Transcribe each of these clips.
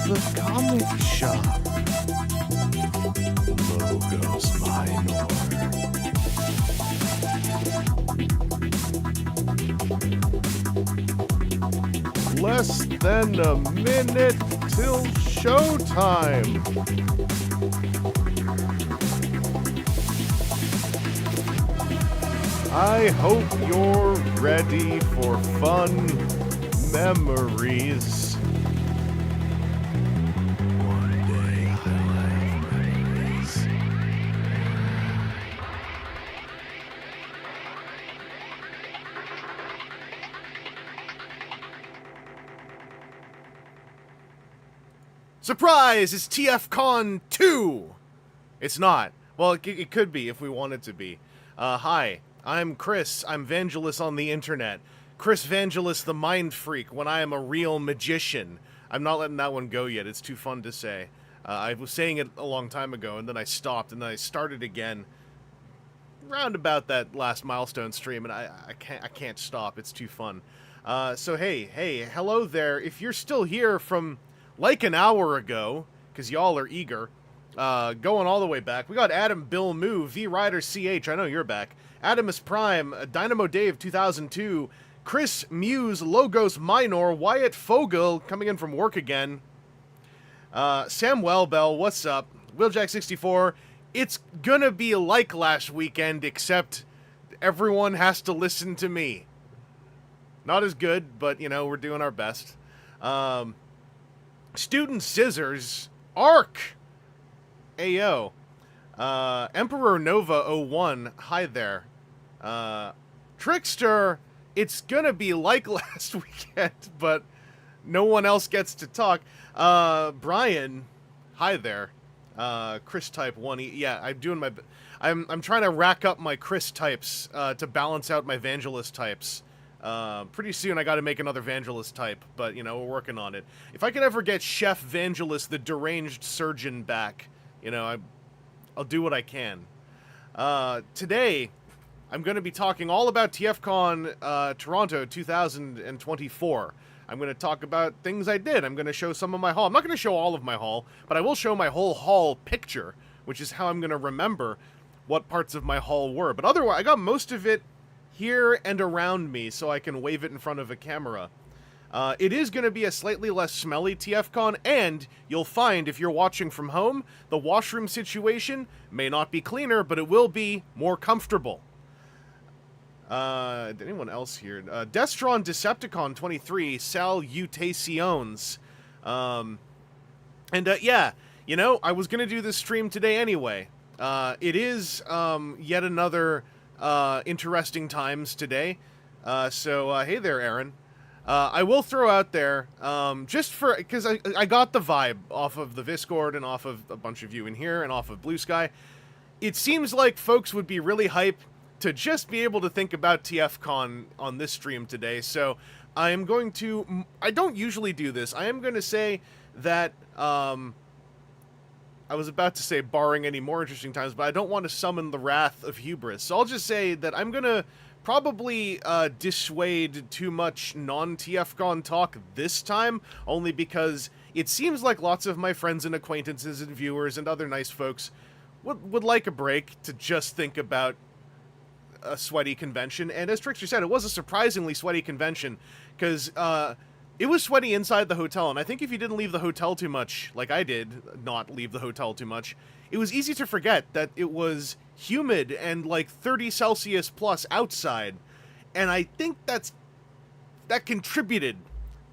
The comic shop. Logos minor. Less than a minute till showtime. I hope you're ready for fun memories. Surprise! It's TFcon 2! It's not. Well, it could be if we want it to be. Hi, I'm Chris. I'm Vangelis on the internet. Chris Vangelis the Mind Freak when I am a real magician. I'm not letting that one go yet. It's too fun to say. I was saying it a long time ago, and then I stopped, and then I started again round about that last milestone stream, and I can't stop. It's too fun. So hey, hello there. If you're still here from like an hour ago, because y'all are eager, going all the way back, we got Adam, Bill Moo, V Rider CH, I know you're back, Adamus Prime, Dynamo Dave 2002, Chris Muse, Logos Minor, Wyatt Fogel, coming in from work again, Sam Wellbell, what's up, Wheeljack64, it's gonna be like last weekend, except everyone has to listen to me. Not as good, but, you know, we're doing our best. Student Scissors, Arc, Ayo, Emperor Nova 01, hi there, Trickster, it's gonna be like last weekend, but no one else gets to talk, Brian, hi there, Chris type 1E, yeah, I'm doing my, I'm trying to rack up my Chris types, to balance out my Vangelis types. Pretty soon I gotta make another Vangelis type, but, you know, we're working on it. If I can ever get Chef Vangelis, the deranged surgeon, back, you know, I'll do what I can. Today, I'm going to be talking all about TFcon Toronto 2024. I'm going to talk about things I did. I'm going to show some of my haul. I'm not going to show all of my haul, but I will show my whole haul picture, which is how I'm going to remember what parts of my haul were. But otherwise, I got most of it here and around me, so I can wave it in front of a camera. It is going to be a slightly less smelly TFcon, and you'll find, if you're watching from home, the washroom situation may not be cleaner, but it will be more comfortable. Anyone else here? Destron Decepticon 23, salutations. Yeah, you know, I was going to do this stream today anyway. It is, yet another, interesting times today. Hey there, Aaron. I will throw out there, just for, because I got the vibe off of the Discord and off of a bunch of you in here and off of Blue Sky. It seems like folks would be really hype to just be able to think about TFcon on this stream today. So I am going to, I don't usually do this. I am going to say that, I was about to say barring any more interesting times, but I don't want to summon the wrath of hubris. So I'll just say that I'm going to probably dissuade too much non-TFcon talk this time, only because it seems like lots of my friends and acquaintances and viewers and other nice folks would like a break to just think about a sweaty convention. And as Trickster said, it was a surprisingly sweaty convention, because it was sweaty inside the hotel, and I think if you didn't leave the hotel too much, like I did not leave the hotel too much, it was easy to forget that it was humid and like 30 Celsius plus outside, and I think that contributed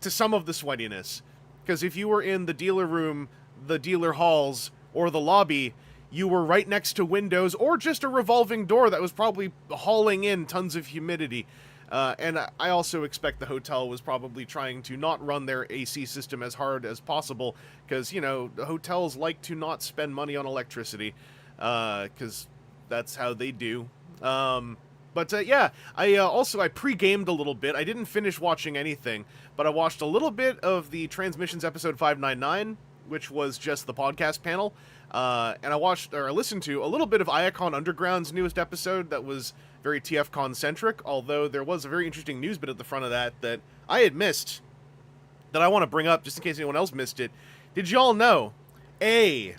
to some of the sweatiness, because if you were in the dealer room, the dealer halls, or the lobby, you were right next to windows or just a revolving door that was probably hauling in tons of humidity. And I also expect the hotel was probably trying to not run their AC system as hard as possible, because, you know, hotels like to not spend money on electricity, because that's how they do. Yeah, I pre-gamed a little bit. I didn't finish watching anything, but I watched a little bit of the Transmissions episode 599, which was just the podcast panel. And I listened to a little bit of Iacon Underground's newest episode that was very TFCon-centric, although there was a very interesting news bit at the front of that I had missed, that I want to bring up just in case anyone else missed it. Did y'all know, it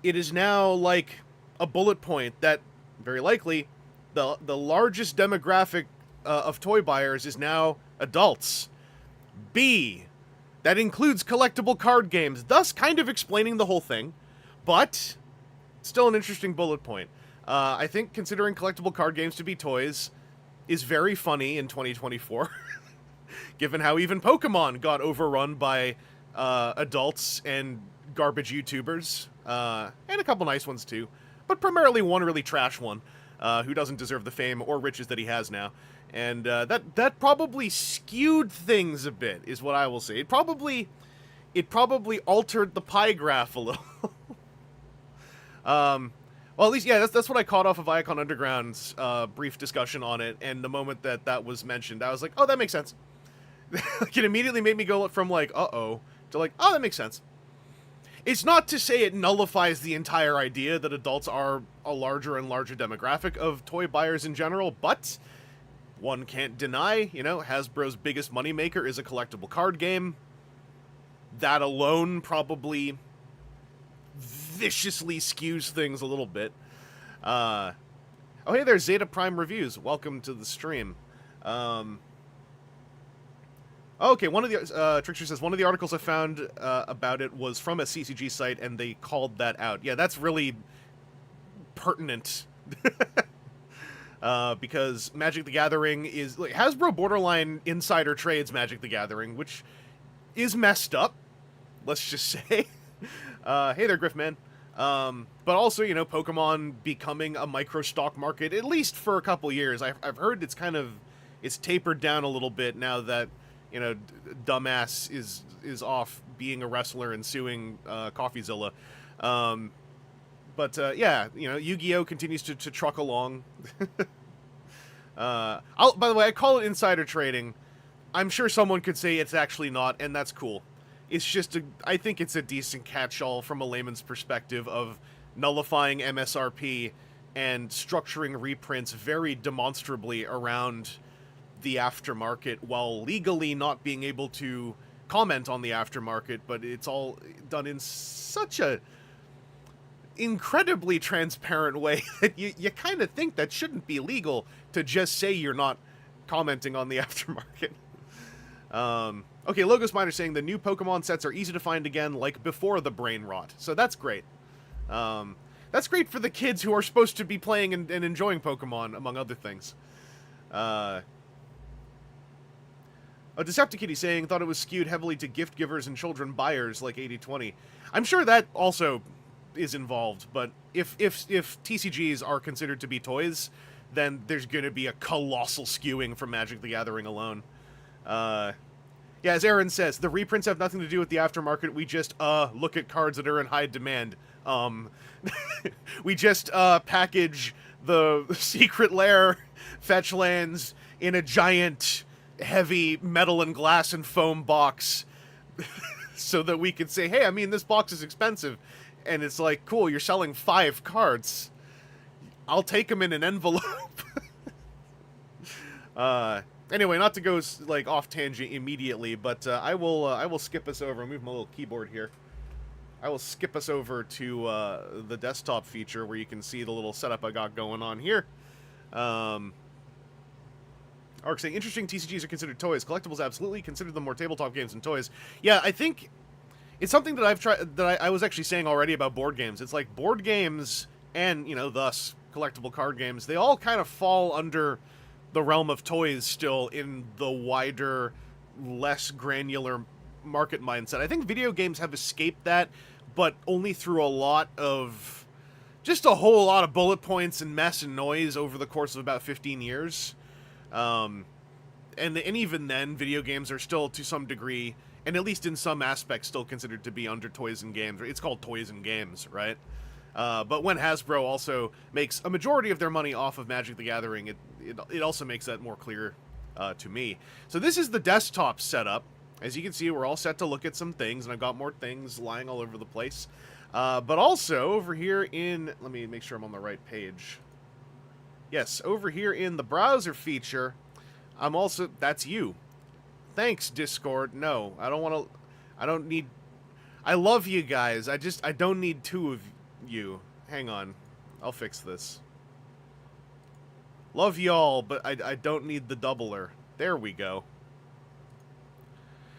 is now like a bullet point that, very likely, the largest demographic of toy buyers is now adults. B, that includes collectible card games, thus kind of explaining the whole thing. But still an interesting bullet point. I think considering collectible card games to be toys is very funny in 2024, given how even Pokemon got overrun by adults and garbage YouTubers, and a couple nice ones too, but primarily one really trash one, who doesn't deserve the fame or riches that he has now. And that probably skewed things a bit, is what I will say. It probably altered the pie graph a little. Well, at least, yeah, that's what I caught off of Iacon Underground's brief discussion on it, and the moment that was mentioned, I was like, oh, that makes sense. It immediately made me go from, like, uh-oh, to, like, oh, that makes sense. It's not to say it nullifies the entire idea that adults are a larger and larger demographic of toy buyers in general, but one can't deny, you know, Hasbro's biggest moneymaker is a collectible card game. That alone probably viciously skews things a little bit. Oh, hey there, Zeta Prime Reviews. Welcome to the stream. Okay, one of the, Trickster says, one of the articles I found about it was from a CCG site, and they called that out. Yeah, that's really pertinent. Because Magic the Gathering is, like, Hasbro borderline insider trades Magic the Gathering, which is messed up, let's just say. Hey there, Griffman. But also, you know, Pokemon becoming a micro stock market, at least for a couple years. I've heard it's tapered down a little bit now that, you know, dumbass is off being a wrestler and suing CoffeeZilla. Yeah, you know, Yu-Gi-Oh! Continues to truck along. By the way, I call it insider trading. I'm sure someone could say it's actually not, and that's cool. It's just I think it's a decent catch-all from a layman's perspective of nullifying MSRP and structuring reprints very demonstrably around the aftermarket while legally not being able to comment on the aftermarket, but it's all done in such a incredibly transparent way that you kind of think that shouldn't be legal to just say you're not commenting on the aftermarket. Okay, Logos Miner saying the new Pokemon sets are easy to find again, like before the brain rot. So that's great. That's great for the kids who are supposed to be playing and enjoying Pokemon, among other things. Decepticitty saying, thought it was skewed heavily to gift givers and children buyers, like 80-20. I'm sure that also is involved, but if TCGs are considered to be toys, then there's going to be a colossal skewing from Magic the Gathering alone. Yeah, as Aaron says, the reprints have nothing to do with the aftermarket. We just, look at cards that are in high demand. We just, package the secret lair fetch lands in a giant, heavy metal and glass and foam box so that we could say, hey, I mean, this box is expensive. And it's like, cool, you're selling 5 cards. I'll take them in an envelope. Anyway, not to go like off tangent immediately, but I will skip us over. I'll move my little keyboard here. I will skip us over to the desktop feature where you can see the little setup I got going on here. Ark saying, interesting, TCGs are considered toys. Collectibles, absolutely. Consider them more tabletop games than toys. Yeah, I think it's something that I've tried, that I was actually saying already about board games. It's like board games and, you know, thus collectible card games, they all kind of fall under the realm of toys still in the wider, less granular market mindset. I think video games have escaped that, but only through a lot of, just a whole lot of bullet points and mess and noise over the course of about 15 years. And even then, video games are still, to some degree, and at least in some aspects, still considered to be under toys and games. It's called toys and games, right? But when Hasbro also makes a majority of their money off of Magic the Gathering, it also makes that more clear to me. So this is the desktop setup. As you can see, we're all set to look at some things, and I've got more things lying all over the place. But also, over here in... Let me make sure I'm on the right page. Yes, over here in the browser feature, I'm also... That's you. Thanks, Discord. No, I don't want to... I don't need... I love you guys. I don't need 2 of you. Hang on. I'll fix this. Love y'all, but I don't need the doubler. There we go.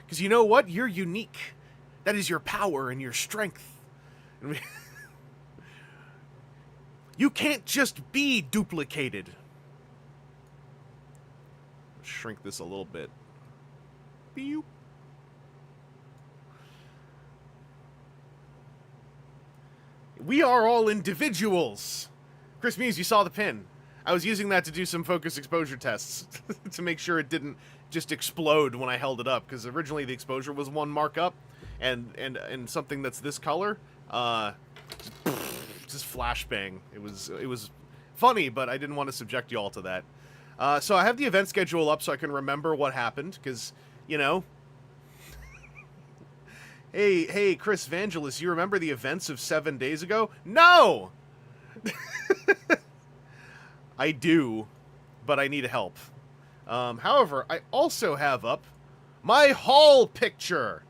Because you know what? You're unique. That is your power and your strength. You can't just be duplicated. Shrink this a little bit. Beep. We are all individuals. Chris Muse, you saw the pin. I was using that to do some focus exposure tests to make sure it didn't just explode when I held it up, because originally the exposure was 1 markup, and something that's this color, just flashbang. It was funny, but I didn't want to subject you all to that. So I have the event schedule up so I can remember what happened, because, you know... Hey, Chris Vangelis, you remember the events of 7 days ago? No! I do, but I need help. However, I also have up my haul picture.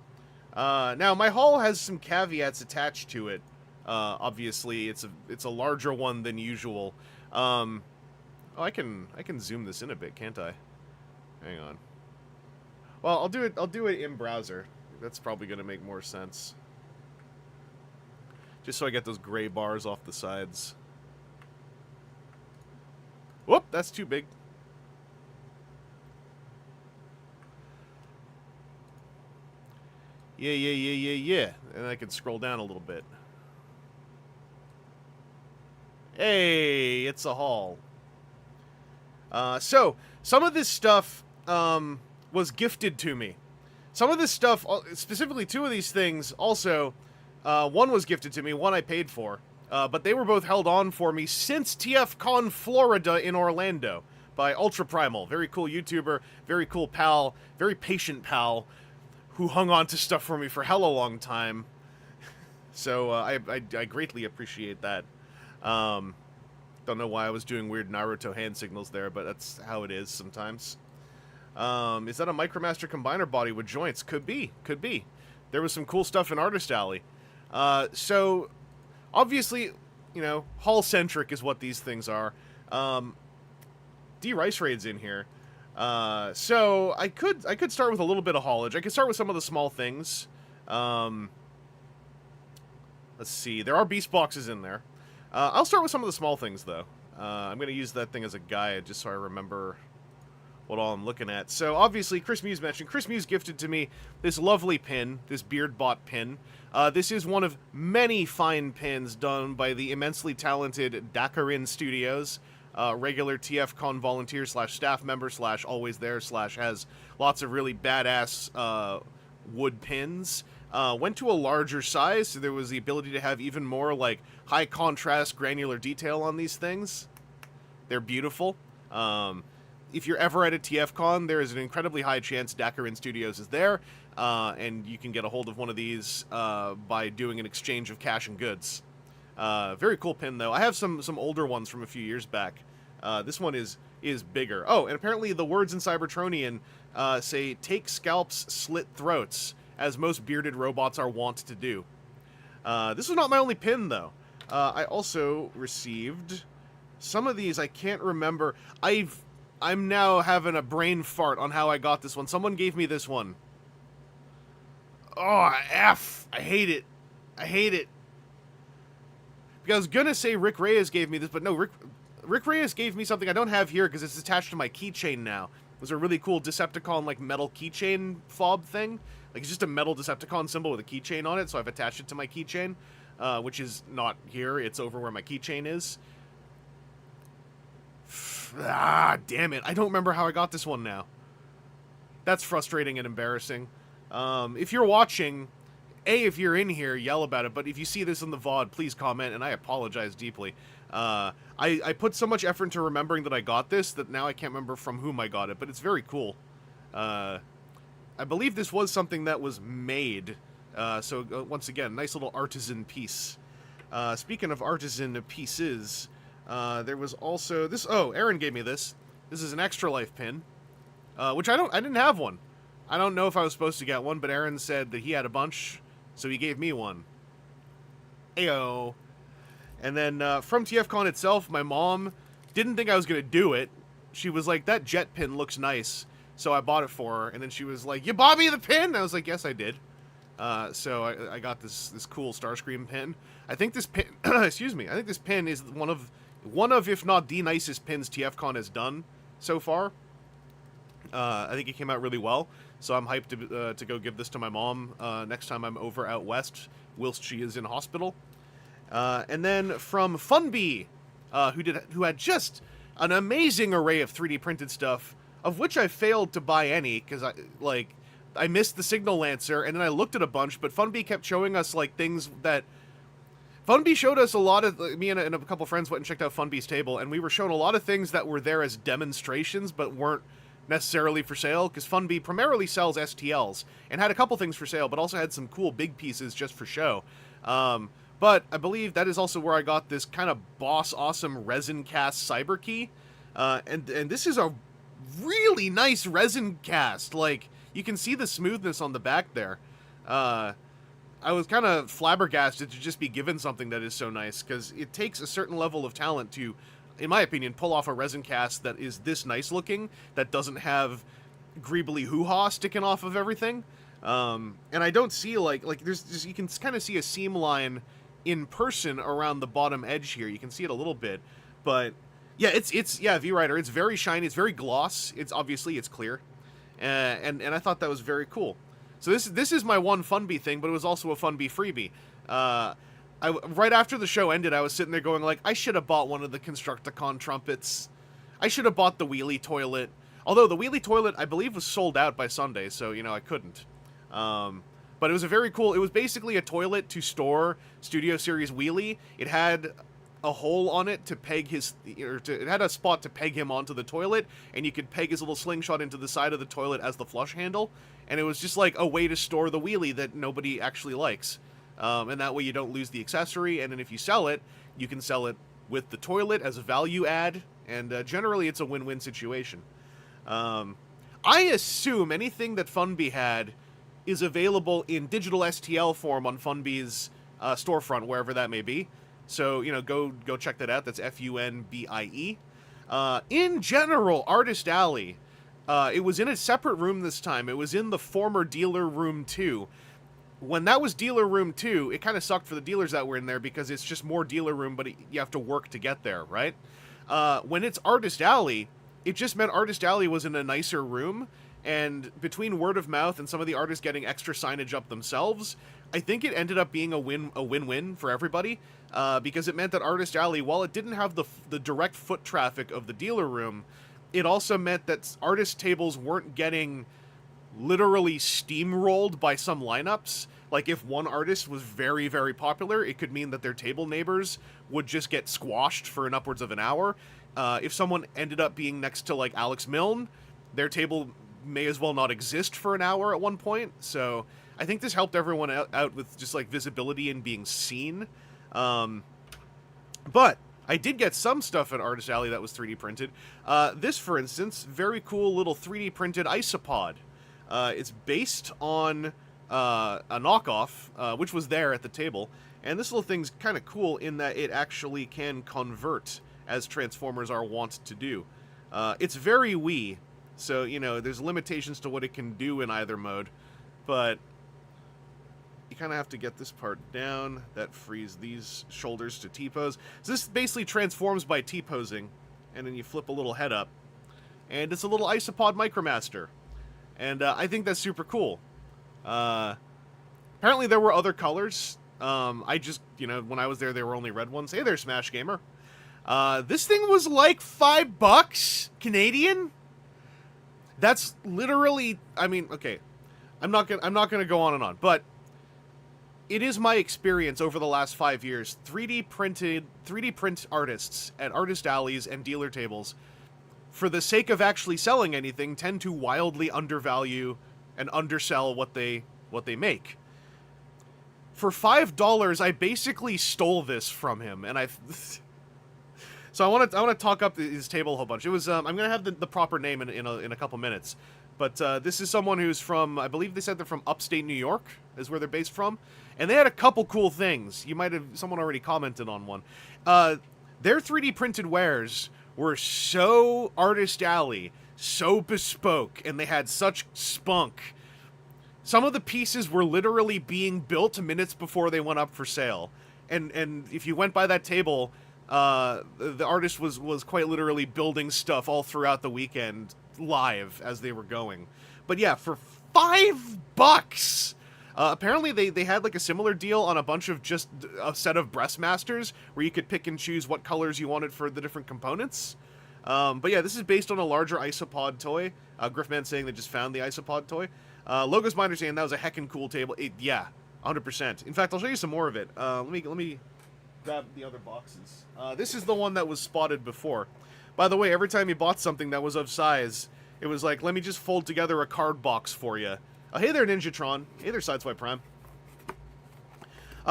Now, my haul has some caveats attached to it. Obviously, it's a larger one than usual. Oh, I can zoom this in a bit, can't I? Hang on. Well, I'll do it in browser. That's probably going to make more sense. Just so I get those gray bars off the sides. Whoop, that's too big. Yeah. And I can scroll down a little bit. Hey, it's a haul. So, some of this stuff was gifted to me. Some of this stuff, specifically 2 of these things, also, one was gifted to me, one I paid for. But they were both held on for me since TFcon Florida in Orlando by Ultra Primal. Very cool YouTuber, very cool pal, very patient pal, who hung on to stuff for me for hella long time. So I greatly appreciate that. Don't know why I was doing weird Naruto hand signals there, but that's how it is sometimes. Is that a Micromaster combiner body with joints? Could be. Could be. There was some cool stuff in Artist Alley. So, obviously, you know, haul-centric is what these things are. D-Rice Raid's in here. So, I could start with a little bit of haulage. I could start with some of the small things. Let's see. There are beast boxes in there. I'll start with some of the small things, though. I'm going to use that thing as a guide just so I remember what all I'm looking at. So, obviously, Chris Muse mentioned. Chris Muse gifted to me this lovely pin, this Beardbot pin. This is one of many fine pins done by the immensely talented Diaclone Studios. Regular TFcon volunteer / staff member / always there / has lots of really badass wood pins. Went to a larger size, so there was the ability to have even more, like, high contrast granular detail on these things. They're beautiful. If you're ever at a TFcon, there is an incredibly high chance Diaclone Studios is there, and you can get a hold of one of these by doing an exchange of cash and goods. Very cool pin, though. I have some older ones from a few years back. This one is bigger. Oh, and apparently the words in Cybertronian say, "Take scalps, slit throats," as most bearded robots are wont to do. This was not my only pin, though. I also received some of these. I can't remember. I'm now having a brain fart on how I got this one. Someone gave me this one. Oh, F. I hate it. I hate it. Because I was gonna say Rick Reyes gave me this, but no, Rick Reyes gave me something I don't have here because it's attached to my keychain now. It was a really cool Decepticon, like, metal keychain fob thing. Like, it's just a metal Decepticon symbol with a keychain on it, so I've attached it to my keychain, which is not here. It's over where my keychain is. Ah, damn it. I don't remember how I got this one now. That's frustrating and embarrassing. If you're watching, if you're in here, yell about it, but if you see this in the VOD, please comment, and I apologize deeply. I put so much effort into remembering that I got this that now I can't remember from whom I got it, but it's very cool. I believe this was something that was made, so once again, nice little artisan piece. Speaking of artisan pieces, there was also this. Oh, Aaron gave me this. This is an Extra Life pin, which I didn't have one. I don't know if I was supposed to get one, but Aaron said that he had a bunch, so he gave me one. Ayo. And then from TFcon itself, my mom didn't think I was gonna do it. She was like, "That jet pin looks nice," so I bought it for her. And then she was like, "You bought me the pin?" And I was like, "Yes, I did." So I got this cool Starscream pin. I think this pin, excuse me, I think this pin is one of, if not the nicest pins TFcon has done so far. I think it came out really well, so I'm hyped to go give this to my mom next time I'm over out west, whilst she is in hospital. And then from Funbee, who had just an amazing array of 3D printed stuff, of which I failed to buy any because I missed the Signal Lancer, and then I looked at a bunch, but Funbee kept showing us, like, things that... Funbee showed us a lot of... Me and a couple friends went and checked out Funbee's table, and we were shown a lot of things that were there as demonstrations, but weren't necessarily for sale, because Funbee primarily sells STLs, and had a couple things for sale, but also had some cool big pieces just for show. But I believe that is also where I got this kind of boss-awesome resin-cast cyber key, and this is a really nice resin cast, like... You can see the smoothness on the back there. I was kind of flabbergasted to just be given something that is so nice, because it takes a certain level of talent to, in my opinion, pull off a resin cast that is this nice looking, that doesn't have greebly hoo-ha sticking off of everything. And I don't see, like there's just, you can kind of see a seam line in person around the bottom edge here. You can see it a little bit, but yeah, yeah, V-Rider, it's very shiny, it's very gloss, it's clear. And I thought that was very cool. So this is my one Funbee thing, but it was also a Funbee freebie. Right after the show ended, I was sitting there going, like, I should have bought one of the Constructicon trumpets. I should have bought the wheelie toilet. Although the wheelie toilet, I believe, was sold out by Sunday, so, you know, I couldn't. But it was a very cool... It was basically a toilet to store Studio Series wheelie. It had a hole on it to peg his, it had a spot to peg him onto the toilet, and you could peg his little slingshot into the side of the toilet as the flush handle, and it was just like a way to store the wheelie that nobody actually likes, and that way you don't lose the accessory, and then if you sell it, you can sell it with the toilet as a value add, and generally it's a win-win situation. I assume anything that Funby had is available in digital STL form on Funby's storefront, wherever that may be. So, you know, go check that out. That's Funbie. In general, Artist Alley, it was in a separate room this time. It was in the former Dealer Room 2. When that was Dealer Room 2, it kind of sucked for the dealers that were in there because it's just more Dealer Room, but you have to work to get there, right? When it's Artist Alley, it just meant Artist Alley was in a nicer room, and between word of mouth and some of the artists getting extra signage up themselves, I think it ended up being a win-win for everybody, because it meant that Artist Alley, while it didn't have the direct foot traffic of the dealer room, it also meant that artist tables weren't getting literally steamrolled by some lineups. Like, if one artist was very, very popular, it could mean that their table neighbors would just get squashed for an upwards of an hour. If someone ended up being next to, like, Alex Milne, their table may as well not exist for an hour at one point. So I think this helped everyone out with just, like, visibility and being seen. But I did get some stuff at Artist Alley that was 3D printed. This, for instance, very cool little 3D printed isopod. It's based on a knockoff, which was there at the table. And this little thing's kind of cool in that it actually can convert, as Transformers are wont to do. It's very Wii, so, you know, there's limitations to what it can do in either mode. But you kind of have to get this part down. That frees these shoulders to T-pose. So this basically transforms by T-posing, and then you flip a little head up. And it's a little isopod Micromaster. And I think that's super cool. Apparently there were other colors. I just, you know, when I was there, there were only red ones. Hey there, Smash Gamer. This thing was like $5 Canadian. That's literally, I mean, okay, I'm not gonna go on and on, but it is my experience over the last 5 years. 3D print artists at artist alleys and dealer tables, for the sake of actually selling anything, tend to wildly undervalue and undersell what they make. For $5, I basically stole this from him, and so I want to talk up his table a whole bunch. It was I'm gonna have the proper name in a couple minutes, but this is someone who's from, I believe they said they're from upstate New York is where they're based from, and they had a couple cool things. Someone already commented on one. Their 3D printed wares were so Artist Alley, so bespoke, and they had such spunk. Some of the pieces were literally being built minutes before they went up for sale, and if you went by that table, the artist was quite literally building stuff all throughout the weekend live as they were going. But yeah, for $5, apparently they had like a similar deal on a bunch of just a set of Breastmasters where you could pick and choose what colors you wanted for the different components. But yeah, this is based on a larger isopod toy. Griffman saying they just found the isopod toy. Logos Miner saying that was a heckin' cool table. Yeah, 100%. In fact, I'll show you some more of it. Let me grab the other boxes. This is the one that was spotted before. By the way, every time you bought something that was of size, it was like, let me just fold together a card box for you. Hey there, Ninjatron. Hey there, Sideswipe Prime.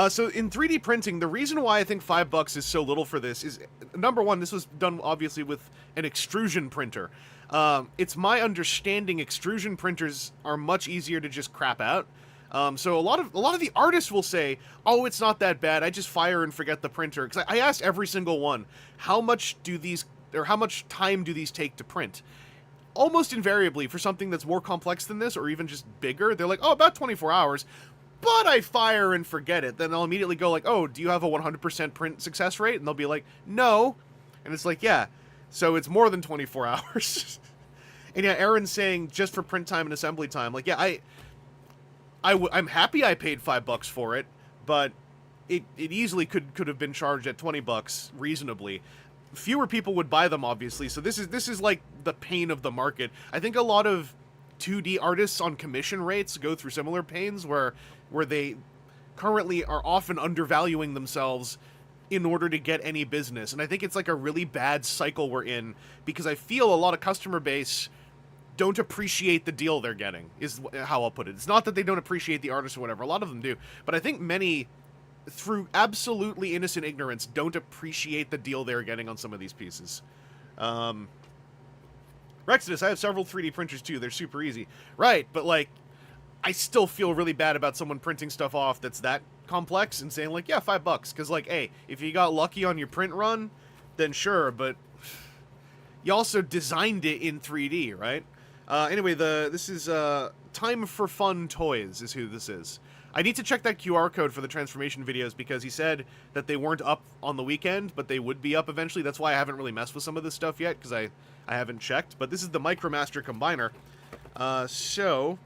So in 3D printing, the reason why I think $5 is so little for this is, number one, this was done obviously with an extrusion printer. It's my understanding extrusion printers are much easier to just crap out. So a lot of the artists will say, oh, it's not that bad, I just fire and forget the printer. Because I asked every single one, how much time do these take to print? Almost invariably, for something that's more complex than this, or even just bigger, they're like, oh, about 24 hours, but I fire and forget it. Then I'll immediately go like, oh, do you have a 100% print success rate? And they'll be like, no. And it's like, yeah, so it's more than 24 hours. And yeah, Aaron's saying just for print time and assembly time. Like, yeah, I'm happy I paid $5 for it, but it easily could have been charged at $20 reasonably. Fewer people would buy them, obviously, so this is like the pain of the market. I think a lot of 2D artists on commission rates go through similar pains where they currently are often undervaluing themselves in order to get any business. And I think it's like a really bad cycle we're in, because I feel a lot of customer base don't appreciate the deal they're getting, is how I'll put it. It's not that they don't appreciate the artist or whatever. A lot of them do. But I think many through absolutely innocent ignorance, don't appreciate the deal they're getting on some of these pieces. Rexodus, I have several 3D printers too. They're super easy. Right, but like, I still feel really bad about someone printing stuff off that's that complex and saying like, yeah, $5. Because like, hey, if you got lucky on your print run, then sure, but you also designed it in 3D, right? Anyway, this is Time for Fun Toys is who this is. I need to check that QR code for the transformation videos because he said that they weren't up on the weekend, but they would be up eventually. That's why I haven't really messed with some of this stuff yet, because I haven't checked. But this is the Micromaster Combiner. So,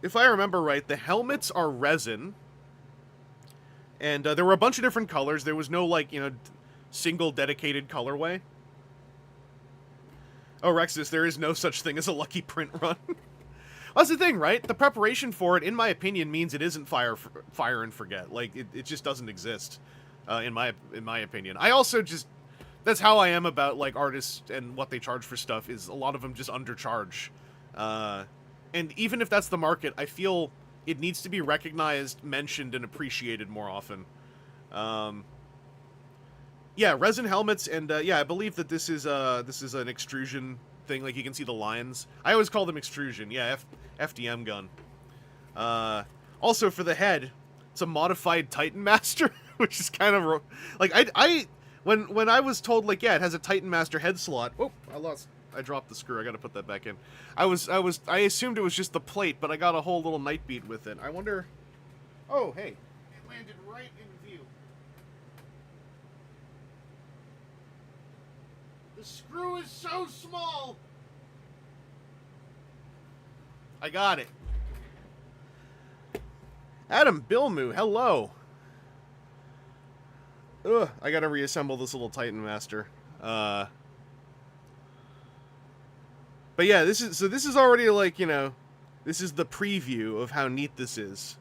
if I remember right, the helmets are resin. And there were a bunch of different colors. There was no, like, you know, single dedicated colorway. Oh, Rexus, there is no such thing as a lucky print run. That's the thing, right? The preparation for it, in my opinion, means it isn't fire and forget. Like, it just doesn't exist, in my opinion. I also just... That's how I am about, like, artists and what they charge for stuff, is a lot of them just undercharge. And even if that's the market, I feel it needs to be recognized, mentioned, and appreciated more often. Yeah, resin helmets, and yeah, I believe that this is an extrusion thing. Like, you can see the lines. I always call them extrusion. Yeah, FDM gun. Also, for the head, it's a modified Titan Master, which is kind of like when I was told, like, yeah, it has a Titan Master head slot. Oh, I dropped the screw. I got to put that back in. I assumed it was just the plate, but I got a whole little night beat with it. I wonder. Oh, hey, it landed right in view. The screw is so small. I got it. Adam Bilmu, hello. Ugh, I gotta reassemble this little Titan Master. But yeah, this is already, like, you know, this is the preview of how neat this is.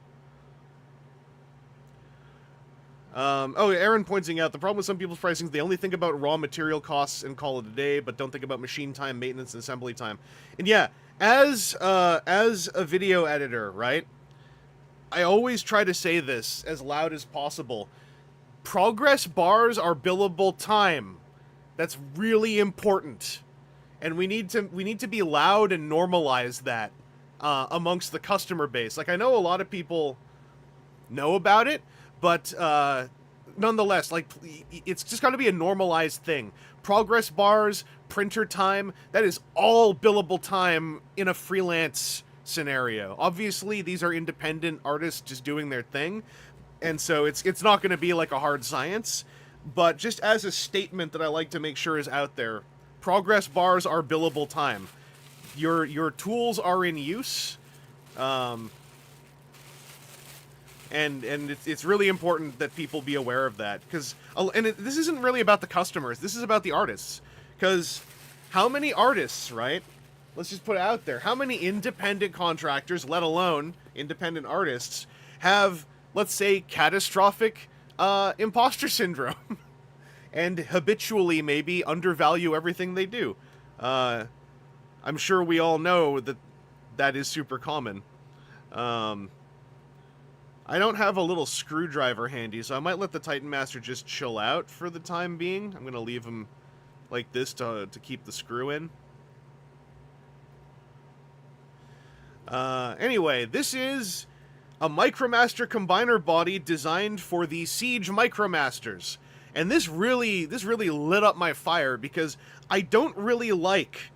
Oh, Aaron pointing out, the problem with some people's pricing is they only think about raw material costs and call it a day, but don't think about machine time, maintenance, and assembly time. And yeah, as a video editor, right, I always try to say this as loud as possible. Progress bars are billable time. That's really important. And we need to be loud and normalize that amongst the customer base. Like, I know a lot of people know about it, but nonetheless, like, it's just got to be a normalized thing. Progress bars, printer time, that is all billable time in a freelance scenario. Obviously, these are independent artists just doing their thing, and so it's not going to be like a hard science, but just as a statement that I like to make sure is out there, progress bars are billable time. Your tools are in use, and it's really important that people be aware of that, because this isn't really about the customers. This is about the artists, because how many artists, right? Let's just put it out there. How many independent contractors, let alone independent artists, have, let's say, catastrophic imposter syndrome and habitually maybe undervalue everything they do? I'm sure we all know that is super common. I don't have a little screwdriver handy, so I might let the Titan Master just chill out for the time being. I'm going to leave him like this to keep the screw in. Anyway, this is a Micromaster combiner body designed for the Siege Micromasters. And this really lit up my fire, because I don't really like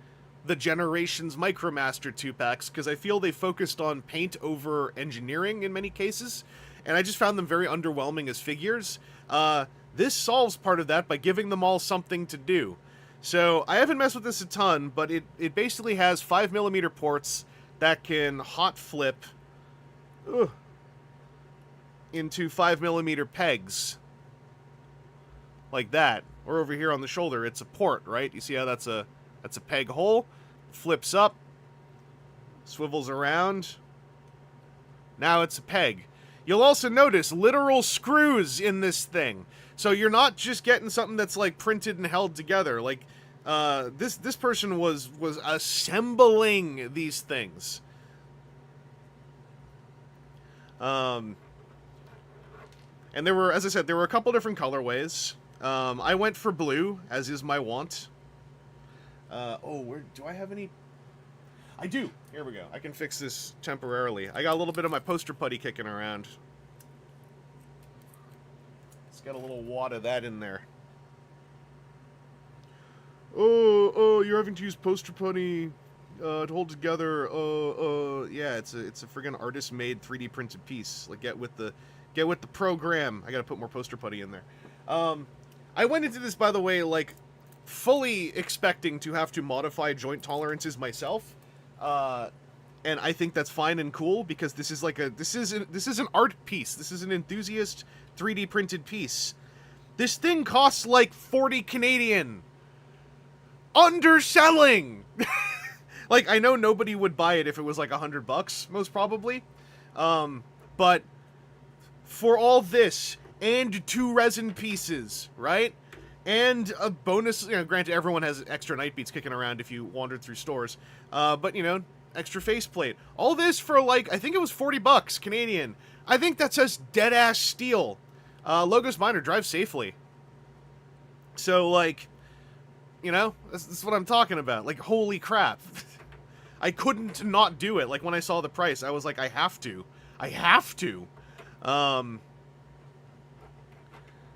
the Generations Micromaster 2-packs, because I feel they focused on paint over engineering in many cases, and I just found them very underwhelming as figures. This solves part of that by giving them all something to do. So, I haven't messed with this a ton, but it basically has 5mm ports that can hot flip into 5mm pegs. Like that. Or over here on the shoulder, it's a port, right? You see how that's a peg hole? Flips up, swivels around. Now it's a peg. You'll also notice literal screws in this thing. So you're not just getting something that's like printed and held together. Like this person was assembling these things. And there were, as I said, there were a couple different colorways. I went for blue, as is my wont. Where do I have any? I do. Here we go. I can fix this temporarily. I got a little bit of my poster putty kicking around. Let's get a little wad of that in there. Oh, you're having to use poster putty to hold together. Yeah, it's a friggin' artist-made 3D printed piece. Like, get with the program. I gotta put more poster putty in there. I went into this, by the way, like, fully expecting to have to modify joint tolerances myself. And I think that's fine and cool, because this is like this is an art piece. This is an enthusiast 3D printed piece. This thing costs like 40 Canadian. Underselling! Like, I know nobody would buy it if it was like $100, most probably. But for all this, and 2 resin pieces, right? And a bonus, granted everyone has extra night beats kicking around if you wandered through stores. But, extra faceplate. All this for, like, I think it was $40 Canadian. I think that says dead-ass steal. Logos Minor, drive safely. So, like, that's what I'm talking about. Like, holy crap. I couldn't not do it. Like, when I saw the price, I was like, I have to. I have to.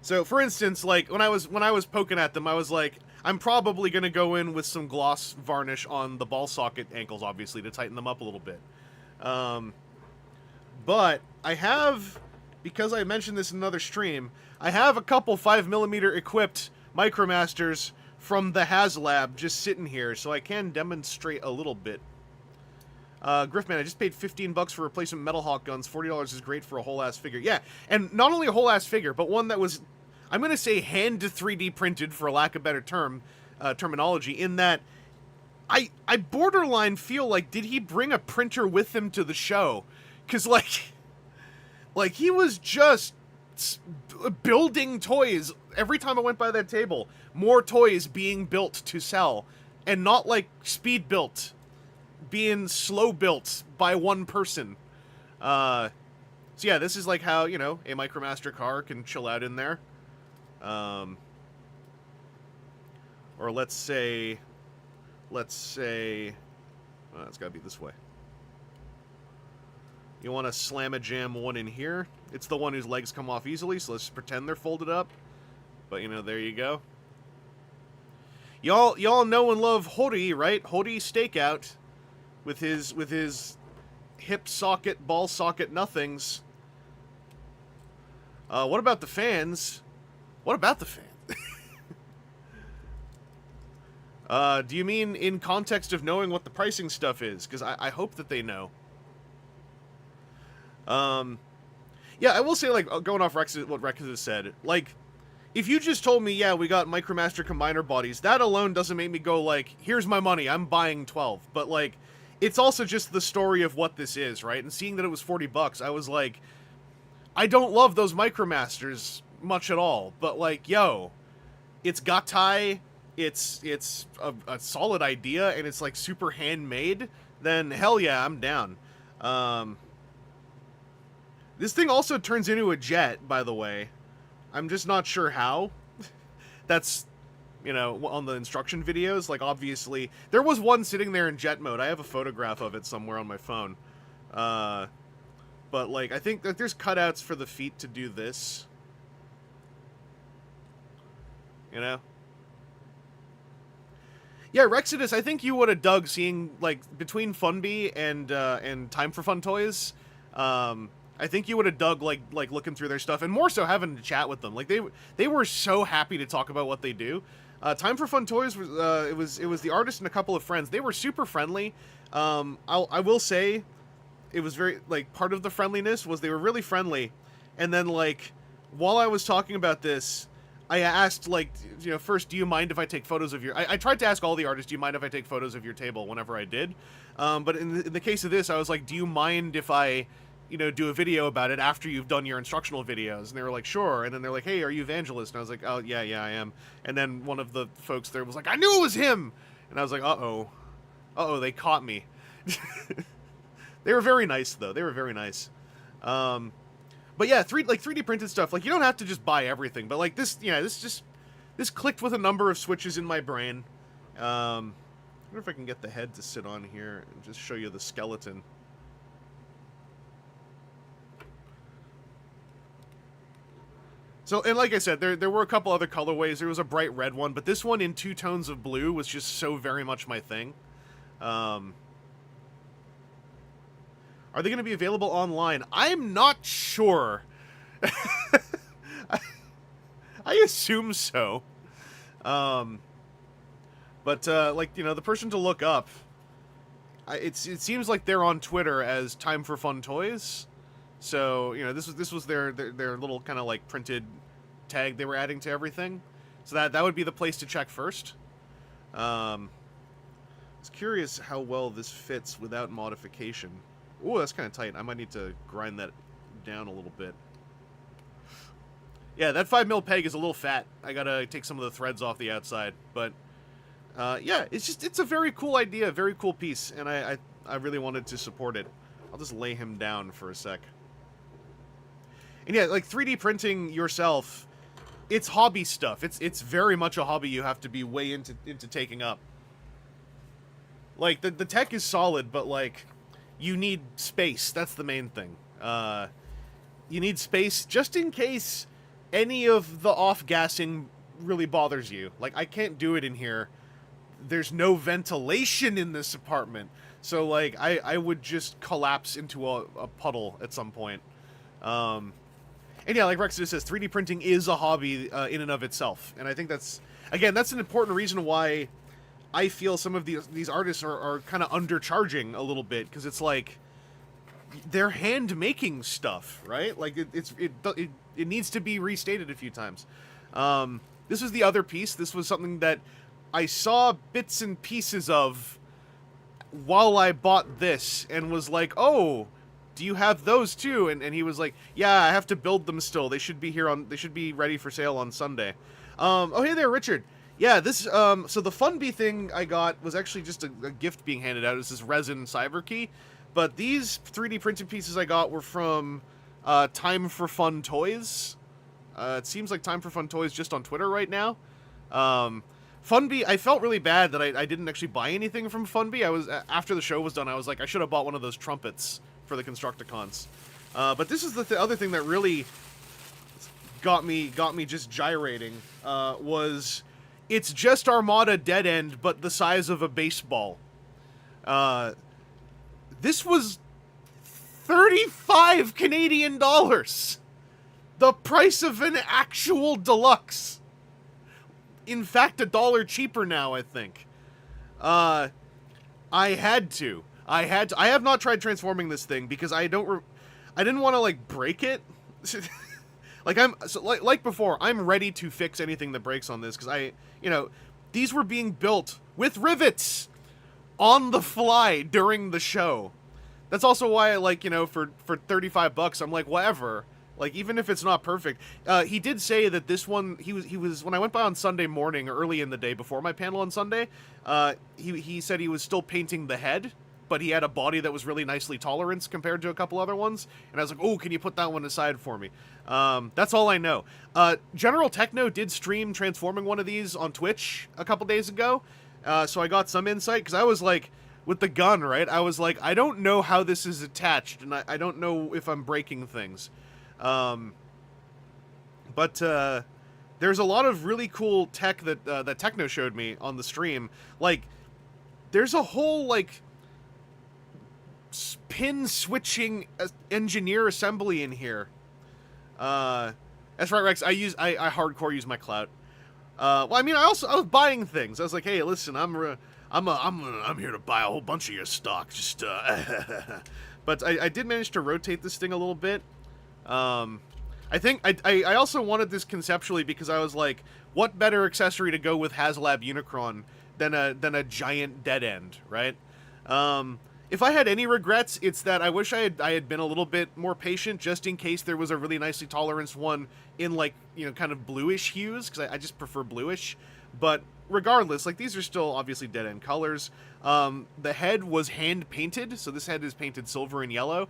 So, for instance, like, when I was poking at them, I was like, I'm probably going to go in with some gloss varnish on the ball socket ankles, obviously, to tighten them up a little bit. But I have, because I mentioned this in another stream, I have a couple 5mm equipped Micromasters from the HasLab just sitting here, so I can demonstrate a little bit. Griffman, I just paid $15 for replacement Metal Hawk guns. $40 is great for a whole-ass figure. Yeah, and not only a whole-ass figure, but one that was, I'm going to say hand 3D printed, for lack of better terminology, in that I borderline feel like, did he bring a printer with him to the show? Because, like he was just building toys. Every time I went by that table, more toys being built to sell. And not, like, speed built. Being slow built by one person. So yeah, this is like how, a Micromaster car can chill out in there. Or let's say, well, it's gotta be this way. You want to slam a jam one in here. It's the one whose legs come off easily, so let's just pretend they're folded up. But, there you go. Y'all know and love Hori, right? Hori Stakeout. With his hip socket, ball socket nothings. What about the fans? What about the fans? Do you mean in context of knowing what the pricing stuff is? Because I hope that they know. Yeah, I will say, like, going off what Rex has said, like, if you just told me, yeah, we got Micromaster combiner bodies, that alone doesn't make me go, like, here's my money, I'm buying 12. But, like, it's also just the story of what this is, right? And seeing that it was $40, I was like, I don't love those Micromasters much at all, but, like, yo, it's Gatai, it's a solid idea, and it's, like, super handmade, then hell yeah, I'm down. This thing also turns into a jet, by the way. I'm just not sure how. That's, on the instruction videos, like, obviously, there was one sitting there in jet mode. I have a photograph of it somewhere on my phone. But, like, I think that there's cutouts for the feet to do this. Yeah, Rexodus, I think you would have dug seeing, like, between Funbee and Time for Fun Toys, I think you would have dug, like looking through their stuff, and more so having to chat with them. Like, they were so happy to talk about what they do. Time for Fun Toys was it was the artist and a couple of friends. They were super friendly. I will say, it was very, like, part of the friendliness was they were really friendly. And then, like, while I was talking about this, I asked, like, first, do you mind if I take photos of your... I tried to ask all the artists, do you mind if I take photos of your table whenever I did? But in the case of this, I was like, do you mind if I, do a video about it after you've done your instructional videos? And they were like, sure. And then they're like, hey, are you Evangelist? And I was like, oh, yeah, I am. And then one of the folks there was like, I knew it was him! And I was like, uh-oh. Uh-oh, they caught me. They were very nice, though. They were very nice. But yeah, 3D printed stuff, like, you don't have to just buy everything, but like this, yeah, this clicked with a number of switches in my brain. I wonder if I can get the head to sit on here and just show you the skeleton. So, and like I said, there were a couple other colorways. There was a bright red one, but this one in 2 tones of blue was just so very much my thing. Are they going to be available online? I'm not sure. I assume so. But like, you know, the person to look up, it seems like they're on Twitter as Time for Fun Toys. So, you know, this was their little kind of like printed tag they were adding to everything. So that would be the place to check first. I was curious how well this fits without modification. Ooh, that's kind of tight. I might need to grind that down a little bit. Yeah, that 5mm peg is a little fat. I gotta take some of the threads off the outside. But, yeah, it's a very cool idea, very cool piece, and I really wanted to support it. I'll just lay him down for a sec. And yeah, like 3D printing yourself, it's hobby stuff. It's very much a hobby you have to be way into taking up. Like, the tech is solid, but like, you need space. That's the main thing. You need space just in case any of the off-gassing really bothers you. Like, I can't do it in here. There's no ventilation in this apartment. So, like, I would just collapse into a puddle at some point. And yeah, like Rex just says, 3D printing is a hobby in and of itself. And I think that's, again, that's an important reason why I feel some of these artists are kind of undercharging a little bit. Because it's like, they're hand-making stuff, right? Like, it needs to be restated a few times. This was the other piece. This was something that I saw bits and pieces of while I bought this, and was like, oh, do you have those too? And he was like, yeah, I have to build them still. They should be ready for sale on Sunday. Oh, hey there, Richard. Yeah, this, so the Fun Bee thing I got was actually just a gift being handed out. It was this resin cyber key. But these 3D printed pieces I got were from Time for Fun Toys. It seems like Time for Fun Toys just on Twitter right now. Funbee, I felt really bad that I didn't actually buy anything from Funbee. I was, after the show was done, I was like, I should have bought one of those trumpets for the Constructicons. But this is the other thing that really got me just gyrating, was it's just Armada Dead End, but the size of a baseball. This was 35 Canadian dollars. The price of an actual deluxe. In fact, $1 cheaper now, I think. I had to. I have not tried transforming this thing because I didn't want to like break it. Like before, I'm ready to fix anything that breaks on this because these were being built with rivets on the fly during the show. That's also why for $35 I'm like, whatever. Like, even if it's not perfect. He did say that this one, he was when I went by on Sunday morning, early in the day before my panel on Sunday, he said he was still painting the head, but he had a body that was really nicely tolerant compared to a couple other ones. And I was like, oh, can you put that one aside for me? That's all I know. General Techno did stream transforming one of these on Twitch a couple days ago. So I got some insight, because I was like, with the gun, right? I was like, I don't know how this is attached, and I don't know if I'm breaking things. But there's a lot of really cool tech that Techno showed me on the stream. Like, there's a whole, like, pin switching engineer assembly in here. That's right, Rex. I hardcore use my clout. Well, I mean, I was buying things. I was like, hey, listen, I'm here to buy a whole bunch of your stock. Just but I did manage to rotate this thing a little bit. I think I also wanted this conceptually because I was like, what better accessory to go with HasLab Unicron than a giant dead end, right? If I had any regrets, it's that I wish I had been a little bit more patient, just in case there was a really nicely toleranced one in, like, kind of bluish hues, because I just prefer bluish. But regardless, like, these are still obviously dead end colors. The head was hand painted, so this head is painted silver and yellow.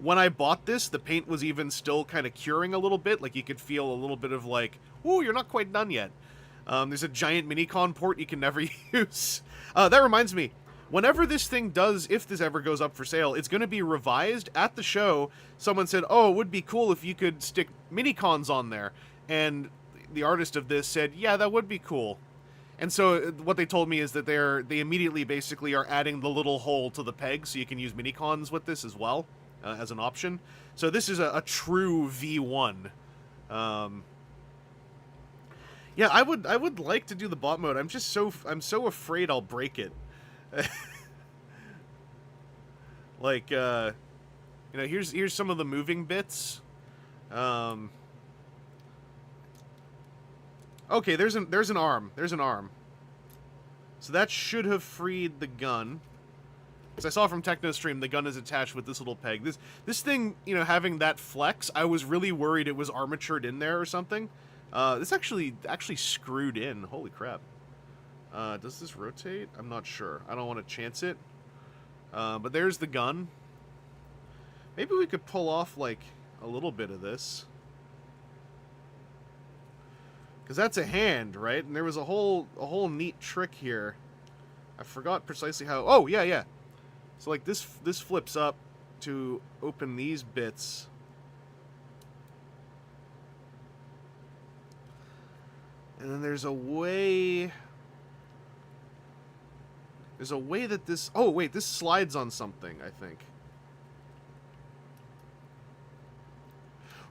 when I bought this, the paint was even still kind of curing a little bit. Like, you could feel a little bit of like, ooh, you're not quite done yet. There's a giant Minicon port you can never use. That reminds me, whenever this thing does, if this ever goes up for sale, it's going to be revised. At the show, someone said, oh, it would be cool if you could stick Minicons on there. And the artist of this said, yeah, that would be cool. And so what they told me is that they immediately basically are adding the little hole to the peg so you can use Minicons with this as well, as an option. So this is a true V1. Yeah, I would like to do the bot mode. I'm so afraid I'll break it. Like, you know, here's some of the moving bits. Okay, there's an arm. There's an arm. So that should have freed the gun. Because I saw from TechnoStream, the gun is attached with this little peg. This thing, you know, having that flex, I was really worried it was armatured in there or something. This actually screwed in. Holy crap. Does this rotate? I'm not sure. I don't want to chance it. But there's the gun. Maybe we could pull off, like, a little bit of this. Because that's a hand, right? And there was a whole neat trick here. I forgot precisely how... Oh, yeah. So, like, this flips up to open these bits. And then there's a way... There's a way that this... Oh, wait, this slides on something, I think.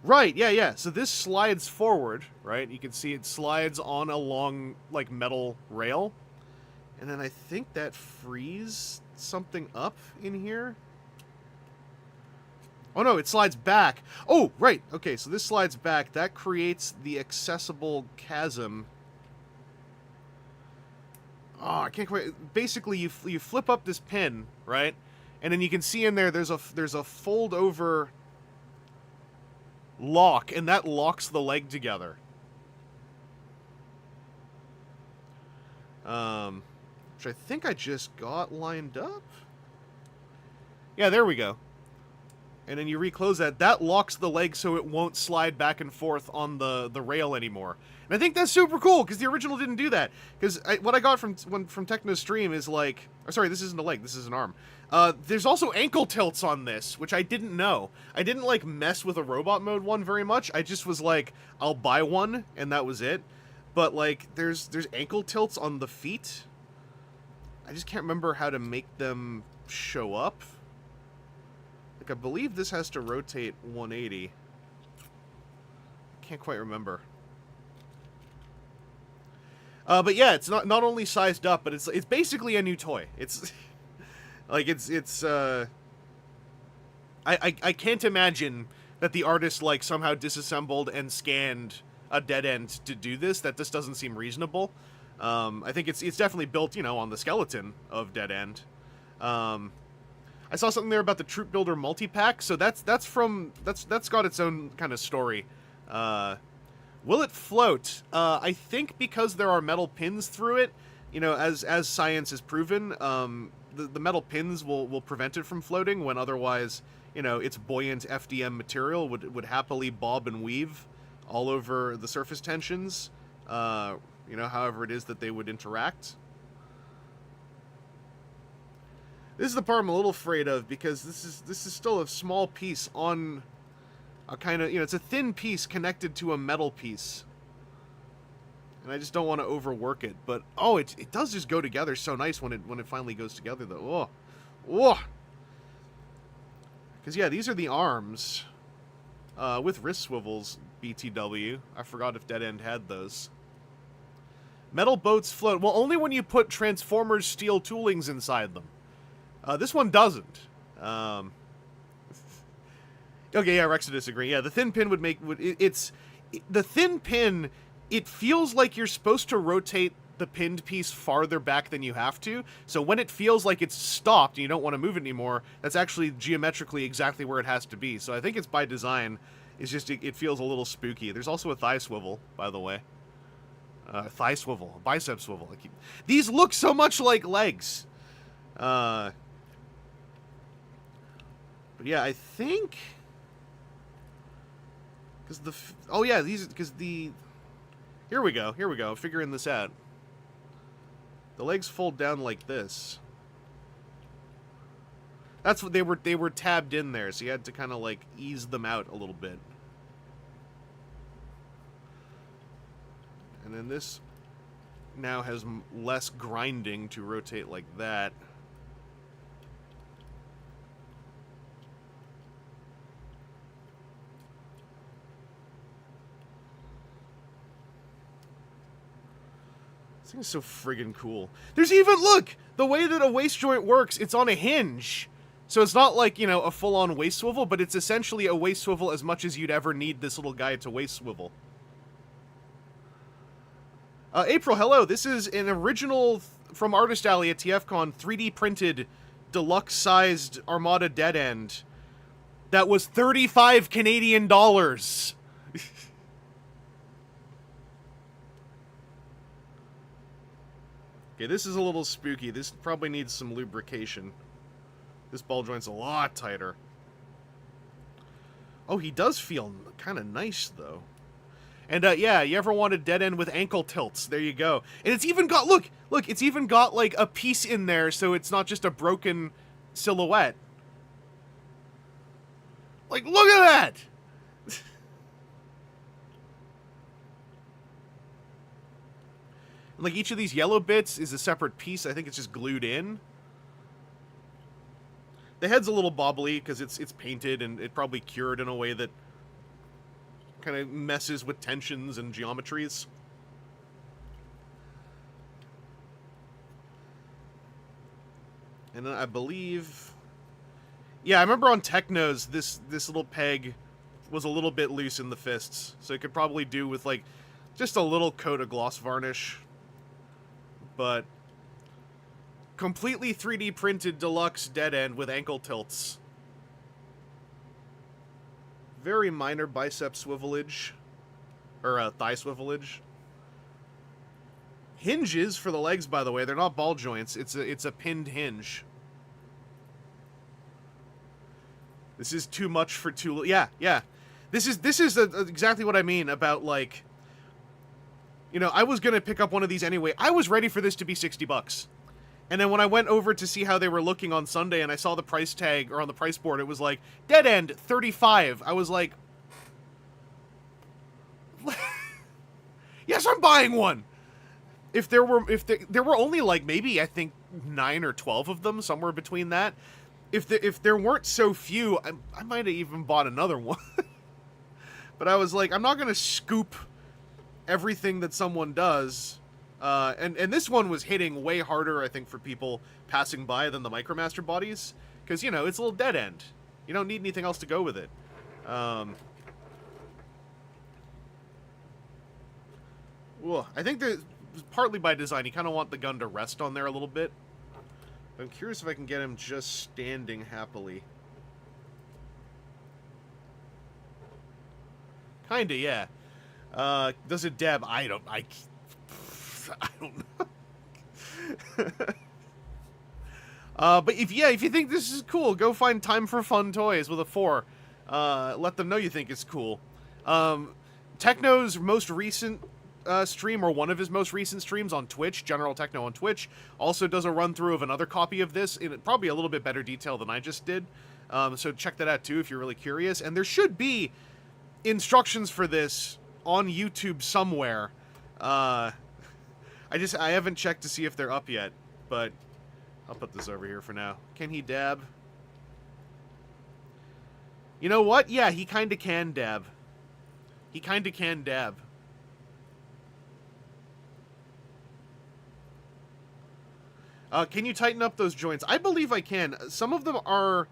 Right, yeah. So this slides forward, right? You can see it slides on a long, like, metal rail. And then I think that frees something up in here. Oh, no, it slides back. Oh, right. Okay, so this slides back. That creates the accessible chasm. Oh, I can't quite... Basically, you flip up this pin, right? And then you can see in there, there's a fold-over lock, and that locks the leg together. Which I think I just got lined up. Yeah, there we go. And then you reclose that. That locks the leg so it won't slide back and forth on the rail anymore. And I think that's super cool, because the original didn't do that. Because what I got from TechnoStream is like... Oh, sorry, this isn't a leg, this is an arm. There's also ankle tilts on this, which I didn't know. I didn't, like, mess with a robot mode one very much. I just was like, I'll buy one, and that was it. But, like, there's ankle tilts on the feet. I just can't remember how to make them show up. Like, I believe this has to rotate 180. Can't quite remember. But yeah, it's not only sized up, but it's basically a new toy. It's like I can't imagine that the artist, like, somehow disassembled and scanned a dead end to do this. That this doesn't seem reasonable. I think it's definitely built, you know, on the skeleton of Dead End. I saw something there about the Troop Builder multipack, so that's got its own kind of story. Will it float? I think because there are metal pins through it, you know, as science has proven, the metal pins will prevent it from floating, when otherwise, you know, its buoyant FDM material would happily bob and weave all over the surface tensions, you know, however it is that they would interact. This is the part I'm a little afraid of, because this is still a small piece on a kind of, you know, it's a thin piece connected to a metal piece. And I just don't want to overwork it. But, oh, it does just go together so nice when it finally goes together, though. Oh! Because, yeah, these are the arms. With wrist swivels, BTW. I forgot if Dead End had those. Metal boats float. Well, only when you put Transformers steel toolings inside them. This one doesn't. Okay, yeah, Rex would disagree. Yeah, the thin pin would make... the thin pin, it feels like you're supposed to rotate the pinned piece farther back than you have to. So when it feels like it's stopped and you don't want to move it anymore, that's actually geometrically exactly where it has to be. So I think it's by design. It's just, it feels a little spooky. There's also a thigh swivel, by the way. Thigh swivel, bicep swivel. These look so much like legs. But But yeah, I think... Because oh yeah, these... Because the... Here we go, figuring this out. The legs fold down like this. That's what they were tabbed in there, so you had to kind of like ease them out a little bit. And then this now has less grinding to rotate like that. This thing is so friggin' cool. There's even, look! The way that a waist joint works, it's on a hinge. So it's not like, you know, a full-on waist swivel, but it's essentially a waist swivel as much as you'd ever need this little guy to waist swivel. April, hello. This is an original from Artist Alley at TFcon 3D printed deluxe-sized Armada dead end that was 35 Canadian dollars. Okay, this is a little spooky. This probably needs some lubrication. This ball joint's a lot tighter. Oh, he does feel kind of nice, though. And, yeah, you ever wanted dead end with ankle tilts? There you go. And it's even got, look, it's even got, like, a piece in there, so it's not just a broken silhouette. Like, look at that! Like, each of these yellow bits is a separate piece. I think it's just glued in. The head's a little bobbly because it's painted and it probably cured in a way that kind of messes with tensions and geometries. And then I believe... Yeah, I remember on Technos, this little peg was a little bit loose in the fists. So it could probably do with, like, just a little coat of gloss varnish. But completely 3D printed deluxe dead end with ankle tilts. Very minor bicep swivelage. Or thigh swivelage. Hinges for the legs, by the way. They're not ball joints. It's a pinned hinge. This is too much for too little. Yeah. This is exactly what I mean about, like... You know, I was going to pick up one of these anyway. I was ready for this to be $60. And then when I went over to see how they were looking on Sunday and I saw the price tag, or on the price board, it was like, dead end, 35. I was like... Yes, I'm buying one! If there were only, like, maybe, I think, 9 or 12 of them, somewhere between that. If there weren't so few, I might have even bought another one. But I was like, I'm not going to scoop everything that someone does. And this one was hitting way harder, I think, for people passing by than the Micromaster bodies. Because, you know, it's a little dead end. You don't need anything else to go with it. Well, I think that partly by design, you kind of want the gun to rest on there a little bit. I'm curious if I can get him just standing happily. Kinda, yeah. Does it dab? I don't know. But if you think this is cool, go find Time for Fun Toys with a 4. Let them know you think it's cool. Techno's most recent stream, or one of his most recent streams on Twitch, General Techno on Twitch, also does a run-through of another copy of this in probably a little bit better detail than I just did. So check that out too if you're really curious. And there should be instructions for this on YouTube somewhere. I haven't checked to see if they're up yet, but I'll put this over here for now. Can he dab? You know what? Yeah, he kinda can dab. He kinda can dab. Can you tighten up those joints? I believe I can. Some of them are...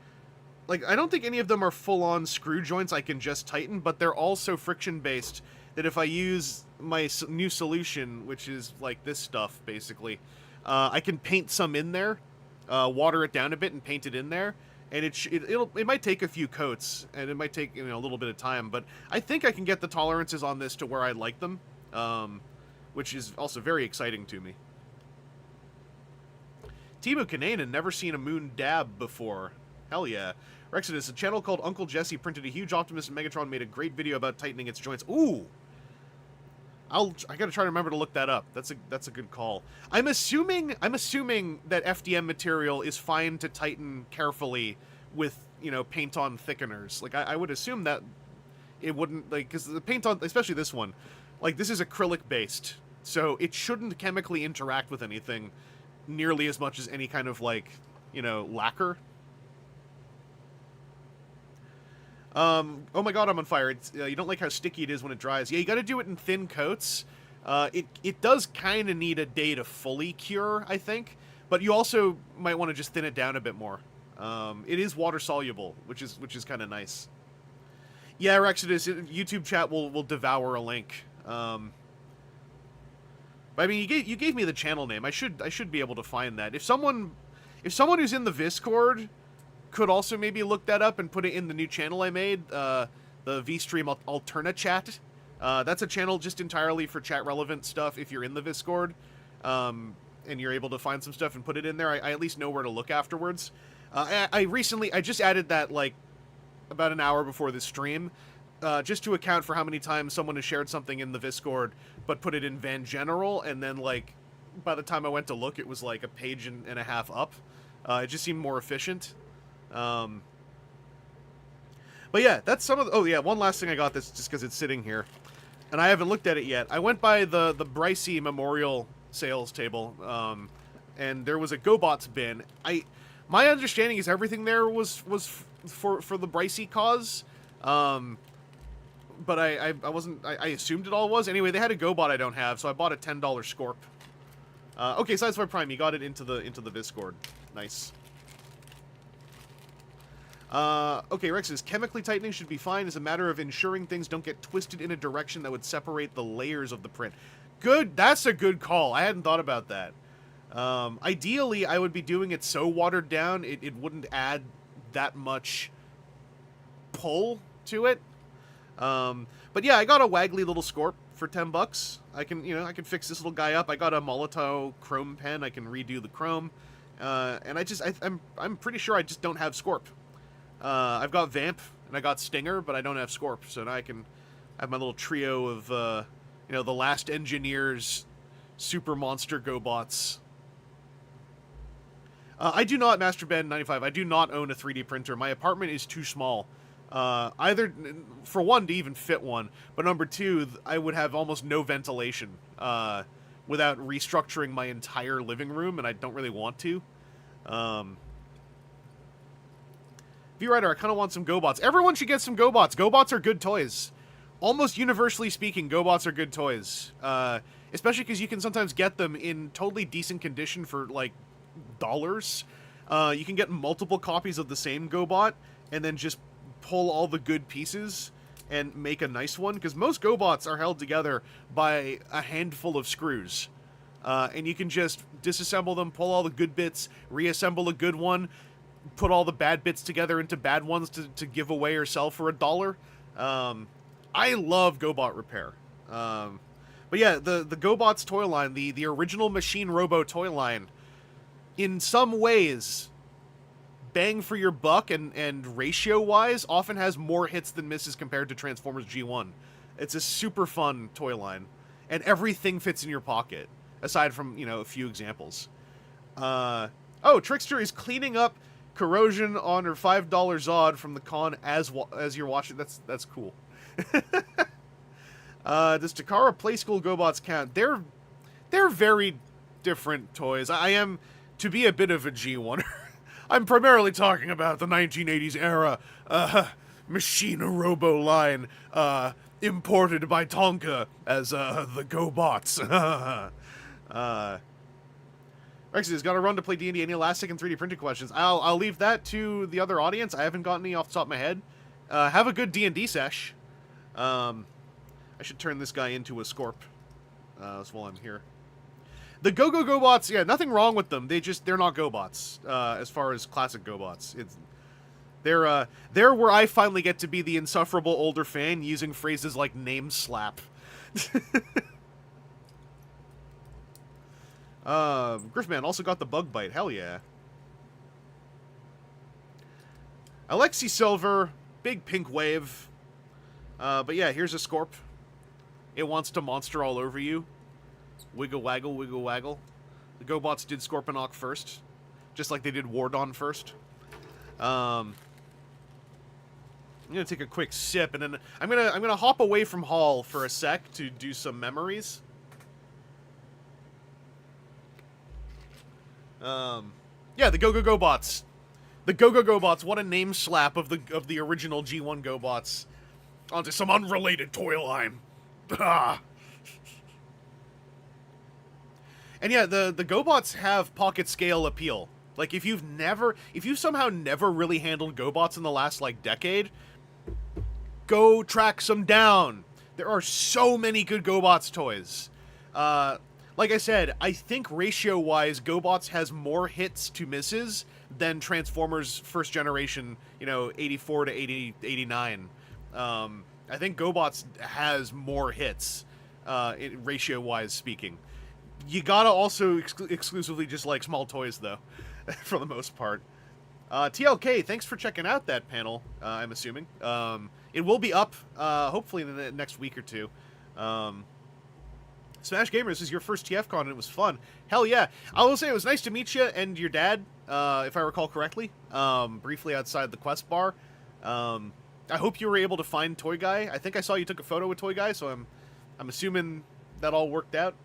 Like, I don't think any of them are full-on screw joints I can just tighten, but they're all so friction-based that if I use my new solution, which is, like, this stuff, basically, I can paint some in there, water it down a bit and paint it in there, and it might take a few coats, and it might take, you know, a little bit of time, but I think I can get the tolerances on this to where I like them, which is also very exciting to me. Timu Kananen, never seen a moon dab before. Hell yeah. Rexodus, a channel called Uncle Jesse printed a huge Optimus and Megatron made a great video about tightening its joints. Ooh! I gotta try to remember to look that up. That's a good call. I'm assuming that FDM material is fine to tighten carefully with, you know, paint-on thickeners. Like, I would assume that it wouldn't, like, because the paint-on, especially this one, like, this is acrylic-based, so it shouldn't chemically interact with anything nearly as much as any kind of, like, you know, lacquer. Oh my god, I'm on fire. It's, you don't like how sticky it is when it dries. Yeah, you gotta do it in thin coats. It does kind of need a day to fully cure, I think, but you also might want to just thin it down a bit more. It is water soluble, which is kind of nice. Yeah, Rexodus, YouTube chat will devour a link. But I mean, you gave me the channel name. I should be able to find that. If someone who's in the Discord could also maybe look that up and put it in the new channel I made, the VStream Alterna Chat. That's a channel just entirely for chat relevant stuff. If you're in the Discord, and you're able to find some stuff and put it in there, I at least know where to look afterwards. I just added that, like, about an hour before this stream, just to account for how many times someone has shared something in the Discord, but put it in Van General, and then, like, by the time I went to look, it was like a page and a half up. It just seemed more efficient. But yeah, that's some of the, oh yeah, one last thing I got this just because it's sitting here, and I haven't looked at it yet. I went by the Brycey Memorial sales table, and there was a GoBots bin. My understanding is everything there was for the Brycey cause, but I assumed it all was. Anyway, they had a GoBot I don't have, so I bought a $10 Scorp. Okay, Sideswipe Prime, you got it into the Discord. Nice. Okay, Rex says, chemically tightening should be fine as a matter of ensuring things don't get twisted in a direction that would separate the layers of the print. Good, that's a good call. I hadn't thought about that. Ideally, I would be doing it so watered down, it wouldn't add that much pull to it. But yeah, I got a waggly little Scorp for $10. I can fix this little guy up. I got a Molotov chrome pen. I can redo the chrome. And I'm pretty sure I just don't have Scorp. I've got Vamp, and I got Stinger, but I don't have Scorp, so now I can have my little trio of, the Last Engineers Super Monster GoBots. I do not, Master Ben 95, I do not own a 3D printer. My apartment is too small. Either, for one, to even fit one, but number two, I would have almost no ventilation, without restructuring my entire living room, and I don't really want to. V-Rider, I kind of want some GoBots. Everyone should get some GoBots. GoBots are good toys. Almost universally speaking, GoBots are good toys. Especially because you can sometimes get them in totally decent condition for, like, dollars. You can get multiple copies of the same GoBot, and then just pull all the good pieces and make a nice one. Because most GoBots are held together by a handful of screws. And you can just disassemble them, pull all the good bits, reassemble a good one, put all the bad bits together into bad ones to give away or sell for $1. I love GoBot repair. But yeah, the GoBots toy line, the original Machine Robo toy line, in some ways, bang for your buck and ratio-wise, often has more hits than misses compared to Transformers G1. It's a super fun toy line, and everything fits in your pocket, aside from, a few examples. Oh, Trickster is cleaning up corrosion on her $5 Zod from the con as you're watching. That's cool. Does Takara Play School GoBots count? They're very different toys. I am, to be a bit of a G1er, I'm primarily talking about the 1980s era Machine Robo line, imported by Tonka as the GoBots. Rexy has got to run to play D&D. Any last second 3D printed questions? I'll leave that to the other audience. I haven't gotten any off the top of my head. Have a good D&D sesh. I should turn this guy into a Scorp while I'm here. The GoBots, yeah, nothing wrong with them. They're not GoBots as far as classic GoBots. They're where I finally get to be the insufferable older fan using phrases like name slap. Griffman also got the bug bite. Hell yeah. Alexi Silver, big pink wave. But yeah, here's a Scorp. It wants to monster all over you. Wiggle waggle, wiggle waggle. The GoBots did Scorponok first, just like they did Wardon first. I'm gonna take a quick sip, and then I'm gonna hop away from Hall for a sec to do some memories. Yeah, the GoBots. The GoBots. What a name slap of the original G1 GoBots onto some unrelated toy line. Ah. And yeah, the GoBots have pocket scale appeal. Like, if you've somehow never really handled GoBots in the last, like, decade, go track some down. There are so many good GoBots toys. Like I said, I think ratio-wise, GoBots has more hits to misses than Transformers first generation, 84 to 80, 89. I think GoBots has more hits, ratio-wise speaking. You gotta also exclusively just like small toys, though, for the most part. TLK, thanks for checking out that panel, I'm assuming. It will be up, hopefully in the next week or two. Smash Gamer, this is your first TFcon and it was fun. Hell yeah. I will say it was nice to meet you and your dad, if I recall correctly, briefly outside the Quest bar. I hope you were able to find Toy Guy. I think I saw you took a photo with Toy Guy, so I'm assuming that all worked out.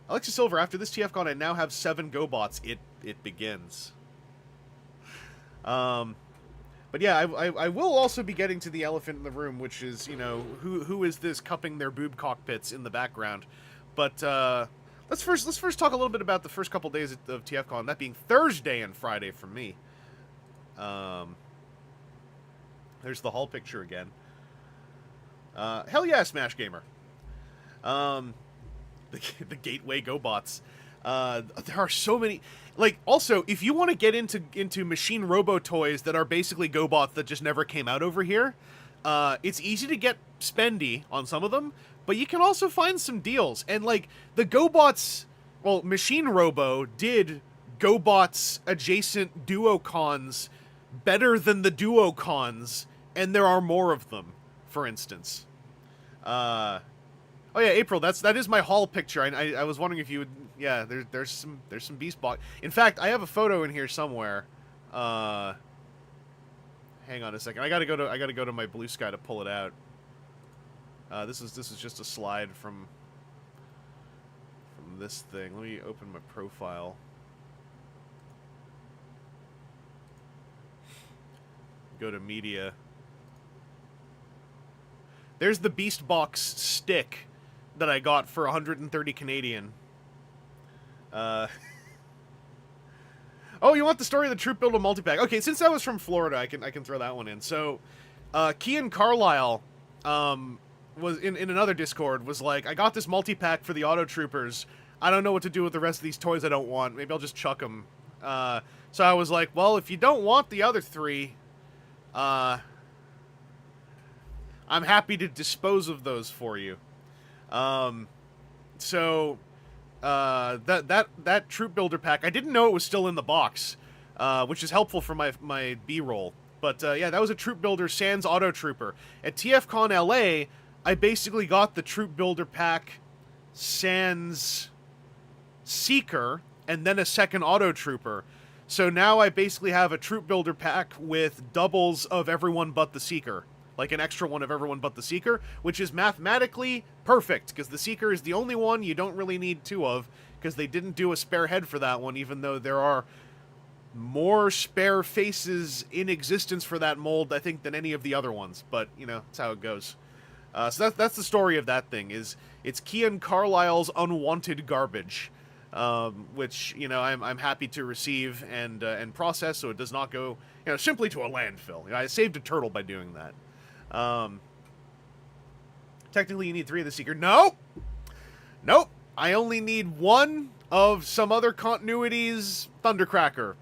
Alexis Silver, after this TFCon, I now have 7 GoBots. It begins. But yeah, I will also be getting to the elephant in the room, which is, who is this cupping their boob cockpits in the background? But let's first talk a little bit about the first couple days of TFCon, that being Thursday and Friday for me. There's the Hall picture again. Hell yeah, Smash Gamer. The Gateway GoBots. There are so many. Like, also, if you want to get into machine robo toys that are basically GoBots that just never came out over here, it's easy to get spendy on some of them, but you can also find some deals. And, like, the GoBots, well, Machine Robo did GoBots adjacent Duocons better than the Duocons, and there are more of them, for instance. Oh yeah, April. That is my Hall picture. I was wondering if you would. Yeah, there's some beast box. In fact, I have a photo in here somewhere. Hang on a second. I gotta go to my Blue Sky to pull it out. This is just a slide from this thing. Let me open my profile. Go to media. There's the Beast Box stick that I got for 130 Canadian. Oh, you want the story of the Troop Builder multipack? Okay, since that was from Florida, I can throw that one in. So, Kean Carlisle, was in another Discord, was like, I got this multipack for the Auto Troopers. I don't know what to do with the rest of these toys I don't want. Maybe I'll just chuck them. So I was like, well, if you don't want the other 3, I'm happy to dispose of those for you. That Troop Builder pack, I didn't know it was still in the box, which is helpful for my B-roll. But, yeah, that was a Troop Builder Sans Auto Trooper. At TFcon LA, I basically got the Troop Builder pack Sans Seeker, and then a second Auto Trooper. So now I basically have a Troop Builder pack with doubles of everyone but the Seeker. Like an extra one of everyone but the Seeker, which is mathematically perfect, because the Seeker is the only one you don't really need 2 of, because they didn't do a spare head for that one, even though there are more spare faces in existence for that mold, I think, than any of the other ones. But, that's how it goes. So that's the story of that thing, is it's Kean Carlisle's unwanted garbage, which, I'm happy to receive and process, so it does not go, simply to a landfill. I saved a turtle by doing that. Technically you need 3 of the Seeker. Nope! I only need 1 of some other continuity's Thundercracker.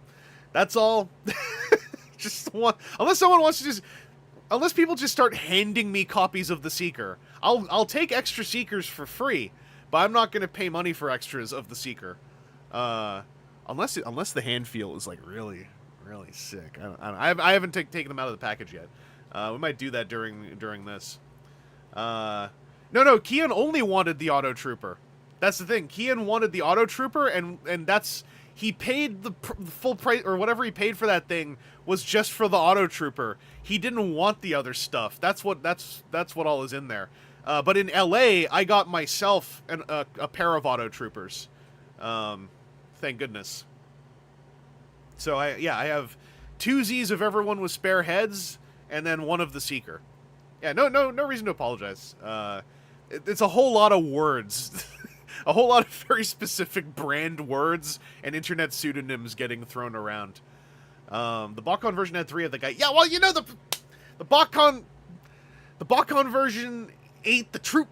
That's all. Just one. Unless people just start handing me copies of the Seeker. I'll take extra Seekers for free, but I'm not going to pay money for extras of the Seeker. Unless the hand feel is like really really sick. I haven't taken them out of the package yet. We might do that during this. No, Kian only wanted the Auto Trooper. That's the thing. Kian wanted the Auto Trooper, and that's he paid the full price, or whatever he paid for that thing was just for the Auto Trooper. He didn't want the other stuff. That's what all is in there. But in LA, I got myself a pair of Auto Troopers. Thank goodness. So I have two Z's of everyone with spare heads, and then one of the Seeker. Yeah, no reason to apologize. It's a whole lot of words. A whole lot of very specific brand words and internet pseudonyms getting thrown around. The BotCon version had 3 of the guy. Yeah, well, you know, the BotCon version ate the Troop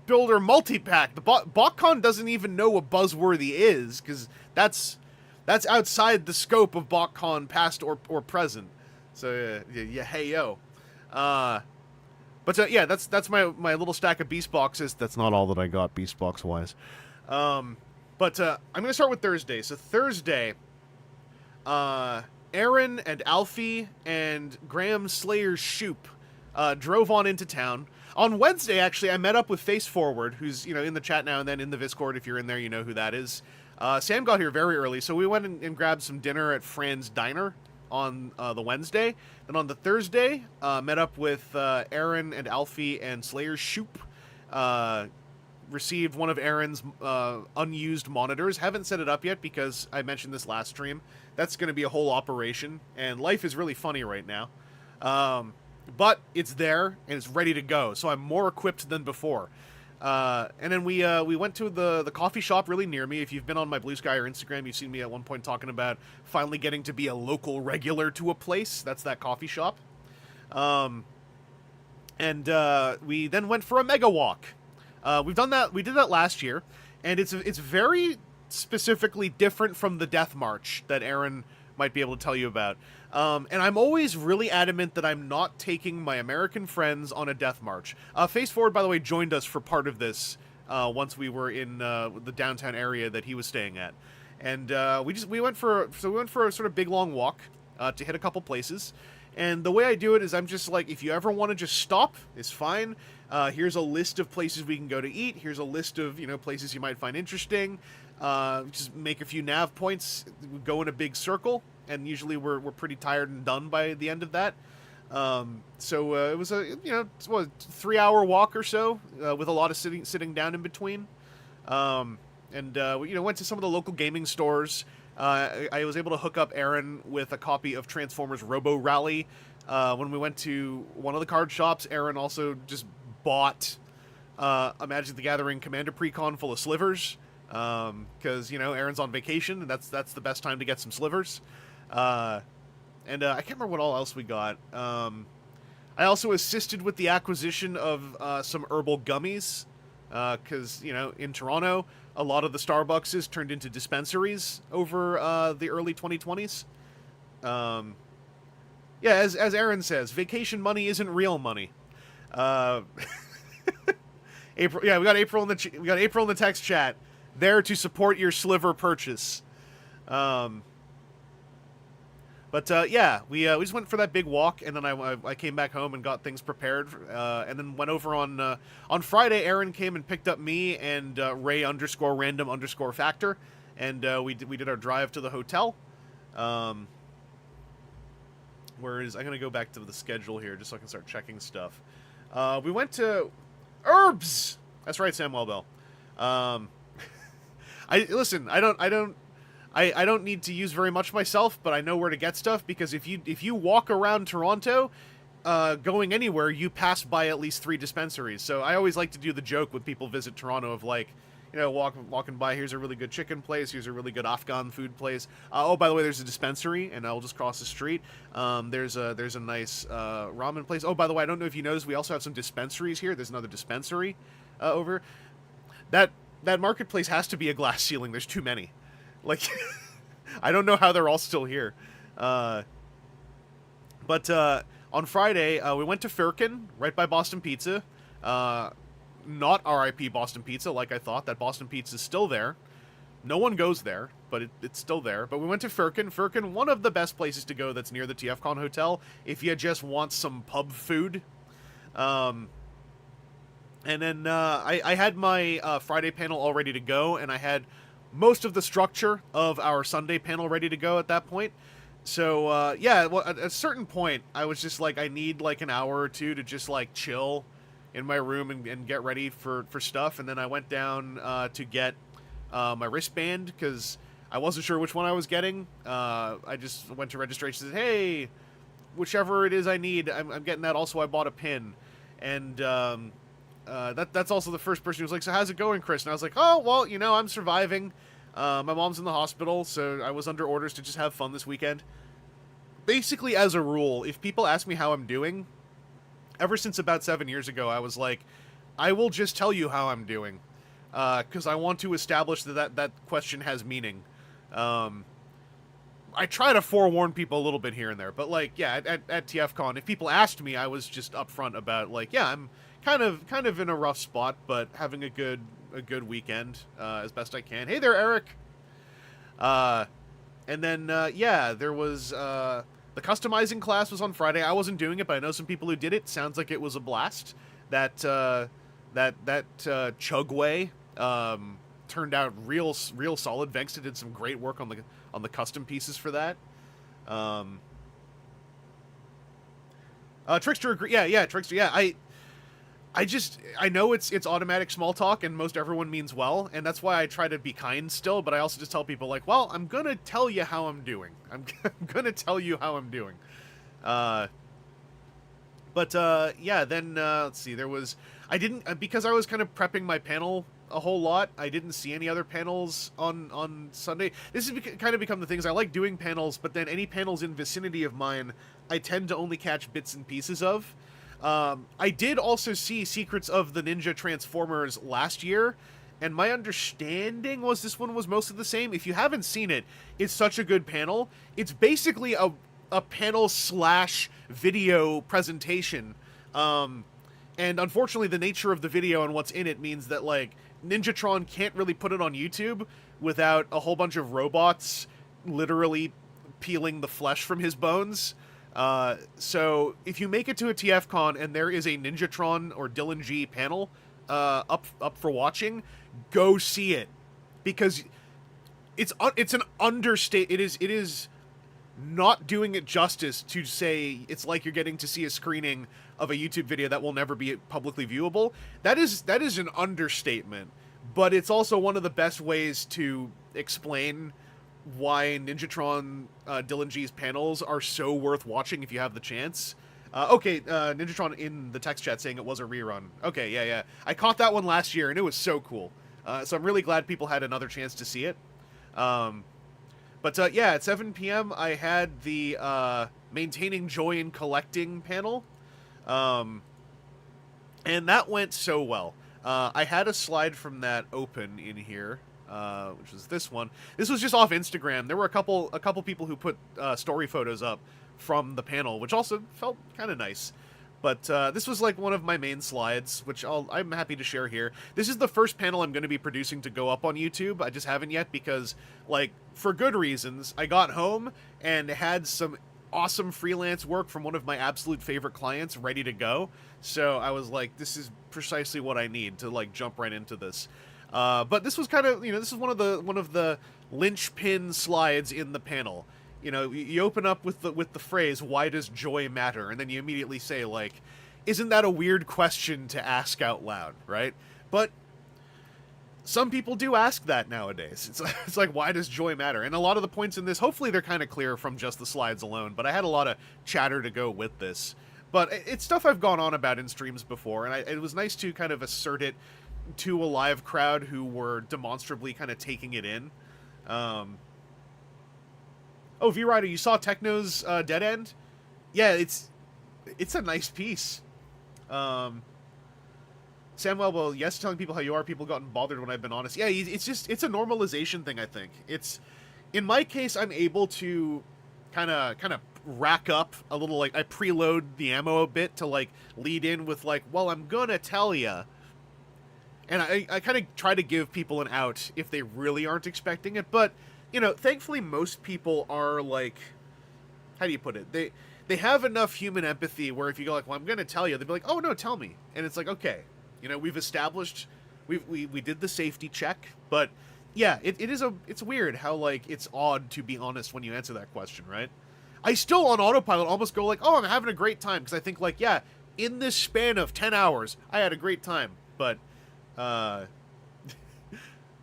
Builder multi-pack. The BotCon doesn't even know what Buzzworthy is, because that's outside the scope of BotCon past or present. So, yeah, hey, yo. But yeah, that's my little stack of Beast Boxes. That's not all that I got Beast Box wise. But I'm gonna start with Thursday. So Thursday, Aaron and Alfie and Graham Slayer Shoop drove on into town. On Wednesday, actually, I met up with Face Forward, who's in the chat now and then in the Discord. If you're in there, you know who that is. Sam got here very early, so we went and grabbed some dinner at Fran's Diner on the Wednesday. Then on the Thursday, met up with Aaron and Alfie and Slayer Shoop. Received one of Aaron's unused monitors. Haven't set it up yet because I mentioned this last stream. That's going to be a whole operation, and life is really funny right now. But it's there, and it's ready to go, so I'm more equipped than before. And then we went to the coffee shop really near me. If you've been on my Blue Sky or Instagram, you've seen me at one point talking about finally getting to be a local regular to a place. That's that coffee shop. And we then went for a mega walk. We did that last year, and it's very specifically different from the Death March that Aaron might be able to tell you about. And I'm always really adamant that I'm not taking my American friends on a death march. Face Forward, by the way, joined us for part of this once we were in the downtown area that he was staying at, and we went for a sort of big long walk to hit a couple places. And the way I do it is I'm just like, if you ever want to just stop, it's fine. Here's a list of places we can go to eat. Here's a list of places you might find interesting. Just make a few nav points, go in a big circle, and usually we're pretty tired and done by the end of that. So it was a 3-hour walk or so with a lot of sitting down in between. We went to some of the local gaming stores. I was able to hook up Aaron with a copy of Transformers Robo Rally. When we went to one of the card shops, Aaron also just bought a Magic the Gathering Commander Precon full of slivers. Because Aaron's on vacation, and that's the best time to get some slivers. I can't remember what all else we got. I also assisted with the acquisition of some herbal gummies, because in Toronto, a lot of the Starbucks turned into dispensaries over the early 2020s. Yeah, as Aaron says, vacation money isn't real money. April, yeah, we got April in the text chat. There to support your sliver purchase. Yeah, we just went for that big walk, and then I came back home and got things prepared, and then went over on Friday. Aaron came and picked up me and Ray_random_factor, and we did our drive to the hotel. Whereas I'm gonna go back to the schedule here just so I can start checking stuff. We went to Herbs. That's right, Sam Wellbell. I don't need to use very much myself, but I know where to get stuff, because if you walk around Toronto, going anywhere, you pass by at least 3 dispensaries. So I always like to do the joke when people visit Toronto of like, walking by, here's a really good chicken place, here's a really good Afghan food place. Oh, by the way, there's a dispensary, and I'll just cross the street. There's a nice ramen place. Oh, by the way, I don't know if you noticed, we also have some dispensaries here. There's another dispensary over. That marketplace has to be a glass ceiling. There's too many. Like, I don't know how they're all still here. But on Friday, we went to Firkin, right by Boston Pizza. Not RIP Boston Pizza, like I thought. That Boston Pizza is still there. No one goes there, but it's still there. But we went to Firkin. Firkin, one of the best places to go that's near the TFcon Hotel if you just want some pub food. And then I had my Friday panel all ready to go, and I had most of the structure of our Sunday panel ready to go at that point. So, yeah, well, at a certain point, I was just like, I need like an hour or two to just like chill in my room and get ready for stuff. And then I went down to get my wristband because I wasn't sure which one I was getting. I just went to registration and said, hey, whichever it is I need, I'm getting that. Also, I bought a pin. And that's also the first person who was like, so how's it going, Chris? And I was like, oh, well, you know, I'm surviving. My mom's in the hospital, so I was under orders to just have fun this weekend. Basically, as a rule, if people ask me how I'm doing, ever since about 7 years ago, I was like, I will just tell you how I'm doing. Because I want to establish that question has meaning. I try to forewarn people a little bit here and there, but like, yeah, at TFcon, if people asked me, I was just upfront about like, yeah, I'm kind of in a rough spot, but having a good weekend as best I can. Hey there, Eric. And then yeah, there was the customizing class was on Friday. I wasn't doing it, but I know some people who did it. Sounds like it was a blast. That Chugway turned out real solid. Vengsta did some great work on the custom pieces for that. Trickster, yeah, Trickster, yeah. I know it's automatic small talk and most everyone means well, and that's why I try to be kind still, but I also just tell people like, well, I'm gonna tell you how I'm doing. I'm gonna tell you how I'm doing. Yeah, then let's see, there was because I was kind of prepping my panel a whole lot, I didn't see any other panels on Sunday. This has kind of become the things. I like doing panels, but then any panels in vicinity of mine, I tend to only catch bits and pieces of. I did also see Secrets of the Ninja Transformers last year, and my understanding was this one was mostly the same. If you haven't seen it, it's such a good panel. It's basically a panel / video presentation. And unfortunately, the nature of the video and what's in it means that, like, Ninjatron can't really put it on YouTube without a whole bunch of robots literally peeling the flesh from his bones. So if you make it to a TFCon and there is a Ninjatron or Dylan G panel up for watching, go see it, because it's an understate. It is not doing it justice to say it's like you're getting to see a screening of a YouTube video that will never be publicly viewable. That is an understatement, but it's also one of the best ways to explain why Ninjatron Dylan G's panels are so worth watching if you have the chance. Ninjatron in the text chat saying it was a rerun. Okay, yeah. I caught that one last year, and it was so cool. So I'm really glad people had another chance to see it. Yeah, at 7 p.m. I had the Maintaining Joy in Collecting panel. And that went so well. I had a slide from that open in here, which was this one. This was just off Instagram. There were a couple people who put story photos up from the panel, which also felt kind of nice. But this was like one of my main slides, which I'm happy to share here. This is the first panel I'm going to be producing to go up on YouTube. I just haven't yet because, like, for good reasons, I got home and had some awesome freelance work from one of my absolute favorite clients ready to go. So I was like, this is precisely what I need to, like, jump right into this. But this was kind of, this is one of the linchpin slides in the panel. You open up with the phrase, why does joy matter? And then you immediately say, like, isn't that a weird question to ask out loud, right? But some people do ask that nowadays. It's like, why does joy matter? And a lot of the points in this, hopefully they're kind of clear from just the slides alone, but I had a lot of chatter to go with this. But it's stuff I've gone on about in streams before, and it was nice to kind of assert it to a live crowd who were demonstrably kind of taking it in. Oh, V-Rider, you saw Techno's Dead End? Yeah, it's a nice piece. Samuel, well, yes, telling people how you are. People gotten bothered when I've been honest. Yeah, it's a normalization thing, I think. In my case, I'm able to kind of rack up a little, like, I preload the ammo a bit to, like, lead in with, like, well, I'm gonna tell ya. And I kind of try to give people an out if they really aren't expecting it. But, you know, thankfully most people are like, how do you put it? They have enough human empathy where if you go like, well, I'm going to tell you, they'll be like, oh, no, tell me. And it's like, okay, you know, we've established, we did the safety check. But, yeah, it's weird how, like, it's odd to be honest when you answer that question, right? I still, on autopilot, almost go like, oh, I'm having a great time. Because I think, like, yeah, in this span of 10 hours, I had a great time. But,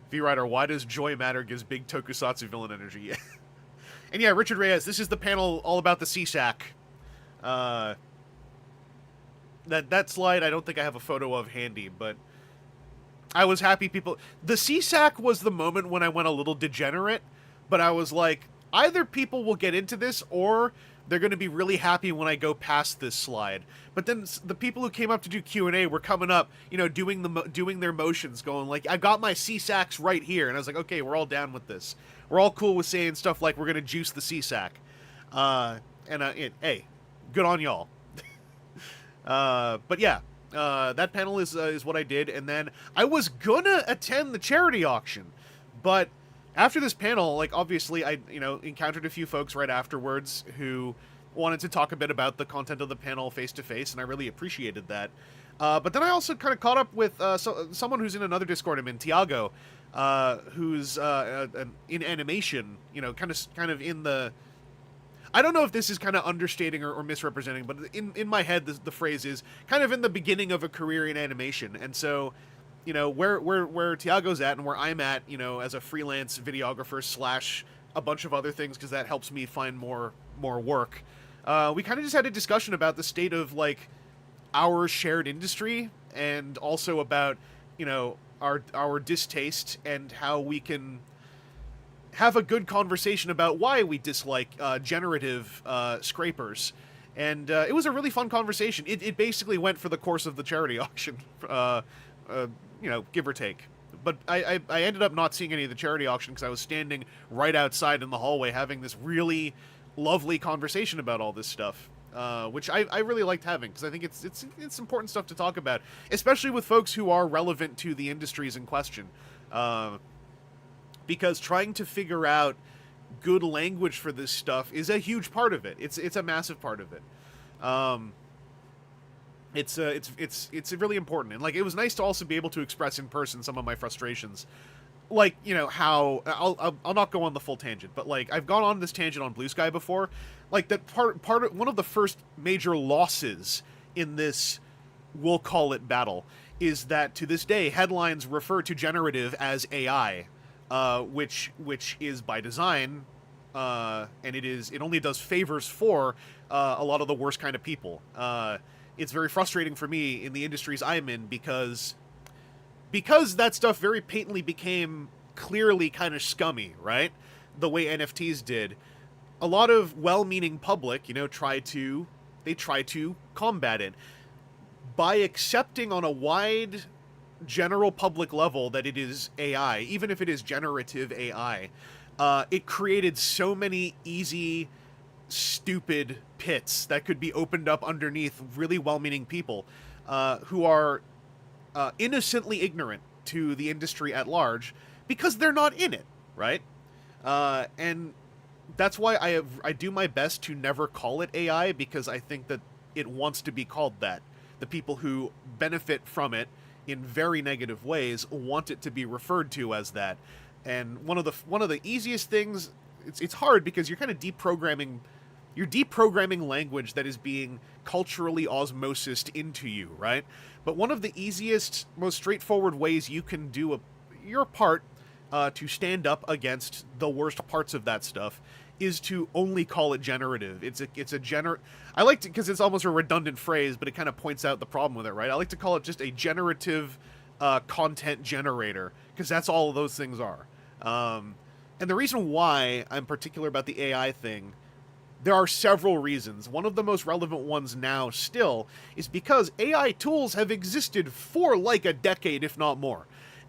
V-Rider, why does joy matter gives big tokusatsu villain energy? And yeah, Richard Reyes, this is the panel all about the CSAC. That slide, I don't think I have a photo of handy, but I was happy people... The CSAC was the moment when I went a little degenerate, but I was like, either people will get into this, or they're going to be really happy when I go past this slide. But then the people who came up to do Q&A were coming up, you know, doing their motions, going like, I got my CSACs right here. And I was like, okay, we're all down with this. We're all cool with saying stuff like we're going to juice the CSAC. Hey, good on y'all. But yeah, that panel is what I did. And then I was going to attend the charity auction. But after this panel, like, obviously, I, you know, encountered a few folks right afterwards who wanted to talk a bit about the content of the panel face-to-face, and I really appreciated that. But then I also kind of caught up with someone who's in another Discord I'm in, Tiago, who's in animation, you know, kind of in the... I don't know if this is kind of understating or misrepresenting, but in my head, the phrase is kind of in the beginning of a career in animation, and so... You know, where Tiago's at and where I'm at, you know, as a freelance videographer / a bunch of other things, because that helps me find more work. We kind of just had a discussion about the state of, like, our shared industry, and also about, you know, our distaste and how we can have a good conversation about why we dislike generative scrapers. And it was a really fun conversation. It basically went for the course of the charity auction. You know, give or take. But I ended up not seeing any of the charity auction because I was standing right outside in the hallway having this really lovely conversation about all this stuff, which I really liked having, because I think it's important stuff to talk about, especially with folks who are relevant to the industries in question, because trying to figure out good language for this stuff is a huge part of it. It's a massive part of it. It's really important, and like it was nice to also be able to express in person some of my frustrations, like, you know, how I'll not go on the full tangent, but like I've gone on this tangent on Blue Sky before, like that part of one of the first major losses in this, we'll call it, battle, is that to this day headlines refer to generative as AI, which is by design, and it only does favors for a lot of the worst kind of people. It's very frustrating for me in the industries I'm in because that stuff very patently became clearly kind of scummy, right? The way NFTs did. A lot of well-meaning public, you know, try to combat it by accepting on a wide general public level that it is AI, even if it is generative AI. It created so many easy, stupid pits that could be opened up underneath really well-meaning people who are innocently ignorant to the industry at large because they're not in it, right? And that's why I do my best to never call it AI, because I think that it wants to be called that. The people who benefit from it in very negative ways want it to be referred to as that. And one of the easiest things, it's hard because you're kind of deprogramming language that is being culturally osmosised into you, right? But one of the easiest, most straightforward ways you can do your part to stand up against the worst parts of that stuff is to only call it generative. I like to, because it's almost a redundant phrase, but it kind of points out the problem with it, right? I like to call it just a generative content generator, because that's all those things are. And the reason why I'm particular about the AI thing, there are several reasons. One of the most relevant ones now still is because AI tools have existed for like a decade, if not more.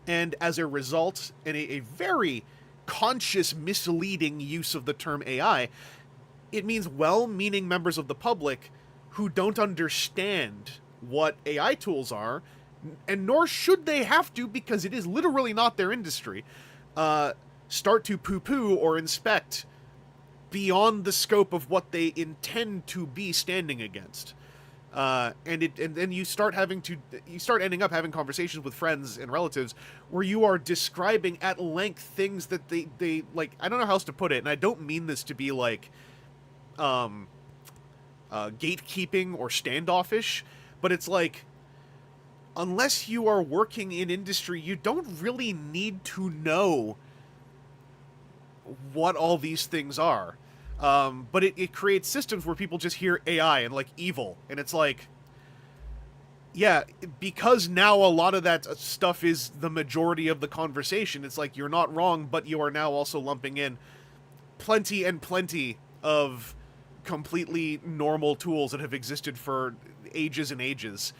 And as a result, in a very conscious, misleading use of the term AI, it means well-meaning members of the public who don't understand what AI tools are and nor should they have to, because it is literally not their industry, start to poo-poo or inspect beyond the scope of what they intend to be standing against. And then you start ending up having conversations with friends and relatives where you are describing at length things that they like. I don't know how else to put it, and I don't mean this to be like gatekeeping or standoffish, but it's like, unless you are working in industry, you don't really need to know what all these things are. But it creates systems where people just hear AI and like evil, and it's like, yeah, because now a lot of that stuff is the majority of the conversation. It's like, you're not wrong, but you are now also lumping in plenty and plenty of completely normal tools that have existed for ages and ages.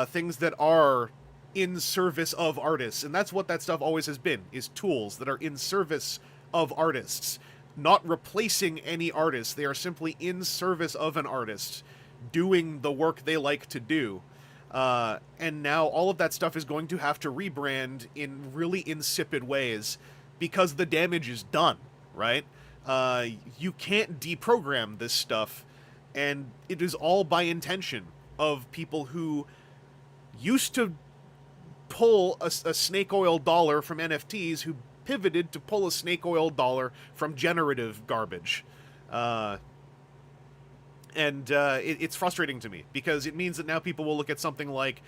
Things that are in service of artists, and that's what that stuff always has been, is tools that are in service of artists. Not replacing any artist. They are simply in service of an artist, doing the work they like to do. And now all of that stuff is going to have to rebrand in really insipid ways because the damage is done, right? You can't deprogram this stuff, and it is all by intention of people who used to pull a snake oil dollar from NFTs, who pivoted to pull a snake oil dollar from generative garbage. It's frustrating to me, because it means that now people will look at something like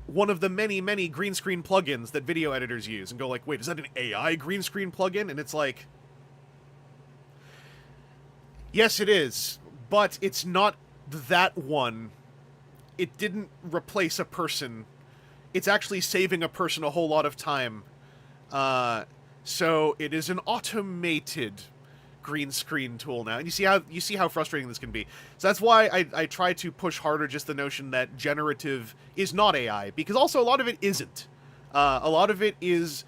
one of the many, many green screen plugins that video editors use and go like, wait, is that an AI green screen plugin? And it's like, yes, it is, but it's not that one. It didn't replace a person. It's actually saving a person a whole lot of time. So it is an automated green screen tool now, and you see how frustrating this can be. So that's why I try to push harder just the notion that generative is not AI, because also a lot of it isn't. A lot of it is,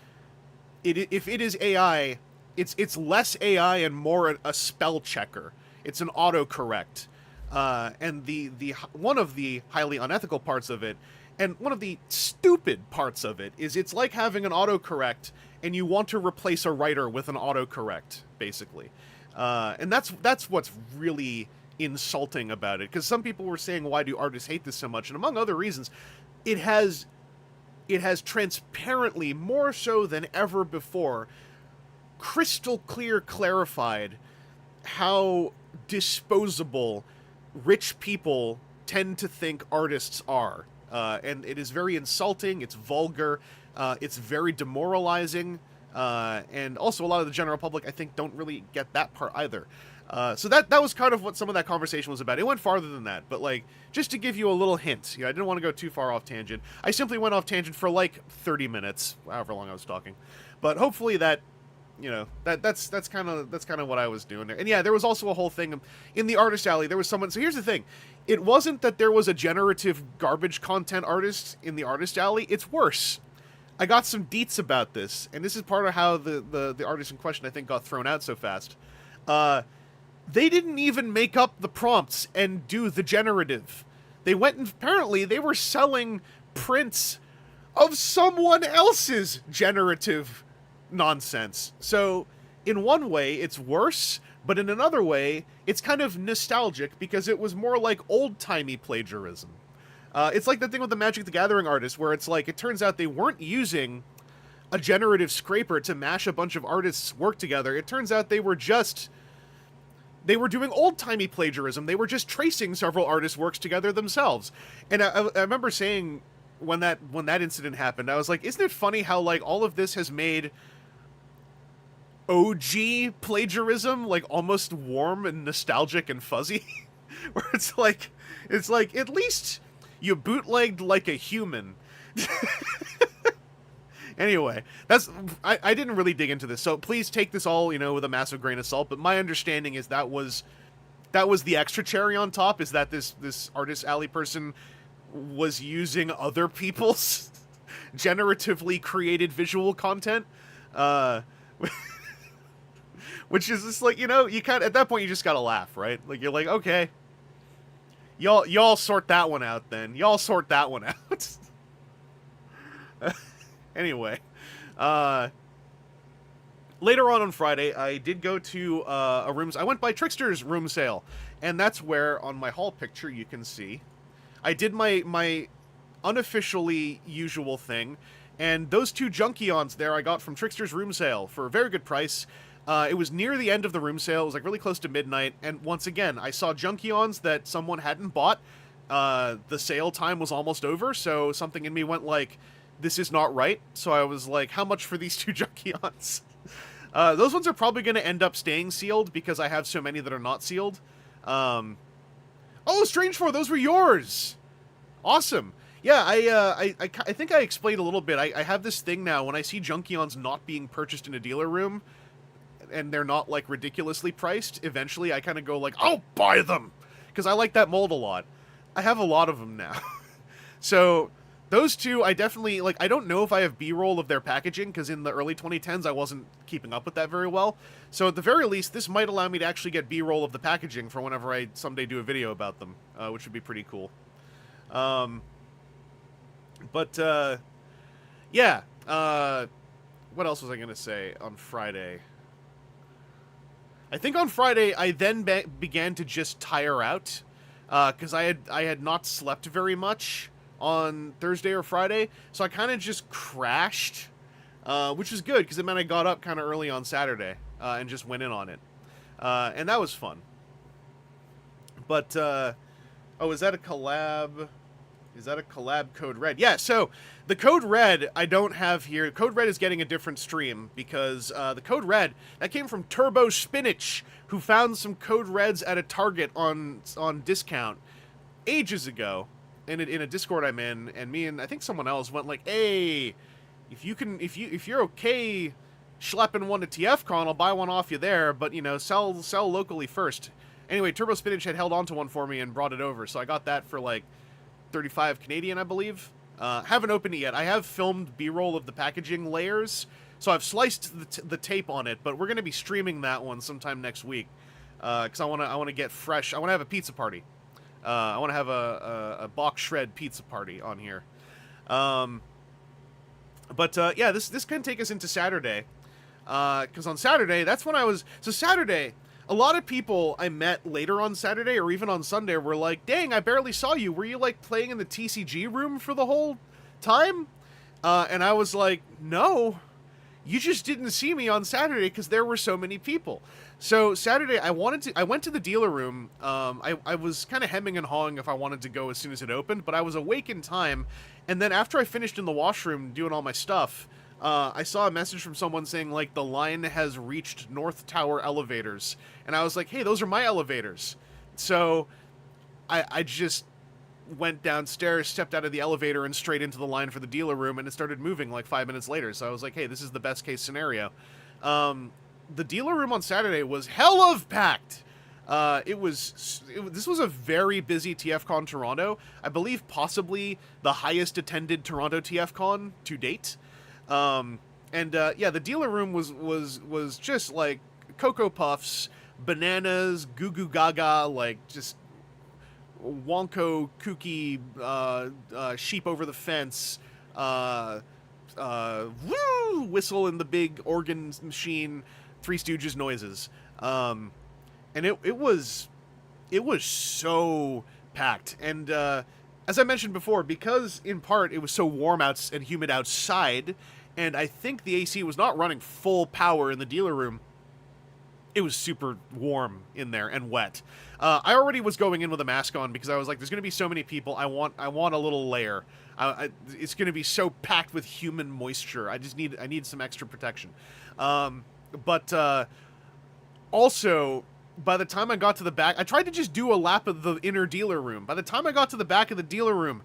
if it is AI, it's less AI and more a spell checker. It's an autocorrect, and the one of the highly unethical parts of it, and one of the stupid parts of it, is it's like having an autocorrect and you want to replace a writer with an autocorrect, basically. And that's what's really insulting about it, because some people were saying, why do artists hate this so much? And among other reasons, it has transparently, more so than ever before, crystal clear clarified how disposable rich people tend to think artists are. And it is very insulting, it's vulgar, it's very demoralizing, and also a lot of the general public, I think, don't really get that part either. So that was kind of what some of that conversation was about. It went farther than that, but like, just to give you a little hint, I didn't want to go too far off tangent. I simply went off tangent for like 30 minutes, however long I was talking. But hopefully that, that's kind of what I was doing there. And yeah, there was also a whole thing in the artist alley. There was someone. So here's the thing: it wasn't that there was a generative garbage content artist in the artist alley. It's worse. I got some deets about this, and this is part of how the artist in question, I think, got thrown out so fast. They didn't even make up the prompts and do the generative. They went and apparently they were selling prints of someone else's generative nonsense. So in one way, it's worse, but in another way, it's kind of nostalgic, because it was more like old-timey plagiarism. It's like the thing with the Magic the Gathering artists, where it's like, it turns out they weren't using a generative scraper to mash a bunch of artists' work together. It turns out they were doing old-timey plagiarism. They were just tracing several artists' works together themselves. And I remember saying, when that incident happened, I was like, isn't it funny how, like, all of this has made OG plagiarism like almost warm and nostalgic and fuzzy? Where it's like, at least you bootlegged like a human. Anyway, I didn't really dig into this, so please take this all, with a massive grain of salt, but my understanding is that was the extra cherry on top, is that this artist alley person was using other people's generatively created visual content, which is just like, you kind of, at that point you just gotta laugh, right? Like, you're like, okay, y'all sort that one out then. Y'all sort that one out. Anyway, later on Friday, I did go to a room. I went by Trickster's room sale, and that's where on my haul picture you can see I did my unofficially usual thing, and those two Junkions there I got from Trickster's room sale for a very good price. It was near the end of the room sale. It was like really close to midnight, and once again I saw Junkions that someone hadn't bought. The sale time was almost over, so something in me went like, this is not right. So I was like, how much for these two Junkions? Those ones are probably going to end up staying sealed because I have so many that are not sealed. Oh, Strange 4, those were yours! Awesome. Yeah, I think I explained a little bit. I have this thing now, when I see Junkions not being purchased in a dealer room, and they're not, like, ridiculously priced, eventually I kind of go like, I'll buy them! Because I like that mold a lot. I have a lot of them now. So, those two, I definitely, like, I don't know if I have B-roll of their packaging, because in the early 2010s I wasn't keeping up with that very well. So at the very least, this might allow me to actually get B-roll of the packaging for whenever I someday do a video about them, which would be pretty cool. Yeah. What else was I going to say on Friday? I think on Friday I then began to just tire out, because I had not slept very much on Thursday or Friday, so I kind of just crashed, which was good, because it meant I got up kind of early on Saturday, and just went in on it. And that was fun. But, oh, is that a collab? Is that a collab Code Red? Yeah, so the Code Red I don't have here. Code Red is getting a different stream because the Code Red, that came from Turbo Spinach, who found some Code Reds at a Target on discount ages ago in a Discord I'm in, and me and I think someone else went like, hey, if you're okay schlepping one to TFcon, I'll buy one off you there, but you know, sell locally first. Anyway, Turbo Spinach had held onto one for me and brought it over, so I got that for like 35 Canadian, I believe. Haven't opened it yet. I have filmed B-roll of the packaging layers, so I've sliced the tape on it, but we're going to be streaming that one sometime next week, because I want to get fresh. I want to have a pizza party. I want to have a box shred pizza party on here. Yeah, this can take us into Saturday, because on Saturday, that's when I was... So Saturday... A lot of people I met later on Saturday or even on Sunday were like, dang, I barely saw you. Were you, like, playing in the TCG room for the whole time? And I was like, no, you just didn't see me on Saturday because there were so many people. So Saturday, I went to the dealer room. I was kind of hemming and hawing if I wanted to go as soon as it opened, but I was awake in time. And then after I finished in the washroom doing all my stuff, I saw a message from someone saying, like, the line has reached North Tower elevators. And I was like, hey, those are my elevators. So I just went downstairs, stepped out of the elevator, and straight into the line for the dealer room, and it started moving like 5 minutes later. So I was like, hey, this is the best case scenario. The dealer room on Saturday was hell of packed. This was a very busy TFcon Toronto. I believe possibly the highest attended Toronto TFcon to date. Yeah, the dealer room was just like Cocoa Puffs, bananas, goo goo gaga, like just wonko kooky sheep over the fence, woo, whistle in the big organ machine, Three Stooges noises, and it was so packed. And as I mentioned before, because in part it was so warm out and humid outside, and I think the AC was not running full power in the dealer room, it was super warm in there and wet. I already was going in with a mask on because I was like, there's going to be so many people. I want a little layer. It's going to be so packed with human moisture. I need some extra protection. Also, by the time I got to the back, I tried to just do a lap of the inner dealer room. By the time I got to the back of the dealer room,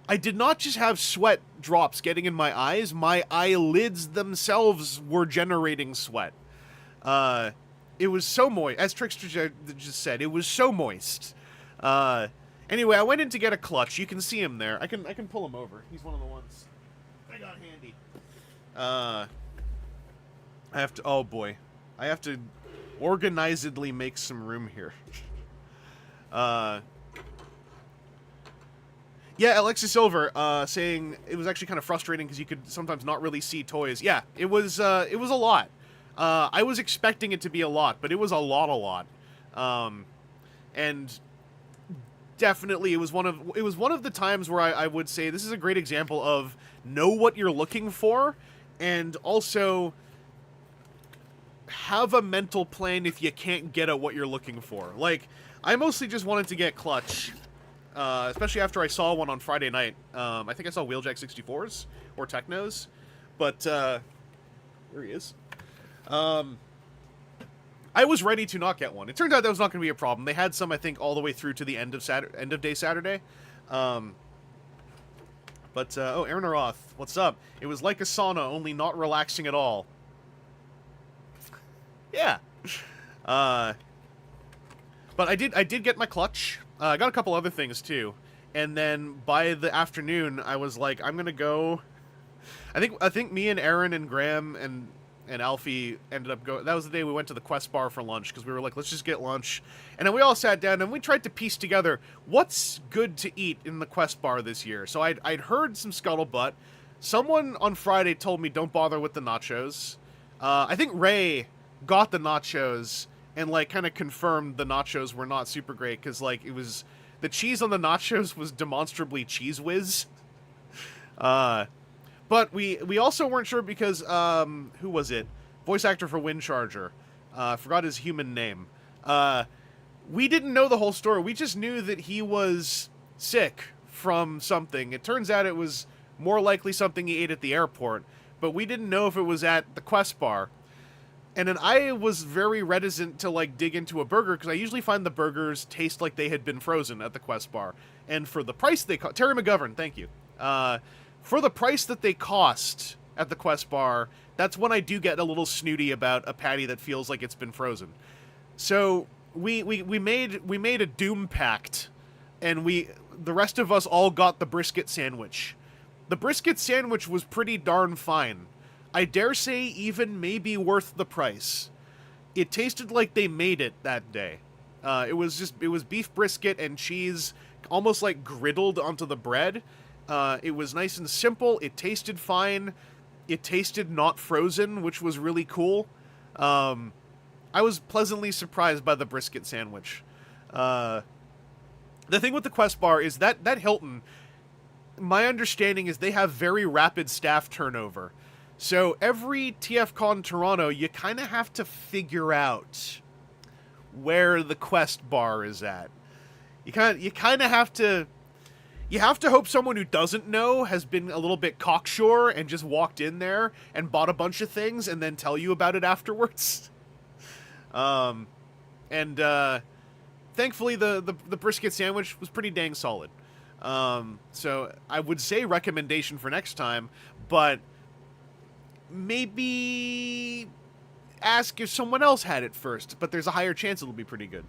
I did not just have sweat drops getting in my eyes. My eyelids themselves were generating sweat. It was so moist. As Trickster just said, it was so moist. Anyway, I went in to get a clutch. You can see him there. I can pull him over. He's one of the ones I got handy. I have to... Oh, boy. I have to organizedly make some room here. Yeah, Alexis Silver saying it was actually kind of frustrating because you could sometimes not really see toys. Yeah, it was a lot. I was expecting it to be a lot, but it was a lot. And definitely it was one of the times where I would say this is a great example of know what you're looking for, and also have a mental plan if you can't get at what you're looking for. Like, I mostly just wanted to get clutch. Especially after I saw one on Friday night. I think I saw Wheeljack 64s or Technos, but there he is. I was ready to not get one. It turned out that was not going to be a problem. They had some, I think, all the way through to the end of day Saturday. Oh, Aaron Roth, what's up? It was like a sauna, only not relaxing at all. Yeah. But I did get my clutch. I got a couple other things, too. And then by the afternoon, I was like, I'm gonna go... I think me and Aaron and Graham and Alfie ended up going... That was the day we went to the Quest Bar for lunch, because we were like, let's just get lunch. And then we all sat down, and we tried to piece together what's good to eat in the Quest Bar this year. So I'd heard some scuttlebutt. Someone on Friday told me don't bother with the nachos. I think Ray got the nachos... and, like, kind of confirmed the nachos were not super great, because, like, it was... The cheese on the nachos was demonstrably Cheese Whiz. But we also weren't sure because, who was it? Voice actor for Windcharger. Forgot his human name. We didn't know the whole story. We just knew that he was sick from something. It turns out it was more likely something he ate at the airport, but we didn't know if it was at the Quest Bar. And then I was very reticent to, like, dig into a burger, because I usually find the burgers taste like they had been frozen at the Quest Bar. And for the price they cost... Terry McGovern, thank you. For the price that they cost at the Quest Bar, that's when I do get a little snooty about a patty that feels like it's been frozen. So we made a doom pact, and the rest of us all got the brisket sandwich. The brisket sandwich was pretty darn fine. I dare say even maybe worth the price. It tasted like they made it that day. It was beef brisket and cheese almost like griddled onto the bread. It was nice and simple. It tasted fine. It tasted not frozen, which was really cool. I was pleasantly surprised by the brisket sandwich. The thing with the Quest Bar is that Hilton, my understanding is they have very rapid staff turnover. So every TFcon Toronto, you kind of have to figure out where the Quest Bar is at. You kind of have to... You have to hope someone who doesn't know has been a little bit cocksure and just walked in there and bought a bunch of things and then tell you about it afterwards. Thankfully, the brisket sandwich was pretty dang solid. So I would say recommendation for next time, but... maybe ask if someone else had it first, but there's a higher chance it'll be pretty good.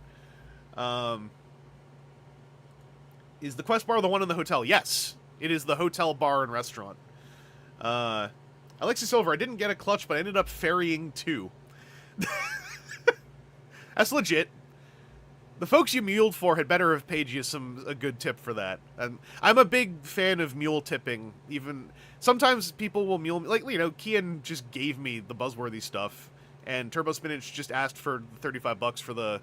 Is the Quest Bar the one in the hotel? Yes, it is the hotel bar and restaurant. Alexis Silver, I didn't get a clutch, but I ended up ferrying 2. That's legit. The folks you muled for had better have paid you a good tip for that. I'm a big fan of mule tipping. Even sometimes people will mule me. Like, you know, Kian just gave me the buzzworthy stuff, and Turbo Spinach just asked for $35 for the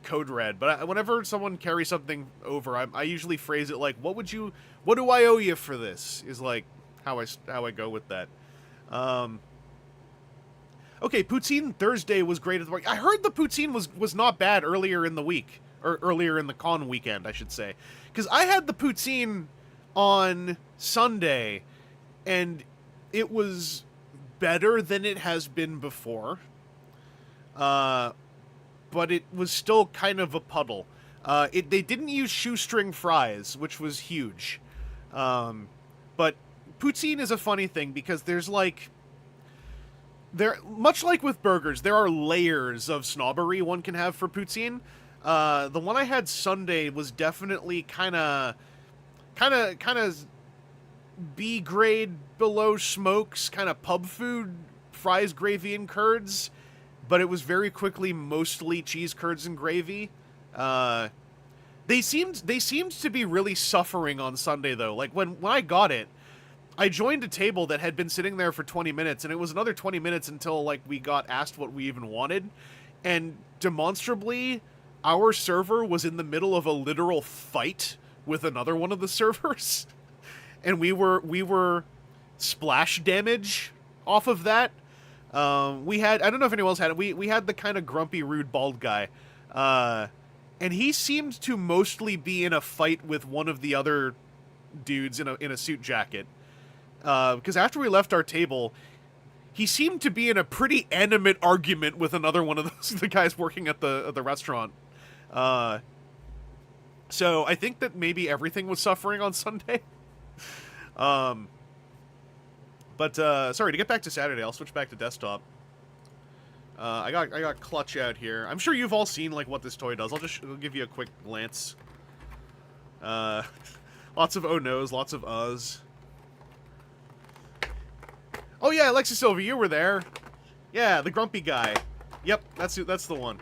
code red. But whenever someone carries something over, I usually phrase it like, "What do I owe you for this?" Is like how I go with that. Okay, Poutine Thursday was great at the park. I heard the poutine was not bad earlier in the week. Or earlier in the con weekend, I should say. Because I had the poutine on Sunday, and it was better than it has been before. But it was still kind of a puddle. They didn't use shoestring fries, which was huge. But poutine is a funny thing, because there's like... much like with burgers, there are layers of snobbery one can have for poutine. The one I had Sunday was definitely kind of B grade below smokes, kind of pub food, fries, gravy, and curds, but it was very quickly mostly cheese, curds, and gravy. They seemed to be really suffering on Sunday, though. Like, when I got it, I joined a table that had been sitting there for 20 minutes, and it was another 20 minutes until, like, we got asked what we even wanted. And demonstrably, our server was in the middle of a literal fight with another one of the servers. And we were splash damage off of that. We had, I don't know if anyone else had it, we had the kind of grumpy, rude, bald guy. And he seemed to mostly be in a fight with one of the other dudes in a suit jacket. Because after we left our table, he seemed to be in a pretty animate argument with another one of the guys working at the restaurant. So I think that maybe everything was suffering on Sunday. Sorry, to get back to Saturday, I'll switch back to desktop. I got Clutch out here. I'm sure you've all seen, like, what this toy does. I'll give you a quick glance. Lots of oh no's, lots of uhs. Oh yeah, Alexis Silva, you were there. Yeah, the grumpy guy. Yep, that's the one.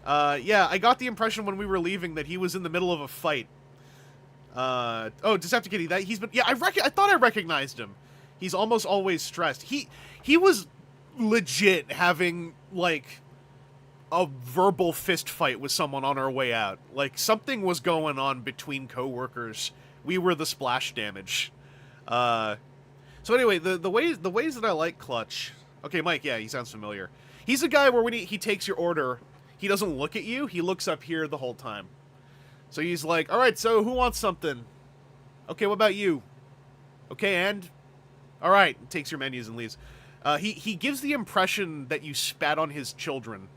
Yeah, I got the impression when we were leaving that he was in the middle of a fight. Oh, Decepticon, that he's been. Yeah, I thought I recognized him. He's almost always stressed. He was legit having, like, a verbal fist fight with someone on our way out. Like, something was going on between coworkers. We were the splash damage. So anyway, the ways that I like Clutch. Okay, Mike, yeah, he sounds familiar. He's a guy where when he takes your order, he doesn't look at you, he looks up here the whole time. So he's like, alright, so who wants something? Okay, what about you? Okay, and? Alright, takes your menus and leaves. He gives the impression that you spat on his children.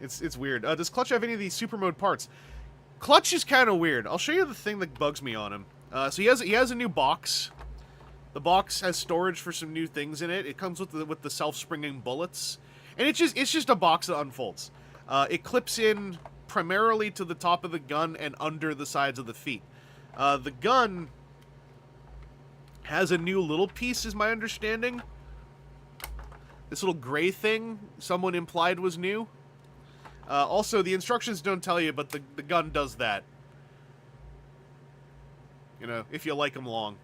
It's weird. Does Clutch have any of these super mode parts? Clutch is kind of weird. I'll show you the thing that bugs me on him. So he has a new box. The box has storage for some new things in it. It comes with the self-springing bullets, and it's just a box that unfolds. It clips in primarily to the top of the gun and under the sides of the feet. The gun has a new little piece, is my understanding. This little gray thing someone implied was new. Also, the instructions don't tell you, but the gun does that. You know, if you like them long.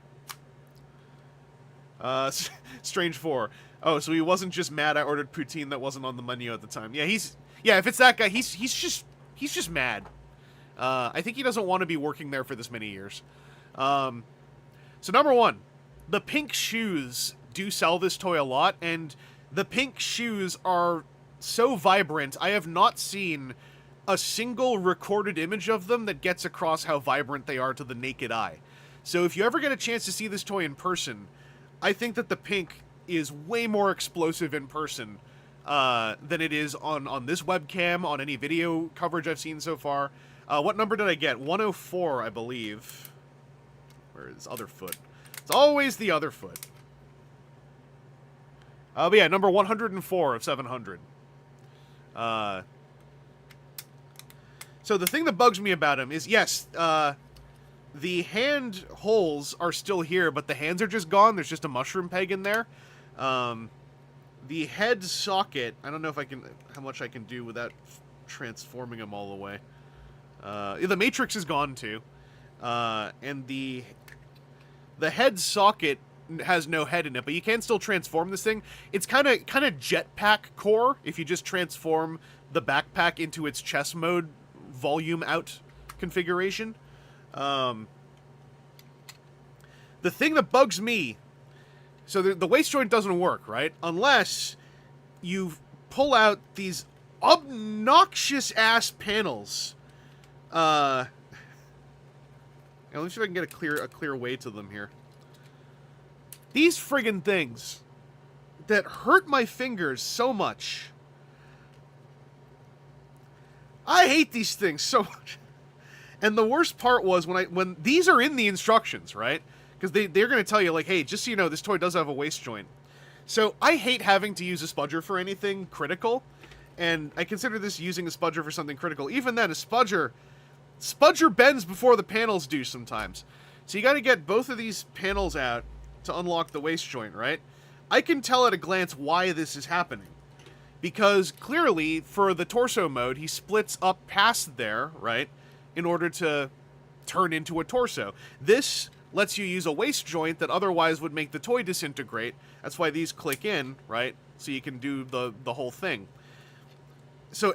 Strange 4. Oh, so he wasn't just mad I ordered poutine that wasn't on the menu at the time. Yeah, if it's that guy, he's just mad. I think he doesn't want to be working there for this many years. So number one, the pink shoes do sell this toy a lot, and the pink shoes are so vibrant. I have not seen a single recorded image of them that gets across how vibrant they are to the naked eye. So if you ever get a chance to see this toy in person, I think that the pink is way more explosive in person than it is on this webcam, on any video coverage I've seen so far. What number did I get? 104, I believe. Where is other foot? It's always the other foot. But yeah, number 104 of 700. So the thing that bugs me about him is, yes, the hand holes are still here, but the hands are just gone. There's just a mushroom peg in there. The head socket, I don't know if how much I can do without transforming him all the way. The matrix is gone too. And the head socket has no head in it, but you can still transform this thing. It's kind of jetpack core if you just transform the backpack into its chess mode volume out configuration. The thing that bugs me, so the waist joint doesn't work, right? Unless you pull out these obnoxious ass panels. Let me see if I can get a clear way to them here. These friggin' things that hurt my fingers so much. I hate these things so much. And the worst part was when these are in the instructions, right? Because they're going to tell you, like, hey, just so you know, this toy does have a waist joint. So I hate having to use a spudger for anything critical. And I consider this using a spudger for something critical. Even then, a spudger bends before the panels do sometimes. So you got to get both of these panels out to unlock the waist joint, right? I can tell at a glance why this is happening. because clearly for the torso mode, he splits up past there, right, in order to turn into a torso. This lets you use a waist joint that otherwise would make the toy disintegrate. That's why these click in, right, so you can do the whole thing. So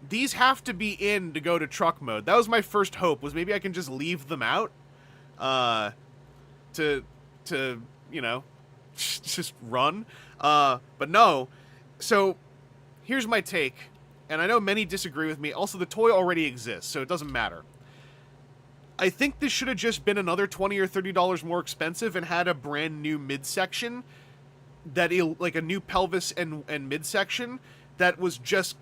these have to be in to go to truck mode. That was my first hope, was maybe I can just leave them out to you know, just run. But no. So here's my take, and I know many disagree with me. Also, the toy already exists, so it doesn't matter. I think this should have just been another $20 or $30 more expensive and had a brand new midsection, like a new pelvis and midsection that was just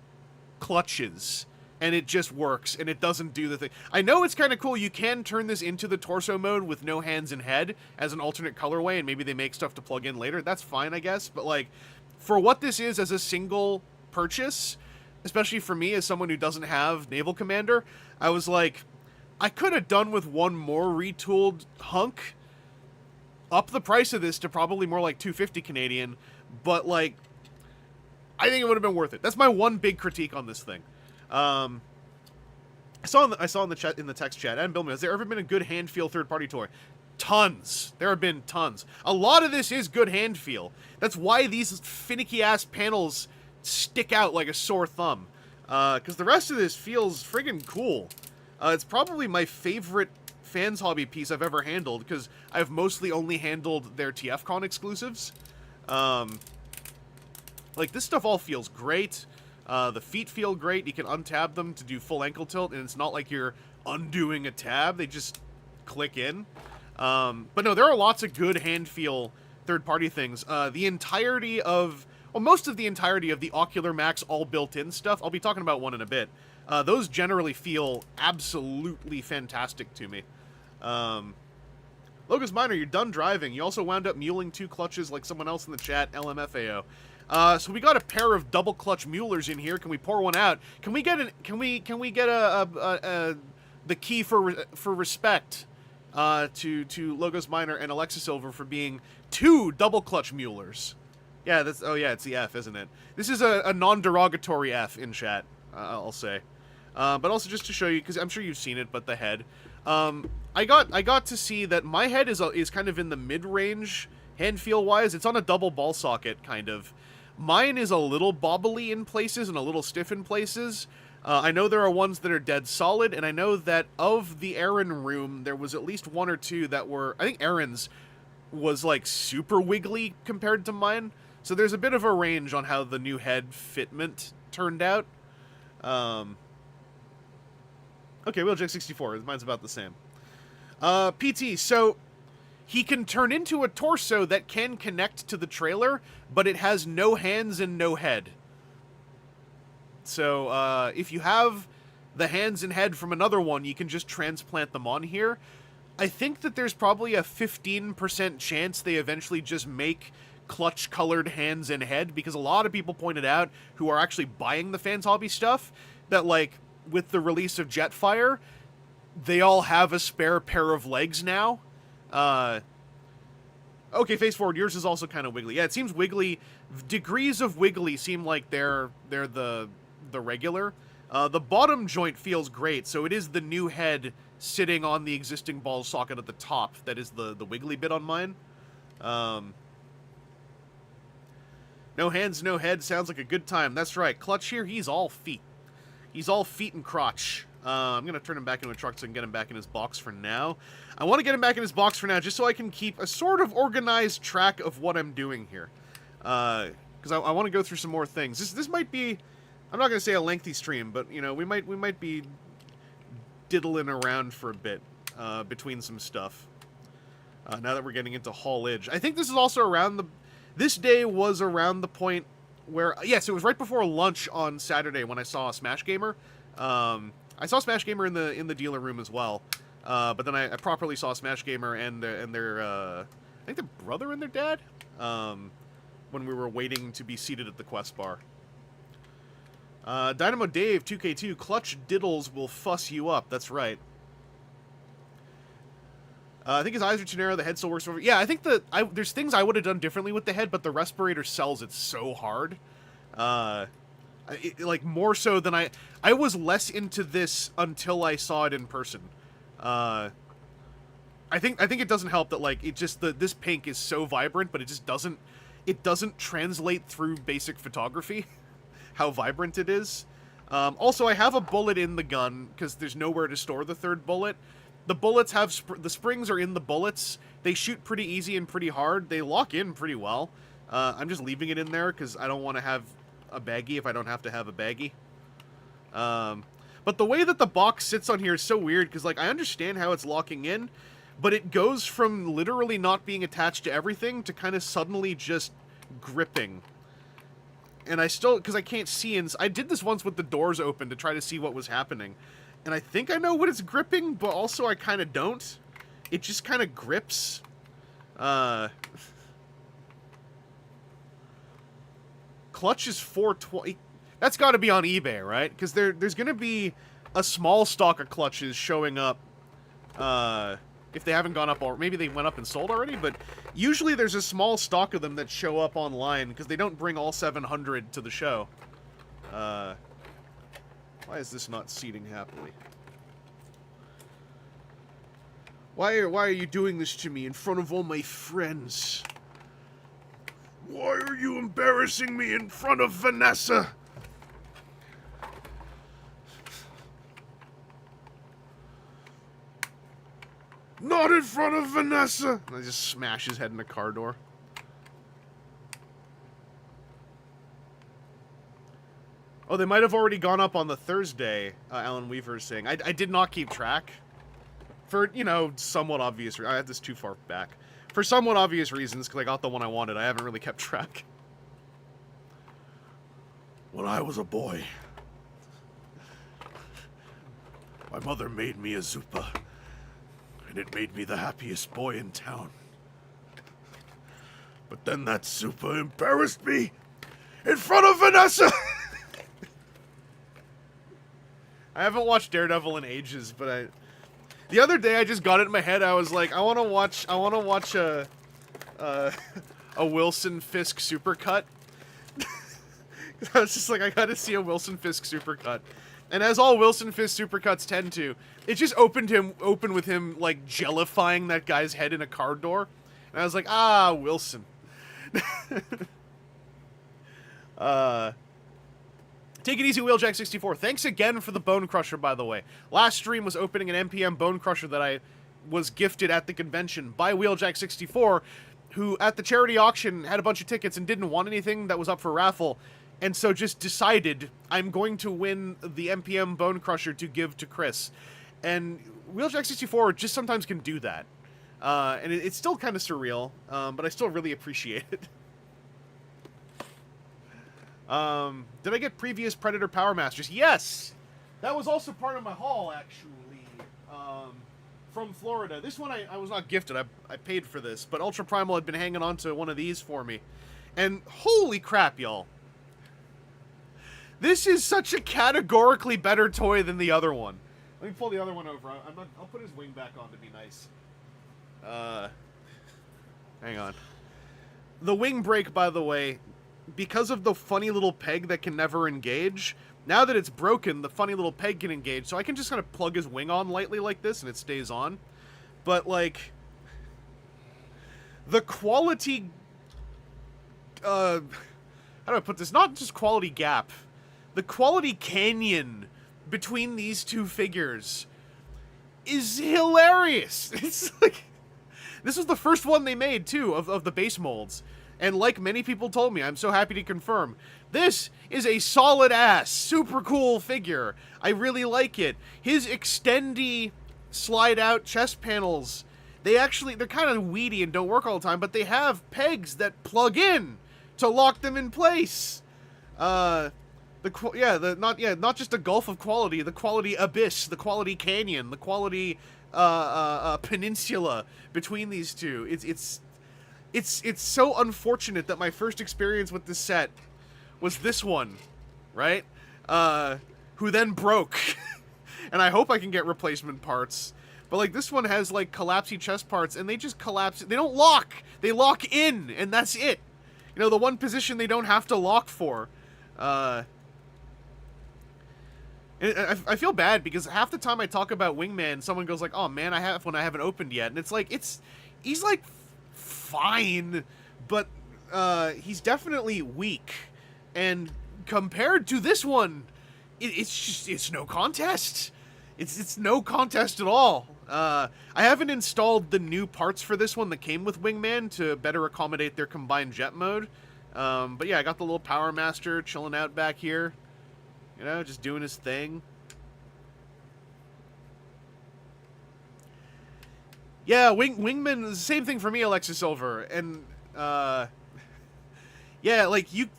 clutches, and it just works, and it doesn't do the thing. I know it's kind of cool. You can turn this into the torso mode with no hands and head as an alternate colorway, and maybe they make stuff to plug in later. That's fine, I guess, but like, for what this is as a single purchase, especially for me as someone who doesn't have Naval Commander, I was like, I could have done with one more retooled hunk, up the price of this to probably more like $250 Canadian, but like, I think it would have been worth it. That's my one big critique on this thing. I saw in the chat, in the text chat, and Bill, has there ever been a good hand feel third party toy? Tons. There have been tons. A lot of this is good hand feel. That's why these finicky ass panels stick out like a sore thumb. Because the rest of this feels friggin' cool. It's probably my favorite Fans Hobby piece I've ever handled, because I've mostly only handled their TFcon exclusives. Like, this stuff all feels great. The feet feel great. You can untab them to do full ankle tilt, and it's not like you're undoing a tab. They just click in. But no, there are lots of good hand feel third-party things. The entirety of... Well, most of the entirety of the Ocular Max all built-in stuff, I'll be talking about one in a bit, those generally feel absolutely fantastic to me. Locust Miner, you're done driving. You also wound up muling 2 clutches like someone else in the chat, LMFAO. So we got a pair of double clutch mulers in here. Can we pour one out? Can we get the key for respect to Logos Miner and Alexa Silver for being 2 double clutch mulers? Yeah, that's, oh yeah, it's the F, isn't it? This is a non-derogatory F in chat, I'll say. But also just to show you, because I'm sure you've seen it, but the head. I got to see that my head is kind of in the mid-range hand feel wise. It's on a double ball socket, kind of. Mine is a little bobbly in places and a little stiff in places. I know there are ones that are dead solid, and I know that of the Aaron room, there was at least 1 or 2 that were... I think Aaron's was, like, super wiggly compared to mine. So there's a bit of a range on how the new head fitment turned out. Okay, Wheeljack64. Mine's about the same. PT, so... He can turn into a torso that can connect to the trailer, but it has no hands and no head. So, if you have the hands and head from another one, you can just transplant them on here. I think that there's probably a 15% chance they eventually just make clutch-colored hands and head, because a lot of people pointed out, who are actually buying the Fans Hobby stuff, that, like, with the release of Jetfire, they all have a spare pair of legs now. Okay, face forward, yours is also kind of wiggly. Yeah, it seems wiggly. Degrees of wiggly seem like they're the regular. The bottom joint feels great, so it is the new head sitting on the existing ball socket at the top that is the wiggly bit on mine. No hands, no head, sounds like a good time. That's right, Clutch here, he's all feet. He's all feet and crotch. I'm going to turn him back into a truck so I can get him back in his box for now. I want to get him back in his box for now just so I can keep a sort of organized track of what I'm doing here. Because I want to go through some more things. This might be, I'm not going to say a lengthy stream, but, you know, we might be diddling around for a bit between some stuff. Now that we're getting into haulage. I think this is also around this day was around the point where, yes, it was right before lunch on Saturday when I saw Smash Gamer. I saw Smash Gamer in the dealer room as well, but then I properly saw Smash Gamer and their I think their brother and their dad, when we were waiting to be seated at the quest bar. Dynamo Dave 2K2, clutch diddles will fuss you up. That's right. I think his eyes are too narrow. The head still works over. Yeah, I think there's things I would have done differently with the head, but the respirator sells it so hard. Like, more so than I was less into this until I saw it in person. I think it doesn't help that, like, this pink is so vibrant, but it doesn't translate through basic photography, how vibrant it is. Also, I have a bullet in the gun, because there's nowhere to store the third bullet. The bullets have, the springs are in the bullets. They shoot pretty easy and pretty hard. They lock in pretty well. I'm just leaving it in there, because I don't want to have a baggie if I don't have to have a baggie. But the way that the box sits on here is so weird, because, like, I understand how it's locking in, but it goes from literally not being attached to everything to kind of suddenly just gripping. And I still, because I can't see, I did this once with the doors open to try to see what was happening. And I think I know what it's gripping, but also I kind of don't. It just kind of grips. Clutch is $420. That's got to be on eBay, right? Because there's going to be a small stock of clutches showing up. If they haven't gone up, or maybe they went up and sold already, but usually there's a small stock of them that show up online, because they don't bring all 700 to the show. Why is this not seating happily? Why are you doing this to me in front of all my friends? Why are you embarrassing me in front of Vanessa? Not in front of Vanessa! And I just smash his head in the car door. Oh, they might have already gone up on the Thursday, Alan Weaver is saying. I did not keep track. For, you know, somewhat obvious reasons. I had this too far back. For somewhat obvious reasons, because I got the one I wanted. I haven't really kept track. When I was a boy, my mother made me a zuppa. And it made me the happiest boy in town. But then that zuppa embarrassed me in front of Vanessa! I haven't watched Daredevil in ages, but the other day I just got it in my head. I was like, I want to watch a Wilson Fisk supercut. I was just like, I gotta see a Wilson Fisk supercut. And as all Wilson Fisk supercuts tend to, it just opened with him, like, jellifying that guy's head in a car door. And I was like, ah, Wilson. Take it easy, Wheeljack64. Thanks again for the Bone Crusher, by the way. Last stream was opening an NPM Bone Crusher that I was gifted at the convention by Wheeljack64, who, at the charity auction, had a bunch of tickets and didn't want anything that was up for raffle. And so just decided, I'm going to win the NPM Bone Crusher to give to Chris. And Wheeljack64 just sometimes can do that. And it's still kind of surreal, but I still really appreciate it. Did I get previous Predator Power Masters? Yes! That was also part of my haul, actually, from Florida. This one I was not gifted, I paid for this, but Ultra Primal had been hanging on to one of these for me. And holy crap, y'all. This is such a categorically better toy than the other one. Let me pull the other one over. I'll put his wing back on to be nice. Hang on. The wing brake, by the way, because of the funny little peg that can never engage, now that it's broken, the funny little peg can engage, so I can just kind of plug his wing on lightly like this, and it stays on. But, like, the quality, how do I put this? Not just quality gap. The quality canyon between these two figures is hilarious. It's like, this was the first one they made, too, of the base molds. And like many people told me, I'm so happy to confirm, this is a solid-ass, super cool figure. I really like it. His extendy slide-out chest panels, they're kind of weedy and don't work all the time, but they have pegs that plug in to lock them in place. Not just a gulf of quality, the quality abyss, the quality canyon, the quality peninsula between these two. It's so unfortunate that my first experience with this set was this one, right? Who then broke. And I hope I can get replacement parts. But, like, this one has, like, collapsy chest parts, and they just collapse. They don't lock. They lock in, and that's it. You know, the one position they don't have to lock for. I feel bad because half the time I talk about Wingman, someone goes like, "Oh man, I have one I haven't opened yet," and it's like he's like fine, but he's definitely weak, and compared to this one, it's no contest. It's no contest at all. I haven't installed the new parts for this one that came with Wingman to better accommodate their combined jet mode. But yeah, I got the little Power Master chilling out back here. You know, just doing his thing. Yeah, Wingman is the same thing for me, Alexis Silver. And, yeah, like, you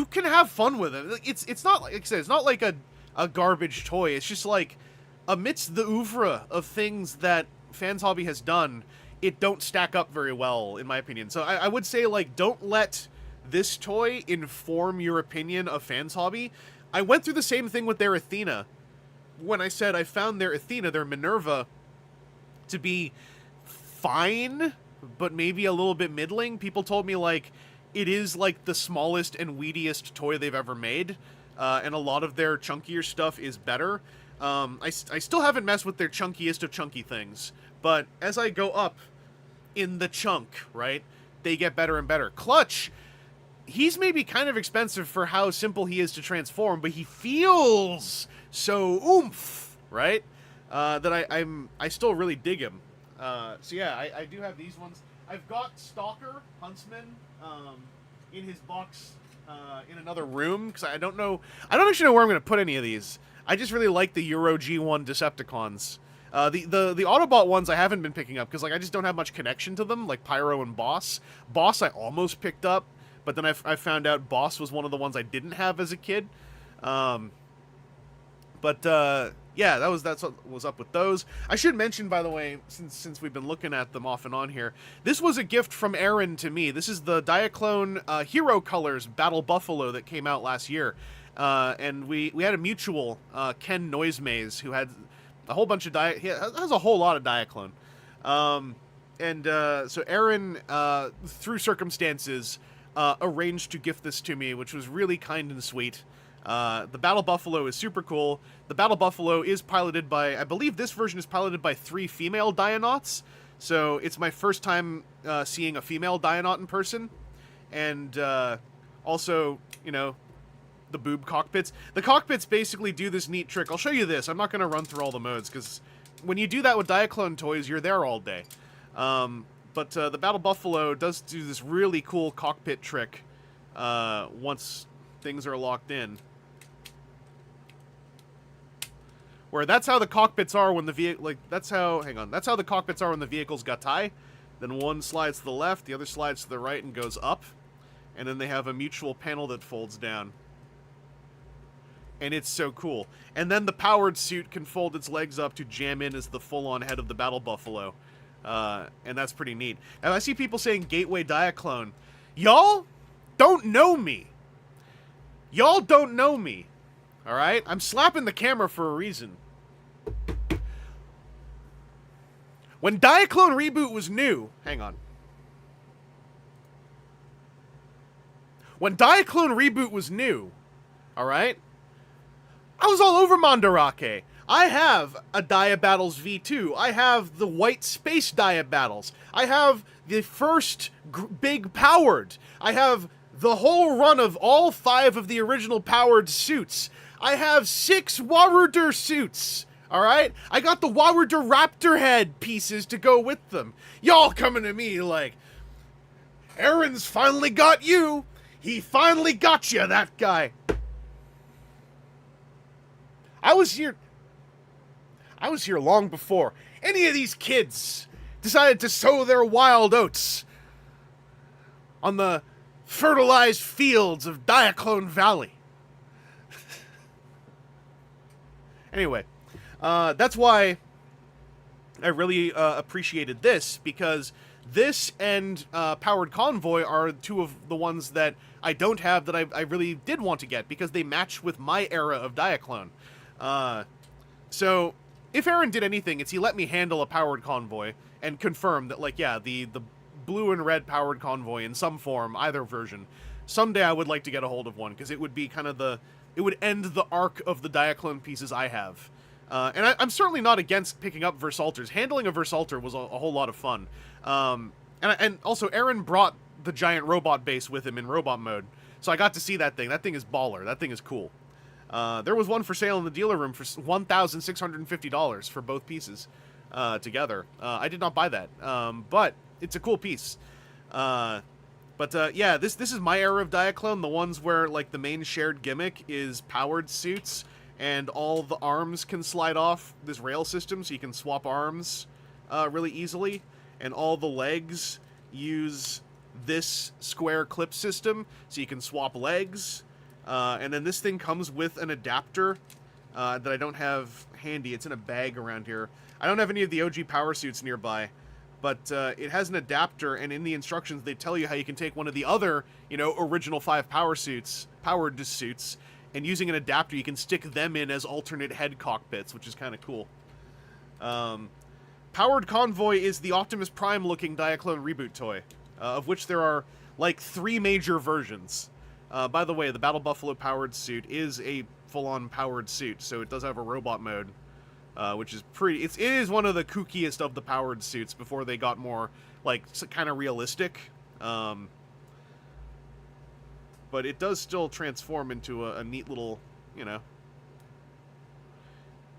can have fun with it. It's not, like I said, it's not like a garbage toy. It's just, like, amidst the oeuvre of things that Fans Hobby has done, it don't stack up very well, in my opinion. So I would say, like, don't let this toy inform your opinion of Fans Hobby. I went through the same thing with their Athena. When I said I found their Athena, their Minerva, to be fine, but maybe a little bit middling, people told me, like, it is, like, the smallest and weediest toy they've ever made, and a lot of their chunkier stuff is better. I still haven't messed with their chunkiest of chunky things, but as I go up in the chunk, right, they get better and better. Clutch, he's maybe kind of expensive for how simple he is to transform, but he feels so oomph, right? That I still really dig him. So yeah, I do have these ones. I've got Stalker, Huntsman, in his box, in another room, because I don't actually know where I'm going to put any of these. I just really like the Euro G1 Decepticons. The Autobot ones I haven't been picking up, because like I just don't have much connection to them, like Pyro and Boss. Boss I almost picked up, but then I found out Boss was one of the ones I didn't have as a kid. Yeah, that's what was up with those. I should mention, by the way, since we've been looking at them off and on here, this was a gift from Aaron to me. This is the Diaclone Hero Colors Battle Buffalo that came out last year. And we had a mutual, Ken Noisemaze, who had a whole bunch of he has a whole lot of Diaclone. So Aaron, through circumstances, arranged to gift this to me, which was really kind and sweet. The Battle Buffalo is super cool. The Battle Buffalo is piloted by, I believe this version is piloted by 3 female Dionauts. So it's my first time seeing a female Dionaut in person. And also, you know, the boob cockpits. The cockpits basically do this neat trick. I'll show you this. I'm not going to run through all the modes, because when you do that with Diaclone toys, you're there all day. But the Battle Buffalo does do this really cool cockpit trick once things are locked in. Where that's how the cockpits are when the vehicle, like, that's how the cockpits are when the vehicles gatai. Then one slides to the left, the other slides to the right and goes up. And then they have a mutual panel that folds down. And it's so cool. And then the powered suit can fold its legs up to jam in as the full-on head of the Battle Buffalo. And that's pretty neat. Now, I see people saying Gateway Diaclone. Y'all don't know me. Y'all don't know me. Alright? I'm slapping the camera for a reason. When Diaclone Reboot was new... Hang on. When Diaclone Reboot was new... Alright? I was all over Mandarake. I have a Dia Battles V2. I have the White Space Dia Battles. I have the first big powered. I have the whole run of all 5 of the original powered suits. I have 6 Waruder suits. Alright? I got the Waruder Raptor head pieces to go with them. Y'all coming to me like, Aaron's finally got you. He finally got you, that guy. I was here long before any of these kids decided to sow their wild oats on the fertilized fields of Diaclone Valley. Anyway, that's why I really appreciated this, because this and Powered Convoy are 2 of the ones that I don't have that I really did want to get, because they match with my era of Diaclone. So, if Aaron did anything, it's he let me handle a Powered Convoy and confirm that, like, yeah, the blue and red Powered Convoy in some form, either version, Someday I would like to get a hold of one, because it would be kind of it would end the arc of the Diaclone pieces I have. And I'm certainly not against picking up Versalters. Handling a Versalter was a whole lot of fun. And also, Aaron brought the giant robot base with him in robot mode, so I got to see that thing. That thing is baller. That thing is cool. There was one for sale in the dealer room for $1,650 for both pieces together. I did not buy that, but it's a cool piece. Yeah, this is my era of Diaclone, the ones where, like, the main shared gimmick is powered suits, and all the arms can slide off this rail system, so you can swap arms really easily, and all the legs use this square clip system, so you can swap legs, and then this thing comes with an adapter that I don't have handy. It's in a bag around here. I don't have any of the OG power suits nearby, but it has an adapter, and in the instructions they tell you how you can take one of the other, original 5 powered suits, and using an adapter you can stick them in as alternate head cockpits, which is kind of cool. Powered Convoy is the Optimus Prime looking Diaclone reboot toy, of which there are like 3 major versions. By the way, the Battle Buffalo powered suit is a full-on powered suit, so it does have a robot mode. Which is pretty... It is one of the kookiest of the powered suits before they got more, like, kind of realistic. But it does still transform into a neat little,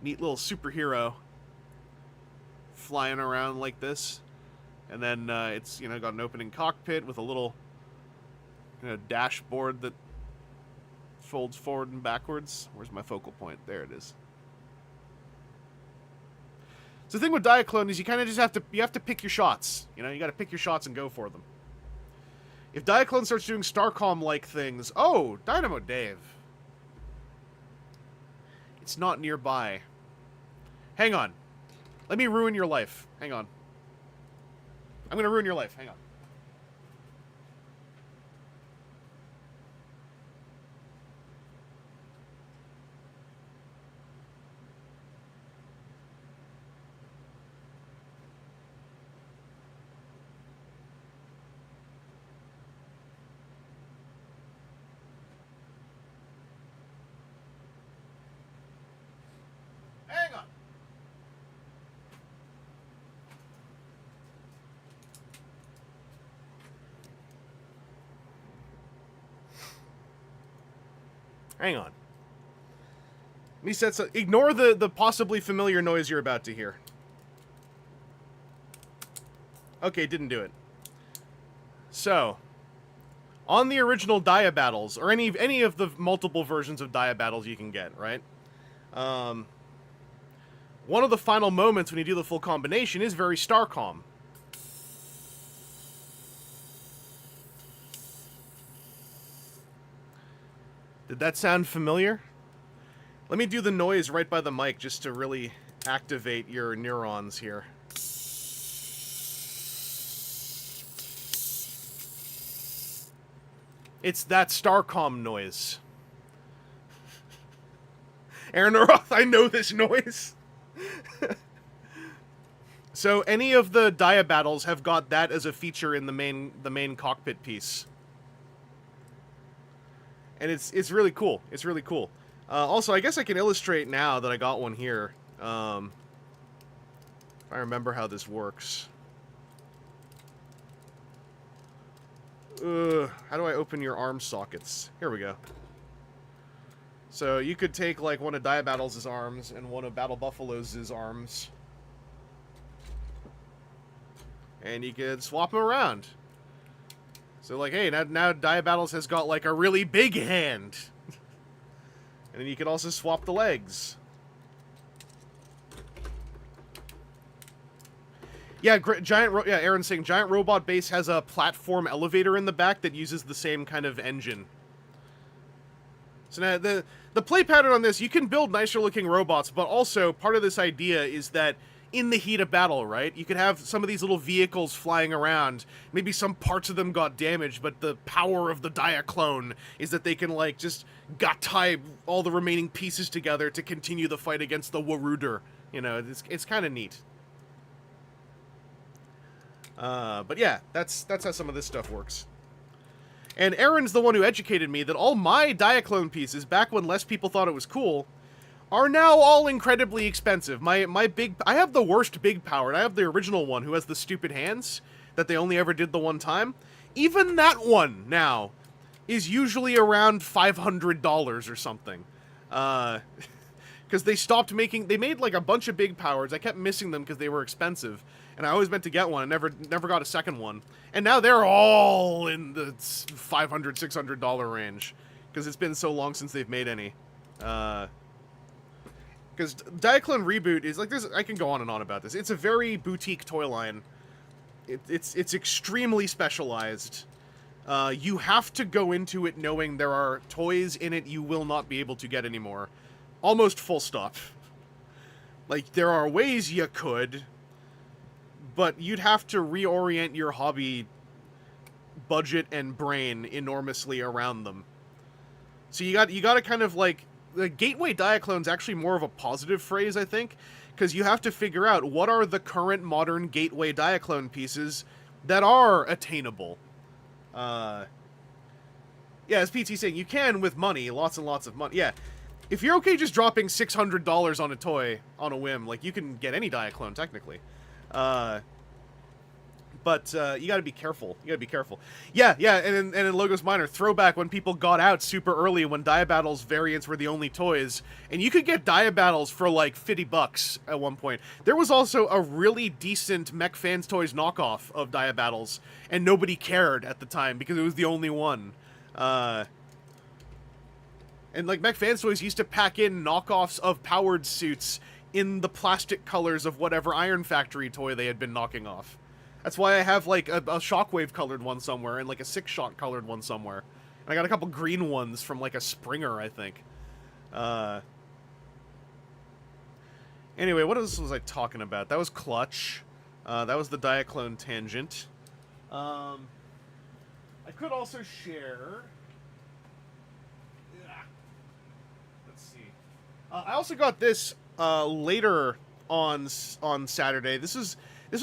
neat little superhero flying around like this. And then it's, got an opening cockpit with a little dashboard that folds forward and backwards. Where's my focal point? There it is. So the thing with Diaclone is you kind of just have to pick your shots. You got to pick your shots and go for them. If Diaclone starts doing Starcom-like things... Oh, Dynamo Dave. It's not nearby. Hang on. Let me ruin your life. Hang on. I'm going to ruin your life. Hang on. Hang on. Let me set some... Ignore the possibly familiar noise you're about to hear. Okay, didn't do it. So, on the original Dia Battles, or any of the multiple versions of Dia Battles you can get, right? One of the final moments when you do the full combination is very Starcom. Did that sound familiar? Let me do the noise right by the mic just to really activate your neurons here. It's that Starcom noise. Aaron Roth, I know this noise. So any of the Dia Battles have got that as a feature in the main cockpit piece. And it's really cool. It's really cool. Also, I guess I can illustrate now that I got one here. If I remember how this works. How do I open your arm sockets? Here we go. So you could take like one of Dia Battles' arms and one of Battle Buffalo's arms. And you could swap them around. So, like, hey, now Dia Battles has got, like, a really big hand. And then you can also swap the legs. Yeah, Aaron's saying Giant Robot Base has a platform elevator in the back that uses the same kind of engine. So now, the play pattern on this, you can build nicer looking robots, but also part of this idea is that in the heat of battle, right? You could have some of these little vehicles flying around. Maybe some parts of them got damaged, but the power of the Diaclone is that they can, like, just tie all the remaining pieces together to continue the fight against the Waruder. It's kind of neat. But yeah, that's how some of this stuff works. And Aaron's the one who educated me that all my Diaclone pieces, back when less people thought it was cool, are now all incredibly expensive. I have the worst big power, and I have the original one who has the stupid hands that they only ever did the one time. Even that one now is usually around $500 or something. Because they stopped making, they made like a bunch of big powers. I kept missing them because they were expensive. And I always meant to get one. I never got a second one. And now they're all in the $500, $600 range. Because it's been so long since they've made any. Because Diaclone Reboot is like, I can go on and on about this. It's a very boutique toy line. It's extremely specialized. You have to go into it knowing there are toys in it you will not be able to get anymore. Almost full stop. Like, there are ways you could, but you'd have to reorient your hobby budget and brain enormously around them. So you got to kind of like, the gateway Diaclone's actually more of a positive phrase, I think, because you have to figure out what are the current modern gateway Diaclone pieces that are attainable. Yeah, as PT's saying, you can with money, lots and lots of money. Yeah, if you're okay just dropping $600 on a toy on a whim, like, you can get any Diaclone, technically. But you gotta be careful. You gotta be careful. Yeah, and in Logos Minor, throwback when people got out super early when Diabattles variants were the only toys, and you could get Diabattles for like $50 at one point. There was also a really decent Mech Fans Toys knockoff of Diabattles, and nobody cared at the time because it was the only one. And like Mech Fans Toys used to pack in knockoffs of powered suits in the plastic colors of whatever Iron Factory toy they had been knocking off. That's why I have, like, a Shockwave colored one somewhere and, like, a Six Shot colored one somewhere. And I got a couple green ones from, like, a Springer, I think. Anyway, what else was I talking about? That was Clutch. That was the Diaclone tangent. I could also share... Yeah. Let's see. I also got this later on Saturday. This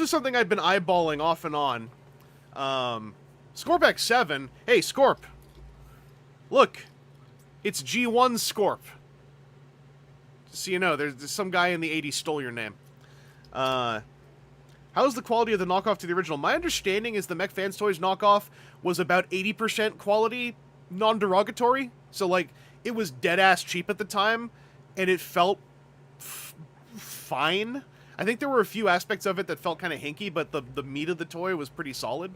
was something I'd been eyeballing off and on. Scorp X7. Hey, Scorp. Look. It's G1 Scorp. Just so you know, there's some guy in the 80s stole your name. How's the quality of the knockoff to the original? My understanding is the Mech Fans Toys knockoff was about 80% quality, non-derogatory. So, like, it was dead-ass cheap at the time, and it felt fine. I think there were a few aspects of it that felt kind of hinky, but the meat of the toy was pretty solid.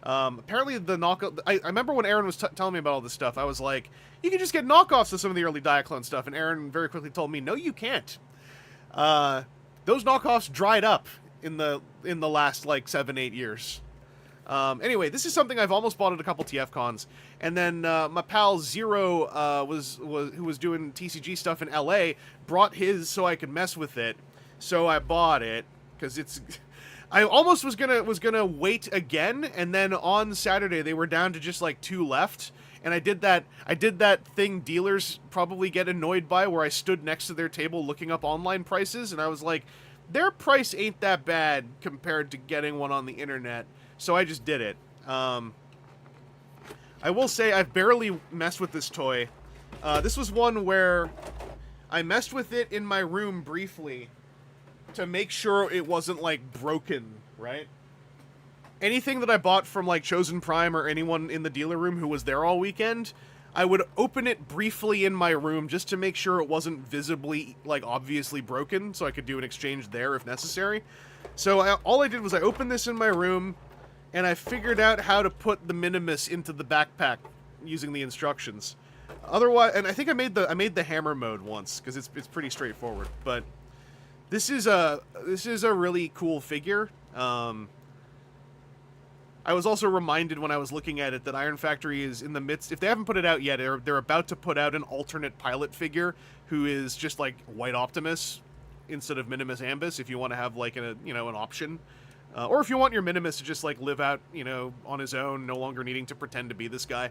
Apparently the knockoff... I remember when Aaron was telling me about all this stuff, I was like, you can just get knockoffs of some of the early Diaclone stuff, and Aaron very quickly told me, no, you can't. Those knockoffs dried up in the last, like, 7-8 years. Anyway, this is something I've almost bought at a couple TFcons, and then my pal Zero, who was doing TCG stuff in LA, brought his so I could mess with it. So I bought it because it's. I almost was gonna wait again, and then on Saturday they were down to just like 2 left, and I did that thing dealers probably get annoyed by, where I stood next to their table looking up online prices, and I was like, their price ain't that bad compared to getting one on the internet, so I just did it. I will say I've barely messed with this toy. This was one where I messed with it in my room briefly to make sure it wasn't, like, broken, right? Anything that I bought from, like, Chosen Prime or anyone in the dealer room who was there all weekend, I would open it briefly in my room just to make sure it wasn't visibly, like, obviously broken, so I could do an exchange there if necessary. So all I did was I opened this in my room, and I figured out how to put the Minimus into the backpack using the instructions. Otherwise, and I think I made the hammer mode once, because it's pretty straightforward, but... This is a really cool figure. I was also reminded when I was looking at it that Iron Factory is in the midst. If they haven't put it out yet, they're about to put out an alternate pilot figure who is just like White Optimus instead of Minimus Ambus. If you want to have like an option, or if you want your Minimus to just like live out on his own, no longer needing to pretend to be this guy.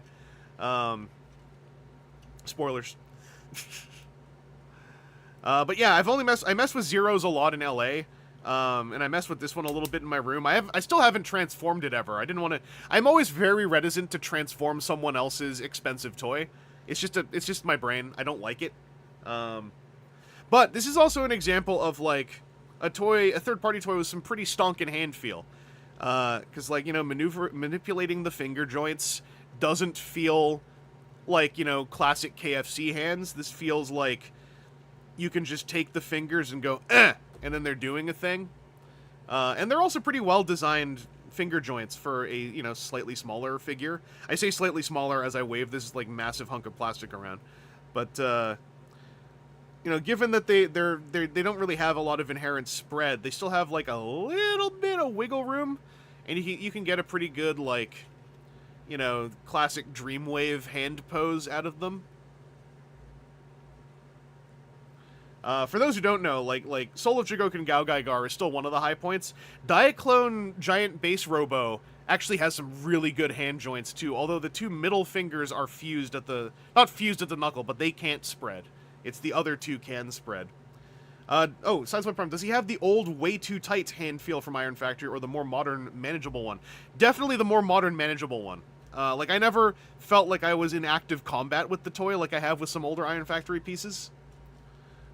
Spoilers. But yeah, I messed with Zeros a lot in LA. And I messed with this one a little bit in my room. I still haven't transformed it ever. I didn't want to. I'm always very reticent to transform someone else's expensive toy. It's just my brain. I don't like it. But this is also an example of like a third-party toy with some pretty stonking hand feel. Because like, you know, manipulating the finger joints doesn't feel like, you know, classic KFC hands. This feels like you can just take the fingers and go, eh, and then they're doing a thing. And they're also pretty well-designed finger joints for a, you know, slightly smaller figure. I say slightly smaller as I wave this, like, massive hunk of plastic around. But, you know, given that they don't really have a lot of inherent spread, they still have, like, a little bit of wiggle room. And you can get a pretty good, like, you know, classic Dreamwave hand pose out of them. For those who don't know, like Soul of Jigoku Gaogaigar is still one of the high points. Diaclone Giant Base Robo actually has some really good hand joints too, although the two middle fingers are fused at the... not fused at the knuckle, but they can't spread. It's the other two can spread. Oh, Sideswipe Prime, does he have the old way too tight hand feel from Iron Factory or the more modern manageable one? Definitely the more modern manageable one. Like, I never felt like I was in active combat with the toy like I have with some older Iron Factory pieces.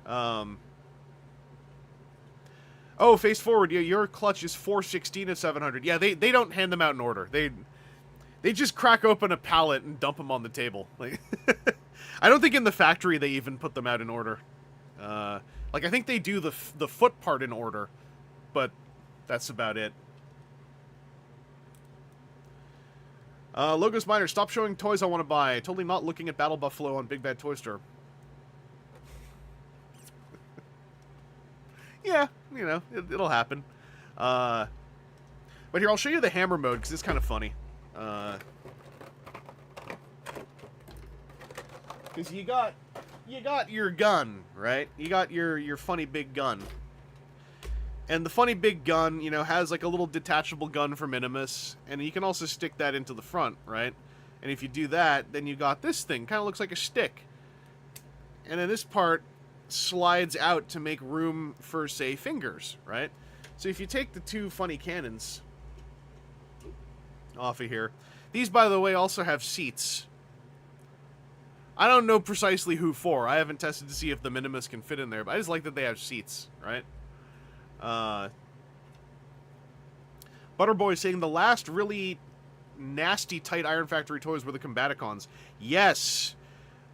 Oh, face forward, yeah, your clutch is 416 of 700. Yeah, they don't hand them out in order. They just crack open a pallet and dump them on the table. Like, I don't think in the factory they even put them out in order. Like, I think they do the foot part in order, but that's about it. Logos Miner, stop showing toys I want to buy. Totally not looking at Battle Buffalo on Big Bad Toy Store. Yeah, you know, it'll happen. But here, I'll show you the hammer mode, because it's kind of funny. Because you got your gun, right? You got your funny big gun. And the funny big gun, you know, has like a little detachable gun for Minimus, and you can also stick that into the front, right? And if you do that, then you got this thing. Kind of looks like a stick. And then this part slides out to make room for, say, fingers, right? So if you take the two funny cannons off of here, these, by the way, also have seats. I don't know precisely who for. I haven't tested to see if the Minimus can fit in there, but I just like that they have seats, right? Butterboy saying the last really nasty tight Iron Factory toys were the Combaticons. Yes.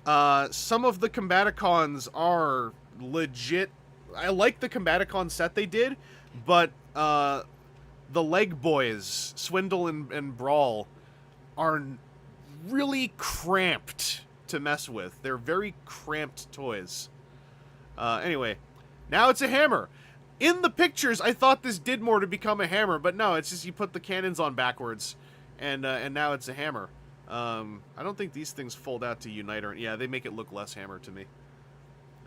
Some of the Combaticons are legit. I like the Combaticon set they did, but the Leg Boys, Swindle and Brawl, are really cramped to mess with. They're very cramped toys. Anyway, now it's a hammer. In the pictures, I thought this did more to become a hammer, but no, it's just you put the cannons on backwards, and now it's a hammer. I don't think these things fold out to unite, or yeah, they make it look less hammer to me.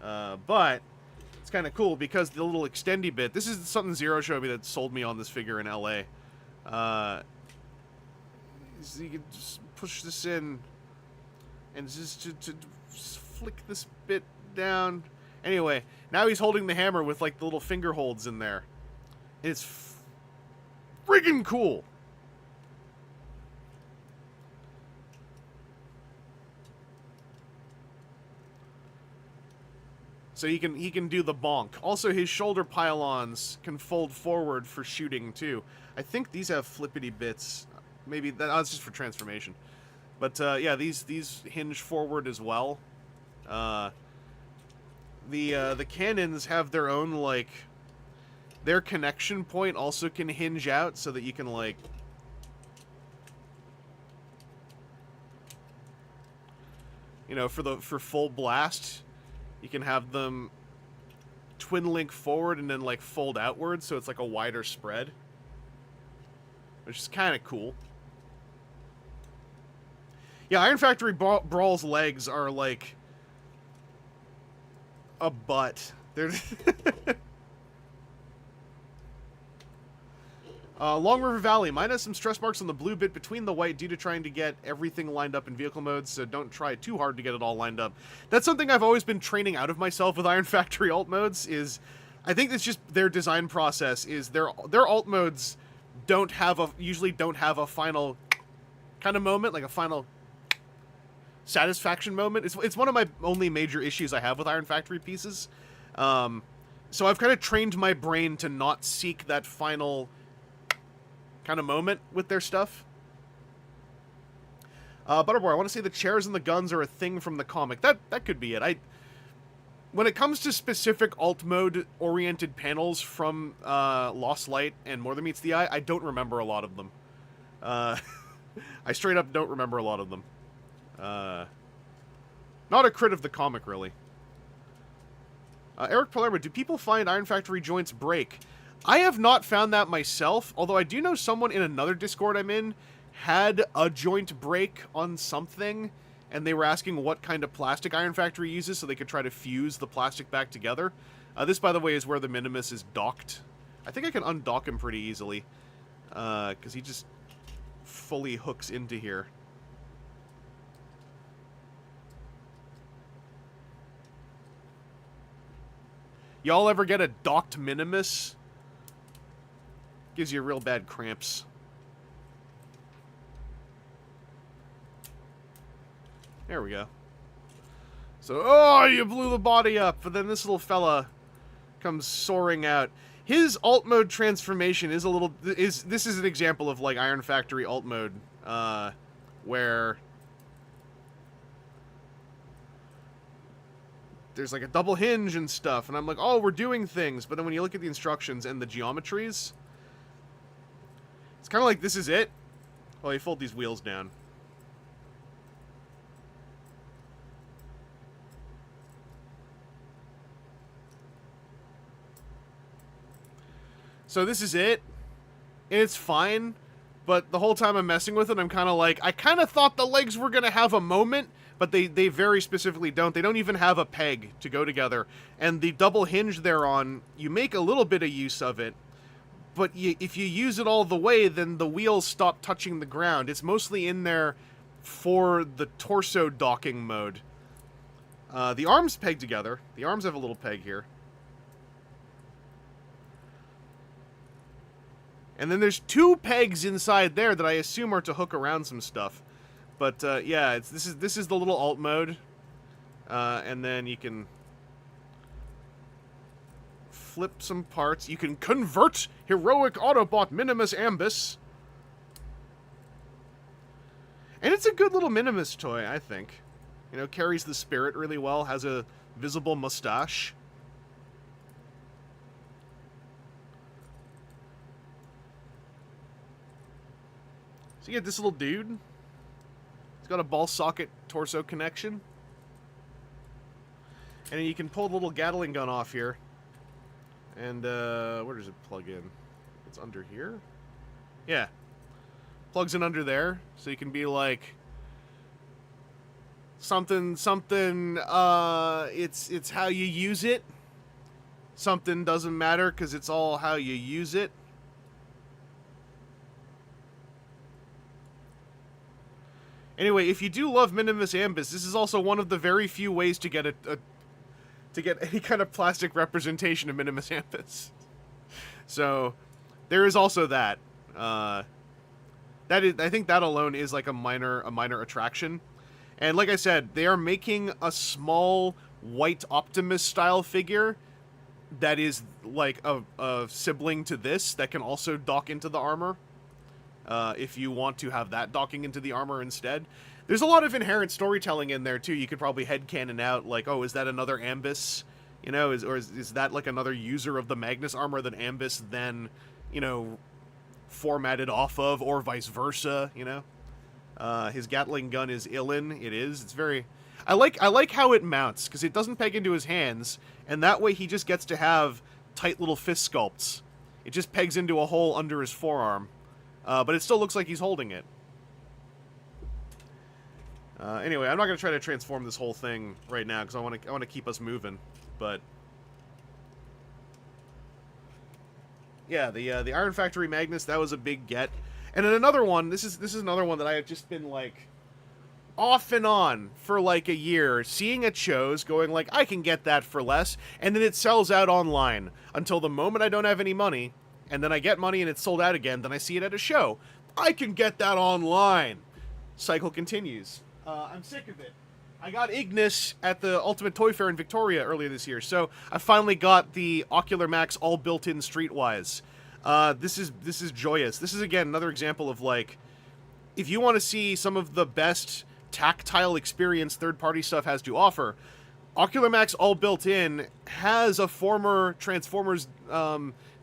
But it's kind of cool because the little extendy bit. This is something Zero showed me that sold me on this figure in LA. So you can just push this in, and just to flick this bit down. Anyway, now he's holding the hammer with like the little finger holds in there. It's friggin' cool. So he can do the bonk. Also, his shoulder pylons can fold forward for shooting too. I think these have flippity bits. Maybe that's just for transformation. But yeah, these hinge forward as well. The cannons have their own, like, their connection point also can hinge out so that you can, like, you know, for full blast, you can have them twin link forward and then, like, fold outward, so it's like a wider spread, which is kind of cool. Yeah, Iron Factory Brawl's legs are like a butt. They're Long River Valley. Mine has some stress marks on the blue bit between the white due to trying to get everything lined up in vehicle modes, so don't try too hard to get it all lined up. That's something I've always been training out of myself with Iron Factory alt modes, is I think it's just their design process is their alt modes usually don't have a final kind of moment, like a final satisfaction moment. It's one of my only major issues I have with Iron Factory pieces. So I've kind of trained my brain to not seek that final kind of moment with their stuff. Butterboy, I want to say the chairs and the guns are a thing from the comic. That could be it. When it comes to specific alt mode oriented panels from Lost Light and More Than Meets the Eye, I don't remember a lot of them. I straight up don't remember a lot of them. Not a crit of the comic, really. Eric Palermo, do people find Iron Factory joints break? I have not found that myself, although I do know someone in another Discord I'm in had a joint break on something, and they were asking what kind of plastic Iron Factory uses so they could try to fuse the plastic back together. This, by the way, is where the Minimus is docked. I think I can undock him pretty easily, because he just fully hooks into here. Y'all ever get a docked Minimus? Gives you real bad cramps. There we go. So, oh, you blew the body up, but then this little fella comes soaring out. His alt mode transformation is a little... This is an example of, like, Iron Factory alt mode, where there's, like, a double hinge and stuff, and I'm like, oh, we're doing things, but then when you look at the instructions and the geometries, it's kind of like, this is it? Well, you fold these wheels down. So this is it, and it's fine, but the whole time I'm messing with it, I'm kind of like, I kind of thought the legs were going to have a moment, but they very specifically don't. They don't even have a peg to go together, and the double hinge they're on, you make a little bit of use of it, but if you use it all the way, then the wheels stop touching the ground. It's mostly in there for the torso docking mode. The arms peg together. The arms have a little peg here. And then there's two pegs inside there that I assume are to hook around some stuff. But yeah, this is the little alt mode, and then you can flip some parts. You can convert heroic Autobot Minimus Ambus, and it's a good little Minimus toy, I think. You know, carries the spirit really well. Has a visible mustache. So you get this little dude. He's got a ball socket torso connection. And then you can pull the little Gatling gun off here. And, where does it plug in? It's under here? Yeah. Plugs in under there. So you can be like... something, it's how you use it. Something doesn't matter because it's all how you use it. Anyway, if you do love Minimus Ambus, this is also one of the very few ways to get to get any kind of plastic representation of Minimus Ambus. So, there is also that. I think that alone is like a minor attraction. And like I said, they are making a small white Optimus style figure that is like a sibling to this that can also dock into the armor. If you want to have that docking into the armor instead. There's a lot of inherent storytelling in there, too. You could probably headcanon out, like, oh, is that another Ambus? You know, is that, like, another user of the Magnus armor that Ambus then, you know, formatted off of, or vice versa, you know? His Gatling gun is Illin. It is. It's very... I like how it mounts, because it doesn't peg into his hands, and that way he just gets to have tight little fist sculpts. It just pegs into a hole under his forearm. But it still looks like he's holding it. Anyway, I'm not going to try to transform this whole thing right now because I want to keep us moving. But yeah, the Iron Factory Magnus, that was a big get. And then another one. This is another one that I have just been like off and on for like a year, seeing at shows, going like, I can get that for less, and then it sells out online until the moment I don't have any money, and then I get money and it's sold out again, then I see it at a show. I can get that online. Cycle continues. I'm sick of it. I got Ignis at the Ultimate Toy Fair in Victoria earlier this year, so I finally got the Ocular Max all built-in Streetwise. This is joyous. This is, again, another example of, like, if you want to see some of the best tactile experience third-party stuff has to offer, Ocular Max all built-in has a former Transformers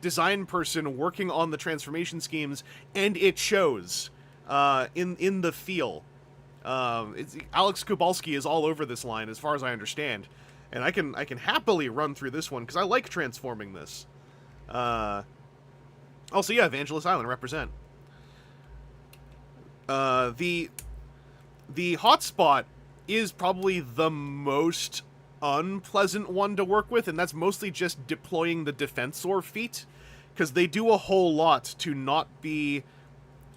design person working on the transformation schemes, and it shows in the feel. Alex Kubalski is all over this line, as far as I understand, and I can happily run through this one because I like transforming this. Also, yeah, Evangelist Island, represent. The hotspot is probably the most unpleasant one to work with, and that's mostly just deploying the Defensor feat, because they do a whole lot to not be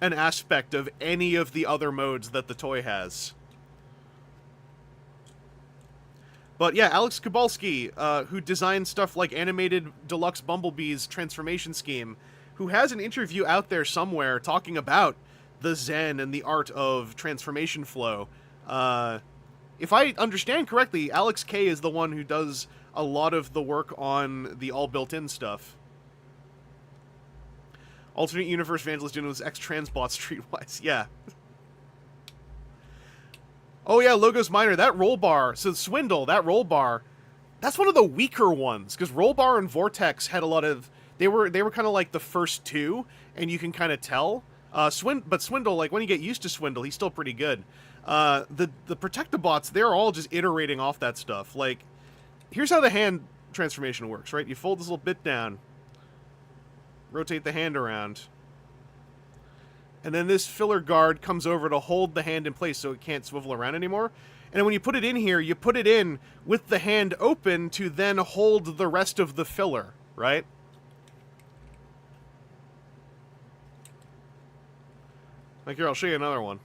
an aspect of any of the other modes that the toy has. But yeah, Alex Kubalski, who designed stuff like Animated Deluxe Bumblebee's transformation scheme, who has an interview out there somewhere talking about the Zen and the art of transformation flow. If I understand correctly, Alex K is the one who does a lot of the work on the all built-in stuff. Alternate Universe Evangelist doing was X-Transbot Streetwise. Yeah. Oh yeah, Logos Minor, that roll bar. So Swindle, that roll bar, that's one of the weaker ones, because Roll Bar and Vortex had a lot of... They were kind of like the first two, and you can kind of tell. But Swindle, like, when you get used to Swindle, he's still pretty good. The Protectobots, they're all just iterating off that stuff. Like, here's how the hand transformation works, right? You fold this little bit down, rotate the hand around, and then this filler guard comes over to hold the hand in place so it can't swivel around anymore. And then when you put it in here, you put it in with the hand open to then hold the rest of the filler, right? Like, here, I'll show you another one.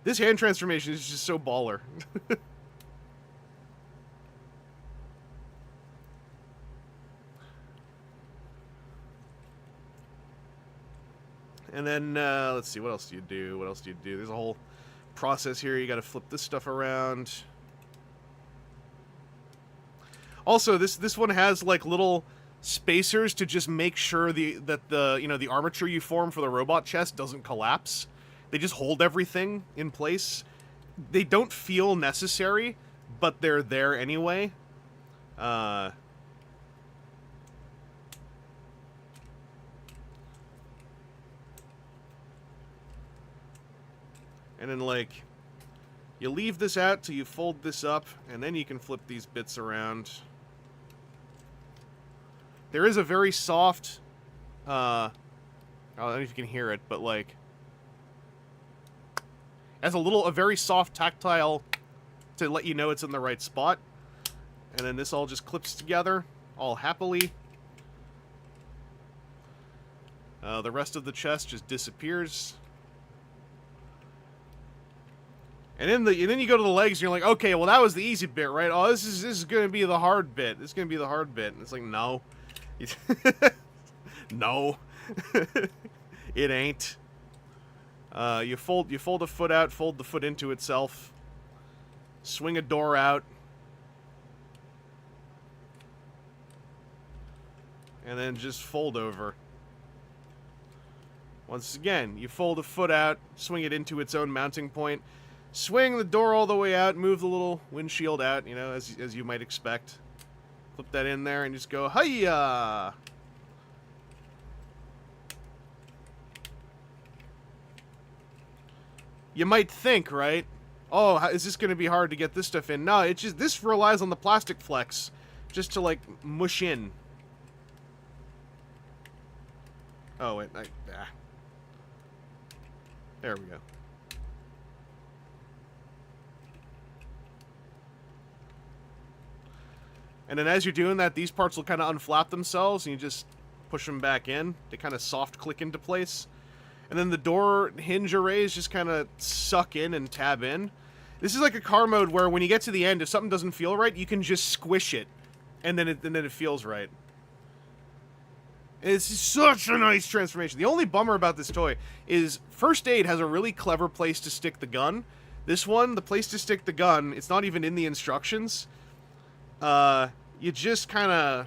This hand transformation is just so baller. And then, let's see, what else do you do? What else do you do? There's a whole process here. You gotta flip this stuff around. Also, this one has, like, little spacers to just make sure that the armature you form for the robot chest doesn't collapse. They just hold everything in place. They don't feel necessary, but they're there anyway. And then, like, you leave this out till you fold this up, and then you can flip these bits around. There is a very soft, I don't know if you can hear it, but, like, it has a very soft tactile to let you know it's in the right spot. And then this all just clips together, all happily. The rest of the chest just disappears. And then you go to the legs and you're like, okay, well that was the easy bit, right? Oh, this is gonna be the hard bit. This is gonna be the hard bit. And it's like, no. No. It ain't. You fold a foot out, fold the foot into itself. Swing a door out. And then just fold over. Once again, you fold a foot out, swing it into its own mounting point. Swing the door all the way out, move the little windshield out, you know, as you might expect. Flip that in there and just go, hiya! You might think, right? Oh, is this going to be hard to get this stuff in? No, it's just, this relies on the plastic flex just to, like, mush in. Oh, wait, there we go. And then as you're doing that, these parts will kind of unflap themselves, and you just push them back in. They kind of soft click into place. And then the door hinge arrays just kind of suck in and tab in. This is like a car mode where when you get to the end, if something doesn't feel right, you can just squish it. And then it feels right. It's such a nice transformation. The only bummer about this toy is First Aid has a really clever place to stick the gun. This one, the place to stick the gun, it's not even in the instructions. You just kind of,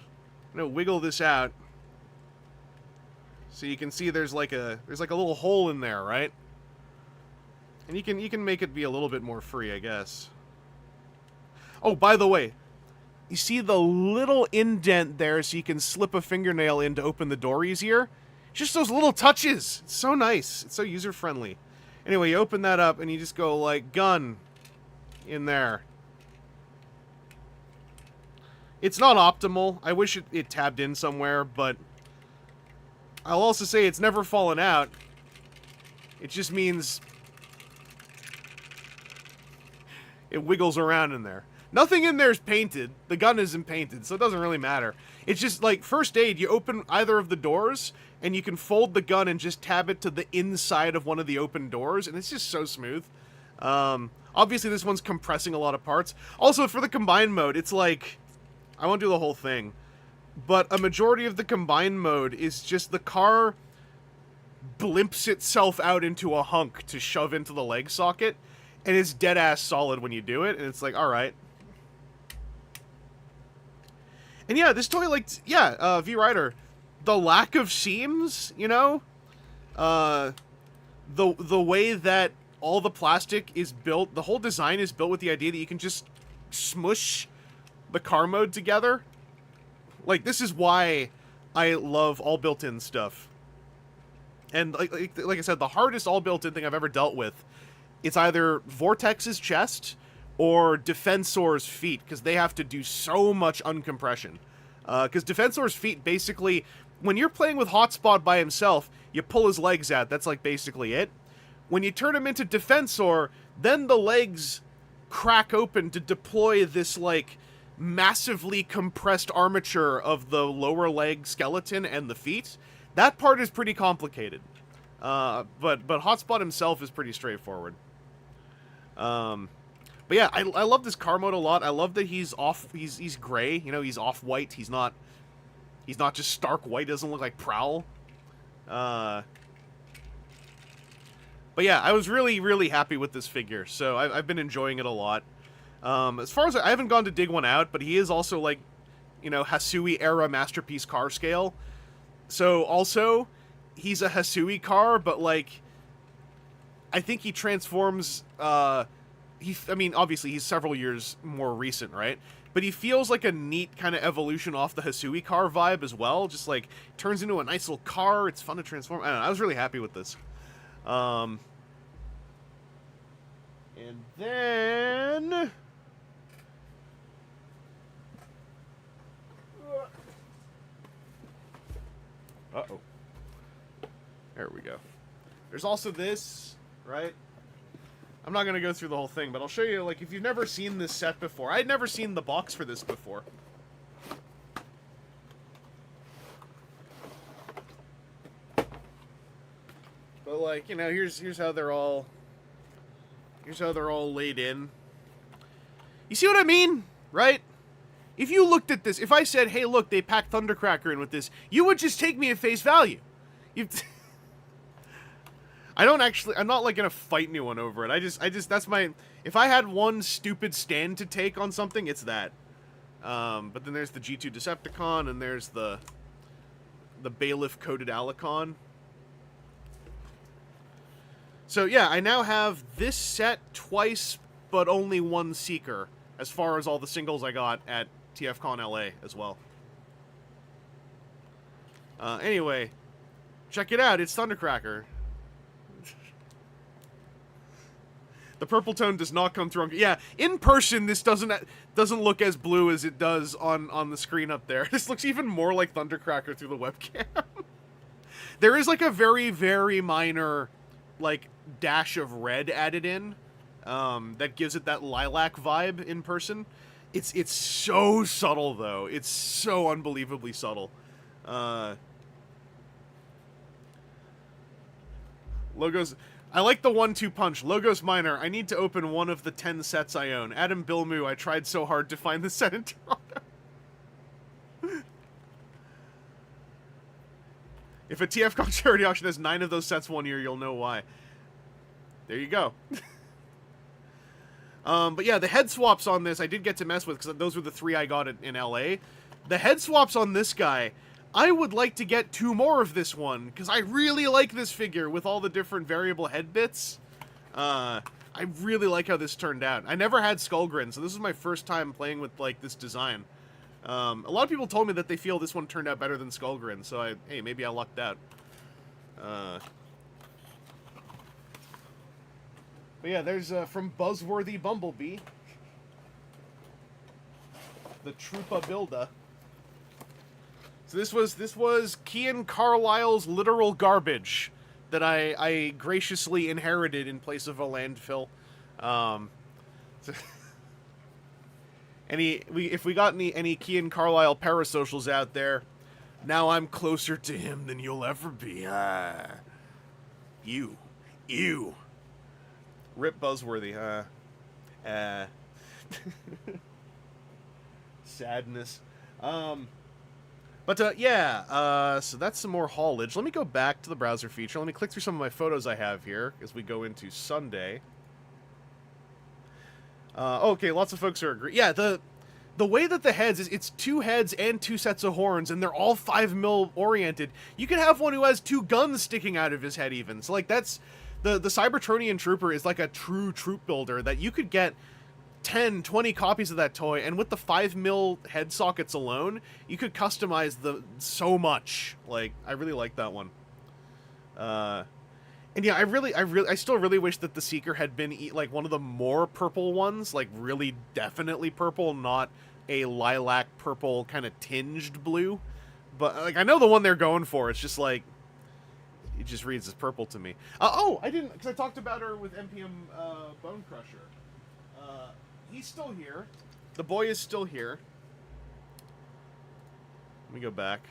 wiggle this out. So you can see there's like a little hole in there, right? And you can make it be a little bit more free, I guess. Oh, by the way, you see the little indent there so you can slip a fingernail in to open the door easier? Just those little touches. It's so nice. It's so user-friendly. Anyway, you open that up and you just go like, gun in there. It's not optimal. I wish it tabbed in somewhere, but I'll also say it's never fallen out. It just means it wiggles around in there. Nothing in there is painted. The gun isn't painted, so it doesn't really matter. It's just like First Aid, you open either of the doors, and you can fold the gun and just tab it to the inside of one of the open doors, and it's just so smooth. Obviously, this one's compressing a lot of parts. Also, for the combined mode, it's like, I won't do the whole thing, but a majority of the combined mode is just the car blimps itself out into a hunk to shove into the leg socket, and it's dead-ass solid when you do it, and it's like, alright. And yeah, this toy, like, yeah, V-Rider, the lack of seams, the way that all the plastic is built, the whole design is built with the idea that you can just smush the car mode together. Like, this is why I love all built-in stuff. And like I said, the hardest all built-in thing I've ever dealt with, it's either Vortex's chest or Defensor's feet, because they have to do so much uncompression. Because Defensor's feet, basically, when you're playing with Hotspot by himself, you pull his legs out. That's, like, basically it. When you turn him into Defensor, then the legs crack open to deploy this, like, massively compressed armature of the lower leg skeleton and the feet. That part is pretty complicated. But Hotspot himself is pretty straightforward. But yeah, I love this car mode a lot. I love that he's gray, he's off-white. He's not just stark white, doesn't look like Prowl. But yeah, I was really, really happy with this figure, so I've been enjoying it a lot. As far as I haven't gone to dig one out, but he is also like, Hasui era masterpiece car scale. So also, he's a Hasui car, but like, I think he transforms, obviously he's several years more recent, right? But he feels like a neat kind of evolution off the Hasui car vibe as well. Just like, turns into a nice little car. It's fun to transform. I don't know, I was really happy with this. And then... Uh-oh. There we go. There's also this, right? I'm not going to go through the whole thing, but I'll show you, like, if you've never seen this set before. I'd never seen the box for this before. But, like, here's how they're all... Here's how they're all laid in. You see what I mean? Right? If you looked at this, if I said, hey, look, they packed Thundercracker in with this, you would just take me at face value. I'm not, like, gonna fight anyone over it. I just, that's my, if I had one stupid stand to take on something, it's that. But then there's the G2 Decepticon, and there's the Bailiff-coated Alicon. So, yeah, I now have this set twice, but only one Seeker, as far as all the singles I got at TFcon LA as well. Anyway, check it out, it's Thundercracker. The purple tone does not come through. Yeah, in person, this doesn't look as blue as it does on the screen up there. This looks even more like Thundercracker through the webcam. There is, like, a very, very minor, like, dash of red added in, that gives it that lilac vibe in person. It's so subtle, though. It's so unbelievably subtle. Logos. I like the 1-2 punch. Logos Minor. I need to open one of the 10 sets I own. Adam Bilmu. I tried so hard to find the set in Toronto. If a TFcon charity auction has 9 of those sets one year, you'll know why. There you go. But yeah, the head swaps on this I did get to mess with, because those were the 3 I got in LA. The head swaps on this guy, I would like to get 2 more of this one, because I really like this figure with all the different variable head bits. I really like how this turned out. I never had Skullgrin, so this is my first time playing with, like, this design. A lot of people told me that they feel this one turned out better than Skullgrin, so hey, maybe I lucked out. But yeah, there's, from Buzzworthy Bumblebee, the Troopa Builda. So this was Kian Carlisle's literal garbage that I graciously inherited in place of a landfill. If we got any Kian Carlisle parasocials out there, now I'm closer to him than you'll ever be. Ew. Rip Buzzworthy, Sadness. Yeah, so that's some more haulage. Let me go back to the browser feature. Let me click through some of my photos I have here as we go into Sunday. Okay, lots of folks are agree. Yeah, the way that the heads is, it's 2 heads and 2 sets of horns, and they're all 5mm oriented. You could have one who has 2 guns sticking out of his head even. So, like, that's... The Cybertronian Trooper is like a true troop builder that you could get 10, 20 copies of that toy, and with the 5mm head sockets alone, you could customize so much. Like, I really like that one. And yeah, I still really wish that the Seeker had been like one of the more purple ones, like really definitely purple, not a lilac purple kind of tinged blue. But like, I know the one they're going for. It's just like, it just reads as purple to me. Oh, I didn't, because I talked about her with MPM Bone Crusher. He's still here. The boy is still here. Let me go back.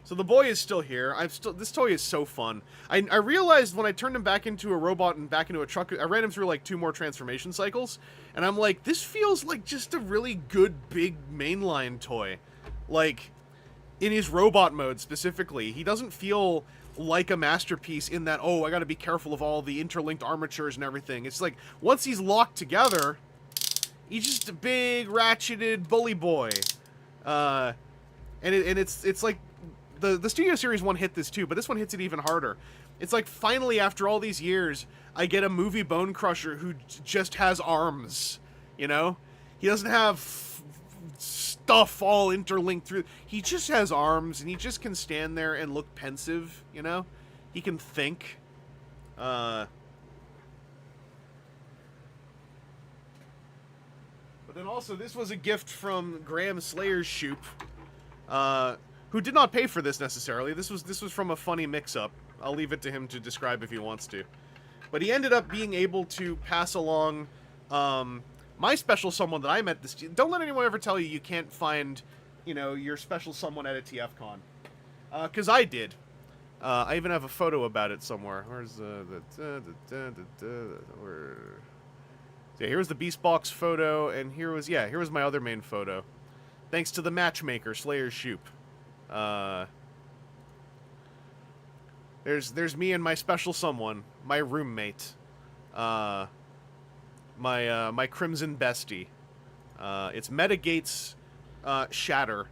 So the boy is still here. This toy is so fun. I realized when I turned him back into a robot and back into a truck, I ran him through like 2 more transformation cycles, and I'm like, this feels like just a really good big mainline toy. Like, in his robot mode specifically, he doesn't feel like a masterpiece in that, oh, I gotta be careful of all the interlinked armatures and everything. It's like, once he's locked together, he's just a big, ratcheted bully boy. And it's like, the Studio Series 1 hit this too, but this one hits it even harder. It's like, finally, after all these years, I get a movie Bone Crusher who just has arms, you know? He doesn't have stuff all interlinked through. He just has arms, and he just can stand there and look pensive, you know? He can think. But then also, this was a gift from Graham Slayer's Shoop, who did not pay for this necessarily. This was from a funny mix-up. I'll leave it to him to describe if he wants to. But he ended up being able to pass along my special someone that I met this... Don't let anyone ever tell you you can't find, you know, your special someone at a TFcon. Because I did. I even have a photo about it somewhere. Where's yeah, here was the Beast Box photo, and here was my other main photo. Thanks to the matchmaker, Slayer's Shoop. There's me and my special someone, my roommate. My Crimson Bestie. It's Metagate's Shatter.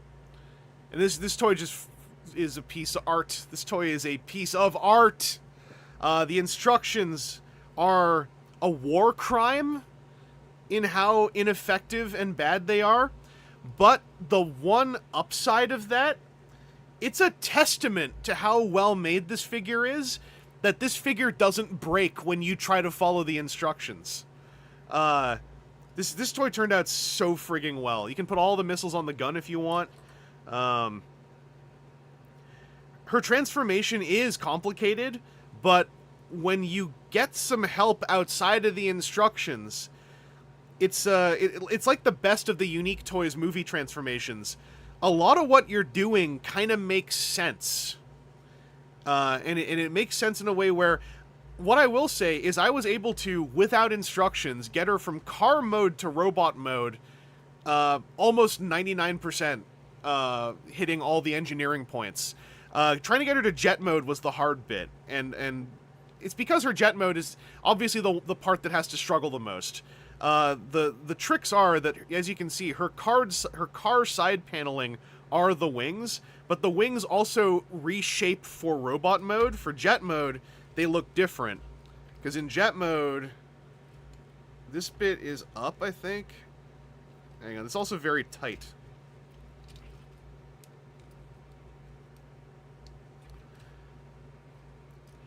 And this toy just is a piece of art. This toy is a piece of art. The instructions are a war crime in how ineffective and bad they are. But the one upside of that, it's a testament to how well made this figure is, that this figure doesn't break when you try to follow the instructions. This toy turned out so frigging well. You can put all the missiles on the gun if you want. Her transformation is complicated, but when you get some help outside of the instructions, it's like the best of the Unique Toys movie transformations. A lot of what you're doing kind of makes sense. and it makes sense in a way where, what I will say is I was able to, without instructions, get her from car mode to robot mode, almost 99%, hitting all the engineering points. Trying to get her to jet mode was the hard bit, and it's because her jet mode is obviously the part that has to struggle the most. The tricks are that, as you can see, her car side paneling are the wings, but the wings also reshape for robot mode. For jet mode, they look different, because in jet mode, this bit is up, I think. Hang on, it's also very tight.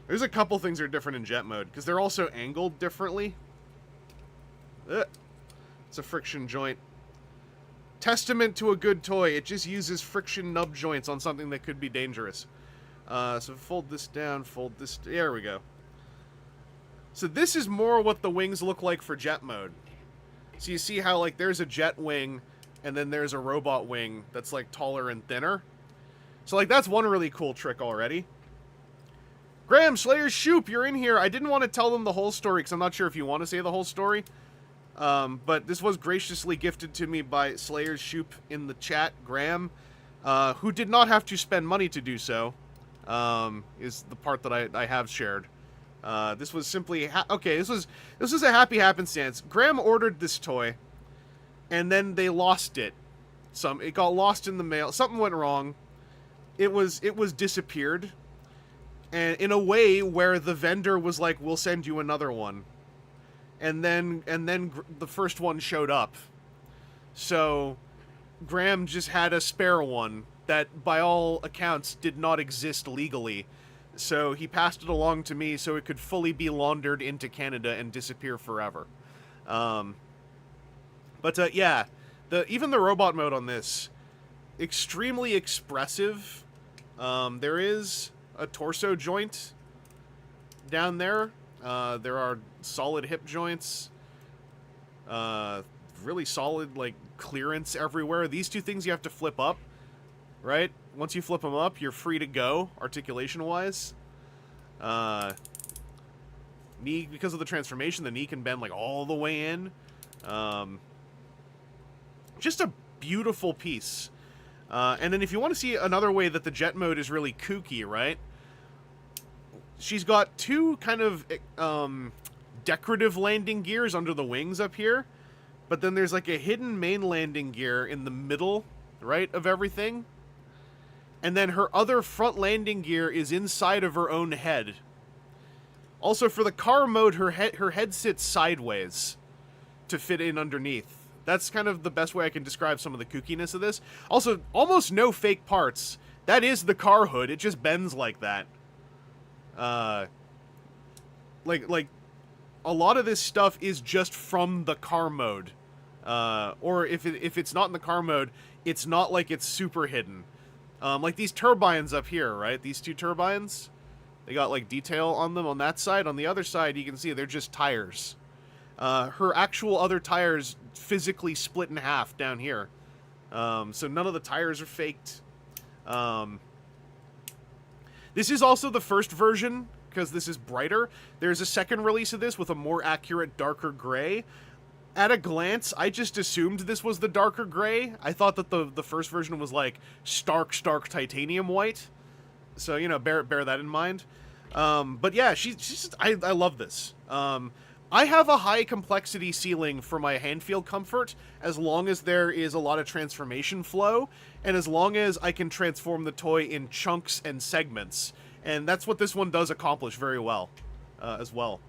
There's a couple things that are different in jet mode, because they're also angled differently. It's a friction joint. Testament to a good toy. It just uses friction nub joints on something that could be dangerous. So fold this down, fold this... There we go. So this is more what the wings look like for jet mode. So you see how, like, there's a jet wing, and then there's a robot wing that's, like, taller and thinner. So, like, that's one really cool trick already. Graham, Slayer's Shoop, you're in here. I didn't want to tell them the whole story, because I'm not sure if you want to say the whole story. But this was graciously gifted to me by Slayer's Shoop in the chat, Graham, who did not have to spend money to do so. Is the part that I have shared. This was simply okay. This was a happy happenstance. Graham ordered this toy, and then they lost it. It got lost in the mail. Something went wrong. It was disappeared, and in a way where the vendor was like, "We'll send you another one," and then the first one showed up. So Graham just had a spare one that, by all accounts, did not exist legally. So he passed it along to me so it could fully be laundered into Canada and disappear forever. Yeah, even the robot mode on this, extremely expressive. There is a torso joint down there. There are solid hip joints. Really solid, like, clearance everywhere. These two things you have to flip up. Right? Once you flip them up, you're free to go, articulation-wise. Knee, because of the transformation, the knee can bend, like, all the way in. Just a beautiful piece. And then if you want to see another way that the jet mode is really kooky, right? She's got two kind of decorative landing gears under the wings up here. But then there's, like, a hidden main landing gear in the middle, right, of everything. And then her other front landing gear is inside of her own head. Also, for the car mode, her head sits sideways to fit in underneath. That's kind of the best way I can describe some of the kookiness of this. Also, almost no fake parts. That is the car hood. It just bends like that. Like a lot of this stuff is just from the car mode. Or if it's not in the car mode, it's not like it's super hidden. Like these turbines up here, right? These two turbines, they got, like, detail on them on that side. On the other side, you can see they're just tires. Her actual other tires physically split in half down here. So none of the tires are faked. This is also the first version, because this is brighter. There's a second release of this with a more accurate, darker gray. At a glance, I just assumed this was the darker gray. I thought that the first version was, like, stark titanium white. So, you know, bear that in mind. But yeah, she's just, I love this. I have a high complexity ceiling for my hand feel comfort, as long as there is a lot of transformation flow, and as long as I can transform the toy in chunks and segments. And that's what this one does accomplish very well, as well.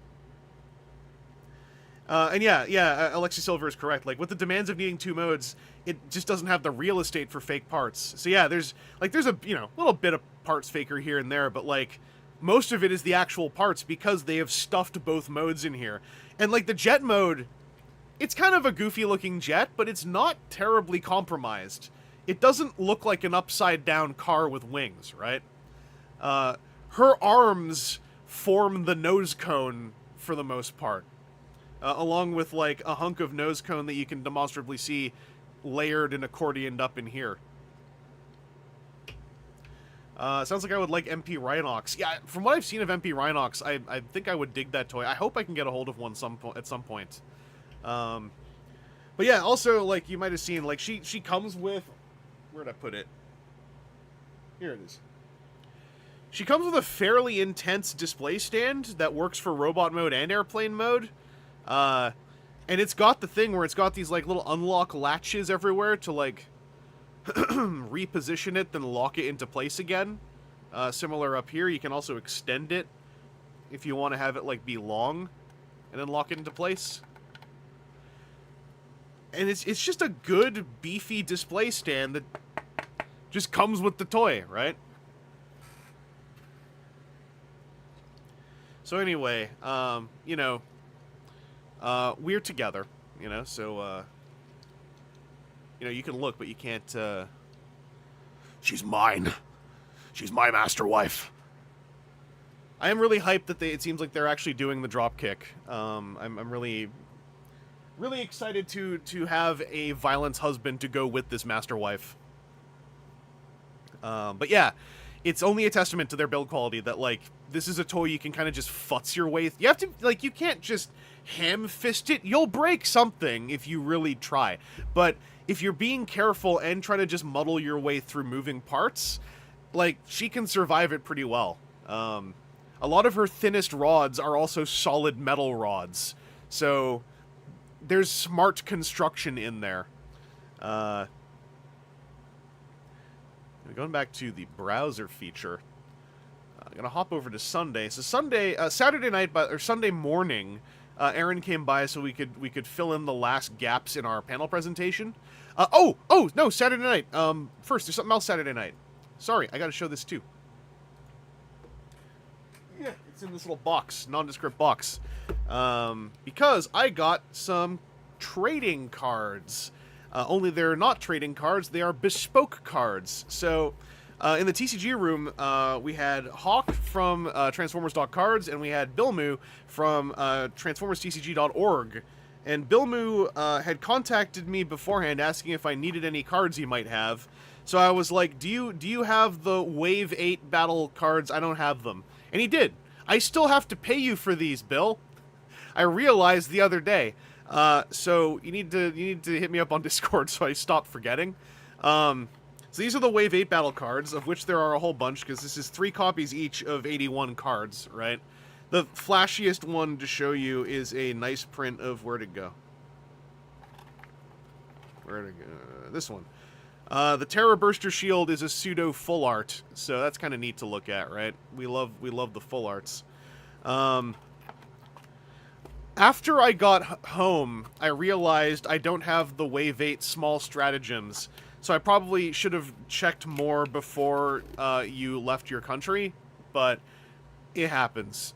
And yeah, Alexi Silver is correct. Like, with the demands of needing two modes, it just doesn't have the real estate for fake parts. So yeah, there's a, you know, little bit of parts faker here and there, but, like, most of it is the actual parts because they have stuffed both modes in here. And, like, the jet mode, it's kind of a goofy looking jet, but it's not terribly compromised. It doesn't look like an upside down car with wings, right? Her arms form the nose cone for the most part. Along with, like, a hunk of nose cone that you can demonstrably see layered and accordioned up in here. Sounds like I would like MP Rhinox. Yeah, from what I've seen of MP Rhinox, I think I would dig that toy. I hope I can get a hold of one at some point. But yeah, also, like, you might have seen, like, she comes with... Where'd I put it? Here it is. She comes with a fairly intense display stand that works for robot mode and airplane mode. And it's got the thing where it's got these, like, little unlock latches everywhere to, like, reposition it, then lock it into place again. Similar up here, you can also extend it if you want to have it, like, be long, and then lock it into place. And it's just a good, beefy display stand that just comes with the toy, right? So anyway, you know, we're together, you know, so, you know, you can look, but you can't, She's mine. She's my master wife. I am really hyped that it seems like they're actually doing the drop kick. I'm really excited to have a violence husband to go with this master wife. But yeah, it's only a testament to their build quality that, like, this is a toy you can kind of just futz your way. You have to, like, you can't just ham-fist it. You'll break something if you really try. But if you're being careful and try to just muddle your way through moving parts, like, she can survive it pretty well. A lot of her thinnest rods are also solid metal rods. So there's smart construction in there. Going back to the browser feature, I'm gonna hop over to Sunday. So Saturday night, or Sunday morning, Aaron came by so we could fill in the last gaps in our panel presentation. No, Saturday night. First, there's something else Saturday night. Sorry, I gotta show this too. Yeah, it's in this little box, nondescript box, because I got some trading cards. Only they're not trading cards, they are bespoke cards. So, in the TCG room, we had Hawk from Transformers.cards, and we had Bilmu from TransformersTCG.org. And Bilmu had contacted me beforehand asking if I needed any cards he might have. So I was like, do you have the Wave 8 battle cards? I don't have them. And he did. I still have to pay you for these, Bill. I realized the other day. So you need to hit me up on Discord so I stop forgetting. So these are the Wave 8 battle cards, of which there are a whole bunch, because this is 3 copies each of 81 cards, right? The flashiest one to show you is a nice print of, where'd it go? Where'd it go? This one. The Terror Burster Shield is a pseudo full art, so that's kind of neat to look at, right? We love the full arts. After I got home, I realized I don't have the Wave 8 small stratagems, so I probably should have checked more before you left your country, but it happens.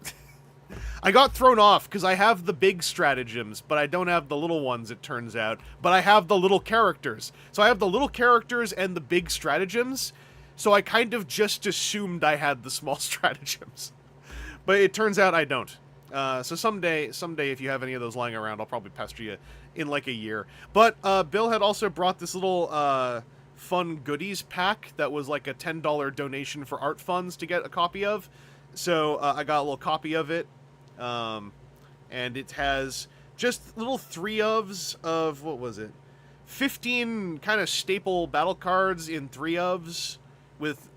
I got thrown off because I have the big stratagems, but I don't have the little ones, it turns out. But I have the little characters. So I have the little characters and the big stratagems, so I kind of just assumed I had the small stratagems. But it turns out I don't. So someday, if you have any of those lying around, I'll probably pester you in like a year. But Bill had also brought this little fun goodies pack that was like a $10 donation for art funds to get a copy of. So I got a little copy of it, and it has just little 3-ofs of, what was it, 15 kind of staple battle cards in 3-ofs with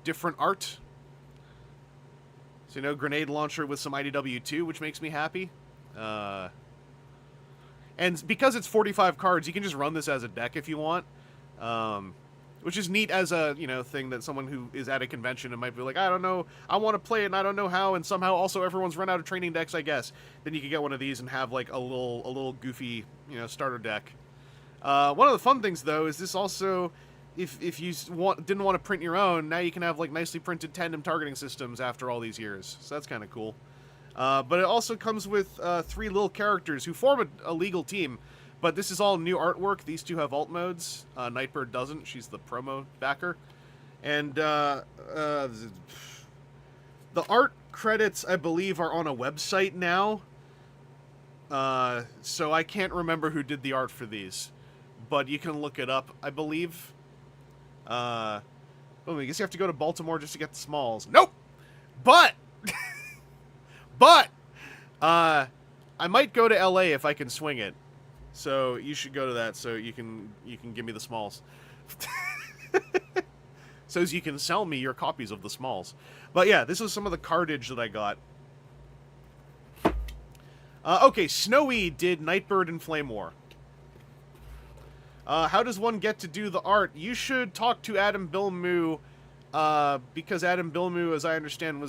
different art. So, you know, grenade launcher with some IDW2, which makes me happy. And because it's 45 cards, you can just run this as a deck if you want. Which is neat as a, you know, thing that someone who is at a convention and might be like, I don't know, I want to play it and I don't know how, and somehow also everyone's run out of training decks, I guess. Then you could get one of these and have like a little goofy, you know, starter deck. One of the fun things though is this also, if you didn't want to print your own, now you can have like nicely printed tandem targeting systems after all these years. So that's kind of cool. But it also comes with 3 little characters who form a legal team. But this is all new artwork. These 2 have alt modes. Nightbird doesn't. She's the promo backer. And the art credits, I believe, are on a website now. So I can't remember who did the art for these. But you can look it up, I believe. Oh, I guess you have to go to Baltimore just to get the smalls. Nope! But! But! I might go to LA if I can swing it. So you should go to that so you can give me the smalls. So as you can sell me your copies of the smalls. But yeah, this was some of the cardage that I got. Okay, Snowy did Nightbird and Flame War. How does one get to do the art? You should talk to Adam Bilmu, because Adam Bilmu, as I understand,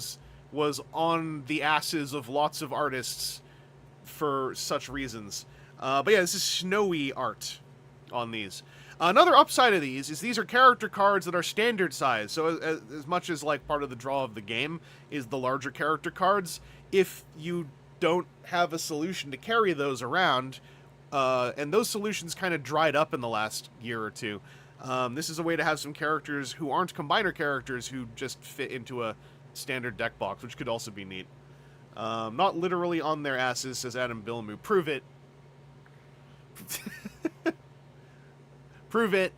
was on the asses of lots of artists for such reasons. But yeah, this is Snowy art on these. Another upside of these are character cards that are standard size. So as much as like part of the draw of the game is the larger character cards, if you don't have a solution to carry those around, and those solutions kind of dried up in the last year or two, this is a way to have some characters who aren't combiner characters who just fit into a standard deck box, which could also be neat. Not literally on their asses, says Adam Bilmu. Prove it. Prove it.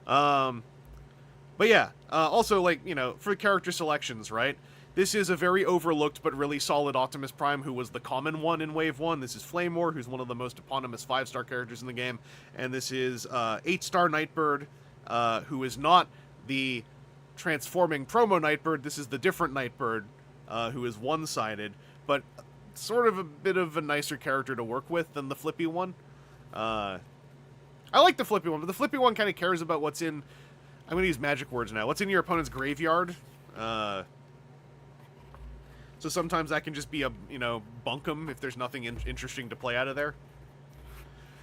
But yeah, also, like, you know, for character selections, right? This is a very overlooked but really solid Optimus Prime, who was the common one in Wave 1. This is Flamor, who's one of the most eponymous 5-star characters in the game. And this is 8-star Nightbird, who is not the transforming promo Nightbird. This is the different Nightbird, who is one-sided, but sort of a bit of a nicer character to work with than the Flippy one. I like the Flippy one, but the Flippy one kind of cares about what's in... I'm going to use magic words now. What's in your opponent's graveyard? So sometimes that can just be a, you know, bunk 'em if there's nothing interesting to play out of there.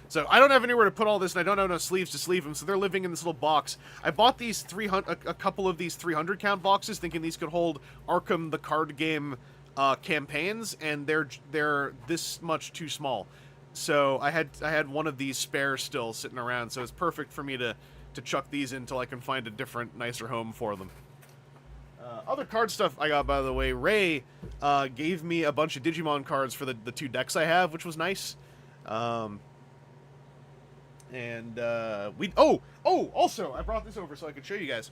So I don't have anywhere to put all this, and I don't have no sleeves to sleeve them, so they're living in this little box. I bought these a couple of these 300 count boxes, thinking these could hold Arkham the card game campaigns, and they're this much too small. So I had one of these spare still sitting around, so it's perfect for me to chuck these in until I can find a different, nicer home for them. Other card stuff I got, by the way, Ray gave me a bunch of Digimon cards for the 2 decks I have, which was nice. Also, I brought this over so I could show you guys.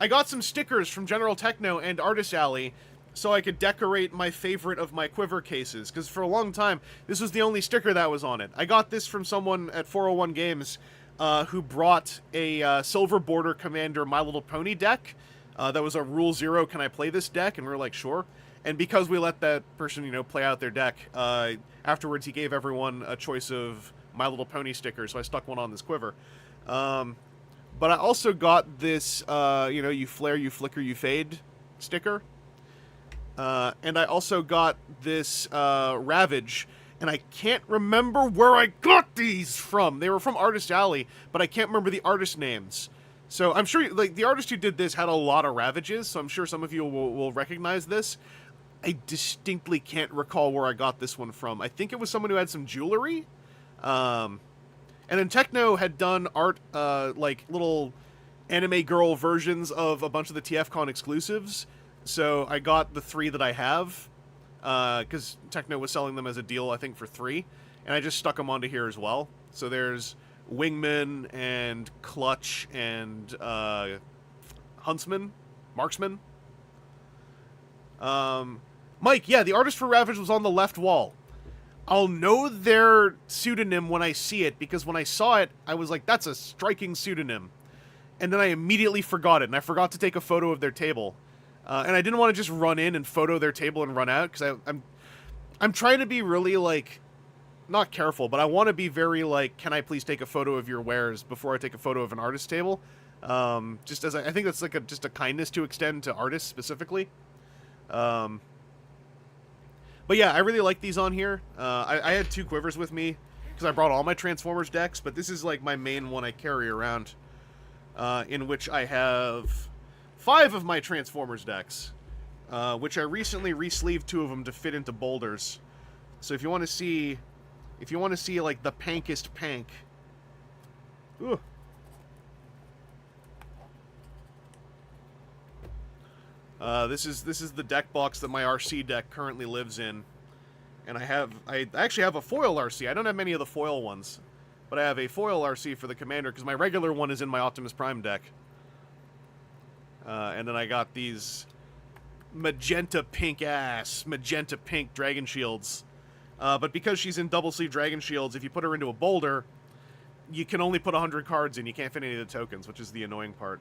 I got some stickers from General Techno and Artist Alley so I could decorate my favorite of my quiver cases, because for a long time, this was the only sticker that was on it. I got this from someone at 401 Games who brought a Silver Border Commander My Little Pony deck. That was a Rule 0, can I play this deck? And we were like, sure. And because we let that person, you know, play out their deck, afterwards he gave everyone a choice of My Little Pony stickers, so I stuck one on this quiver. But I also got this, you know, you flare, you flicker, you fade sticker. And I also got this Ravage, and I can't remember where I got these from. They were from Artist Alley, but I can't remember the artist names. So I'm sure, like, the artist who did this had a lot of Ravages, so I'm sure some of you will recognize this. I distinctly can't recall where I got this one from. I think it was someone who had some jewelry. And then Techno had done art, like, little anime girl versions of a bunch of the TFcon exclusives. So I got the 3 that I have, because Techno was selling them as a deal, I think, for 3. And I just stuck them onto here as well. So there's Wingman and Clutch and Huntsman, Marksman. Mike, yeah, the artist for Ravage was on the left wall. I'll know their pseudonym when I see it, because when I saw it, I was like, that's a striking pseudonym. And then I immediately forgot it, and I forgot to take a photo of their table. And I didn't want to just run in and photo their table and run out, because I'm trying to be really, like, not careful, but I want to be very, like, can I please take a photo of your wares before I take a photo of an artist table? Just as I think that's like just a kindness to extend to artists specifically. But yeah, I really like these on here. I had 2 quivers with me because I brought all my Transformers decks, but this is like my main one I carry around, in which I have 5 of my Transformers decks, which I recently re-sleeved 2 of them to fit into boulders. So if you want to see like the pankest pank, ooh. This is the deck box that my RC deck currently lives in, and I actually have a foil RC. I don't have many of the foil ones, but I have a foil RC for the commander because my regular one is in my Optimus Prime deck. And then I got these magenta pink Dragon Shields. But because she's in double sleeve Dragon Shields, if you put her into a boulder, you can only put 100 cards in. You can't fit any of the tokens, which is the annoying part.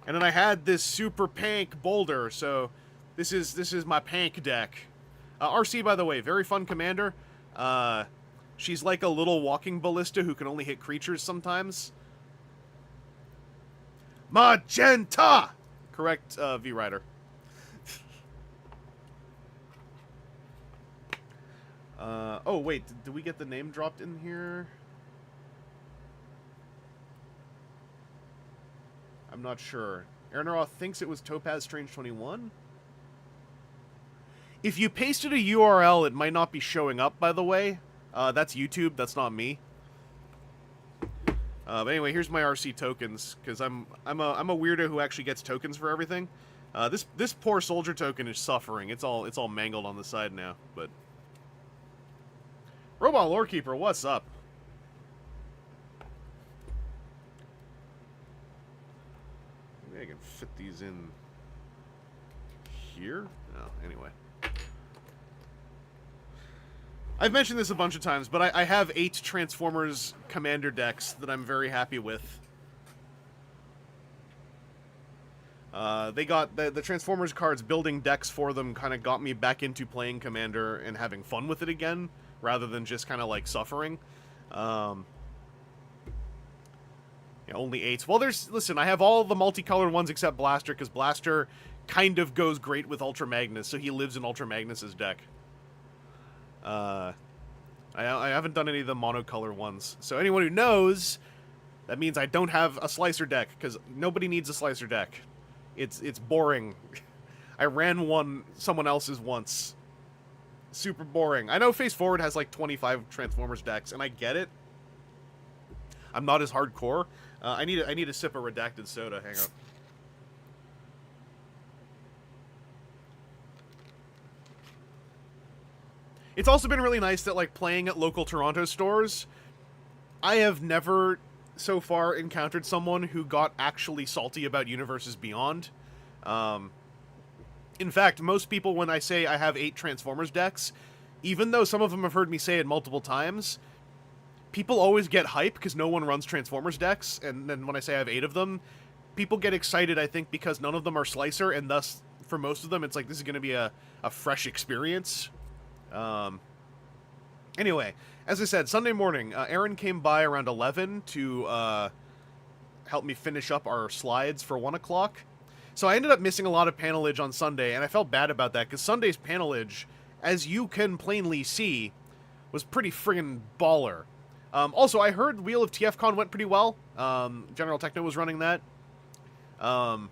And then I had this super pank boulder, so this is my pank deck. RC, by the way, very fun commander. She's like a little walking ballista who can only hit creatures sometimes. Magenta! Correct, V-Rider. Oh, wait, did we get the name dropped in here? I'm not sure. Aaron Roth thinks it was Topaz Strange 21? If you pasted a URL, it might not be showing up, by the way. That's YouTube, that's not me. But anyway, here's my RC tokens, because I'm a weirdo who actually gets tokens for everything. This poor soldier token is suffering. It's all mangled on the side now, but... Robot Lorekeeper, what's up? Maybe I can fit these in here? No, anyway. I've mentioned this a bunch of times, but I have 8 Transformers Commander decks that I'm very happy with. They got the Transformers cards, building decks for them kind of got me back into playing Commander and having fun with it again, rather than just kind of like suffering. Yeah, only 8. Well, listen, I have all the multicolored ones except Blaster, because Blaster kind of goes great with Ultra Magnus, so he lives in Ultra Magnus's deck. I haven't done any of the monocolor ones. So anyone who knows, that means I don't have a slicer deck, because nobody needs a slicer deck. It's boring. I ran someone else's once. Super boring. I know Face Forward has like 25 Transformers decks, and I get it. I'm not as hardcore. I need a sip of redacted soda. Hang on. It's also been really nice that, like, playing at local Toronto stores, I have never so far encountered someone who got actually salty about Universes Beyond. In fact, most people, when I say I have 8 Transformers decks, even though some of them have heard me say it multiple times, people always get hype because no one runs Transformers decks, and then when I say I have 8 of them, people get excited, I think, because none of them are Slicer, and thus, for most of them, it's like, this is going to be a fresh experience. Anyway, as I said, Sunday morning, Aaron came by around 11 to help me finish up our slides for 1 o'clock. So I ended up missing a lot of panelage on Sunday, and I felt bad about that, because Sunday's panelage, as you can plainly see, was pretty friggin' baller. Also, I heard Wheel of TFcon went pretty well. General Techno was running that. But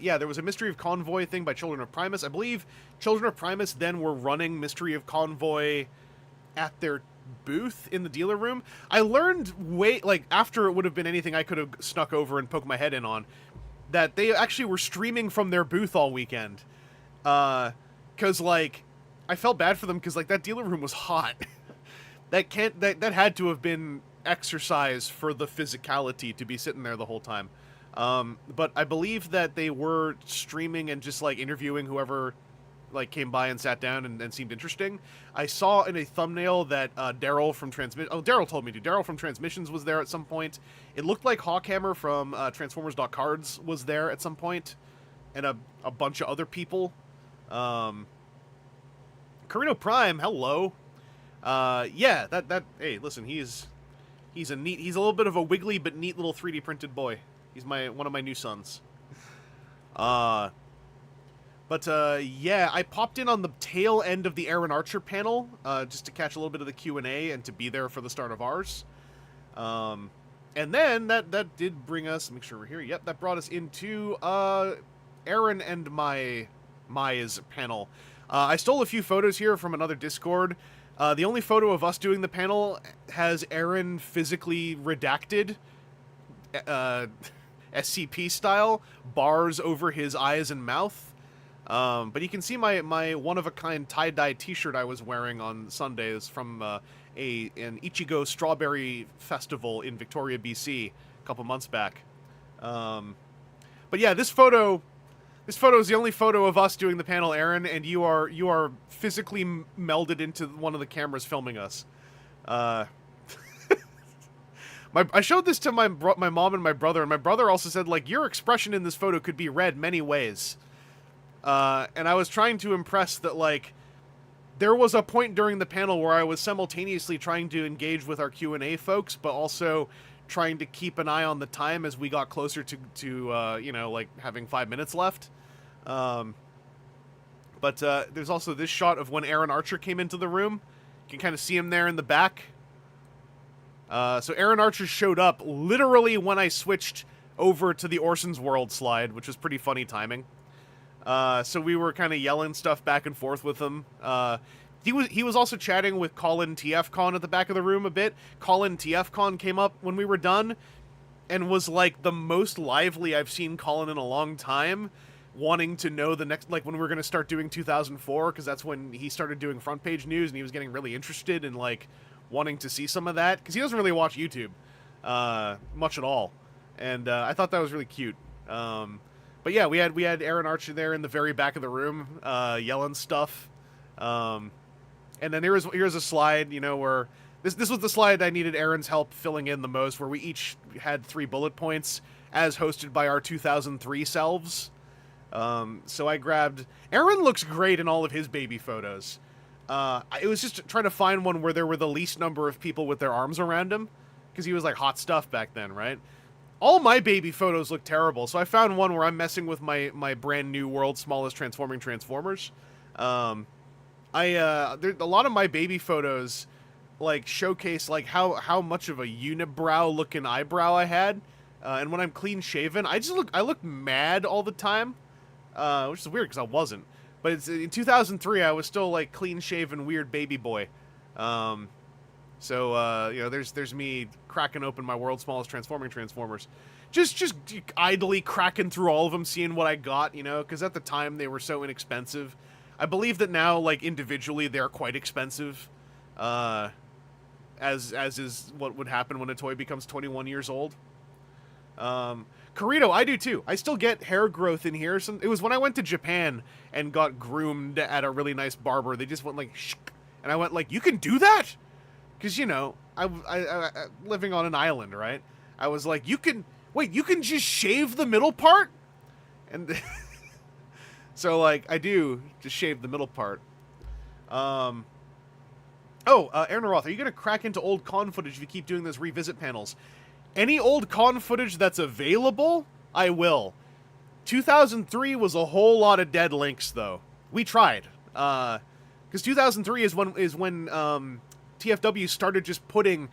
yeah, there was a Mystery of Convoy thing by Children of Primus. I believe Children of Primus then were running Mystery of Convoy at their booth in the dealer room. I learned after it would have been anything I could have snuck over and poked my head in on, that they actually were streaming from their booth all weekend. Cause like, I felt bad for them because like that dealer room was hot. that had to have been exercise for the physicality to be sitting there the whole time. But I believe that they were streaming and just like interviewing whoever like came by and sat down and seemed interesting. I saw in a thumbnail that Daryl from Daryl told me to. Daryl from Transmissions was there at some point. It looked like Hawkhammer from Transformers.cards was there at some point, and a bunch of other people. Carino Prime, hello. Yeah, hey, listen, he's a little bit of a wiggly but neat little 3D printed boy. He's one of my new sons. But yeah, I popped in on the tail end of the Aaron Archer panel, just to catch a little bit of the Q&A and to be there for the start of ours. And then that did bring us, make sure we're here. Yep, that brought us into Aaron and Mai's panel. I stole a few photos here from another Discord. The only photo of us doing the panel has Aaron physically redacted, SCP style, bars over his eyes and mouth. But you can see my one-of-a-kind tie-dye t-shirt I was wearing on Sundays from an Ichigo Strawberry Festival in Victoria, BC, a couple months back. But yeah, this photo is the only photo of us doing the panel, Aaron, and you are physically melded into one of the cameras filming us. I showed this to my mom and my brother also said, like, your expression in this photo could be read many ways. And I was trying to impress that, like, there was a point during the panel where I was simultaneously trying to engage with our Q&A folks, but also trying to keep an eye on the time as we got closer to you know, like, having 5 minutes left. But there's also this shot of when Aaron Archer came into the room. You can kind of see him there in the back. So Aaron Archer showed up literally when I switched over to the Orson's World slide, which was pretty funny timing. So we were kind of yelling stuff back and forth with him. He was also chatting with Colin TFcon at the back of the room a bit. Colin TFcon came up when we were done and was like the most lively I've seen Colin in a long time, wanting to know the next, like, when we're going to start doing 2004, because that's when he started doing front page news, and he was getting really interested in, like, wanting to see some of that, because he doesn't really watch YouTube much at all. And I thought that was really cute. But yeah, we had Aaron Archer there in the very back of the room, yelling stuff. And then here's a slide, you know, where this was the slide I needed Aaron's help filling in the most, where we each had 3 bullet points, as hosted by our 2003 selves. So I grabbed... Aaron looks great in all of his baby photos. It was just trying to find one where there were the least number of people with their arms around him, because he was like hot stuff back then, right? All my baby photos look terrible, so I found one where I'm messing with my brand new world's smallest transforming Transformers. There, a lot of my baby photos, like, showcase, like, how much of a unibrow looking eyebrow I had, and when I'm clean shaven, I look mad all the time, which is weird because I wasn't. But it's, in 2003, I was still, like, clean shaven, weird baby boy. So, you know, there's me cracking open my world's smallest transforming Transformers. Just idly cracking through all of them, seeing what I got, you know, because at the time they were so inexpensive. I believe that now, like, individually, they're quite expensive. As is what would happen when a toy becomes 21 years old. Corito, I do too. I still get hair growth in here. It was when I went to Japan and got groomed at a really nice barber. They just went like, shh, and I went like, you can do that? Because, you know, I living on an island, right? I was like, you can just shave the middle part? And so, like, I do just shave the middle part. Aaron Roth, are you going to crack into old con footage if you keep doing those revisit panels? Any old con footage that's available, I will. 2003 was a whole lot of dead links, though. We tried. Because 2003 is when TFW started just putting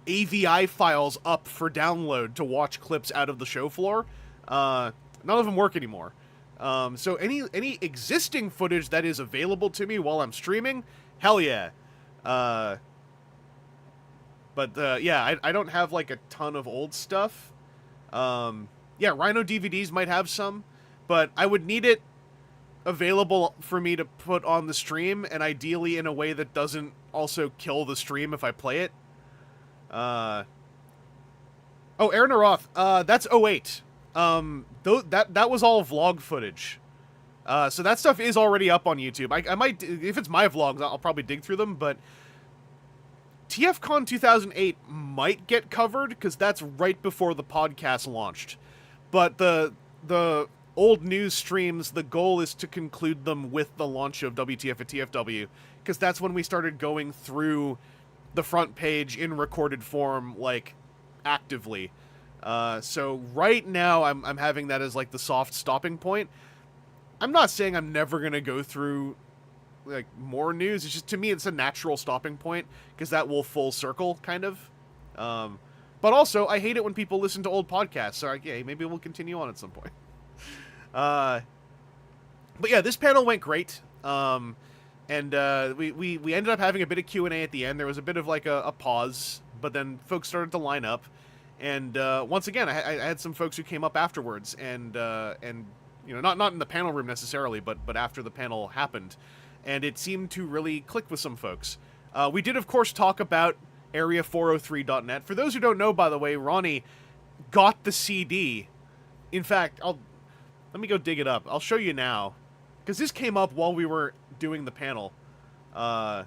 AVI files up for download to watch clips out of the show floor. None of them work anymore. So any existing footage that is available to me while I'm streaming, hell yeah. But yeah, I don't have, like, a ton of old stuff. Yeah, Rhino DVDs might have some, but I would need it available for me to put on the stream, and ideally in a way that doesn't also kill the stream if I play it. Oh, Aaron Roth, that's 08. That was all vlog footage. So that stuff is already up on YouTube. I might, if it's my vlogs, I'll probably dig through them, but TFcon 2008 might get covered, because that's right before the podcast launched. But the old news streams, the goal is to conclude them with the launch of WTF at TFW, because that's when we started going through the front page in recorded form, like, actively. So right now, I'm having that as, like, the soft stopping point. I'm not saying I'm never going to go through, like, more news. It's just, to me, it's a natural stopping point, because that will full circle, kind of. But also, I hate it when people listen to old podcasts, so, okay, maybe we'll continue on at some point. But yeah, this panel went great. And we ended up having a bit of Q&A at the end. There was a bit of, like, a pause, but then folks started to line up. And once again, I had some folks who came up afterwards and not in the panel room necessarily, but after the panel happened, and it seemed to really click with some folks. We did, of course, talk about Area403.net. For those who don't know, by the way, Ronnie got the CD. In fact, let me go dig it up. I'll show you now, because this came up while we were doing the panel. I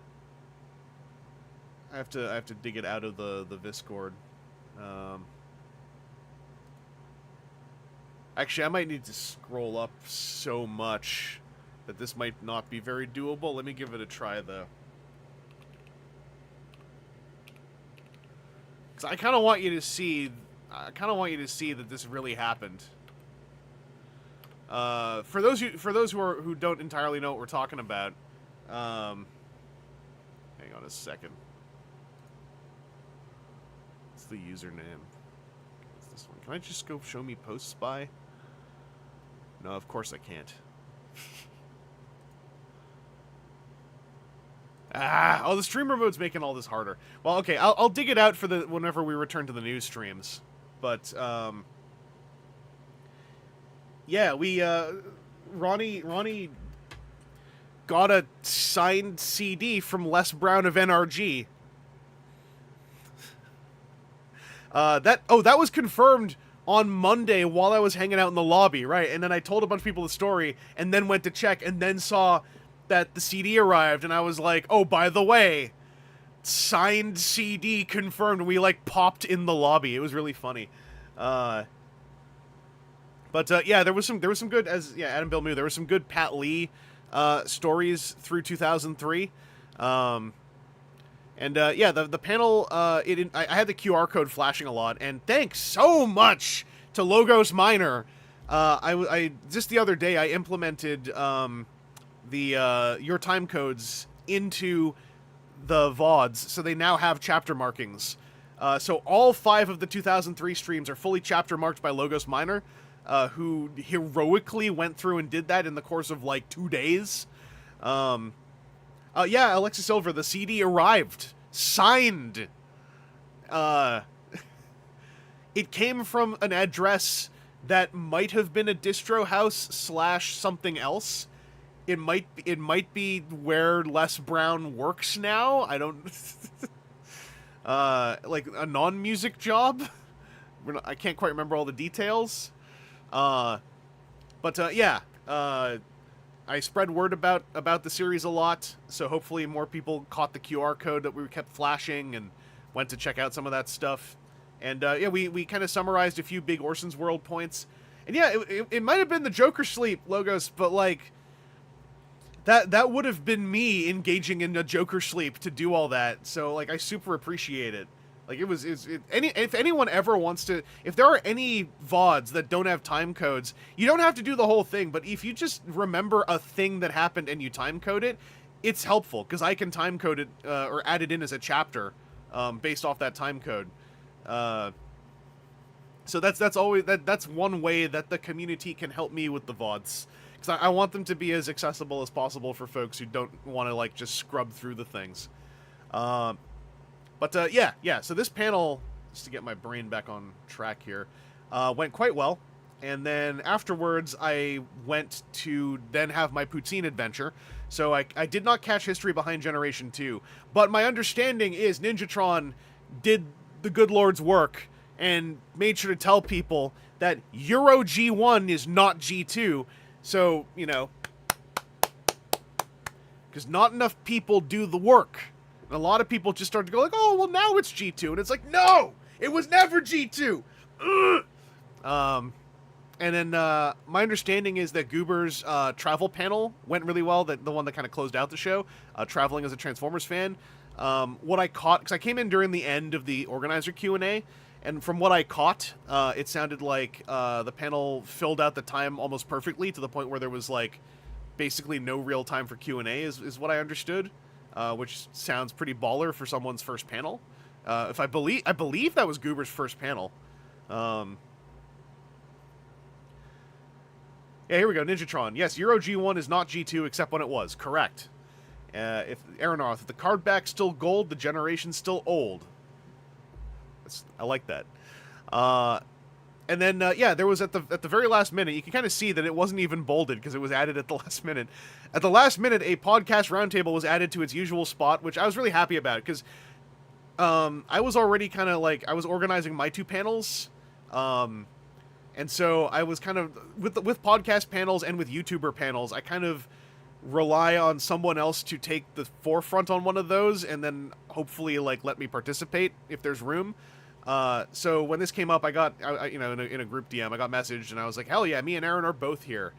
have to dig it out of the Discord. Actually, I might need to scroll up so much that this might not be very doable. Let me give it a try, though. Because I kind of want you to see... that this really happened. For those who don't entirely know what we're talking about, hang on a second. What's the username? What's this one? Can I just go show me posts by? No, of course I can't. Oh, the streamer mode's making all this harder. Well, okay, I'll dig it out for whenever we return to the news streams. But yeah, Ronnie got a signed CD from Les Brown of NRG. That was confirmed on Monday while I was hanging out in the lobby, right? And then I told a bunch of people the story, and then went to check, and then saw that the CD arrived, and I was like, oh, by the way, signed CD confirmed. We, like, popped in the lobby. It was really funny. Yeah, there was some good, Adam Bill knew, there was some good Pat Lee stories through 2003. Yeah, the panel, I had the QR code flashing a lot, and thanks so much to Logos Minor. I just the other day, I implemented your time codes into the VODs, so they now have chapter markings. So all 5 of the 2003 streams are fully chapter marked by Logos Minor, who heroically went through and did that in the course of, like, 2 days. Yeah, Alexis Silver, the CD arrived. Signed. It came from an address that might have been a distro house / something else. It might be where Les Brown works now. I don't... like a non-music job? I can't quite remember all the details. Yeah. I spread word about the series a lot, so hopefully more people caught the QR code that we kept flashing and went to check out some of that stuff. And yeah, we kind of summarized a few big Orson's World points. And yeah, it might have been the Joker sleep, Logos, but like that would have been me engaging in a Joker sleep to do all that. So like I super appreciate it. Like if anyone ever wants to, if there are any VODs that don't have time codes, you don't have to do the whole thing, but if you just remember a thing that happened and you time code it, it's helpful, because I can time code it, or add it in as a chapter, based off that time code. So that's one way that the community can help me with the VODs, because I want them to be as accessible as possible for folks who don't want to like just scrub through the things. Yeah, so this panel, just to get my brain back on track here, went quite well. And then afterwards, I went to then have my poutine adventure. So I did not catch History Behind Generation 2. But my understanding is Ninjatron did the good Lord's work and made sure to tell people that Euro G1 is not G2. So, you know, because not enough people do the work. And a lot of people just started to go like, oh, well, now it's G2. And it's like, no, it was never G2. Ugh. And then my understanding is that Goober's travel panel went really well, the one that kind of closed out the show, traveling as a Transformers fan. What I caught, because I came in during the end of the organizer Q&A, and from what I caught, it sounded like the panel filled out the time almost perfectly, to the point where there was like basically no real time for Q&A is what I understood. Which sounds pretty baller for someone's first panel. I believe that was Goober's first panel. Yeah, here we go. Ninjatron. Yes, Euro G1 is not G2 except when it was. Correct. If Aeronaut, if the card back's still gold, the generation's still old. I like that. And then, yeah, there was at the very last minute, you can kind of see that it wasn't even bolded because it was added at the last minute. At the last minute, a podcast roundtable was added to its usual spot, which I was really happy about because I was already kind of like, I was organizing my 2 panels. And so I was kind of, with podcast panels and with YouTuber panels, I kind of rely on someone else to take the forefront on one of those and then hopefully, like, let me participate if there's room. So when this came up, I got, you know, in a group DM, I got messaged and I was like, hell yeah, me and Aaron are both here.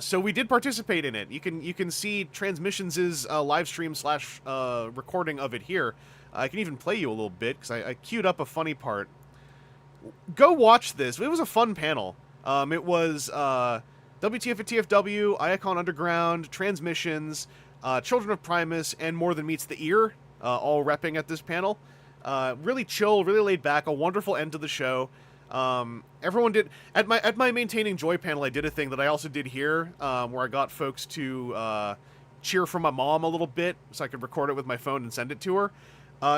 So we did participate in it. You can see Transmissions' live stream / recording of it here. I can even play you a little bit because I queued up a funny part. Go watch this. It was a fun panel. It was WTF at TFW, Diaclone Underground, Transmissions, Children of Primus, and More Than Meets the Ear, all repping at this panel. Really chill, really laid back, a wonderful end to the show. Everyone did at my Maintaining Joy panel. I did a thing that I also did here, where I got folks to cheer for my mom a little bit, so I could record it with my phone and send it to her.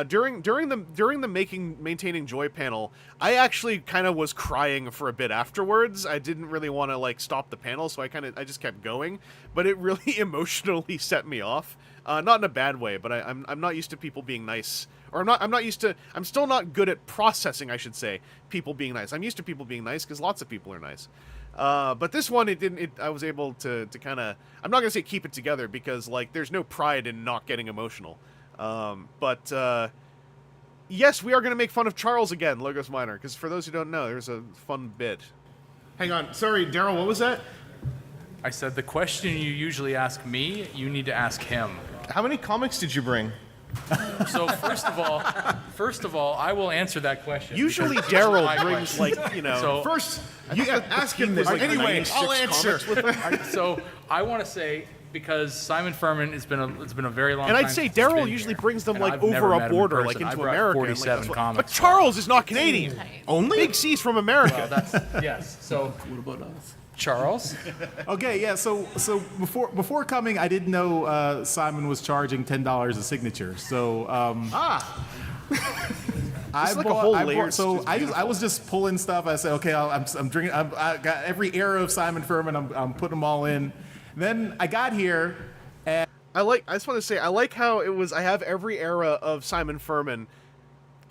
During the Maintaining Joy panel, I actually kind of was crying for a bit afterwards. I didn't really want to like stop the panel, so I just kept going. But it really emotionally set me off. Not in a bad way, but I'm not used to people being nice. Or I'm still not good at processing, I should say, people being nice. I'm used to people being nice because lots of people are nice. But this one, I was able to kind of, I'm not going to say keep it together because, like, there's no pride in not getting emotional. But yes, we are going to make fun of Charles again, Logos Minor, because for those who don't know, there's a fun bit. Hang on. Sorry, Daryl, what was that? I said the question you usually ask me, you need to ask him. How many comics did you bring? So first of all, I will answer that question. Usually Daryl brings, like, you know... So, first, you ask him this. Like, anyway, I'll answer. So I want to say, because Simon Furman, it's been a very long time. And I'd say Daryl usually brings them, like, over a border, like, into America. 47 comics. But Charles is not Canadian. Only? Big C's from America. Well, yes. So what about us? Charles? Okay, yeah, so before coming, I didn't know Simon was charging $10 a signature. So I was just pulling stuff. I said, okay, I'm drinking. I got every era of Simon Furman. I'm putting them all in. Then I got here, and I just want to say, I like how it was. I have every era of Simon Furman,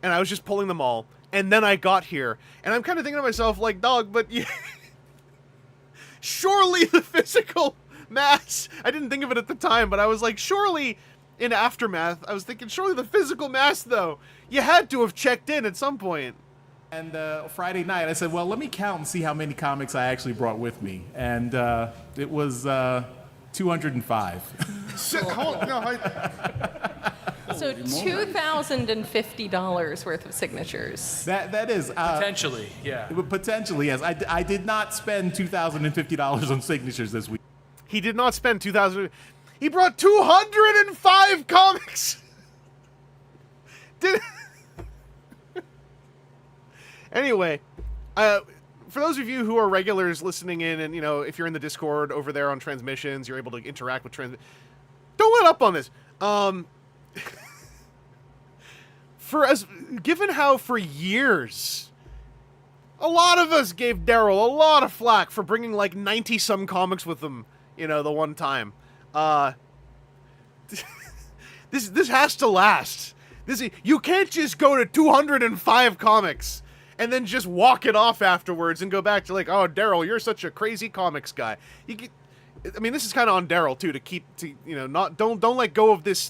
and I was just pulling them all. And then I got here, and I'm kind of thinking to myself, like, dog, but you. Surely the physical mass, I didn't think of it at the time, but I was like, surely, in Aftermath, I was thinking, surely the physical mass, though, you had to have checked in at some point. And Friday night, I said, well, let me count and see how many comics I actually brought with me. And it was 205. So $2,050 worth of signatures. That is potentially, yeah. Potentially, yes. I did not spend $2,050 on signatures this week. He did not spend $2,000. He brought 205 comics. Anyway, for those of you who are regulars listening in, and you know, if you're in the Discord over there on Transmissions, you're able to interact with Don't let up on this. Given how for years, a lot of us gave Daryl a lot of flack for bringing like 90-some comics with him, you know, the one time. This has to last. You can't just go to 205 comics and then just walk it off afterwards and go back to like, oh, Daryl, you're such a crazy comics guy. I mean, this is kind of on Daryl too don't let go of this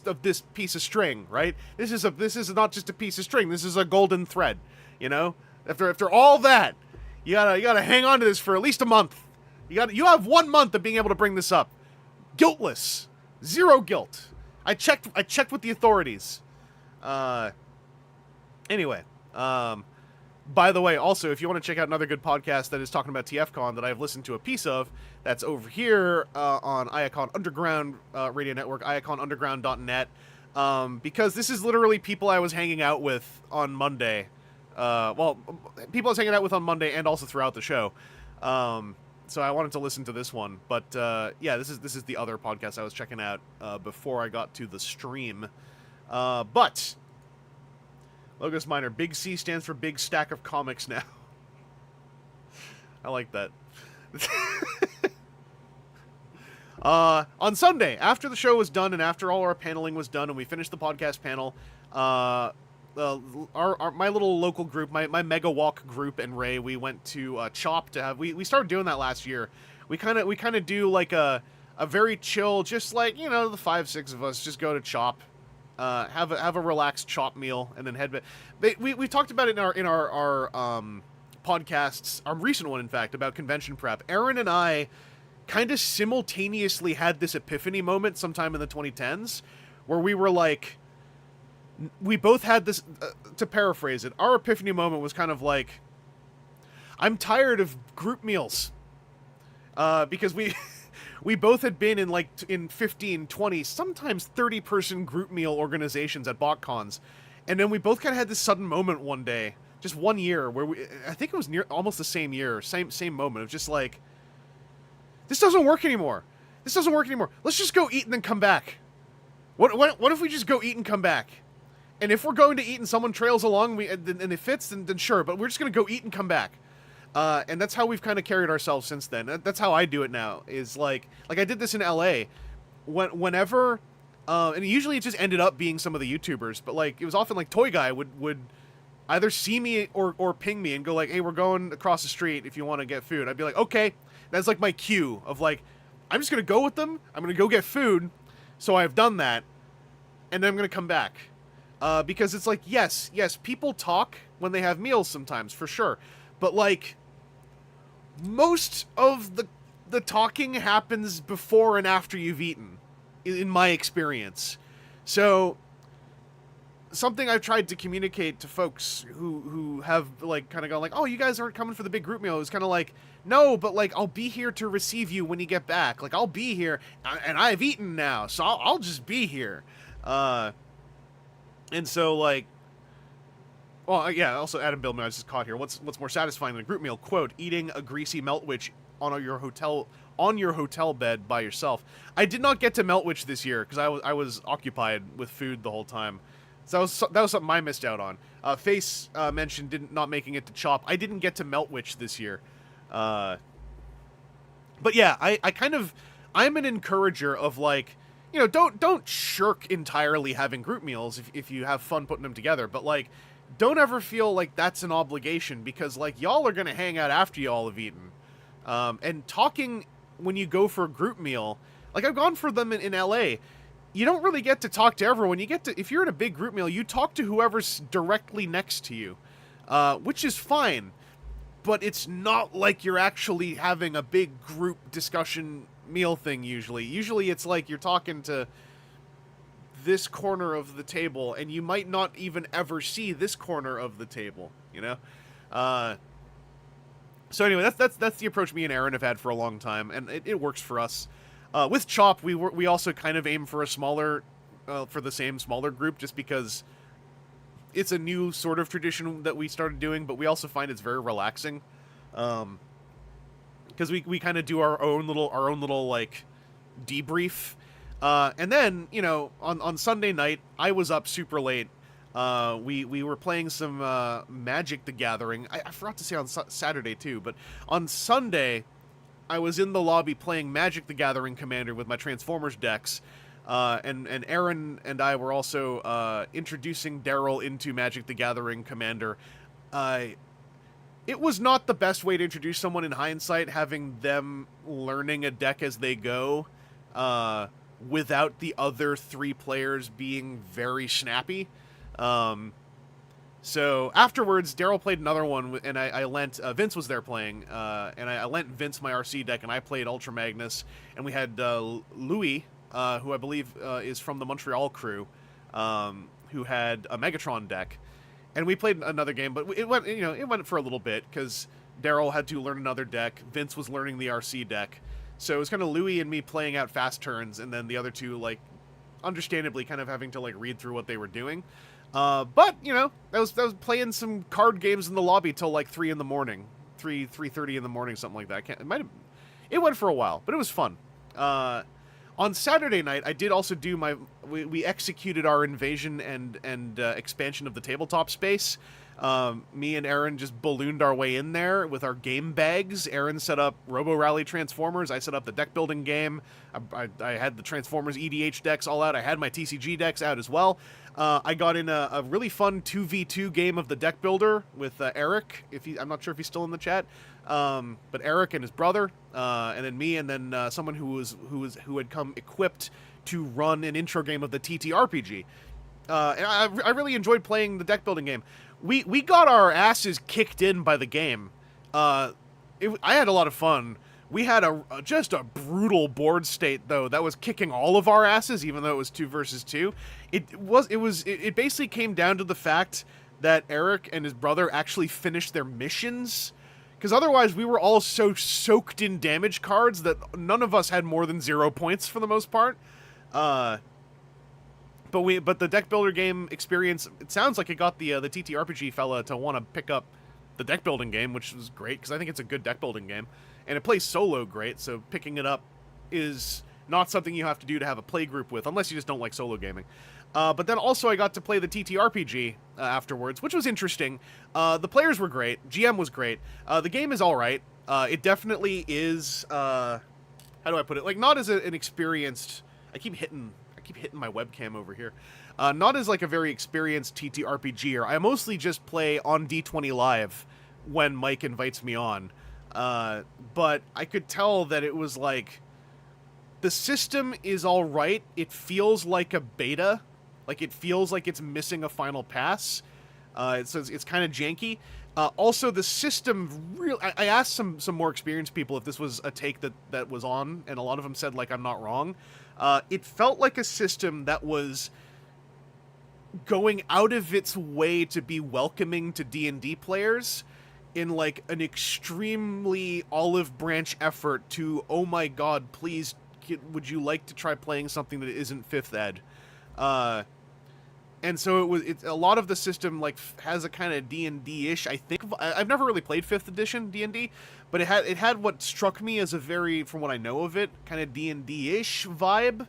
piece of string, right? This is not just a piece of string. This is a golden thread, you know. After all that, you gotta hang on to this for at least a month. You have 1 month of being able to bring this up, guiltless, zero guilt. I checked with the authorities. Anyway, by the way, also, if you want to check out another good podcast that is talking about TFcon that I've listened to a piece of, that's over here on Diaclone Underground Radio Network, diacloneunderground.net, because this is literally people I was hanging out with on Monday. People I was hanging out with on Monday and also throughout the show. So I wanted to listen to this one. But, yeah, this is the other podcast I was checking out before I got to the stream. But Logos Minor, Big C stands for Big Stack of Comics now. I like that. On Sunday, after the show was done and after all our paneling was done and we finished the podcast panel, my little local group, my Mega Walk group and Ray, we went to Chop to have. We started doing that last year. We kind of do like a very chill, just like, you know, the 5-6 of us just go to Chop, have a relaxed Chop meal and then head back. We talked about it in our podcasts, our recent one in fact, about convention prep. Aaron and I kind of simultaneously had this epiphany moment sometime in the 2010s where we were like, we both had this, to paraphrase it, our epiphany moment was kind of like, I'm tired of group meals. Because we both had been in 15, 20, sometimes 30-person group meal organizations at BotCons. And then we both kind of had this sudden moment one day, just 1 year, where I think it was almost the same year, same moment of just like, this doesn't work anymore. This doesn't work anymore. Let's just go eat and then come back. What if we just go eat and come back? And if we're going to eat and someone trails along and it fits, then sure. But we're just going to go eat and come back. And that's how we've kind of carried ourselves since then. That's how I do it now. Is like I did this in LA. Whenever, and usually it just ended up being some of the YouTubers. But like it was often like Toy Guy would either see me or ping me and go like, hey, we're going across the street if you want to get food. I'd be like, okay. That's like my cue of like, I'm just going to go with them. I'm going to go get food. So I've done that. And then I'm going to come back. Because it's like, yes, people talk when they have meals sometimes, for sure. But like, most of the talking happens before and after you've eaten, in my experience. So something I've tried to communicate to folks who have like kind of gone like, oh, you guys aren't coming for the big group meal. It's kind of like, no, but like I'll be here to receive you when you get back. Like I'll be here, and I've eaten now, so I'll just be here. And so like, well, yeah. Also, Adam Billman, I was just caught here. What's more satisfying than a group meal? Quote: eating a greasy Meltwich on your hotel bed by yourself. I did not get to Meltwich this year because I was occupied with food the whole time. So that was something I missed out on. Face mentioned not making it to Chop. I didn't get to Meltwich this year. But yeah, I'm an encourager of like, you know, don't shirk entirely having group meals if you have fun putting them together. But like, don't ever feel like that's an obligation because like y'all are gonna hang out after y'all have eaten. And talking when you go for a group meal, like I've gone for them in LA. You don't really get to talk to everyone. If you're in a big group meal, you talk to whoever's directly next to you, which is fine, but it's not like you're actually having a big group discussion meal thing usually. Usually it's like you're talking to this corner of the table, and you might not even ever see this corner of the table, you know? So anyway, that's the approach me and Aaron have had for a long time, and it works for us. With Chop, we also kind of aim for for the same smaller group, just because it's a new sort of tradition that we started doing, but we also find it's very relaxing, because we kind of do our own little like debrief, and then you know on Sunday night I was up super late. We were playing some Magic the Gathering. I forgot to say on Saturday too, but on Sunday I was in the lobby playing Magic the Gathering Commander with my Transformers decks, and Aaron and I were also introducing Daryl into Magic the Gathering Commander. It was not the best way to introduce someone in hindsight, having them learning a deck as they go, without the other three players being very snappy. So afterwards, Daryl played another one, and I lent, Vince was there playing, and I lent Vince my RC deck, and I played Ultra Magnus, and we had Louis, who I believe is from the Montreal crew, who had a Megatron deck, and we played another game, but it went for a little bit, because Daryl had to learn another deck, Vince was learning the RC deck, so it was kind of Louis and me playing out fast turns, and then the other two, like, understandably kind of having to, like, read through what they were doing. But, you know, I was playing some card games in the lobby till like 3 in the morning, 3:30 in the morning, something like that. It went for a while, but it was fun. On Saturday night, I did also do we executed our invasion and expansion of the tabletop space. Me and Aaron just ballooned our way in there with our game bags. Aaron set up Robo Rally Transformers. I set up the deck building game. I had the Transformers EDH decks all out. I had my TCG decks out as well. I got in a really fun 2v2 game of the deck builder with Eric. I'm not sure if he's still in the chat, but Eric and his brother, and then me, and then someone who had come equipped to run an intro game of the TTRPG. And I really enjoyed playing the deck building game. We got our asses kicked in by the game. I had a lot of fun. We had just a brutal board state though that was kicking all of our asses, even though it was 2 versus 2. It basically came down to the fact that Eric and his brother actually finished their missions, because otherwise we were all so soaked in damage cards that none of us had more than 0 points for the most part. But the deck builder game experience, it sounds like it got the TTRPG fella to want to pick up the deck building game, which was great because I think it's a good deck building game, and it plays solo great. So picking it up is not something you have to do to have a play group with, unless you just don't like solo gaming. But then also I got to play the TTRPG afterwards, which was interesting. The players were great. GM was great. The game is all right. It definitely is. How do I put it? Like, not as an experienced. I keep hitting my webcam over here. Not as like a very experienced TTRPGer. I mostly just play on D20 Live when Mike invites me on. But I could tell that it was like, the system is all right. It feels like a beta. Like, it feels like it's missing a final pass. It's kind of janky. Also, the system I asked some more experienced people if this was a take that was on, and a lot of them said, like, I'm not wrong. It felt like a system that was going out of its way to be welcoming to D&D players in, like, an extremely olive branch effort to, oh my god, please, would you like to try playing something that isn't 5th ed? And so it's a lot of the system, like, has a kind of D&D-ish, I think. I've never really played 5th edition D&D, but it had what struck me as a very, from what I know of it, kind of D&D-ish vibe.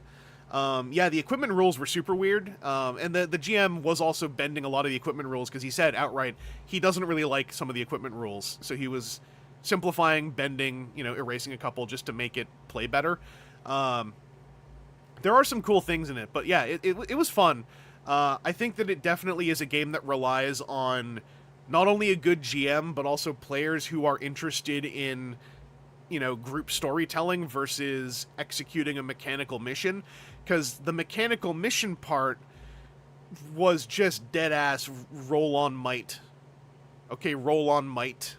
Yeah, the equipment rules were super weird, and the GM was also bending a lot of the equipment rules, because he said outright he doesn't really like some of the equipment rules, so he was simplifying, bending, erasing a couple just to make it play better. There are some cool things in it, but yeah, it was fun. I think that it definitely is a game that relies on not only a good GM, but also players who are interested in, group storytelling versus executing a mechanical mission. Because the mechanical mission part was just dead-ass roll on might. Okay, roll on might.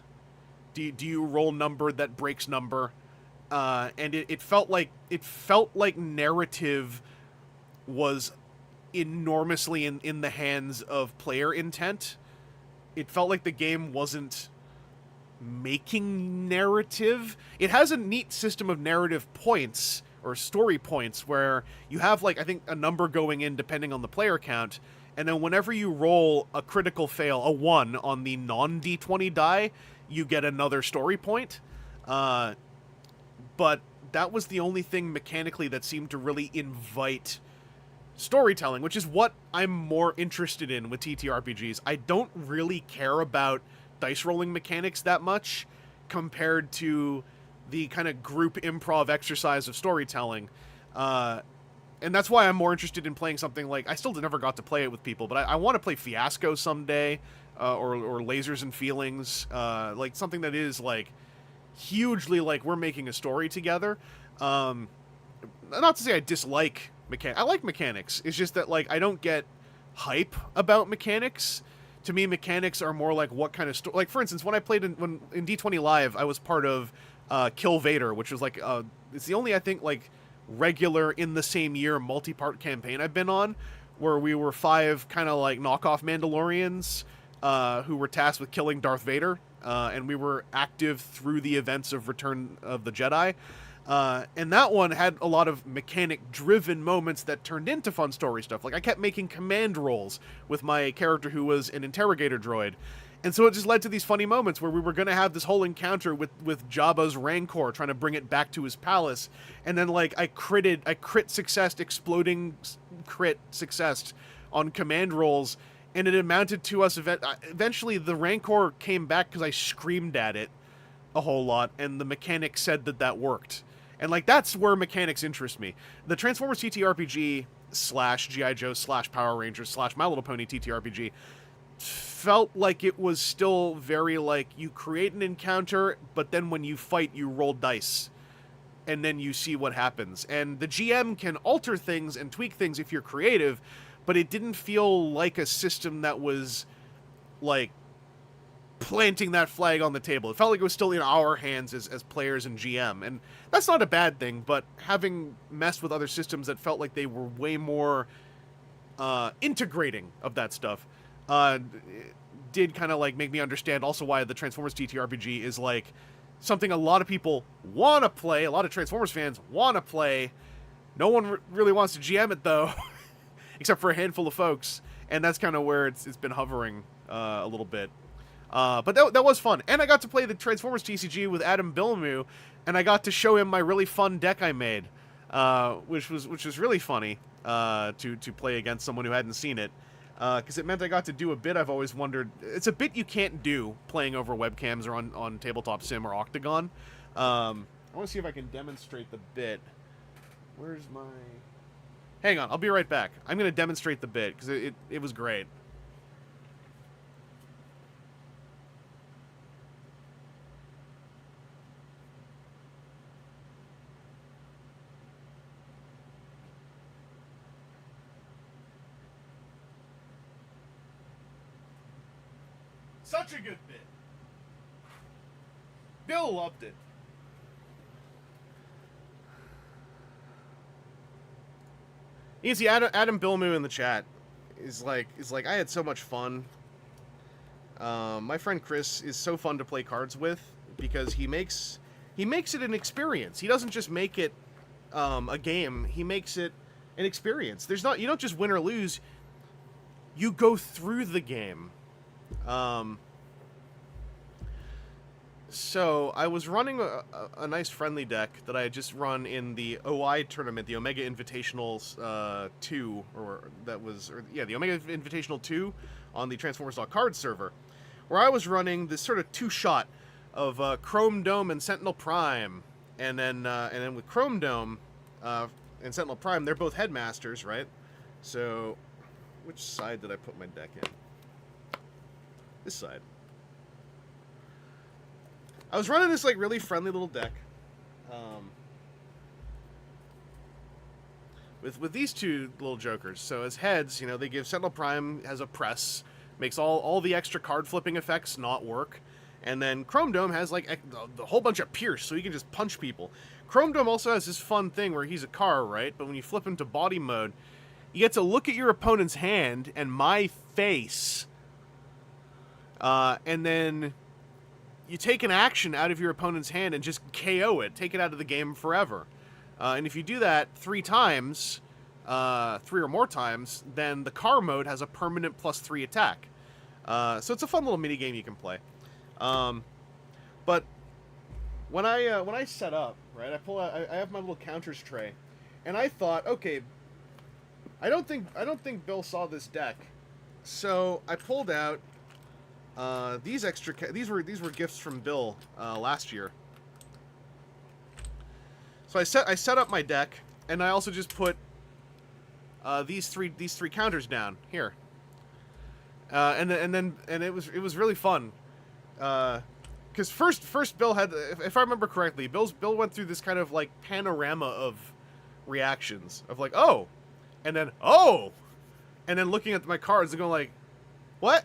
Do you roll number that breaks number? And it felt like narrative was enormously in the hands of player intent. It felt like the game wasn't making narrative. It has a neat system of narrative points or story points where you have, like, I think a number going in depending on the player count, and then whenever you roll a critical fail, a 1 on the non-D20 die, you get another story point. But that was the only thing mechanically that seemed to really invite storytelling, which is what I'm more interested in with TTRPGs. I don't really care about dice rolling mechanics that much compared to the kind of group improv exercise of storytelling. And that's why I'm more interested in playing something like, I still never got to play it with people, but I want to play Fiasco someday, or Lasers and Feelings, like something that is like hugely like we're making a story together. Not to say I dislike mechanics. I like mechanics. It's just that, like, I don't get hype about mechanics. To me, mechanics are more like what kind of story. Like, for instance, when I played in D20 Live, I was part of Kill Vader, which was like it's the only, I think, like, regular in the same year multi-part campaign I've been on, where we were 5 kind of like knockoff Mandalorians who were tasked with killing Darth Vader, and we were active through the events of Return of the Jedi. And that one had a lot of mechanic-driven moments that turned into fun story stuff. Like, I kept making command rolls with my character who was an interrogator droid. And so it just led to these funny moments where we were going to have this whole encounter with Jabba's Rancor, trying to bring it back to his palace. And then, like, I crit success, exploding crit success on command rolls and it amounted to us eventually the Rancor came back because I screamed at it a whole lot, and the mechanic said that worked. And like that's where mechanics interest me. The Transformers TTRPG / G.I. Joe / Power Rangers / My Little Pony TTRPG felt like it was still very like you create an encounter, but then when you fight you roll dice and then you see what happens. And the GM can alter things and tweak things if you're creative, but it didn't feel like a system that was like planting that flag on the table. It felt like it was still in our hands as players and GM, and that's not a bad thing, but having messed with other systems that felt like they were way more integrating of that stuff did kind of like make me understand also why the Transformers TTRPG is like something a lot of people want to play, a lot of Transformers fans want to play. No one really wants to GM it though, except for a handful of folks, and that's kind of where it's been hovering a little bit. But that was fun, and I got to play the Transformers TCG with Adam Bilmu, and I got to show him my really fun deck I made, which was really funny to play against someone who hadn't seen it, because it meant I got to do a bit I've always wondered. It's a bit you can't do playing over webcams or on Tabletop Sim or Octagon. I want to see if I can demonstrate the bit. Where's my... Hang on, I'll be right back. I'm going to demonstrate the bit, because it was great. Such a good bit. Bill loved it. You can see Adam Bilmu in the chat is like I had so much fun. My friend Chris is so fun to play cards with because he makes it an experience. He doesn't just make it a game. He makes it an experience. You don't just win or lose. You go through the game. So I was running a nice friendly deck that I had just run in the OI tournament, the Omega Invitational 2, the Omega Invitational 2 on the Transformers.Cards server, where I was running this sort of two-shot of Chrome Dome and Sentinel Prime, and then with Chrome Dome and Sentinel Prime, they're both headmasters, right? So, which side did I put my deck in? This side. I was running this like really friendly little deck, with these two little jokers. So as heads, they give Sentinel Prime has a press, makes all the extra card flipping effects not work, and then Chrome Dome has like a whole bunch of pierce, so he can just punch people. Chrome Dome also has this fun thing where he's a car, right? But when you flip him to body mode, you get to look at your opponent's hand and my face, and then you take an action out of your opponent's hand and just KO it, take it out of the game forever. And if you do that 3 times, 3 or more times, then the car mode has a permanent +3 attack. So it's a fun little mini game you can play. But when I set up, right, I have my little counters tray, and I thought, okay, I don't think Bill saw this deck, so I pulled out these were gifts from Bill last year. So I set up my deck, and I also just put these three counters down here. And it was really fun. Because first Bill had, if I remember correctly, Bill went through this kind of like panorama of reactions of like, oh, and then looking at my cards and going like, what?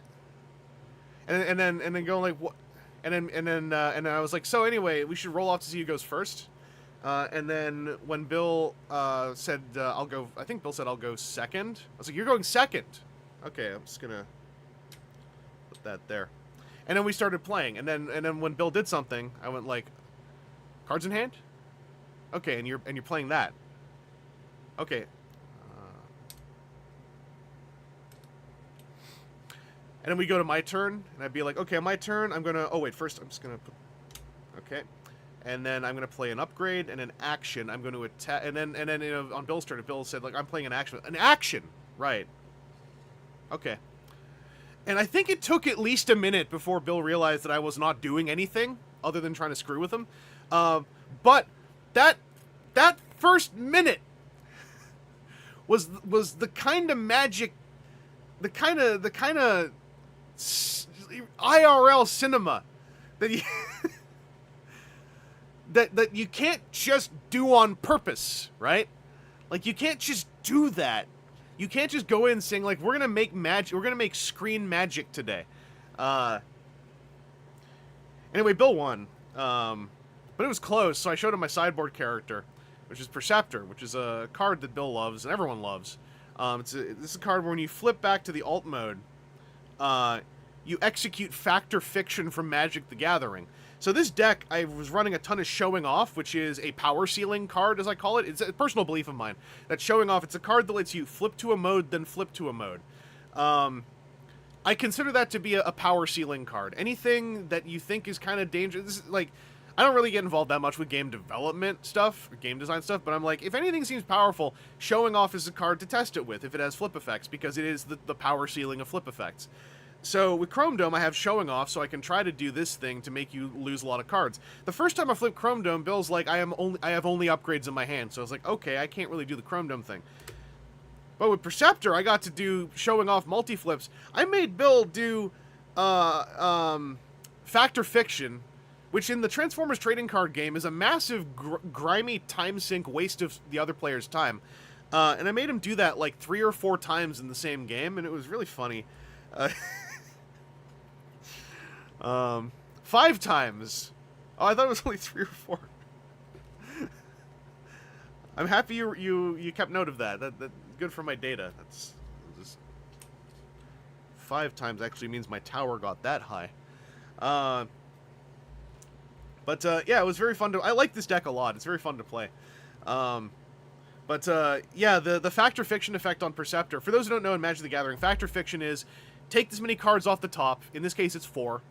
And then going like, what? And then I was like, so anyway, we should roll off to see who goes first. And then when Bill said I'll go, I think Bill said I'll go second. I was like, you're going second. Okay, I'm just gonna put that there. And then we started playing. And then when Bill did something, I went like, cards in hand. Okay, and you're playing that. Okay. And then we go to my turn, and I'd be like, okay, my turn, I'm gonna, oh wait, first I'm just gonna put, okay. And then I'm gonna play an upgrade and an action. I'm gonna attack, and then on Bill's turn, Bill said, like, I'm playing an action, right. Okay. And I think it took at least a minute before Bill realized that I was not doing anything other than trying to screw with him. But that first minute was the kind of magic, the kind of IRL cinema that you that you can't just do on purpose, right? Like, you can't just do that. You can't just go in and saying, like, we're gonna make magic, we're gonna make screen magic today. Anyway, Bill won. But it was close, so I showed him my sideboard character, which is Perceptor, which is a card that Bill loves and everyone loves. This is a card where when you flip back to the alt mode, you execute Factor Fiction from Magic the Gathering. So this deck, I was running a ton of Showing Off, which is a power ceiling card, as I call it. It's a personal belief of mine that Showing Off, it's a card that lets you flip to a mode, then flip to a mode. I consider that to be a power ceiling card. Anything that you think is kind of dangerous, this is like, I don't really get involved that much with game development stuff, or game design stuff, but I'm like, if anything seems powerful, Showing Off is a card to test it with if it has flip effects, because it is the power ceiling of flip effects. So with Chrome Dome, I have Showing Off, so I can try to do this thing to make you lose a lot of cards. The first time I flipped Chrome Dome, Bill's like, I have only upgrades in my hand, so I was like, okay, I can't really do the Chrome Dome thing. But with Perceptor, I got to do Showing Off multi-flips. I made Bill do Factor Fiction, which in the Transformers trading card game is a massive, grimy time sink waste of the other player's time. And I made him do that like 3 or 4 times in the same game, and it was really funny. 5 times. Oh, I thought it was only 3 or 4. I'm happy you kept note of that. That good for my data. That's just 5 times actually means my tower got that high. But yeah, it was very fun to. I like this deck a lot. It's very fun to play. Yeah, the Factor Fiction effect on Perceptor. For those who don't know in Magic the Gathering, Factor Fiction is take this many cards off the top. In this case, it's 4.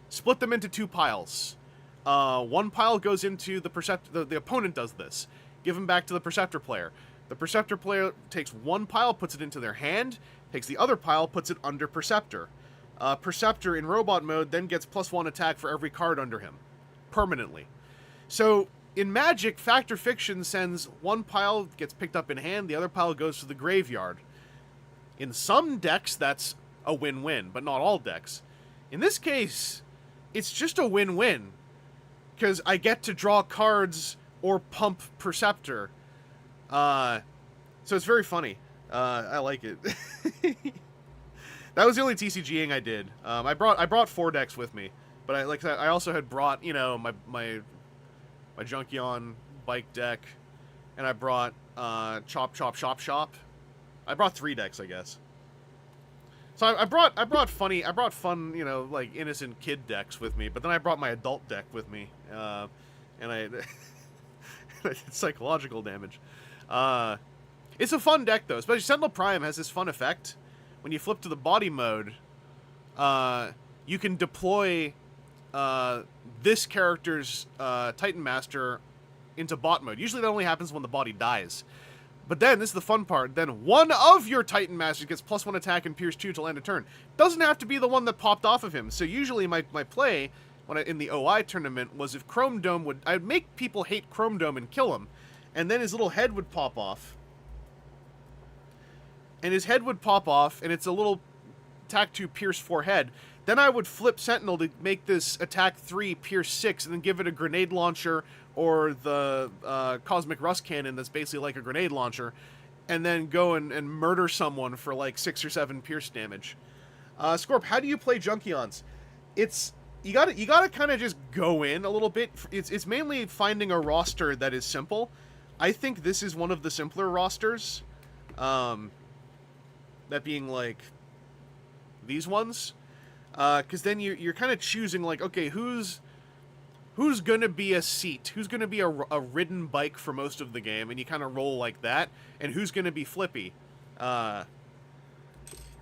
Split them into 2 piles. One pile goes into the Perceptor. The opponent does this. Give them back to the Perceptor player. The Perceptor player takes 1 pile, puts it into their hand, takes the other pile, puts it under Perceptor. Perceptor in robot mode then gets +1 attack for every card under him. Permanently. So, in Magic, Factor Fiction sends 1 pile, gets picked up in hand, the other pile goes to the graveyard. In some decks, that's a win-win, but not all decks. In this case, it's just a win-win, because I get to draw cards or pump Perceptor. So it's very funny. I like it. That was the only TCGing I did. I brought 4 decks with me, but I also had brought, you know, my Junkion bike deck, and I brought Chop Chop Shop Shop. I brought 3 decks, I guess. So I brought fun, you know, like innocent kid decks with me, but then I brought my adult deck with me, and I did psychological damage. It's a fun deck though, especially Sentinel Prime has this fun effect. When you flip to the body mode, you can deploy this character's Titan Master into bot mode. Usually that only happens when the body dies. But then, this is the fun part, then one of your Titan Masters gets +1 attack and Pierce 2 till end of turn. Doesn't have to be the one that popped off of him. So usually my play when in the OI tournament was if Chrome Dome I'd make people hate Chrome Dome and kill him. And then his little head would pop off. And his head would pop off, and it's a little attack 2, Pierce 4 head. Then I would flip Sentinel to make this attack 3, Pierce 6, and then give it a grenade launcher or the Cosmic Rust Cannon that's basically like a grenade launcher, and then go and murder someone for like 6 or 7 Pierce damage. Scorp, how do you play Junkions? You gotta kind of just go in a little bit. It's mainly finding a roster that is simple. I think this is one of the simpler rosters. That being like these ones, because then you're kind of choosing like, okay, who's gonna be a seat, who's gonna be a ridden bike for most of the game, and you kind of roll like that, and who's gonna be flippy, and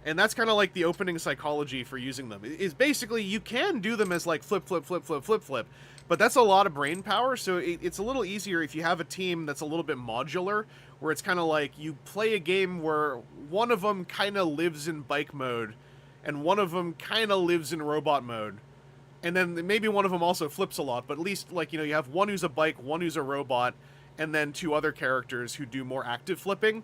that's kind of like the opening psychology for using them. Is basically you can do them as like flip, but that's a lot of brain power. So it's a little easier if you have a team that's a little bit modular, where it's kind of like you play a game where one of them kind of lives in bike mode and one of them kind of lives in robot mode. And then maybe one of them also flips a lot, but at least, like, you have one who's a bike, one who's a robot, and then 2 other characters who do more active flipping.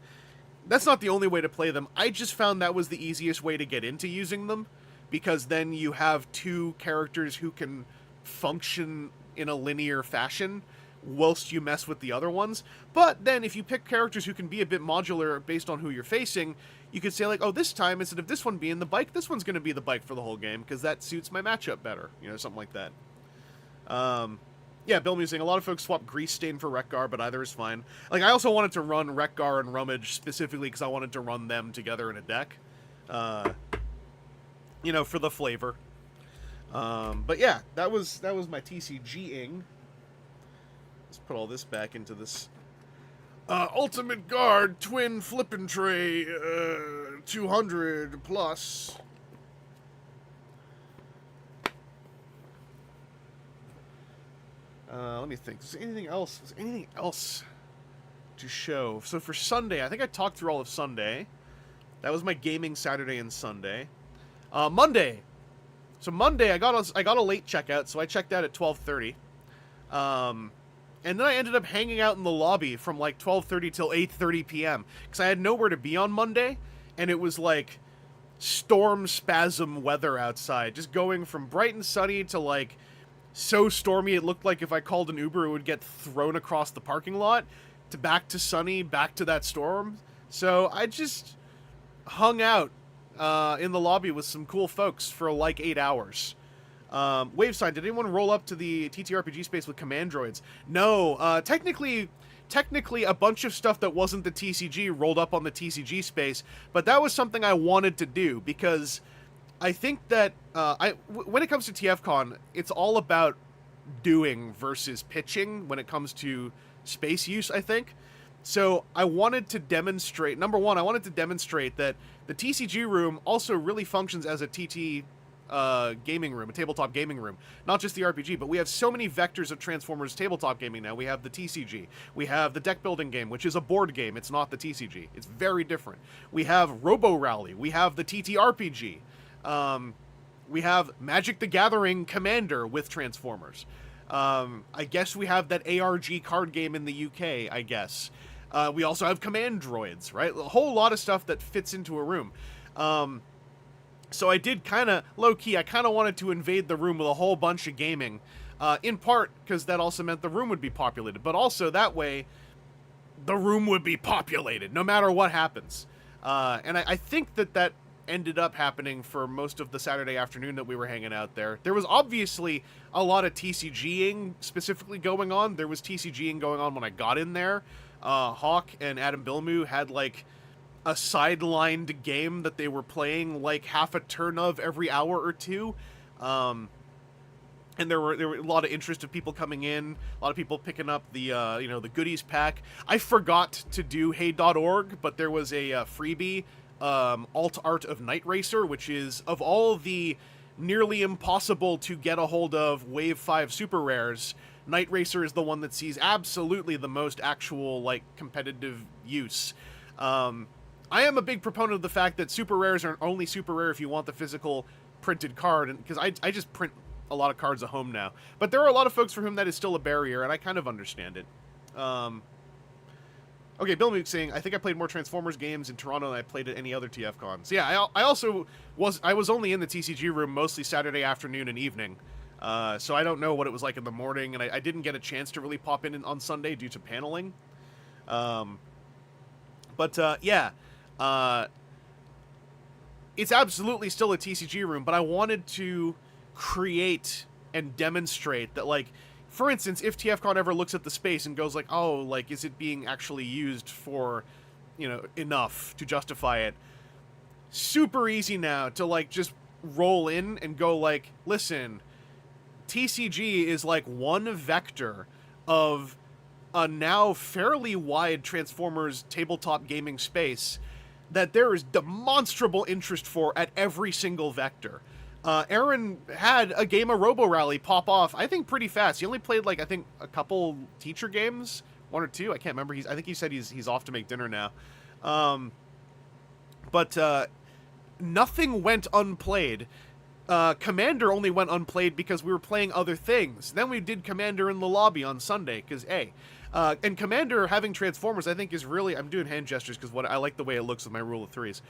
That's not the only way to play them. I just found that was the easiest way to get into using them, because then you have 2 characters who can function in a linear fashion whilst you mess with the other ones. But then if you pick characters who can be a bit modular based on who you're facing, you could say, like, oh, this time, instead of this one being the bike, this one's going to be the bike for the whole game, because that suits my matchup better. Something like that. Yeah, Bill Musing, a lot of folks swap Grease Stain for Wreck-Gar, but either is fine. Like, I also wanted to run Wreck-Gar and Rummage specifically because I wanted to run them together in a deck. For the flavor. But yeah, that was my TCG-ing. Let's put all this back into this Ultimate Guard Twin Flippin' Tray 200 plus. Let me think. Is there anything else? Is there anything else to show? So for Sunday, I think I talked through all of Sunday. That was my gaming Saturday and Sunday. Monday. So Monday, I got a late checkout, so I checked out at 12:30. And then I ended up hanging out in the lobby from like 12:30 till 8:30 p.m. because I had nowhere to be on Monday, and it was like storm spasm weather outside, just going from bright and sunny to like so stormy it looked like if I called an Uber it would get thrown across the parking lot, to back to sunny, back to that storm. So I just hung out in the lobby with some cool folks for like 8 hours. Wavesign, did anyone roll up to the TTRPG space with command droids? No, technically a bunch of stuff that wasn't the TCG rolled up on the TCG space, but that was something I wanted to do because I think that when it comes to TFcon, it's all about doing versus pitching when it comes to space use, I think. So I wanted to demonstrate, number one, I wanted to demonstrate that the TCG room also really functions as a TT gaming room, a tabletop gaming room, not just the RPG, but we have so many vectors of Transformers tabletop gaming now. We have the TCG, we have the deck building game, which is a board game, it's not the TCG, it's very different. We have Robo Rally, we have the TTRPG, we have Magic the Gathering Commander with Transformers. I guess we have that ARG card game in the UK, I guess. We also have command droids, right? A whole lot of stuff that fits into a room. So I did kind of, low-key, I kind of wanted to invade the room with a whole bunch of gaming, in part because that also meant the room would be populated, but also that way the room would be populated no matter what happens. And I think that ended up happening for most of the Saturday afternoon that we were hanging out there. There was obviously a lot of TCGing specifically going on. There was TCGing going on when I got in there. Hawk and Adam Bilmu had like a sidelined game that they were playing like half a turn of every hour or two. And there were a lot of interest of people coming in, a lot of people picking up the the goodies pack. I forgot to do hey.org, but there was a freebie, Alt Art of Night Racer, which is, of all the nearly impossible to get a hold of Wave 5 super rares, Night Racer is the one that sees absolutely the most actual like competitive use. I am a big proponent of the fact that super rares are only super rare if you want the physical printed card, and because I just print a lot of cards at home now. But there are a lot of folks for whom that is still a barrier, and I kind of understand it. Okay, Bill Mook saying, I think I played more Transformers games in Toronto than I played at any other TFcon. So yeah, I also was only in the TCG room mostly Saturday afternoon and evening. So I don't know what it was like in the morning, and I didn't get a chance to really pop in on Sunday due to paneling. Yeah. It's absolutely still a TCG room, but I wanted to create and demonstrate that, like, for instance, if TFcon ever looks at the space and goes like, oh, like, is it being actually used for, enough to justify it? Super easy now to, like, just roll in and go like, listen, TCG is like one vector of a now fairly wide Transformers tabletop gaming space that there is demonstrable interest for at every single vector. Aaron had a game of Robo Rally pop off, I think, pretty fast. He only played, like, I think, a couple teacher games, one or two. I can't remember. I think he said he's off to make dinner now. nothing went unplayed. Commander only went unplayed because we were playing other things. Then we did Commander in the lobby on Sunday, because, hey. And Commander having Transformers, I think, is really... I'm doing hand gestures because I like the way it looks with my rule of threes.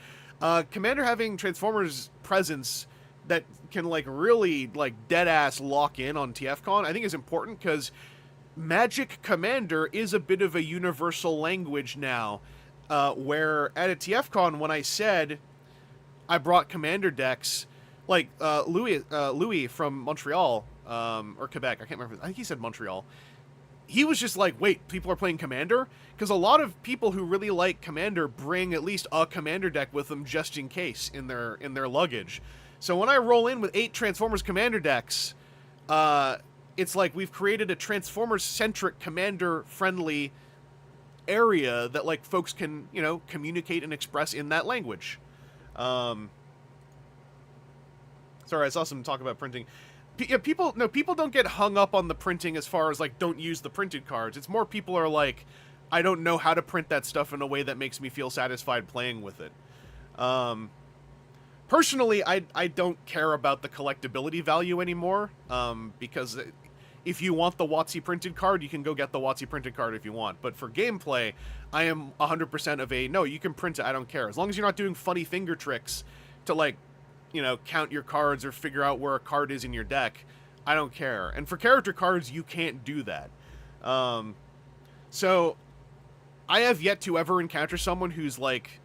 Commander having Transformers presence that can, like, really, like, dead-ass lock in on TFcon, I think is important, because Magic Commander is a bit of a universal language now, where at a TFcon, when I said I brought Commander decks... Like, Louis from Montreal, or Quebec, I can't remember. I think he said Montreal. He was just like, wait, people are playing Commander? Because a lot of people who really like Commander bring at least a Commander deck with them just in case in their luggage. So when I roll in with 8 Transformers Commander decks, it's like we've created a Transformers-centric, Commander-friendly area that, like, folks can, you know, communicate and express in that language. Sorry, I saw some talk about printing. People don't get hung up on the printing as far as, like, don't use the printed cards. It's more people are like, I don't know how to print that stuff in a way that makes me feel satisfied playing with it. Personally, I don't care about the collectability value anymore, because if you want the WotC printed card, you can go get the WotC printed card if you want. But for gameplay, I am 100% of a, no, you can print it, I don't care. As long as you're not doing funny finger tricks to, like, you know, count your cards or figure out where a card is in your deck, I don't care. And for character cards, you can't do that. So, I have yet to ever encounter someone who's, like,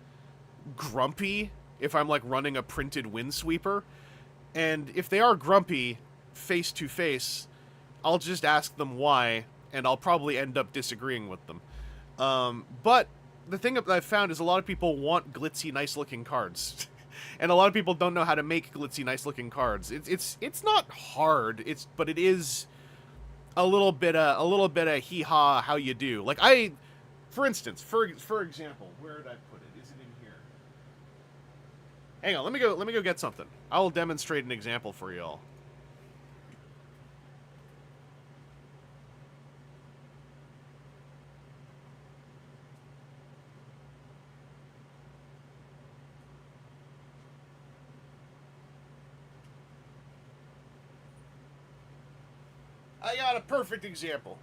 grumpy if I'm, like, running a printed Windsweeper. And if they are grumpy, face to face, I'll just ask them why, and I'll probably end up disagreeing with them. But the thing that I've found is a lot of people want glitzy, nice-looking cards. And a lot of people don't know how to make glitzy, nice-looking cards. It's not hard. But it is a little bit of hee-haw how you do. Like for instance, for example, where did I put it? Is it in here? Hang on, let me go get something. I will demonstrate an example for y'all. I got a perfect example.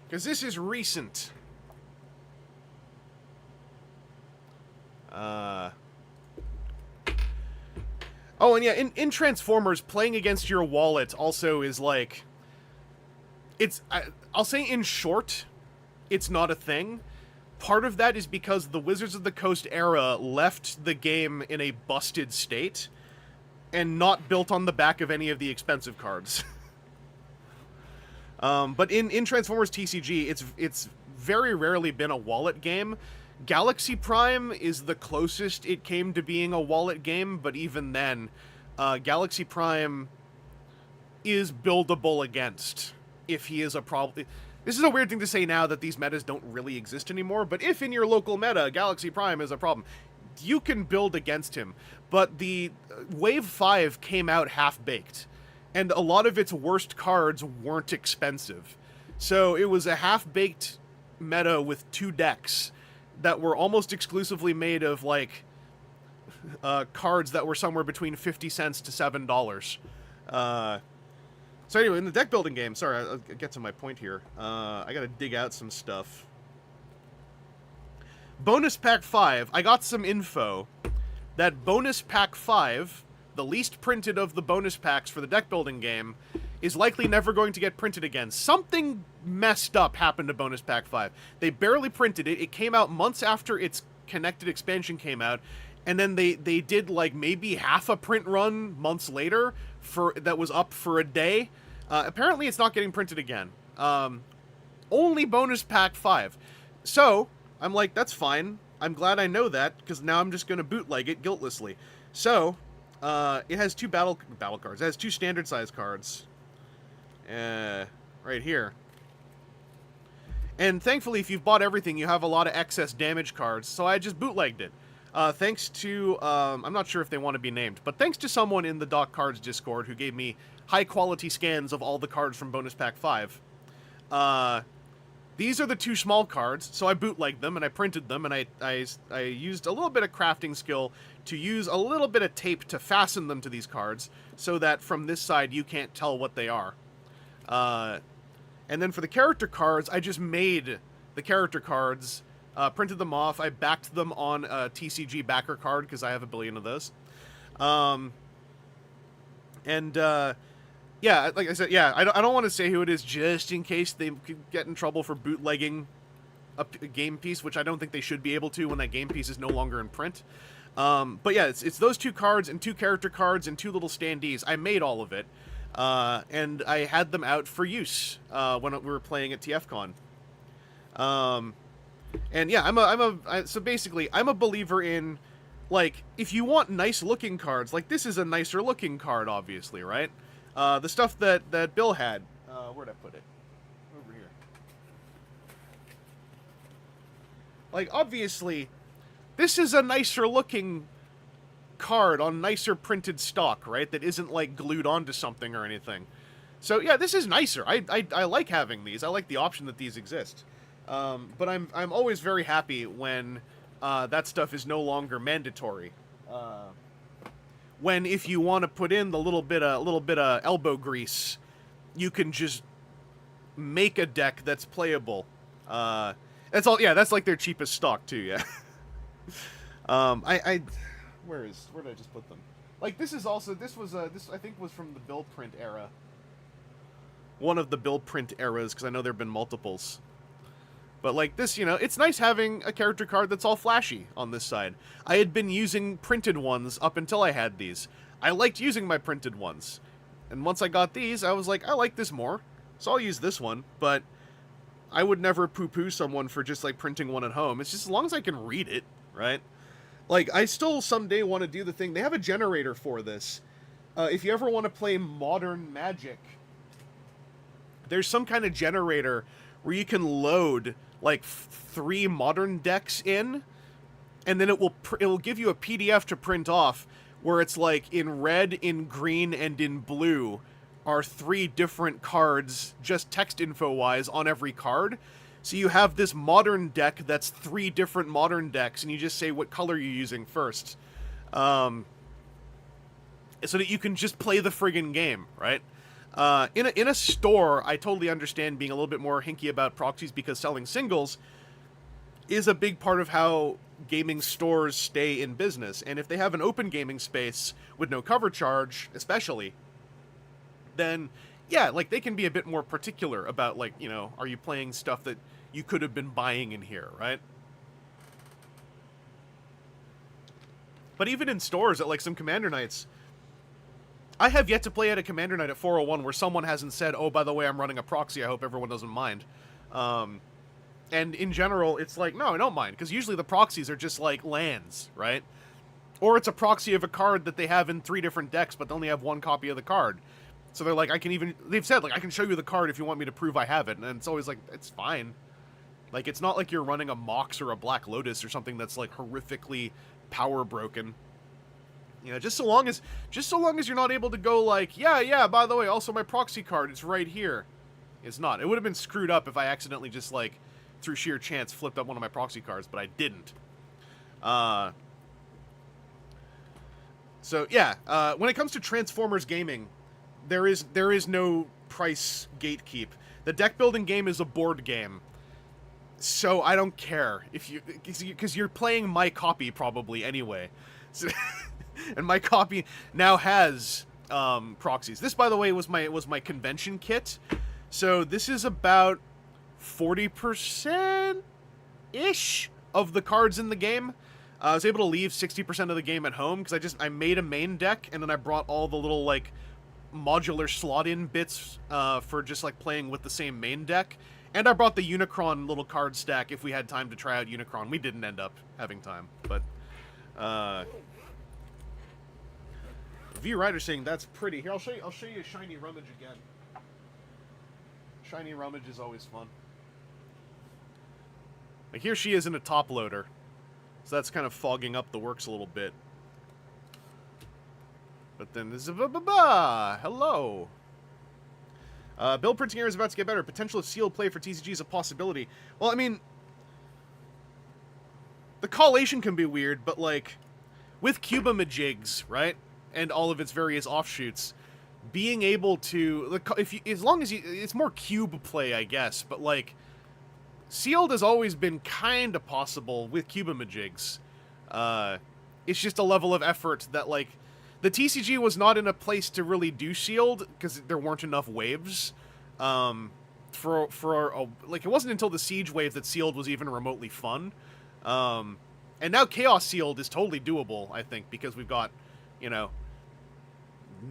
Because this is recent. Oh, and yeah, in Transformers, playing against your wallet also is like... I'll say in short, it's not a thing. Part of that is because the Wizards of the Coast era left the game in a busted state and not built on the back of any of the expensive cards. But in Transformers TCG, it's very rarely been a wallet game. Galaxy Prime is the closest it came to being a wallet game, but even then, Galaxy Prime is buildable against if he is a problem. This is a weird thing to say now that these metas don't really exist anymore, but if in your local meta, Galaxy Prime is a problem, you can build against him. But the Wave 5 came out half-baked. And a lot of its worst cards weren't expensive. So it was a half-baked meta with 2 decks that were almost exclusively made of, like, cards that were somewhere between 50 cents to $7. So anyway, in the deck building game, sorry, I'll get to my point here. I gotta dig out some stuff. Bonus Pack 5, I got some info that Bonus Pack 5... the least printed of the bonus packs for the deck building game, is likely never going to get printed again. Something messed up happened to Bonus Pack 5. They barely printed it. It came out months after its connected expansion came out, and then they did, like, maybe half a print run months later that was up for a day. Apparently it's not getting printed again. Only Bonus Pack 5. So, I'm like, that's fine. I'm glad I know that, because now I'm just going to bootleg it guiltlessly. So... it has 2 battle cards. It has 2 standard size cards. Right here. And thankfully, if you've bought everything, you have a lot of excess damage cards, so I just bootlegged it. Thanks to, I'm not sure if they want to be named, but thanks to someone in the Doc Cards Discord who gave me high-quality scans of all the cards from Bonus Pack 5. these are the 2 small cards, so I bootlegged them and I printed them, and I used a little bit of crafting skill to use a little bit of tape to fasten them to these cards, so that from this side you can't tell what they are. And then for the character cards, I just made the character cards, printed them off, I backed them on a TCG backer card, because I have a billion of those. Yeah, like I said, yeah, I don't want to say who it is just in case they could get in trouble for bootlegging a game piece, which I don't think they should be able to when that game piece is no longer in print. But yeah, it's those 2 cards and 2 character cards and 2 little standees. I made all of it, and I had them out for use when we were playing at TFcon. And yeah, so basically, I'm a believer in, like, if you want nice looking cards, like this is a nicer looking card, obviously, right? The stuff that Bill had, where'd I put it? Over here. Like, obviously, this is a nicer looking card on nicer printed stock, right? That isn't, like, glued onto something or anything. So, yeah, this is nicer. I like having these. I like the option that these exist. But I'm always very happy when that stuff is no longer mandatory. When if you want to put in the little bit of elbow grease, you can just make a deck that's playable. That's all. Yeah, that's like their cheapest stock too. Yeah. Where did I just put them? Like this is also this I think was from the Bill print era. One of the Bill print eras, because I know there've been multiples. But like this, you know, it's nice having a character card that's all flashy on this side. I had been using printed ones up until I had these. I liked using my printed ones. And once I got these, I was like, I like this more. So I'll use this one. But I would never poo-poo someone for just like printing one at home. It's just as long as I can read it, right? Like, I still someday want to do the thing. They have a generator for this. If you ever want to play Modern Magic, there's some kind of generator where you can load like 3 modern decks in, and then it will give you a PDF to print off where it's like in red, in green, and in blue are 3 different cards, just text info wise on every card. So you have this modern deck that's 3 different modern decks, and you just say what color you're using first, so that you can just play the friggin' game, right? In a store, I totally understand being a little bit more hinky about proxies, because selling singles is a big part of how gaming stores stay in business. And if they have an open gaming space with no cover charge, especially, then yeah, like they can be a bit more particular about, like, you know, are you playing stuff that you could have been buying in here, right? But even in stores at like some Commander nights, I have yet to play at a Commander night at 401 where someone hasn't said, oh, by the way, I'm running a proxy, I hope everyone doesn't mind. And in general, it's like, no, I don't mind, because usually the proxies are just like lands, right? Or it's a proxy of a card that they have in 3 different decks, but they only have 1 copy of the card. So they're like, they've said, like, I can show you the card if you want me to prove I have it, and it's always like, it's fine. Like, it's not like you're running a Mox or a Black Lotus or something that's, like, horrifically power broken. You know, just so long as you're not able to go like, yeah, by the way, also my proxy card is right here. It's not. It would have been screwed up if I accidentally just, like, through sheer chance flipped up one of my proxy cards, but I didn't. So, yeah, when it comes to Transformers gaming, there is no price gatekeep. The deck building game is a board game. So I don't care if because you're playing my copy probably anyway. So, and my copy now has proxies. This, by the way, was my convention kit. So this is about 40%-ish of the cards in the game. I was able to leave 60% of the game at home because I made a main deck, and then I brought all the little like modular slot-in bits for just like playing with the same main deck. And I brought the Unicron little card stack if we had time to try out Unicron. We didn't end up having time, but V Rider saying that's pretty. Here, I'll show you Shiny Rummage again. Shiny Rummage is always fun. Like here she is in a top loader. So that's kind of fogging up the works a little bit. But then this is hello. Build printing area is about to get better. Potential of sealed play for TCG is a possibility. Well, I mean, the collation can be weird, but like with Cubamajigs, right, and all of its various offshoots, being able to as long as it's more cube play, I guess, but like sealed has always been kind of possible with Cubamajigs. It's just a level of effort that like the TCG was not in a place to really do sealed because there weren't enough waves. Like it wasn't until the Siege wave that sealed was even remotely fun. And now Chaos Sealed is totally doable, I think, because we've got,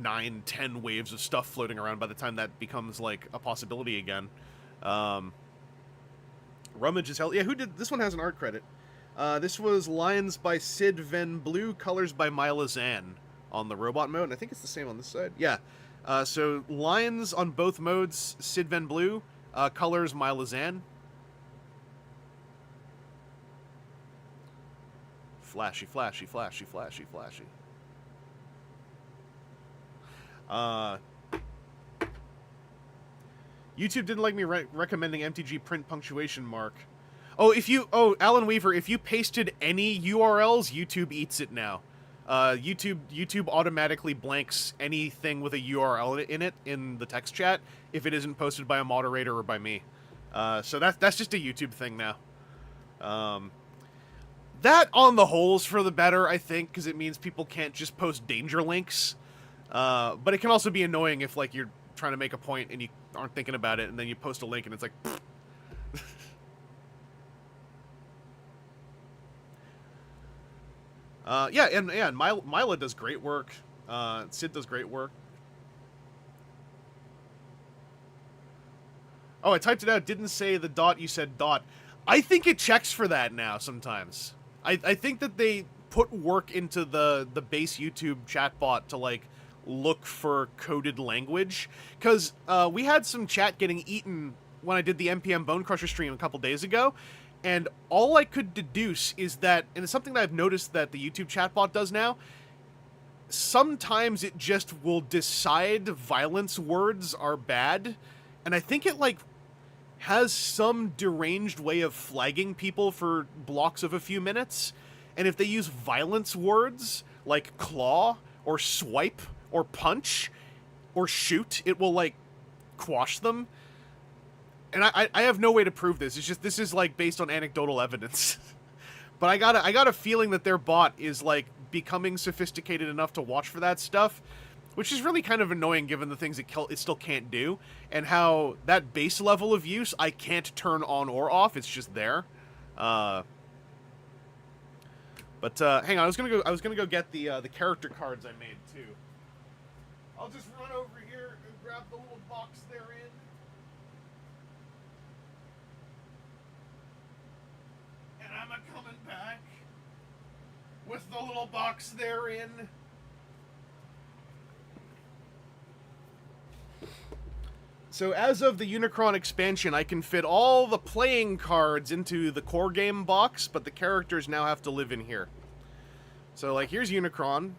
9, 10 waves of stuff floating around by the time that becomes, like, a possibility again. Rummage is hell. Yeah, who did... This one has an art credit. This was lines by Sid Van Blue, colors by Milazan on the robot mode. And I think it's the same on this side. Yeah. So lines on both modes, Sid Van Blue, colors Milazan. Flashy, flashy, flashy, flashy, flashy. YouTube didn't like me recommending MTG print punctuation mark. Alan Weaver, if you pasted any URLs, YouTube eats it now. YouTube automatically blanks anything with a URL in it in the text chat if it isn't posted by a moderator or by me. So that's just a YouTube thing now. That, on the whole, is for the better, I think, because it means people can't just post danger links. But it can also be annoying if, like, you're trying to make a point and you aren't thinking about it, and then you post a link and it's like, pfft. And Mila does great work. Sid does great work. Oh, I typed it out. Didn't say the dot. You said dot. I think it checks for that now sometimes. I think that they put work into the base YouTube chatbot to, like, look for coded language. Because we had some chat getting eaten when I did the NPM Bone Crusher stream a couple days ago. And all I could deduce is that, and it's something that I've noticed that the YouTube chatbot does now, sometimes it just will decide violence words are bad. And I think it, like, has some deranged way of flagging people for blocks of a few minutes. And if they use violence words, like claw, or swipe, or punch, or shoot, it will, like, quash them. And I have no way to prove this. It's just, this is, like, based on anecdotal evidence. But I got a feeling that their bot is, like, becoming sophisticated enough to watch for that stuff, which is really kind of annoying given the things it still can't do, and how that base level of use I can't turn on or off. It's just there. But hang on, I was gonna go get the character cards I made too. I'll just run over here and grab the little box they're in. And I'm coming back with the little box they're in. So as of the Unicron expansion, I can fit all the playing cards into the core game box, but the characters now have to live in here. So, like, here's Unicron.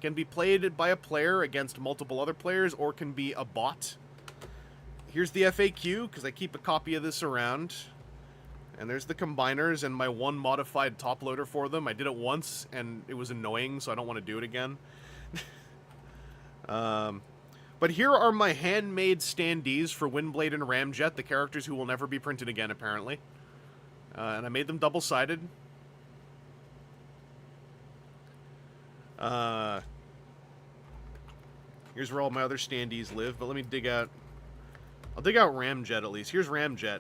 Can be played by a player against multiple other players, or can be a bot. Here's the FAQ, because I keep a copy of this around. And there's the combiners and my one modified top loader for them. I did it once, and it was annoying, so I don't want to do it again. But here are my handmade standees for Windblade and Ramjet, the characters who will never be printed again, apparently. And I made them double-sided. Here's where all my other standees live, but let me dig out... I'll dig out Ramjet, at least. Here's Ramjet.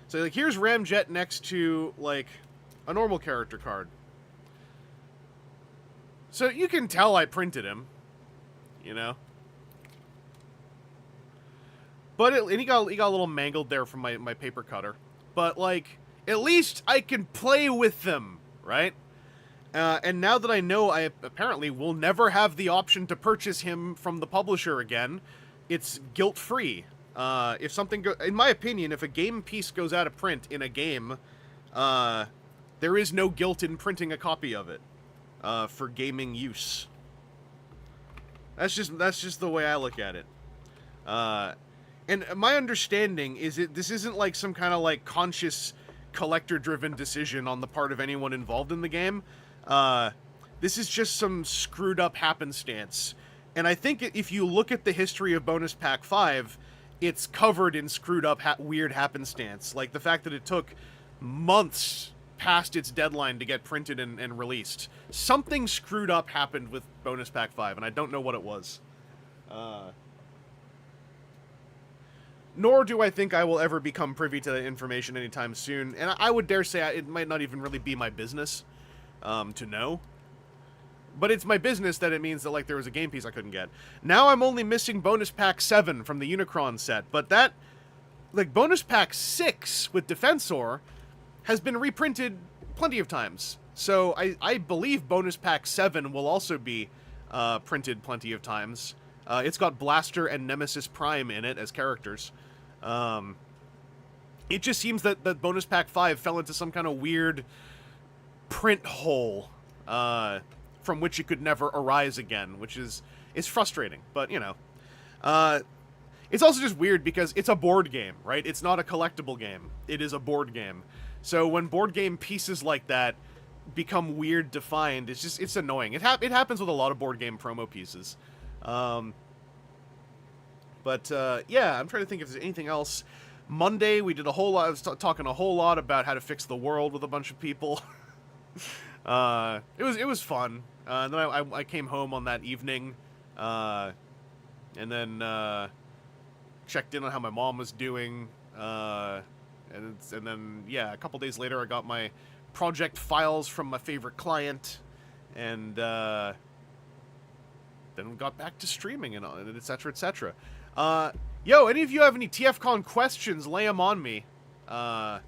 So, like, here's Ramjet next to, like, a normal character card. So you can tell I printed him, you know? But and he got a little mangled there from my paper cutter. But, like, at least I can play with them, right? And now that I know I apparently will never have the option to purchase him from the publisher again, it's guilt-free. If something in my opinion, if a game piece goes out of print in a game, there is no guilt in printing a copy of it, for gaming use. That's just the way I look at it. And my understanding is this isn't like some kind of like conscious collector-driven decision on the part of anyone involved in the game. This is just some screwed up happenstance. And I think if you look at the history of Bonus Pack 5, it's covered in screwed up weird happenstance. Like the fact that it took months past its deadline to get printed and released. Something screwed up happened with Bonus Pack 5, and I don't know what it was. Nor do I think I will ever become privy to that information anytime soon, and I would dare say it might not even really be my business to know. But it's my business that it means that, like, there was a game piece I couldn't get. Now I'm only missing Bonus Pack 7 from the Unicron set, but that, like, Bonus Pack 6 with Defensor has been reprinted plenty of times. So I believe Bonus Pack 7 will also be printed plenty of times. It's got Blaster and Nemesis Prime in it as characters. It just seems that Bonus Pack 5 fell into some kind of weird print hole from which it could never arise again, which is frustrating, but, you know. It's also just weird because it's a board game, right? It's not a collectible game. It is a board game. So when board game pieces like that become weird defined, it's annoying. It happens with a lot of board game promo pieces. Yeah, I'm trying to think if there's anything else. Monday, we did a whole lot. I was talking a whole lot about how to fix the world with a bunch of people. It was fun. And then I came home on that evening, and then checked in on how my mom was doing. And then yeah, a couple days later, I got my project files from my favorite client, and then we got back to streaming and et cetera, et cetera. Yo, any of you have any TFcon questions? Lay them on me. I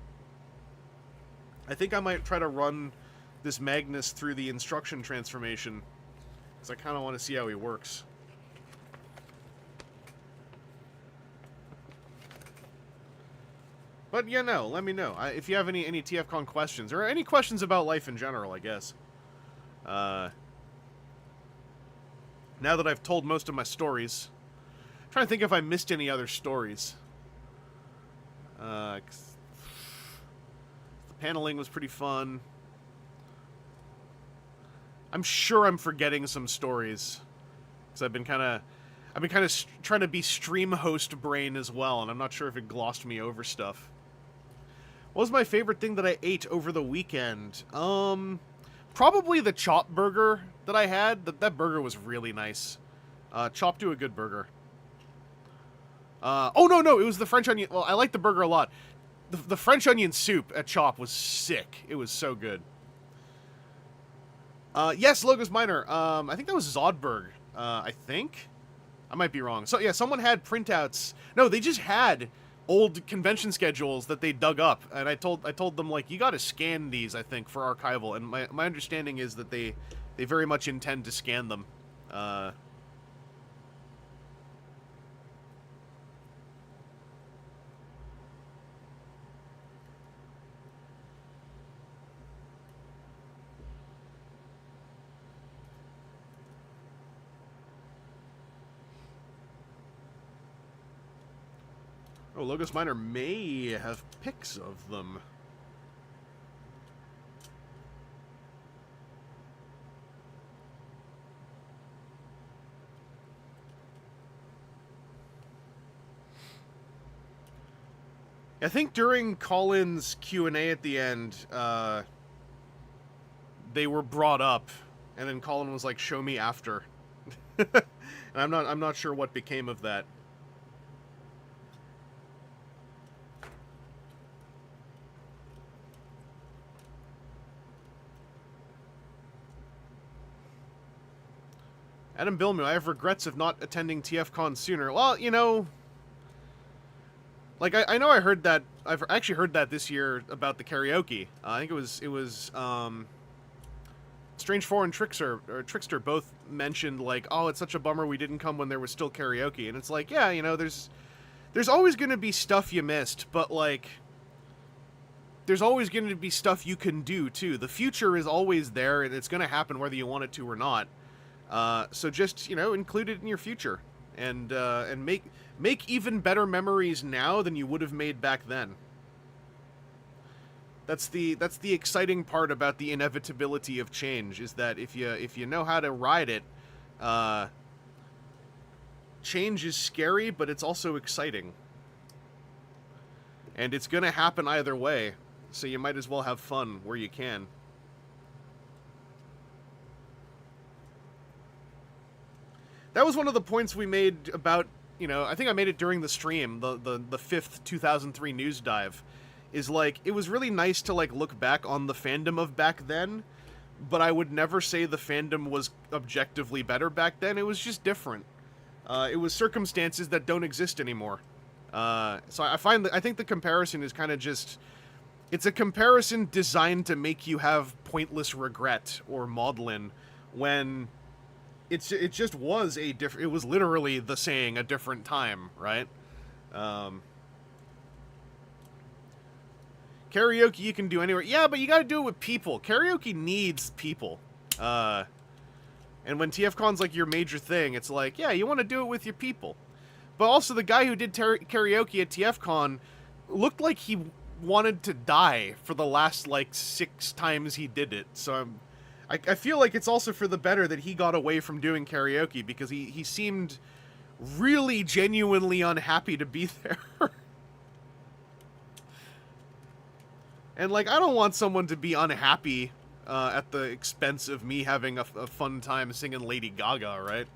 think I might try to run this Magnus through the instruction transformation, because I kind of want to see how he works. But yeah, no, let me know if you have any TFcon questions, or any questions about life in general, I guess. Now that I've told most of my stories, I'm trying to think if I missed any other stories. The paneling was pretty fun. I'm sure I'm forgetting some stories, because I've been kind of trying to be stream host brain as well, and I'm not sure if it glossed me over stuff. What was my favorite thing that I ate over the weekend? Probably the Chop burger that I had. That burger was really nice. Chop do a good burger. Oh, no, it was the French onion. Well, I like the burger a lot. The French onion soup at Chop was sick. It was so good. Yes, Logos Minor. I think that was Zodberg. I think. I might be wrong. So, yeah, someone had printouts. No, they just had old convention schedules that they dug up, and I told them, like, you gotta scan these, I think, for archival, and my understanding is that they very much intend to scan them. Oh, Logos Minor may have pics of them. I think during Colin's Q&A at the end, they were brought up, and then Colin was like, "Show me after." And I'm not sure what became of that. Adam Billmu, I have regrets of not attending TFcon sooner. Well, you know, like, I know I heard that, I've actually heard that this year about the karaoke. I think it was Strange Four and Trickster both mentioned, like, oh, it's such a bummer we didn't come when there was still karaoke. And it's like, yeah, you know, there's always going to be stuff you missed, but, like, there's always going to be stuff you can do, too. The future is always there, and it's going to happen whether you want it to or not. So just, you know, include it in your future, and make even better memories now than you would have made back then. That's the exciting part about the inevitability of change, is that if you know how to ride it, change is scary, but it's also exciting. And it's gonna happen either way, so you might as well have fun where you can. That was one of the points we made about, you know, I think I made it during the stream, the fifth 2003 news dive. Is like, it was really nice to like look back on the fandom of back then, but I would never say the fandom was objectively better back then. It was just different. It was circumstances that don't exist anymore. So I think the comparison is kind of just, it's a comparison designed to make you have pointless regret or maudlin, when it just was it was literally the saying a different time, right? Karaoke you can do anywhere. Yeah, but you gotta do it with people. Karaoke needs people. And when TFcon's like your major thing, it's like, yeah, you want to do it with your people. But also the guy who did karaoke at TFcon looked like he wanted to die for the last, like, 6 times he did it. So I feel like it's also for the better that he got away from doing karaoke, because he seemed really genuinely unhappy to be there. And, like, I don't want someone to be unhappy at the expense of me having a fun time singing Lady Gaga, right?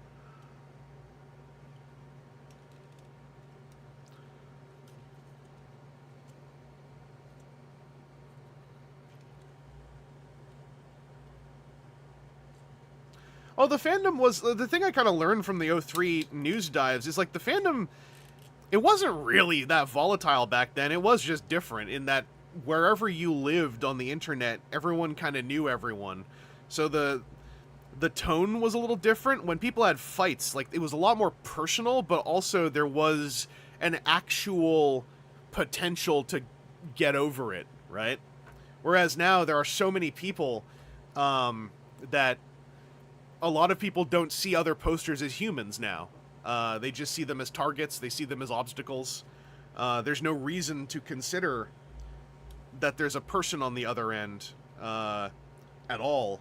Oh, the fandom was... The thing I kind of learned from the 03 news dives is, like, the fandom... It wasn't really that volatile back then. It was just different in that wherever you lived on the internet, everyone kind of knew everyone. So the tone was a little different. When people had fights, like, it was a lot more personal, but also there was an actual potential to get over it, right? Whereas now there are so many people that a lot of people don't see other posters as humans now. They just see them as targets. They see them as obstacles. There's no reason to consider that there's a person on the other end at all,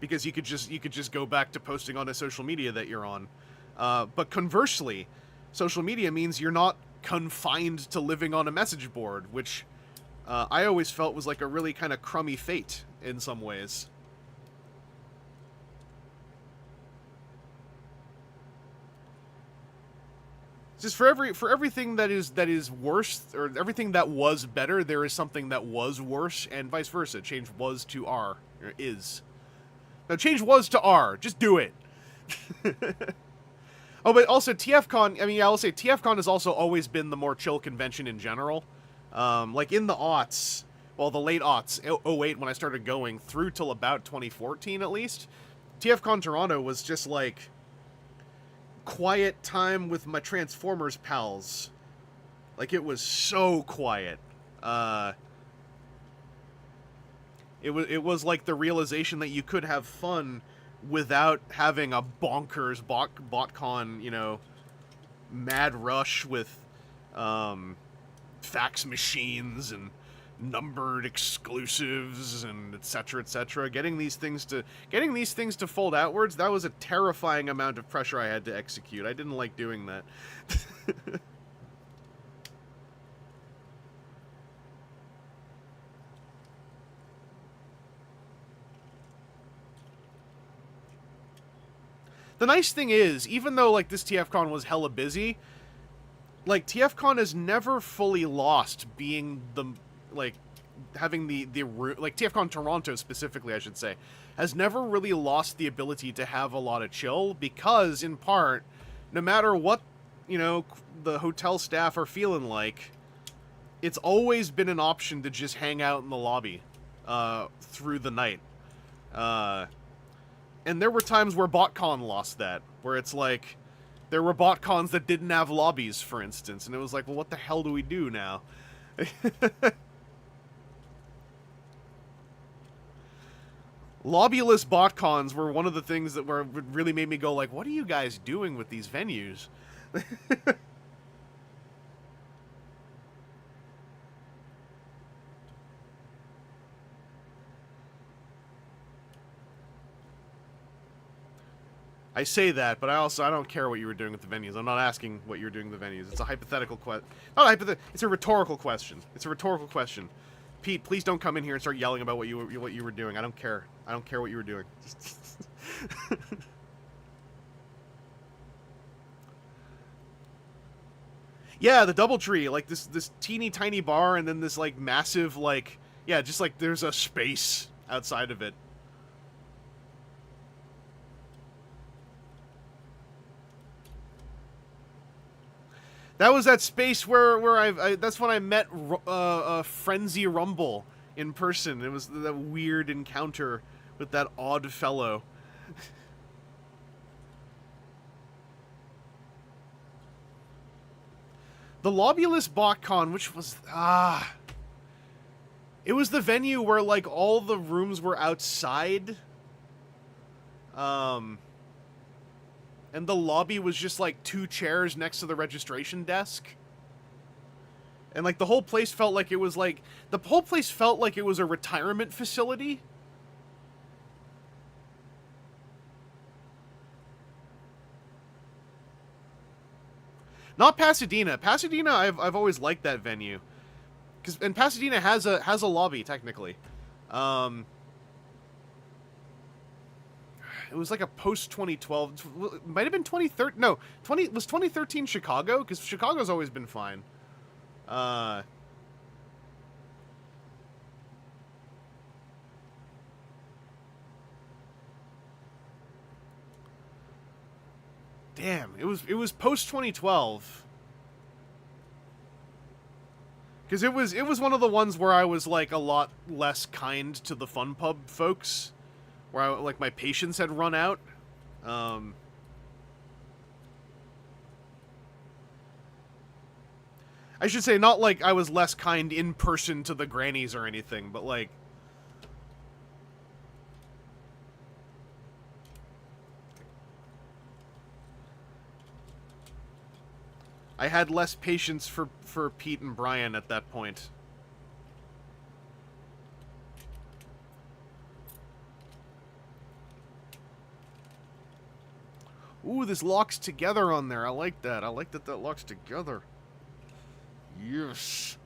because you could just go back to posting on a social media that you're on. But conversely, social media means you're not confined to living on a message board, which I always felt was like a really kind of crummy fate in some ways. Just for everything that is worse, or everything that was better, there is something that was worse, and vice versa. Change was to R, or is. No, change was to R. Just do it. Oh, but also TFcon. I mean, yeah, I'll say TFcon has also always been the more chill convention in general. Like in the aughts, well, the late aughts, 08 when I started going through till about 2014 at least. TFcon Toronto was just like quiet time with my Transformers pals. Like, it was so quiet. It was like the realization that you could have fun without having a bonkers botcon, you know, mad rush with fax machines and numbered exclusives and etc. etc. Getting these things to fold outwards, that was a terrifying amount of pressure I had to execute. I didn't like doing that. The nice thing is, even though like this TFcon was hella busy, like TFcon has never fully lost being the, like, having the like TFcon Toronto specifically, I should say, has never really lost the ability to have a lot of chill, because in part, no matter what, you know, the hotel staff are feeling like, it's always been an option to just hang out in the lobby through the night. And there were times where BotCon lost that, where it's like, there were BotCons that didn't have lobbies, for instance, and it was like, well, what the hell do we do now? Lobbyless BotCons were one of the things that really made me go like, what are you guys doing with these venues? I say that, but I don't care what you were doing with the venues. I'm not asking what you were doing with the venues. It's a hypothetical question. It's a rhetorical question. It's a rhetorical question. Pete, please don't come in here and start yelling about what you were doing. I don't care. I don't care what you were doing. Yeah, the DoubleTree, like this teeny tiny bar, and then this like massive like, yeah, just like there's a space outside of it. That was that space where that's when I met Frenzy Rumble in person. It was that weird encounter with that odd fellow. The Lobbyless BotCon, which was it was the venue where like all the rooms were outside. And the lobby was just like 2 chairs next to the registration desk. And like the whole place felt like it was a retirement facility. Not Pasadena. Pasadena, I've always liked that venue, and Pasadena has a lobby technically. It was like a post 2012. It might have been 2013. No, 2013 Chicago, because Chicago's always been fine. Damn, it was post 2012. Because it was one of the ones where I was like a lot less kind to the fun pub folks, where like my patience had run out. I should say, not like I was less kind in person to the grannies or anything, but like I had less patience for Pete and Brian at that point. Ooh, this locks together on there. I like that. I like that locks together. Yes.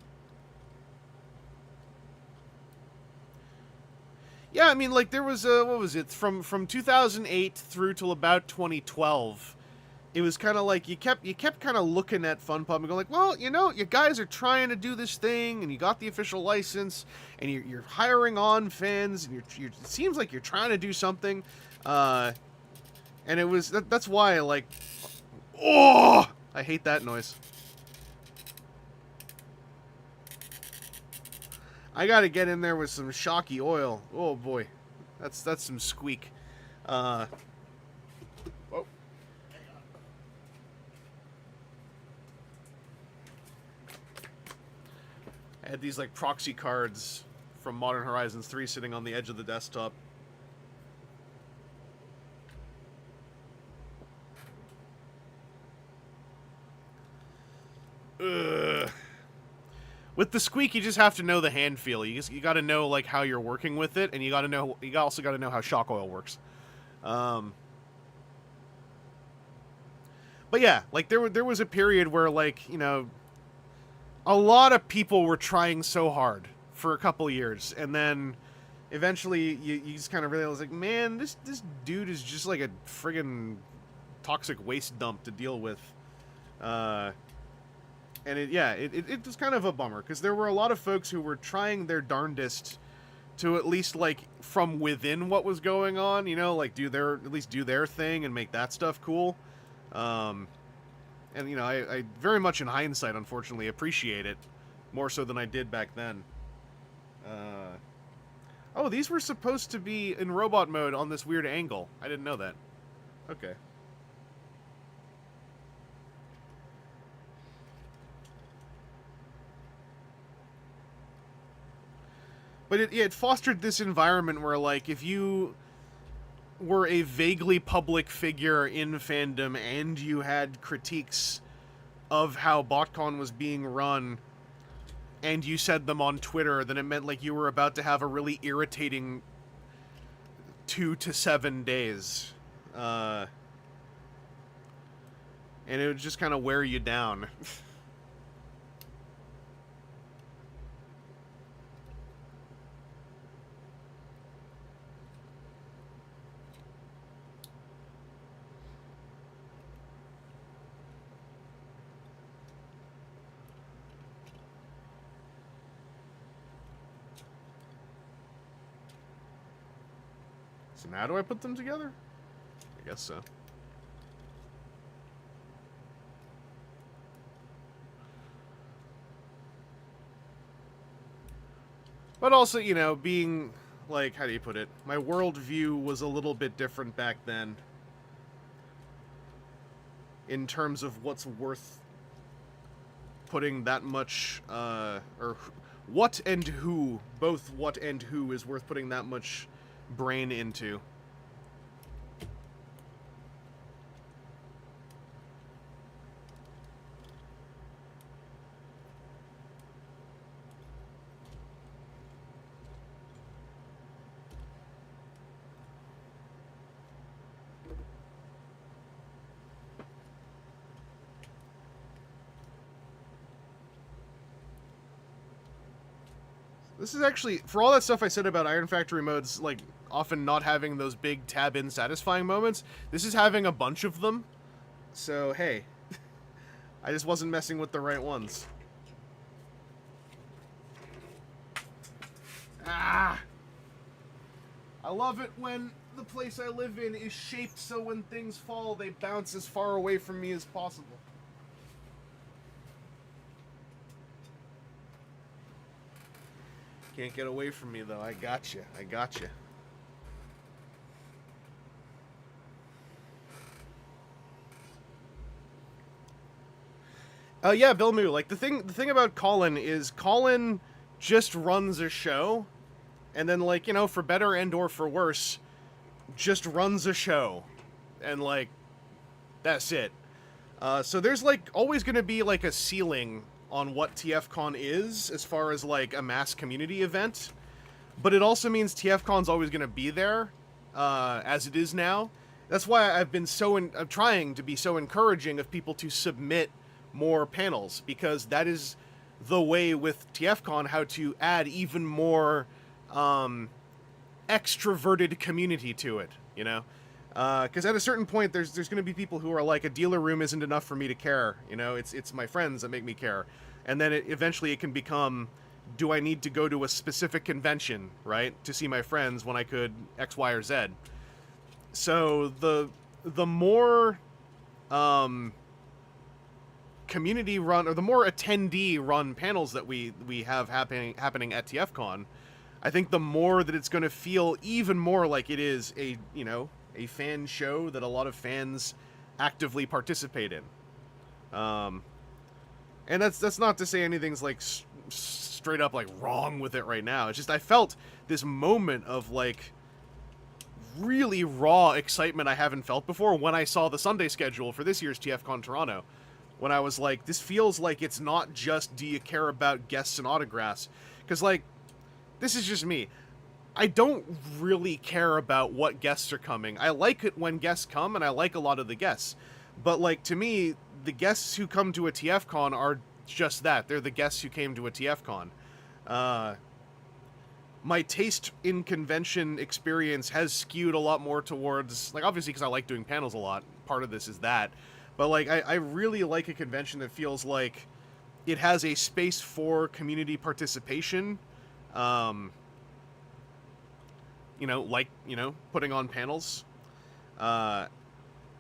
Yeah, I mean, like, there was, what was it? From 2008 through till about 2012, it was kind of like you kept kind of looking at Fun Pub and going like, well, you know, you guys are trying to do this thing, and you got the official license, and you're hiring on fans, and it seems like you're trying to do something, and it was that's why like, oh, I hate that noise. I gotta get in there with some shocky oil. Oh boy, that's some squeak. Whoa. I had these like proxy cards from Modern Horizons 3 sitting on the edge of the desktop. Ugh. With the squeak, you just have to know the hand feel. You got to know like how you're working with it, and you also got to know how shock oil works. But yeah, like there was a period where like, you know, a lot of people were trying so hard for a couple years, and then eventually you just kind of realize like, man, this dude is just like a friggin' toxic waste dump to deal with. And it was kind of a bummer, because there were a lot of folks who were trying their darndest to at least, like, from within what was going on, you know, like, at least do their thing and make that stuff cool. And, you know, I very much in hindsight, unfortunately, appreciate it more so than I did back then. Oh, these were supposed to be in robot mode on this weird angle. I didn't know that. Okay. But it fostered this environment where, like, if you were a vaguely public figure in fandom and you had critiques of how BotCon was being run, and you said them on Twitter, then it meant, like, you were about to have a really irritating 2 to 7 days. and it would just kind of wear you down. So now do I put them together? I guess so. But also, you know, being, like, how do you put it? My worldview was a little bit different back then. In terms of what's worth putting that much, or what and who, both what and who is worth putting that much brain into. This is actually, for all that stuff I said about Iron Factory modes, like, often not having those big tab-in satisfying moments, this is having a bunch of them. So, hey. I just wasn't messing with the right ones. Ah! I love it when the place I live in is shaped so when things fall, they bounce as far away from me as possible. Can't get away from me, though. I got you. I got you. Yeah, Bill Moo. Like, the thing about Colin is Colin just runs a show, and then, like, you know, for better and or for worse, just runs a show. And, like, that's it. So there's, like, always going to be, like, a ceiling on what TFcon is, as far as, like, a mass community event. But it also means TFcon's always going to be there, as it is now. That's why I've been I'm trying to be so encouraging of people to submit more panels, because that is the way with TFcon how to add even more, extroverted community to it, you know? Because at a certain point, there's going to be people who are like, a dealer room isn't enough for me to care. You know, it's my friends that make me care. And then eventually it can become, do I need to go to a specific convention, right, to see my friends when I could X, Y, or Z? So the more community run, or the more attendee run panels that we have happening at TFcon, I think the more that it's going to feel even more like it is a, you know, a fan show that a lot of fans actively participate in. And that's not to say anything's like straight up like wrong with it right now. It's just I felt this moment of like really raw excitement I haven't felt before when I saw the Sunday schedule for this year's TFcon Toronto. When I was like, this feels like it's not just do you care about guests and autographs. Because, like, this is just me. I don't really care about what guests are coming. I like it when guests come, and I like a lot of the guests. But, like, to me, the guests who come to a TFcon are just that. They're the guests who came to a TFcon. My taste in convention experience has skewed a lot more towards, like, obviously because I like doing panels a lot. Part of this is that. But, like, I really like a convention that feels like it has a space for community participation. You know, like, you know, putting on panels.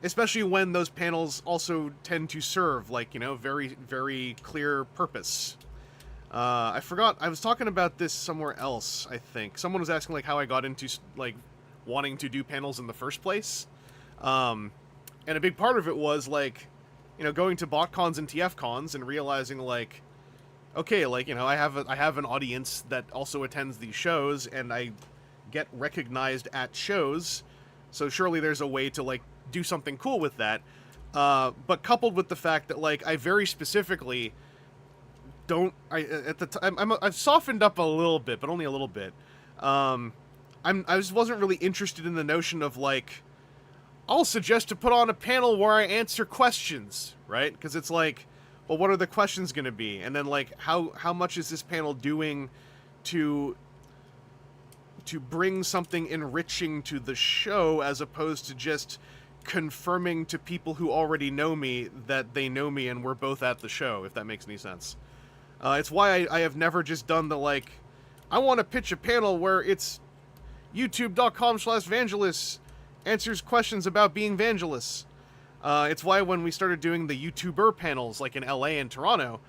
Especially when those panels also tend to serve, like, you know, very, very clear purpose. I forgot, I was talking about this somewhere else, I think. Someone was asking, like, how I got into, like, wanting to do panels in the first place. And a big part of it was, like, you know, going to BotCons and TFcons and realizing, like, okay, like, you know, I have an audience that also attends these shows, and I get recognized at shows, so surely there's a way to, like, do something cool with that. But coupled with the fact that, like, I very specifically I've softened up a little bit, but only a little bit. I just wasn't really interested in the notion of, like, I'll suggest to put on a panel where I answer questions, right? Because it's like, well, what are the questions going to be? And then, like, how much is this panel doing to bring something enriching to the show, as opposed to just confirming to people who already know me that they know me and we're both at the show, if that makes any sense. It's why I have never just done the, like, I want to pitch a panel where it's youtube.com/Vangelis answers questions about being Vangelis. It's why when we started doing the YouTuber panels, like in LA and Toronto,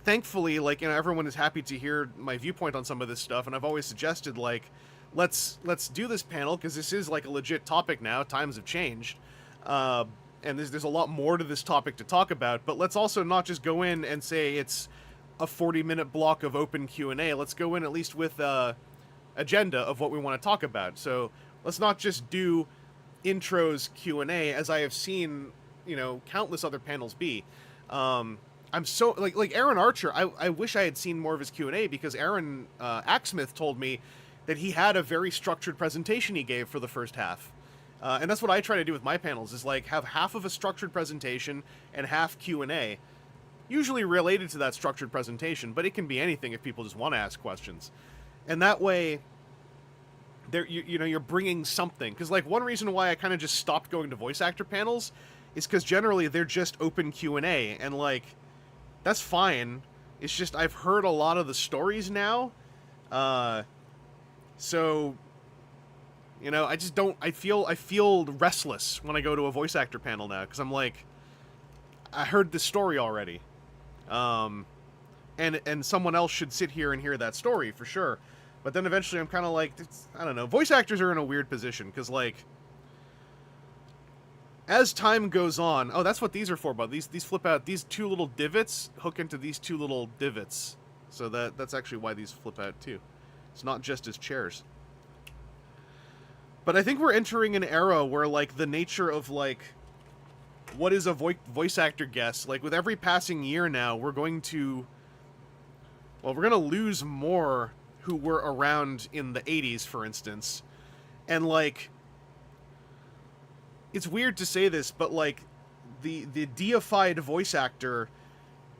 thankfully, like, you know, everyone is happy to hear my viewpoint on some of this stuff, and I've always suggested, like, let's do this panel, because this is, like, a legit topic now. Times have changed. And there's a lot more to this topic to talk about, but let's also not just go in and say it's a 40-minute block of open Q&A. Let's go in at least with agenda of what we want to talk about. So let's not just do intros Q&A, as I have seen, you know, countless other panels be. I'm so, like Aaron Archer, I wish I had seen more of his Q&A, because Aaron Axsmith told me that he had a very structured presentation he gave for the first half. And that's what I try to do with my panels, is like have half of a structured presentation and half Q&A, usually related to that structured presentation, but it can be anything if people just want to ask questions. And that way, you know, you're bringing something. Because, like, one reason why I kind of just stopped going to voice actor panels is because generally they're just open Q&A, and, like, that's fine. It's just I've heard a lot of the stories now, so, you know, I just don't. I feel restless when I go to a voice actor panel now, because I'm like, I heard this story already, and someone else should sit here and hear that story for sure. But then eventually I'm kind of like, I don't know. Voice actors are in a weird position, because, like, as time goes on... Oh, that's what these are for, bud. These flip out. These two little divots hook into these two little divots. So that's actually why these flip out, too. It's not just as chairs. But I think we're entering an era where, like, the nature of, like, what is a voice actor guest? Like, with every passing year now, we're going to lose more who were around in the 80s, for instance. And, like, it's weird to say this, but, like, the deified voice actor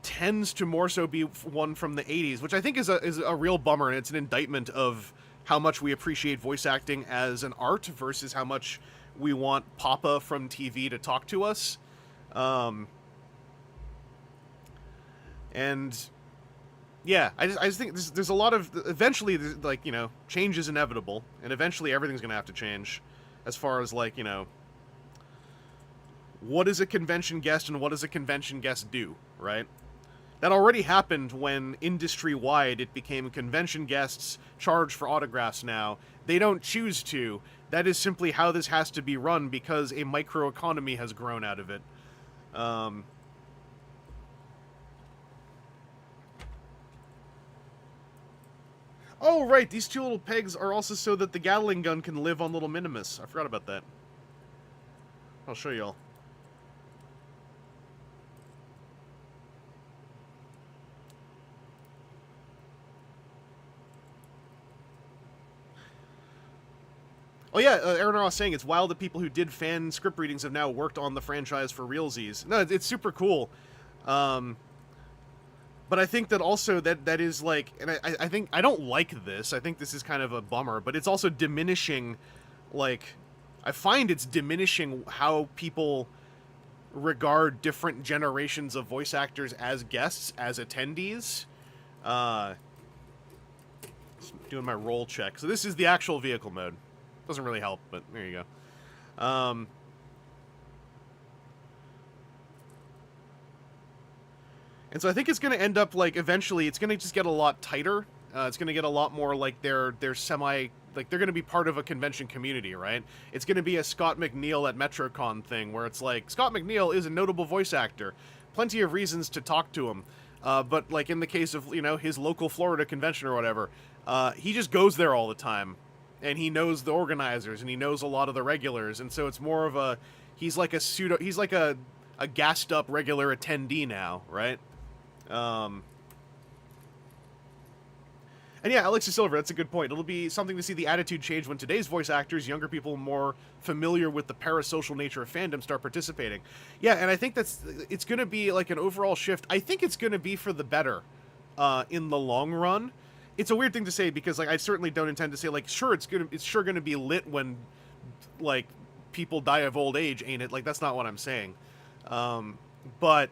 tends to more so be one from the 80s, which I think is a real bummer, and it's an indictment of how much we appreciate voice acting as an art versus how much we want Papa from TV to talk to us. And yeah, I just think there's a lot of, eventually, like, you know, change is inevitable, and eventually everything's going to have to change as far as, like, you know, what is a convention guest and what does a convention guest do, right? That already happened when industry-wide it became convention guests charge for autographs now. They don't choose to. That is simply how this has to be run, because a microeconomy has grown out of it. Oh, right, these two little pegs are also so that the Gatling gun can live on little Minimus. I forgot about that. I'll show y'all. Oh yeah, Aaron was saying it's wild that people who did fan script readings have now worked on the franchise for realsies. No, it's super cool. But I think that also that is like, and I think, I don't like this. I think this is kind of a bummer, but it's also diminishing, like, I find it's diminishing how people regard different generations of voice actors as guests, as attendees. Just doing my roll check. So this is the actual vehicle mode. Doesn't really help, but there you go. And so I think it's going to end up, like, eventually it's going to just get a lot tighter. It's going to get a lot more like they're semi, like, they're going to be part of a convention community, right? It's going to be a Scott McNeil at MetroCon thing, where it's like, Scott McNeil is a notable voice actor. Plenty of reasons to talk to him. But, like, in the case of, you know, his local Florida convention or whatever, he just goes there all the time. And he knows the organizers, and he knows a lot of the regulars, and so it's more of a, he's like a gassed up regular attendee now, right? And And yeah, Alex Silver, that's a good point. It'll be something to see the attitude change when today's voice actors, younger people more familiar with the parasocial nature of fandom, start participating. Yeah, and I think it's going to be like an overall shift. I think it's going to be for the better in the long run. It's a weird thing to say because like I certainly don't intend to say like sure it's sure going to be lit when like people die of old age, ain't it? Like that's not what I'm saying. But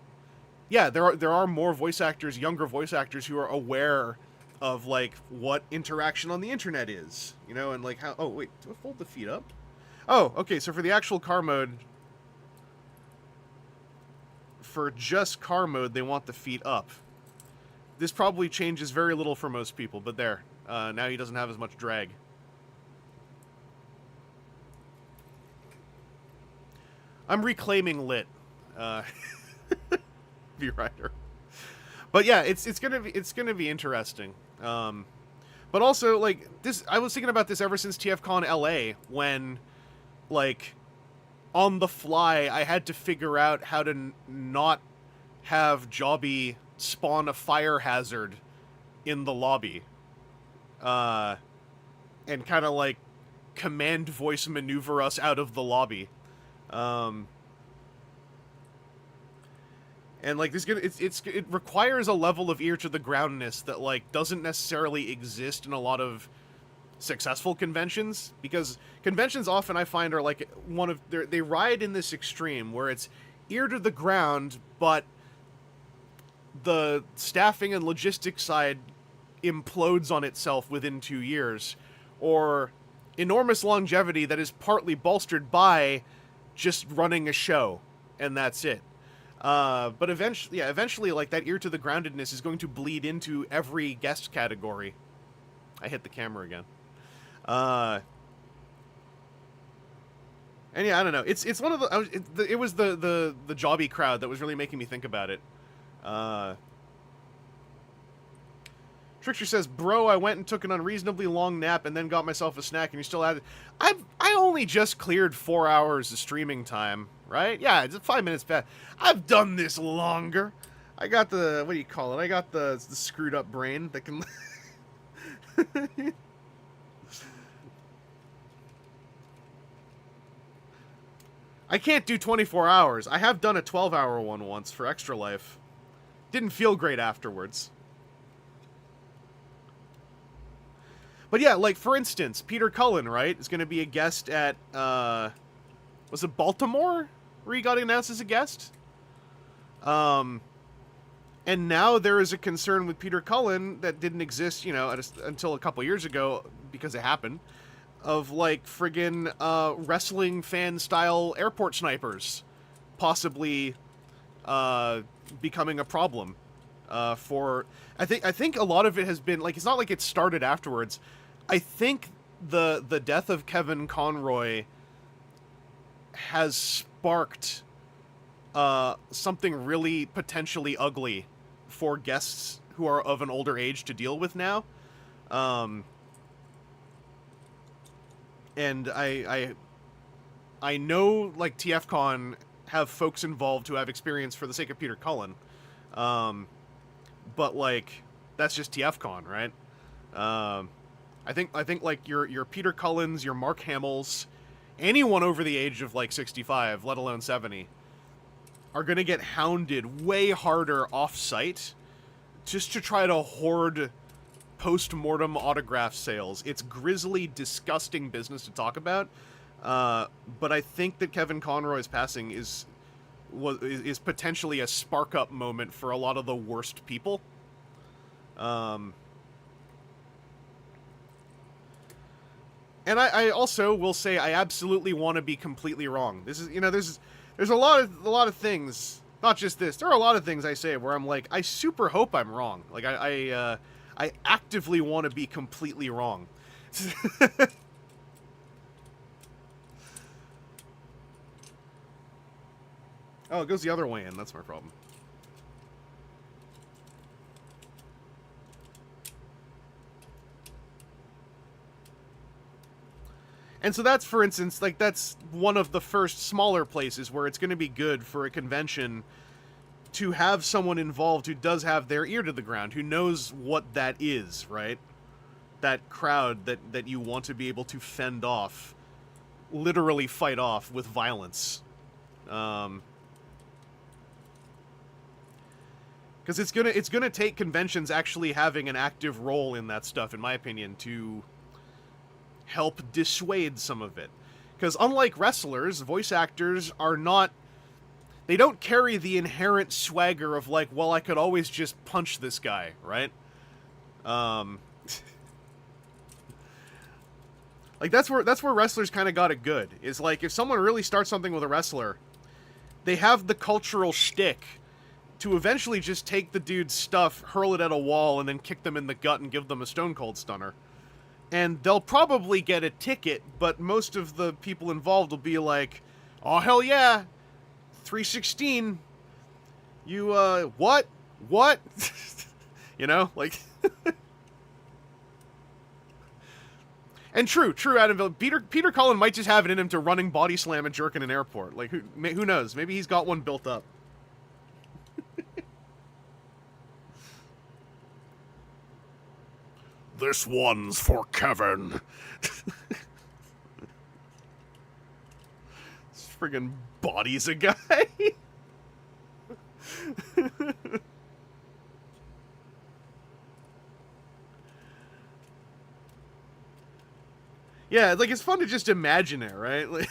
yeah, there are more voice actors, younger voice actors who are aware of like what interaction on the internet is, you know, and like how. Oh wait, do I fold the feet up? Oh, okay. So for the actual car mode, for just car mode, they want the feet up. This probably changes very little for most people, but there. Now he doesn't have as much drag. I'm reclaiming lit. V-Rider. But yeah, it's gonna be interesting. But also like this, I was thinking about this ever since TFcon LA when, like, on the fly I had to figure out how to not have Jobby spawn a fire hazard in the lobby, and kind of like command voice maneuver us out of the lobby. And like this, it requires a level of ear to the groundness that like doesn't necessarily exist in a lot of successful conventions, because conventions often I find are like they ride in this extreme where it's ear to the ground, but the staffing and logistics side implodes on itself within 2 years, or enormous longevity that is partly bolstered by just running a show, and that's it. But eventually, like, that ear to the groundedness is going to bleed into every guest category. I hit the camera again. And yeah, I don't know. It's one of the, it was the Jobby crowd that was really making me think about it. Trickster says, bro, I went and took an unreasonably long nap and then got myself a snack, and you still had it. I only just cleared 4 hours of streaming time, right? Yeah, it's 5 minutes past. I've done this longer. I got the, what do you call it? I got the screwed up brain that can... I can't do 24 hours. I have done a 12-hour one once for Extra Life. Didn't feel great afterwards. But yeah, like, for instance, Peter Cullen, right, is going to be a guest at, was it Baltimore, where he got announced as a guest? And now there is a concern with Peter Cullen that didn't exist, you know, until a couple years ago, because it happened, of, like, friggin' wrestling fan-style airport snipers possibly becoming a problem for... I think a lot of it has been, like, it's not like it started afterwards. I think the death of Kevin Conroy has sparked something really potentially ugly for guests who are of an older age to deal with now. And I know, like, TFcon have folks involved who have experience for the sake of Peter Cullen. But, like, that's just TFcon, right? I think like your Peter Cullens, your Mark Hamills, anyone over the age of like 65, let alone 70, are going to get hounded way harder off-site just to try to hoard post-mortem autograph sales. It's grisly, disgusting business to talk about, but I think that Kevin Conroy's passing is potentially a spark-up moment for a lot of the worst people. And I also will say I absolutely want to be completely wrong. This is, you know, there's a lot of things, not just this. There are a lot of things I say where I'm like, I super hope I'm wrong. Like I actively want to be completely wrong. Oh, it goes the other way in. That's my problem. And so that's, for instance, like, that's one of the first smaller places where it's going to be good for a convention to have someone involved who does have their ear to the ground, who knows what that is, right? that crowd that you want to be able to fend off, literally fight off with violence. Because it's gonna take conventions actually having an active role in that stuff, in my opinion, to help dissuade some of it. Because unlike wrestlers, voice actors are not... They don't carry the inherent swagger of like, well, I could always just punch this guy, right? Like that's where wrestlers kind of got it good. Is like if someone really starts something with a wrestler, they have the cultural shtick to eventually just take the dude's stuff, hurl it at a wall, and then kick them in the gut and give them a Stone Cold Stunner. And they'll probably get a ticket, but most of the people involved will be like, oh, hell yeah, 316, you, what? You know, like... And true, Adamville. Peter Cullen might just have it in him to running body slam a jerk in an airport. Like, who knows? Maybe he's got one built up. This one's for Kevin. This friggin' bodies a guy. Yeah, like, it's fun to just imagine it, right? Like,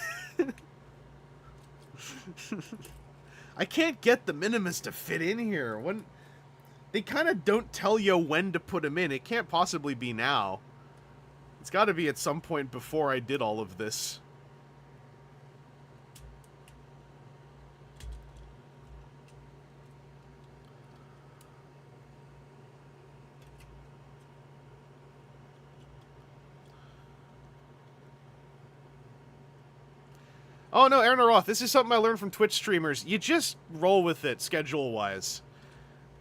I can't get the Minimus to fit in here. When they kind of don't tell you when to put him in. It can't possibly be now. It's got to be at some point before I did all of this. Oh no, Aaron Roth, this is something I learned from Twitch streamers. You just roll with it, schedule-wise.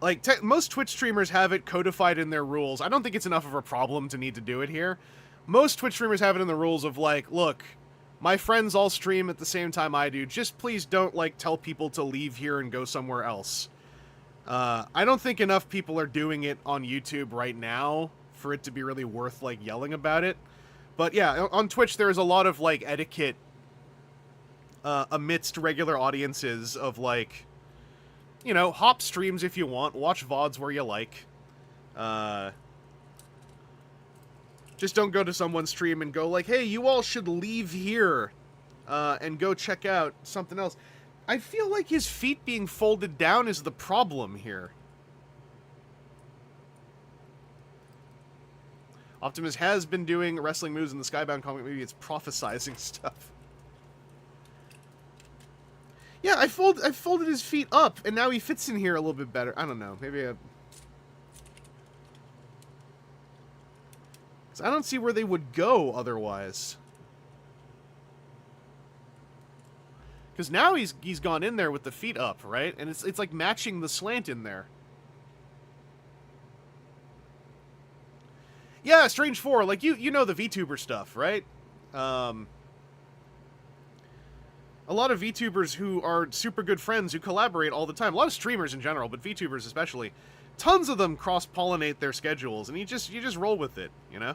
Like, most Twitch streamers have it codified in their rules. I don't think it's enough of a problem to need to do it here. Most Twitch streamers have it in the rules of, like, look, my friends all stream at the same time I do. Just please don't, like, tell people to leave here and go somewhere else. I don't think enough people are doing it on YouTube right now for it to be really worth, like, yelling about it. But, yeah, on Twitch there is a lot of, like, etiquette amidst regular audiences of, like, you know, hop streams if you want, watch VODs where you like. Just don't go to someone's stream and go like, hey, you all should leave here and go check out something else. I feel like his feet being folded down is the problem here. Optimus has been doing wrestling moves in the Skybound comic. Maybe it's prophesizing stuff. Yeah, I folded his feet up, and now he fits in here a little bit better. I don't know. Maybe I don't see where they would go otherwise. Because now he's gone in there with the feet up, right? And it's like matching the slant in there. Yeah, Strange 4, like you know the VTuber stuff, right? A lot of VTubers who are super good friends who collaborate all the time. A lot of streamers in general, but VTubers especially. Tons of them cross-pollinate their schedules, and you just roll with it, you know?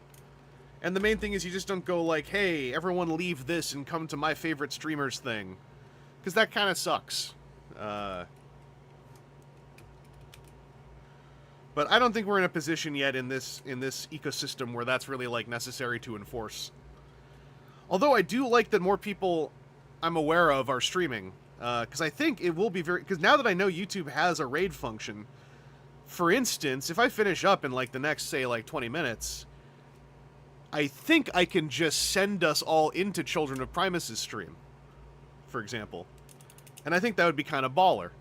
And the main thing is you just don't go like, hey, everyone leave this and come to my favorite streamer's thing. Because that kind of sucks. But I don't think we're in a position yet in this ecosystem where that's really, like, necessary to enforce. Although I do like that more people I'm aware of are streaming, because I think it will be very... Because now that I know YouTube has a raid function, for instance, if I finish up in, like, the next, say, like, 20 minutes, I think I can just send us all into Children of Primus' stream, for example. And I think that would be kind of baller.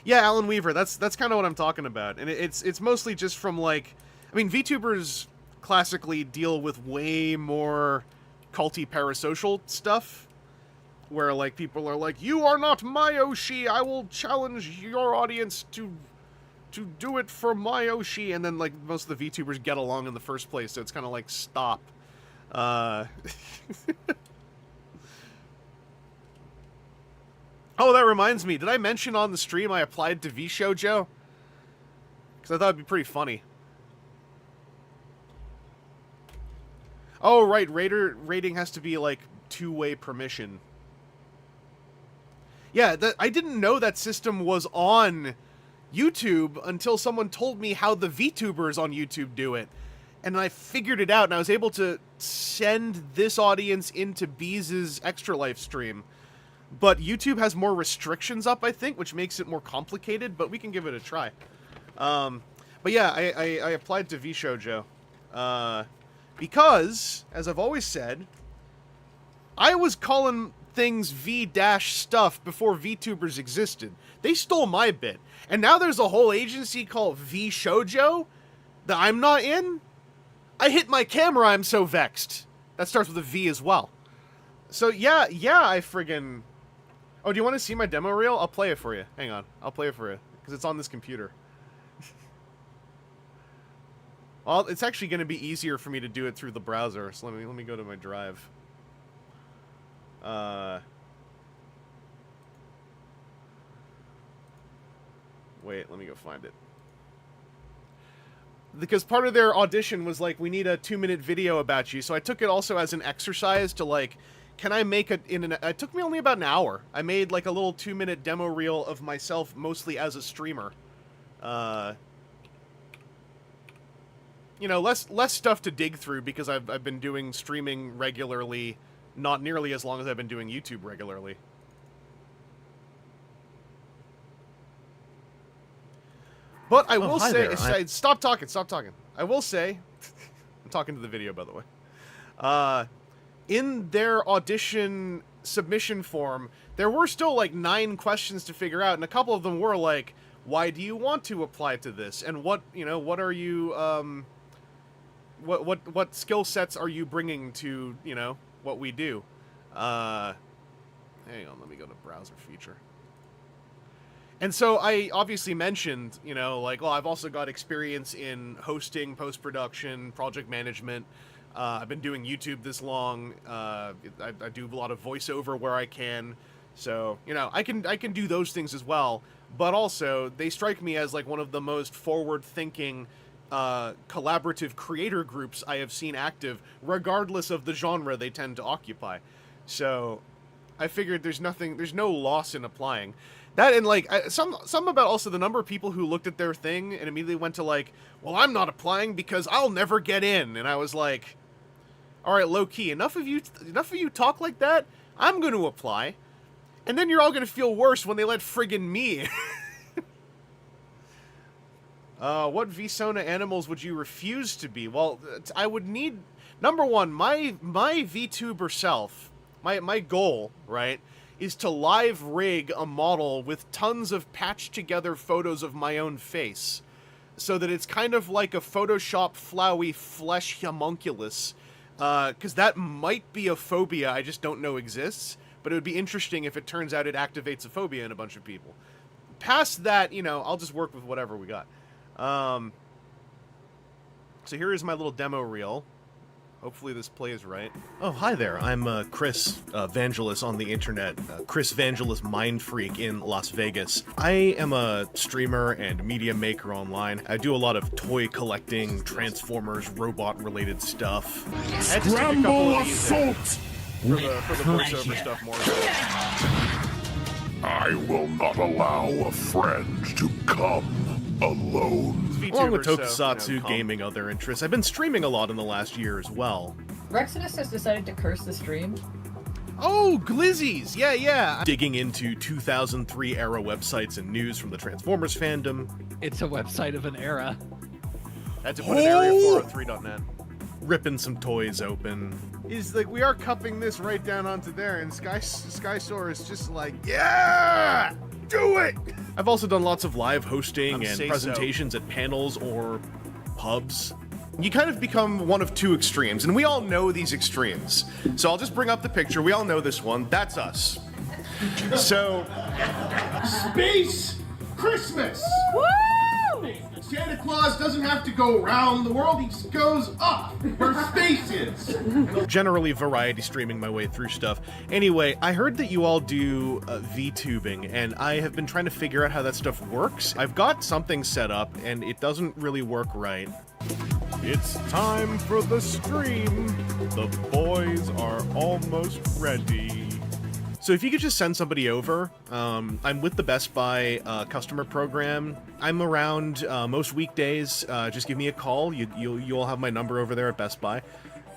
Yeah, Alan Weaver, that's kind of what I'm talking about. And it's mostly just from, like... I mean, VTubers classically deal with way more culty parasocial stuff, where, like, people are like, you are not my Oshi, I will challenge your audience to do it for my Oshi, and then, like, most of the VTubers get along in the first place, so it's kind of like, stop. Oh, that reminds me, did I mention on the stream I applied to VShojo? Because I thought it'd be pretty funny. Oh, right. Rating has to be, like, two-way permission. Yeah, I didn't know that system was on YouTube until someone told me how the VTubers on YouTube do it. And I figured it out, and I was able to send this audience into Bees' Extra Life stream. But YouTube has more restrictions up, I think, which makes it more complicated, but we can give it a try. But yeah, I applied to VShojo. Because, as I've always said, I was calling things V-stuff before VTubers existed. They stole my bit. And now there's a whole agency called VShojo that I'm not in. I hit my camera, I'm so vexed. That starts with a V as well. So yeah, I friggin'... Oh, do you want to see my demo reel? I'll play it for you. Hang on. I'll play it for you. Because it's on this computer. Well, it's actually going to be easier for me to do it through the browser. So let me go to my drive. Wait, let me go find it. Because part of their audition was like, we need a 2-minute video about you. So I took it also as an exercise to like, can I make it it took me only about an hour. I made like a little 2-minute demo reel of myself, mostly as a streamer. You know, less stuff to dig through because I've been doing streaming regularly, not nearly as long as I've been doing YouTube regularly. But I will say, stop talking. I will say, I'm talking to the video, by the way. In their audition submission form, there were still like 9 questions to figure out, and a couple of them were like, why do you want to apply to this? And what are you, what skill sets are you bringing to, what we do? Hang on, let me go to browser feature. And so I obviously mentioned, like, well, I've also got experience in hosting, post-production, project management. I've been doing YouTube this long. I do a lot of voiceover where I can. So, I can do those things as well. But also, they strike me as like one of the most forward-thinking, collaborative creator groups I have seen active, regardless of the genre they tend to occupy. So, I figured there's no loss in applying. That and like some about also the number of people who looked at their thing and immediately went to like, well, I'm not applying because I'll never get in. And I was like, all right, low key, enough of you talk like that. I'm going to apply, and then you're all going to feel worse when they let friggin' me in. What VSona animals would you refuse to be? Well, I would need, number one, my VTuber self, my goal, right, is to live rig a model with tons of patched together photos of my own face, so that it's kind of like a Photoshop flowy flesh homunculus, because that might be a phobia I just don't know exists, but it would be interesting if it turns out it activates a phobia in a bunch of people. Past that, I'll just work with whatever we got. So here is my little demo reel. Hopefully this plays right. Oh, hi there. I'm Chris Vangelis on the internet. Chris Vangelis Mind Freak in Las Vegas. I am a streamer and media maker online. I do a lot of toy collecting, Transformers, robot-related stuff. Scramble assault! For the voiceover stuff more. I will not allow a friend to come alone. Along with Tokusatsu, gaming, other interests. I've been streaming a lot in the last year as well. Rexodus has decided to curse the stream. Oh, glizzies! Yeah. Digging into 2003 era websites and news from the Transformers fandom. It's a website of an era. Had to put an area403.net. Ripping some toys open. Is like, we are cupping this right down onto there, and Skysaur is just like, yeah! Do it! I've also done lots of live hosting and presentations at panels or pubs. You kind of become one of two extremes, and we all know these extremes. So I'll just bring up the picture. We all know this one. That's us. So... Space Christmas! Woo! Santa Claus doesn't have to go around the world, he just goes up where space is. Generally variety streaming my way through stuff. Anyway, I heard that you all do VTubing, and I have been trying to figure out how that stuff works. I've got something set up, and it doesn't really work right. It's time for the stream. The boys are almost ready. So if you could just send somebody over, I'm with the Best Buy customer program. I'm around most weekdays. Just give me a call. You'll have my number over there at Best Buy.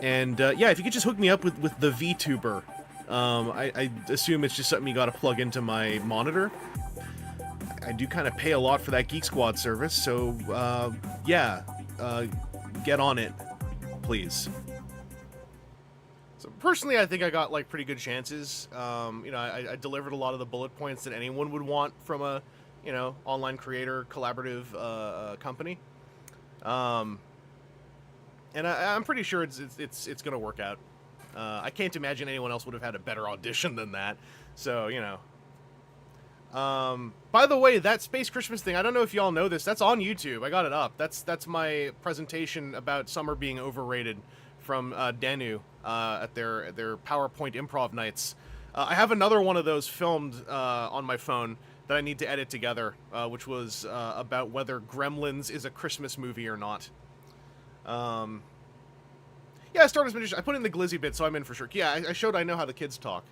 And yeah, if you could just hook me up with the VTuber. I assume it's just something you gotta plug into my monitor. I do kind of pay a lot for that Geek Squad service, so yeah, get on it, please. So personally, I think I got like pretty good chances. You know, I delivered a lot of the bullet points that anyone would want from a, you know, online creator collaborative company. And I'm pretty sure it's gonna work out. I can't imagine anyone else would have had a better audition than that. So, you know. By the way, that Space Christmas thing, I don't know if y'all know this, that's on YouTube. I got it up. That's my presentation about summer being overrated from Danu at their PowerPoint improv nights. I have another one of those filmed on my phone that I need to edit together, which was about whether Gremlins is a Christmas movie or not. Yeah, I started as magician. I put in the glizzy bit, so I'm in for sure. Yeah, I showed I know how the kids talk.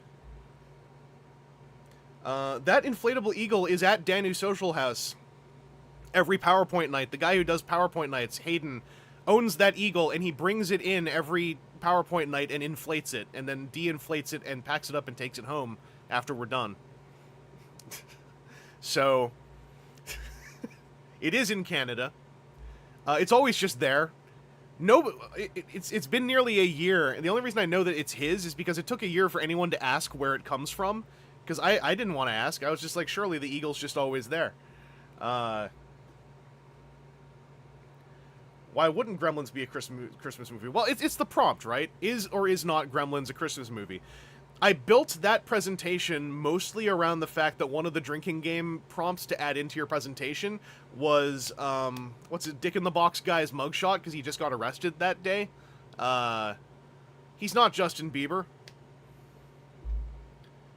That inflatable eagle is at Danu Social House every PowerPoint night. The guy who does PowerPoint nights, Hayden, owns that eagle, and he brings it in every PowerPoint night and inflates it, and then de-inflates it and packs it up and takes it home after we're done. So, it is in Canada. It's always just there. No, it's been nearly a year, and the only reason I know that it's his is because it took a year for anyone to ask where it comes from, because I didn't want to ask. I was just like, surely the eagle's just always there. Why wouldn't Gremlins be a Christmas movie? Well, it's the prompt, right? Is or is not Gremlins a Christmas movie? I built that presentation mostly around the fact that one of the drinking game prompts to add into your presentation was, what's it, Dick in the Box guy's mugshot, because he just got arrested that day. He's not Justin Bieber.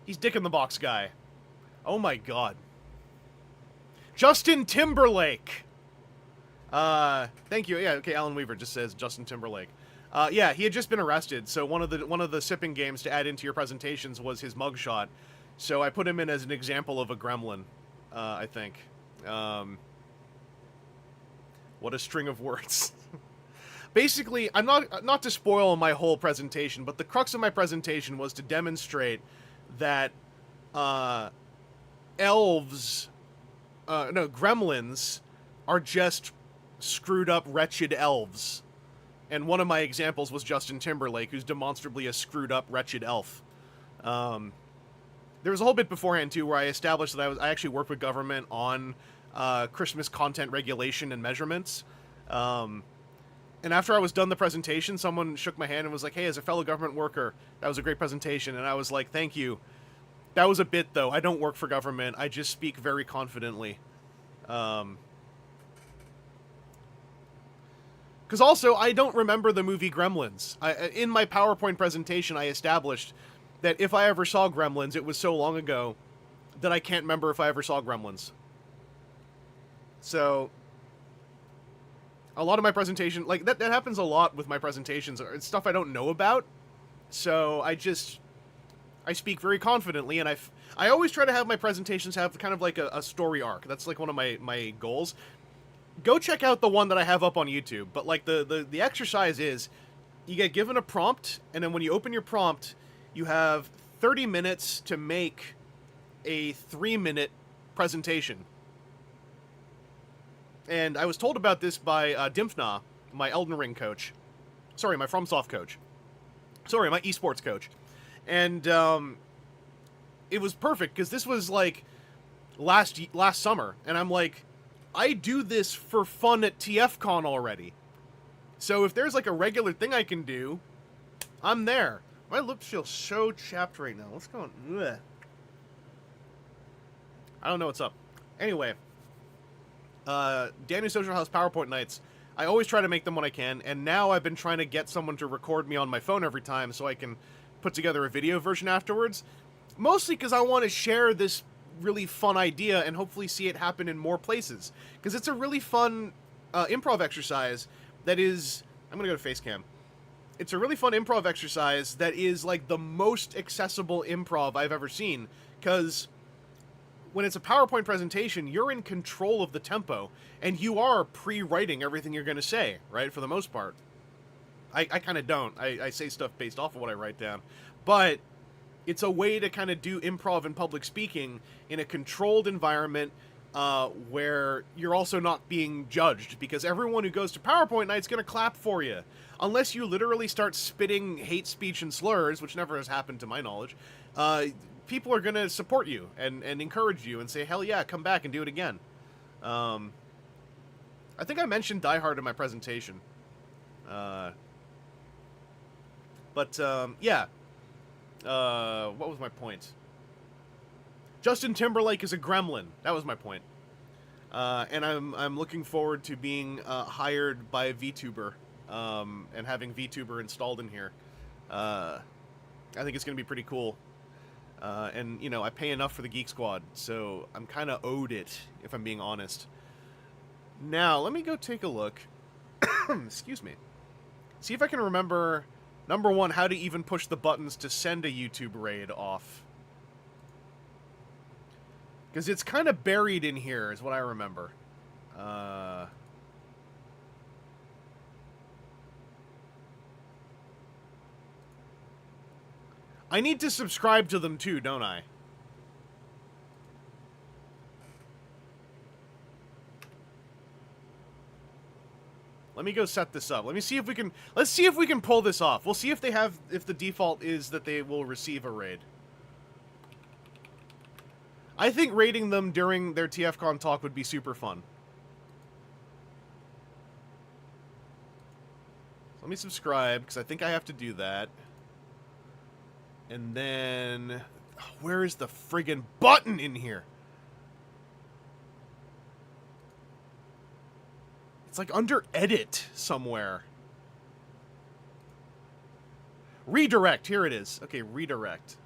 He's Dick in the Box guy. Oh my god. Justin Timberlake! Thank you. Yeah, okay, Alan Weaver just says Justin Timberlake. Yeah, he had just been arrested, so one of the sipping games to add into your presentations was his mugshot. So I put him in as an example of a gremlin, I think. What a string of words. Basically, I'm not to spoil my whole presentation, but the crux of my presentation was to demonstrate that gremlins are just screwed up, wretched elves. And one of my examples was Justin Timberlake, who's demonstrably a screwed up, wretched elf. There was a whole bit beforehand, too, where I established that I actually worked with government on Christmas content regulation and measurements. And after I was done the presentation, someone shook my hand and was like, hey, as a fellow government worker, that was a great presentation. And I was like, thank you. That was a bit, though. I don't work for government. I just speak very confidently. Because also, I don't remember the movie Gremlins. In my PowerPoint presentation, I established that if I ever saw Gremlins, it was so long ago that I can't remember if I ever saw Gremlins. So, a lot of my presentation, like, that happens a lot with my presentations. It's stuff I don't know about. So, I speak very confidently, and I always try to have my presentations have kind of like a story arc. That's like one of my goals. Go check out the one that I have up on YouTube, but like the exercise is, you get given a prompt, and then when you open your prompt, you have 30 minutes to make a 3-minute presentation. And I was told about this by Dimfna, my Elden Ring coach. Sorry, my FromSoft coach. Sorry, my esports coach. And it was perfect, because this was like last summer, and I'm like, I do this for fun at TFcon already. So if there's like a regular thing I can do, I'm there. My lips feel so chapped right now. What's going on? Ugh. I don't know what's up. Anyway, Daniel Social House PowerPoint nights, I always try to make them when I can, and now I've been trying to get someone to record me on my phone every time so I can put together a video version afterwards. Mostly because I want to share this really fun idea and hopefully see it happen in more places. Because it's a really fun improv exercise that is... I'm going to go to Facecam. It's a really fun improv exercise that is like the most accessible improv I've ever seen. Because when it's a PowerPoint presentation, you're in control of the tempo, and you are pre-writing everything you're going to say, right, for the most part. I kind of don't. I say stuff based off of what I write down. But it's a way to kind of do improv and public speaking in a controlled environment where you're also not being judged, because everyone who goes to PowerPoint night's going to clap for you. Unless you literally start spitting hate speech and slurs, which never has happened to my knowledge, people are going to support you and encourage you and say, hell yeah, come back and do it again. I think I mentioned Die Hard in my presentation. Yeah. What was my point? Justin Timberlake is a gremlin. That was my point. And I'm looking forward to being hired by a VTuber and having VTuber installed in here. I think it's going to be pretty cool. And, you know, I pay enough for the Geek Squad, so I'm kind of owed it, if I'm being honest. Now, let me go take a look. Excuse me. See if I can remember, number one, how to even push the buttons to send a YouTube raid off. Because it's kind of buried in here, is what I remember. I need to subscribe to them too, don't I? Let me go set this up. Let me see if we can... Let's see if we can pull this off. We'll see if they have... If the default is that they will receive a raid. I think raiding them during their TFcon talk would be super fun. So let me subscribe, because I think I have to do that. And then... Where is the friggin' button in here? It's like under edit somewhere. Redirect. Here it is. Okay, redirect.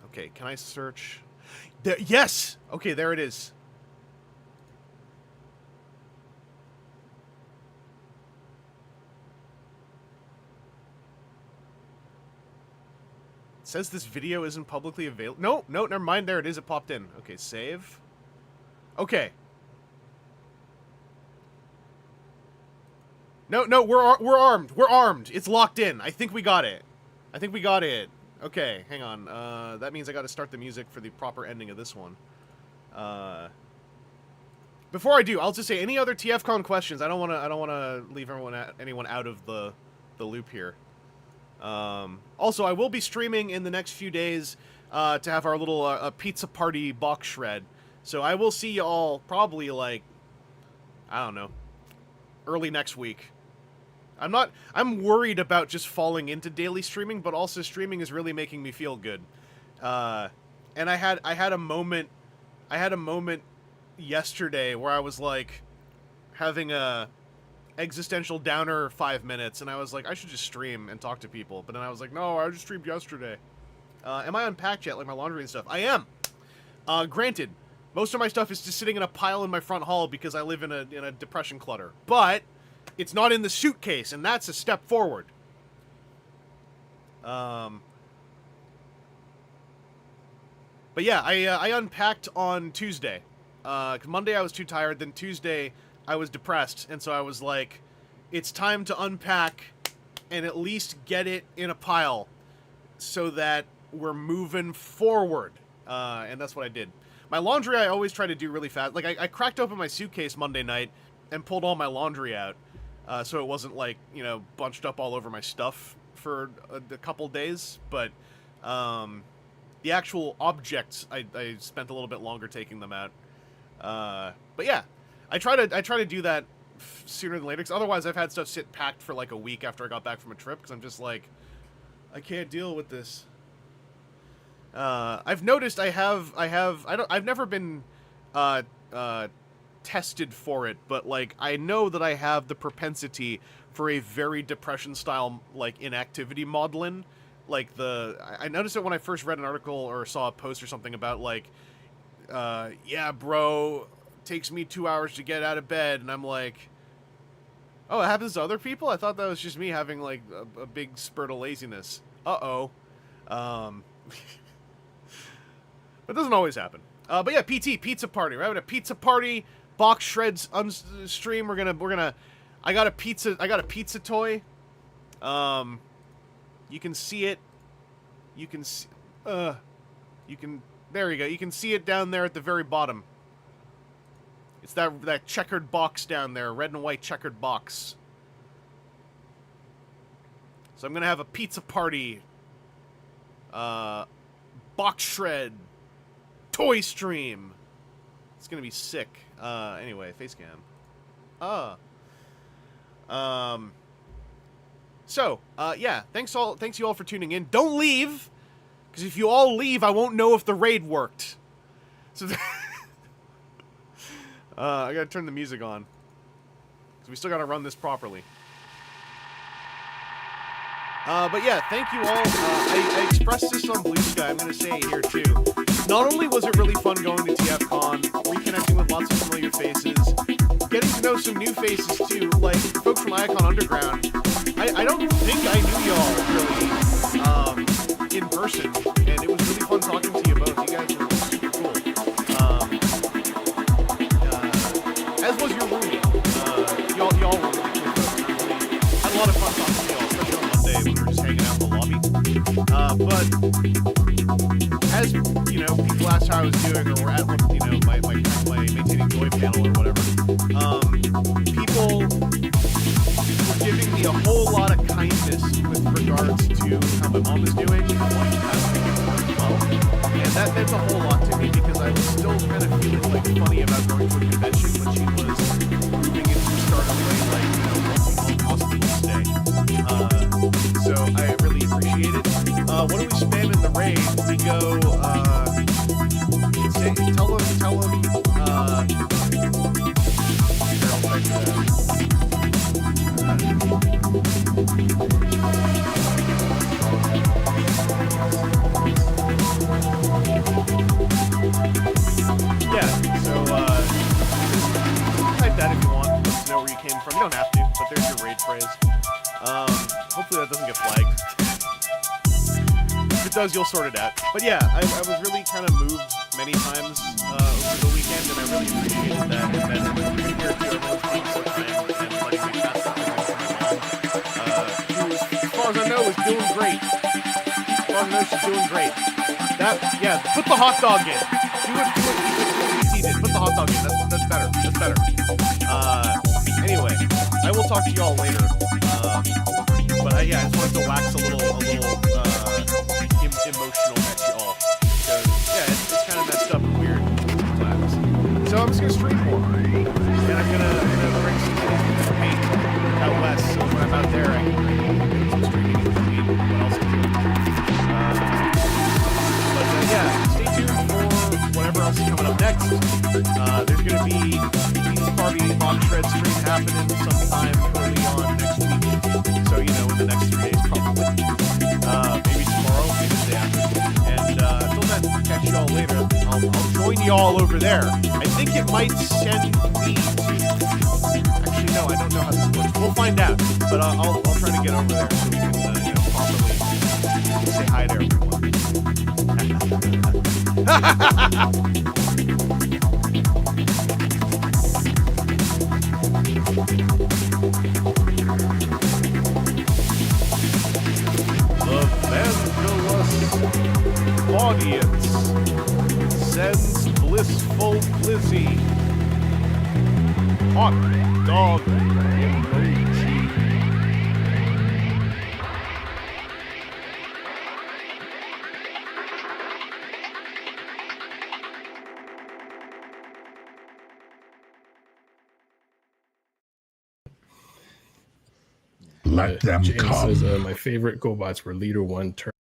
Okay, can I search? There, yes! Okay, there it is. It says this video isn't publicly available. No, no, never mind. There it is. It popped in. Okay, save. Okay. No, no, we're armed. We're armed. It's locked in. I think we got it. I think we got it. Okay, hang on. That means I got to start the music for the proper ending of this one. Before I do, I'll just say any other TFcon questions. I don't want to leave anyone out of the loop here. Also, I will be streaming in the next few days to have our little pizza party box shred. So I will see y'all probably like, I don't know, early next week. I'm worried about just falling into daily streaming, but also streaming is really making me feel good. And I had a moment yesterday where I was like having a existential downer 5 minutes, and I was like, I should just stream and talk to people. But then I was like, no, I just streamed yesterday. Am I unpacked yet, like my laundry and stuff? I am. Granted, most of my stuff is just sitting in a pile in my front hall because I live in a depression clutter. But it's not in the suitcase, and that's a step forward. But yeah, I unpacked on Tuesday. 'Cause Monday I was too tired, then Tuesday I was depressed, and so I was like, it's time to unpack and at least get it in a pile so that we're moving forward. And that's what I did. My laundry I always try to do really fast. Like, I cracked open my suitcase Monday night and pulled all my laundry out. So it wasn't, like, you know, bunched up all over my stuff for a couple days. But the actual objects, I spent a little bit longer taking them out. But yeah, I try to do that sooner than later, because otherwise I've had stuff sit packed for like a week after I got back from a trip, because I'm just like, I can't deal with this. I've noticed I've never been tested for it, but like I know that I have the propensity for a very depression style like inactivity modeling. Like I noticed it when I first read an article or saw a post or something about like, yeah, bro, takes me 2 hours to get out of bed, and I'm like, oh, it happens to other people? I thought that was just me having like a big spurt of laziness. Uh-oh. But it doesn't always happen. But yeah, pizza party. We're having a pizza party. Box shreds stream. We're gonna. I got a pizza toy. You can see it. You can see. You can. There you go. You can see it down there at the very bottom. It's that checkered box down there, red and white checkered box. So I'm gonna have a pizza party. Box shred. Toy stream. It's gonna be sick. Anyway, face cam. Yeah. Thanks you all for tuning in. Don't leave, because if you all leave, I won't know if the raid worked. So, I gotta turn the music on, because we still gotta run this properly. But yeah, thank you all. I expressed this on Blue Sky. I'm gonna say it here too. Not only was it really fun going to TFcon, reconnecting with lots of familiar faces, getting to know some new faces too, like folks from Icon Underground. I don't think I knew y'all really in person, and it was really fun talking to you both. You guys were super cool. As was your roomie. Y'all were really cool folks. I had a lot of fun talking to y'all, especially on Monday when we were just hanging out in the lobby. But as you know, people asked how I was doing, or at what my maintaining joy panel or whatever. People were giving me a whole lot of kindness with regards to how my mom is doing and wanting to pass things on as well. And that meant a whole lot to me, because I was still kind of feeling like funny about going to a convention when she was moving into a startup way, like hospital stay. So I really appreciate it. What do we spam in the raid? We go, tell them, here, I'll type that. Yeah, so, type that if you want. Let us know where you came from. You don't have to, but there's your raid phrase. Hopefully that doesn't get flagged. If it does, you'll sort it out. But yeah, I was really kind of moved many times over the weekend, and I really appreciated that. And then compared to everyone's being so kind and letting me pass that along to my mom, who, as far as I know, is doing great. As far as I know, she's doing great. Yeah, put the hot dog in. Do what PT did. Put the hot dog in. That's better. That's better. Anyway, I will talk to y'all later. But yeah, I just wanted to wax a little emotional at y'all, because yeah, it's kind of messed up and weird sometimes. So I'm just gonna stream more, and I'm gonna bring some paint out west. So when I'm out there, I can do some streaming in between what else I'm doing. But yeah, stay tuned for whatever else is coming up next. There's gonna be Pizza Party Box Shred stream happening sometime early on next week. So, in the next 3 days probably. Maybe tomorrow, maybe the day after. And until then, catch y'all later. I'll join y'all over there. I think it might send me to... Actually, no, I don't know how this works. We'll find out. But I'll try to get over there so we can properly say hi to everyone. The audience sends blissful Blizzy hot dog emoji. Let them James come. says, my favorite GoBots were Leader 1, Turn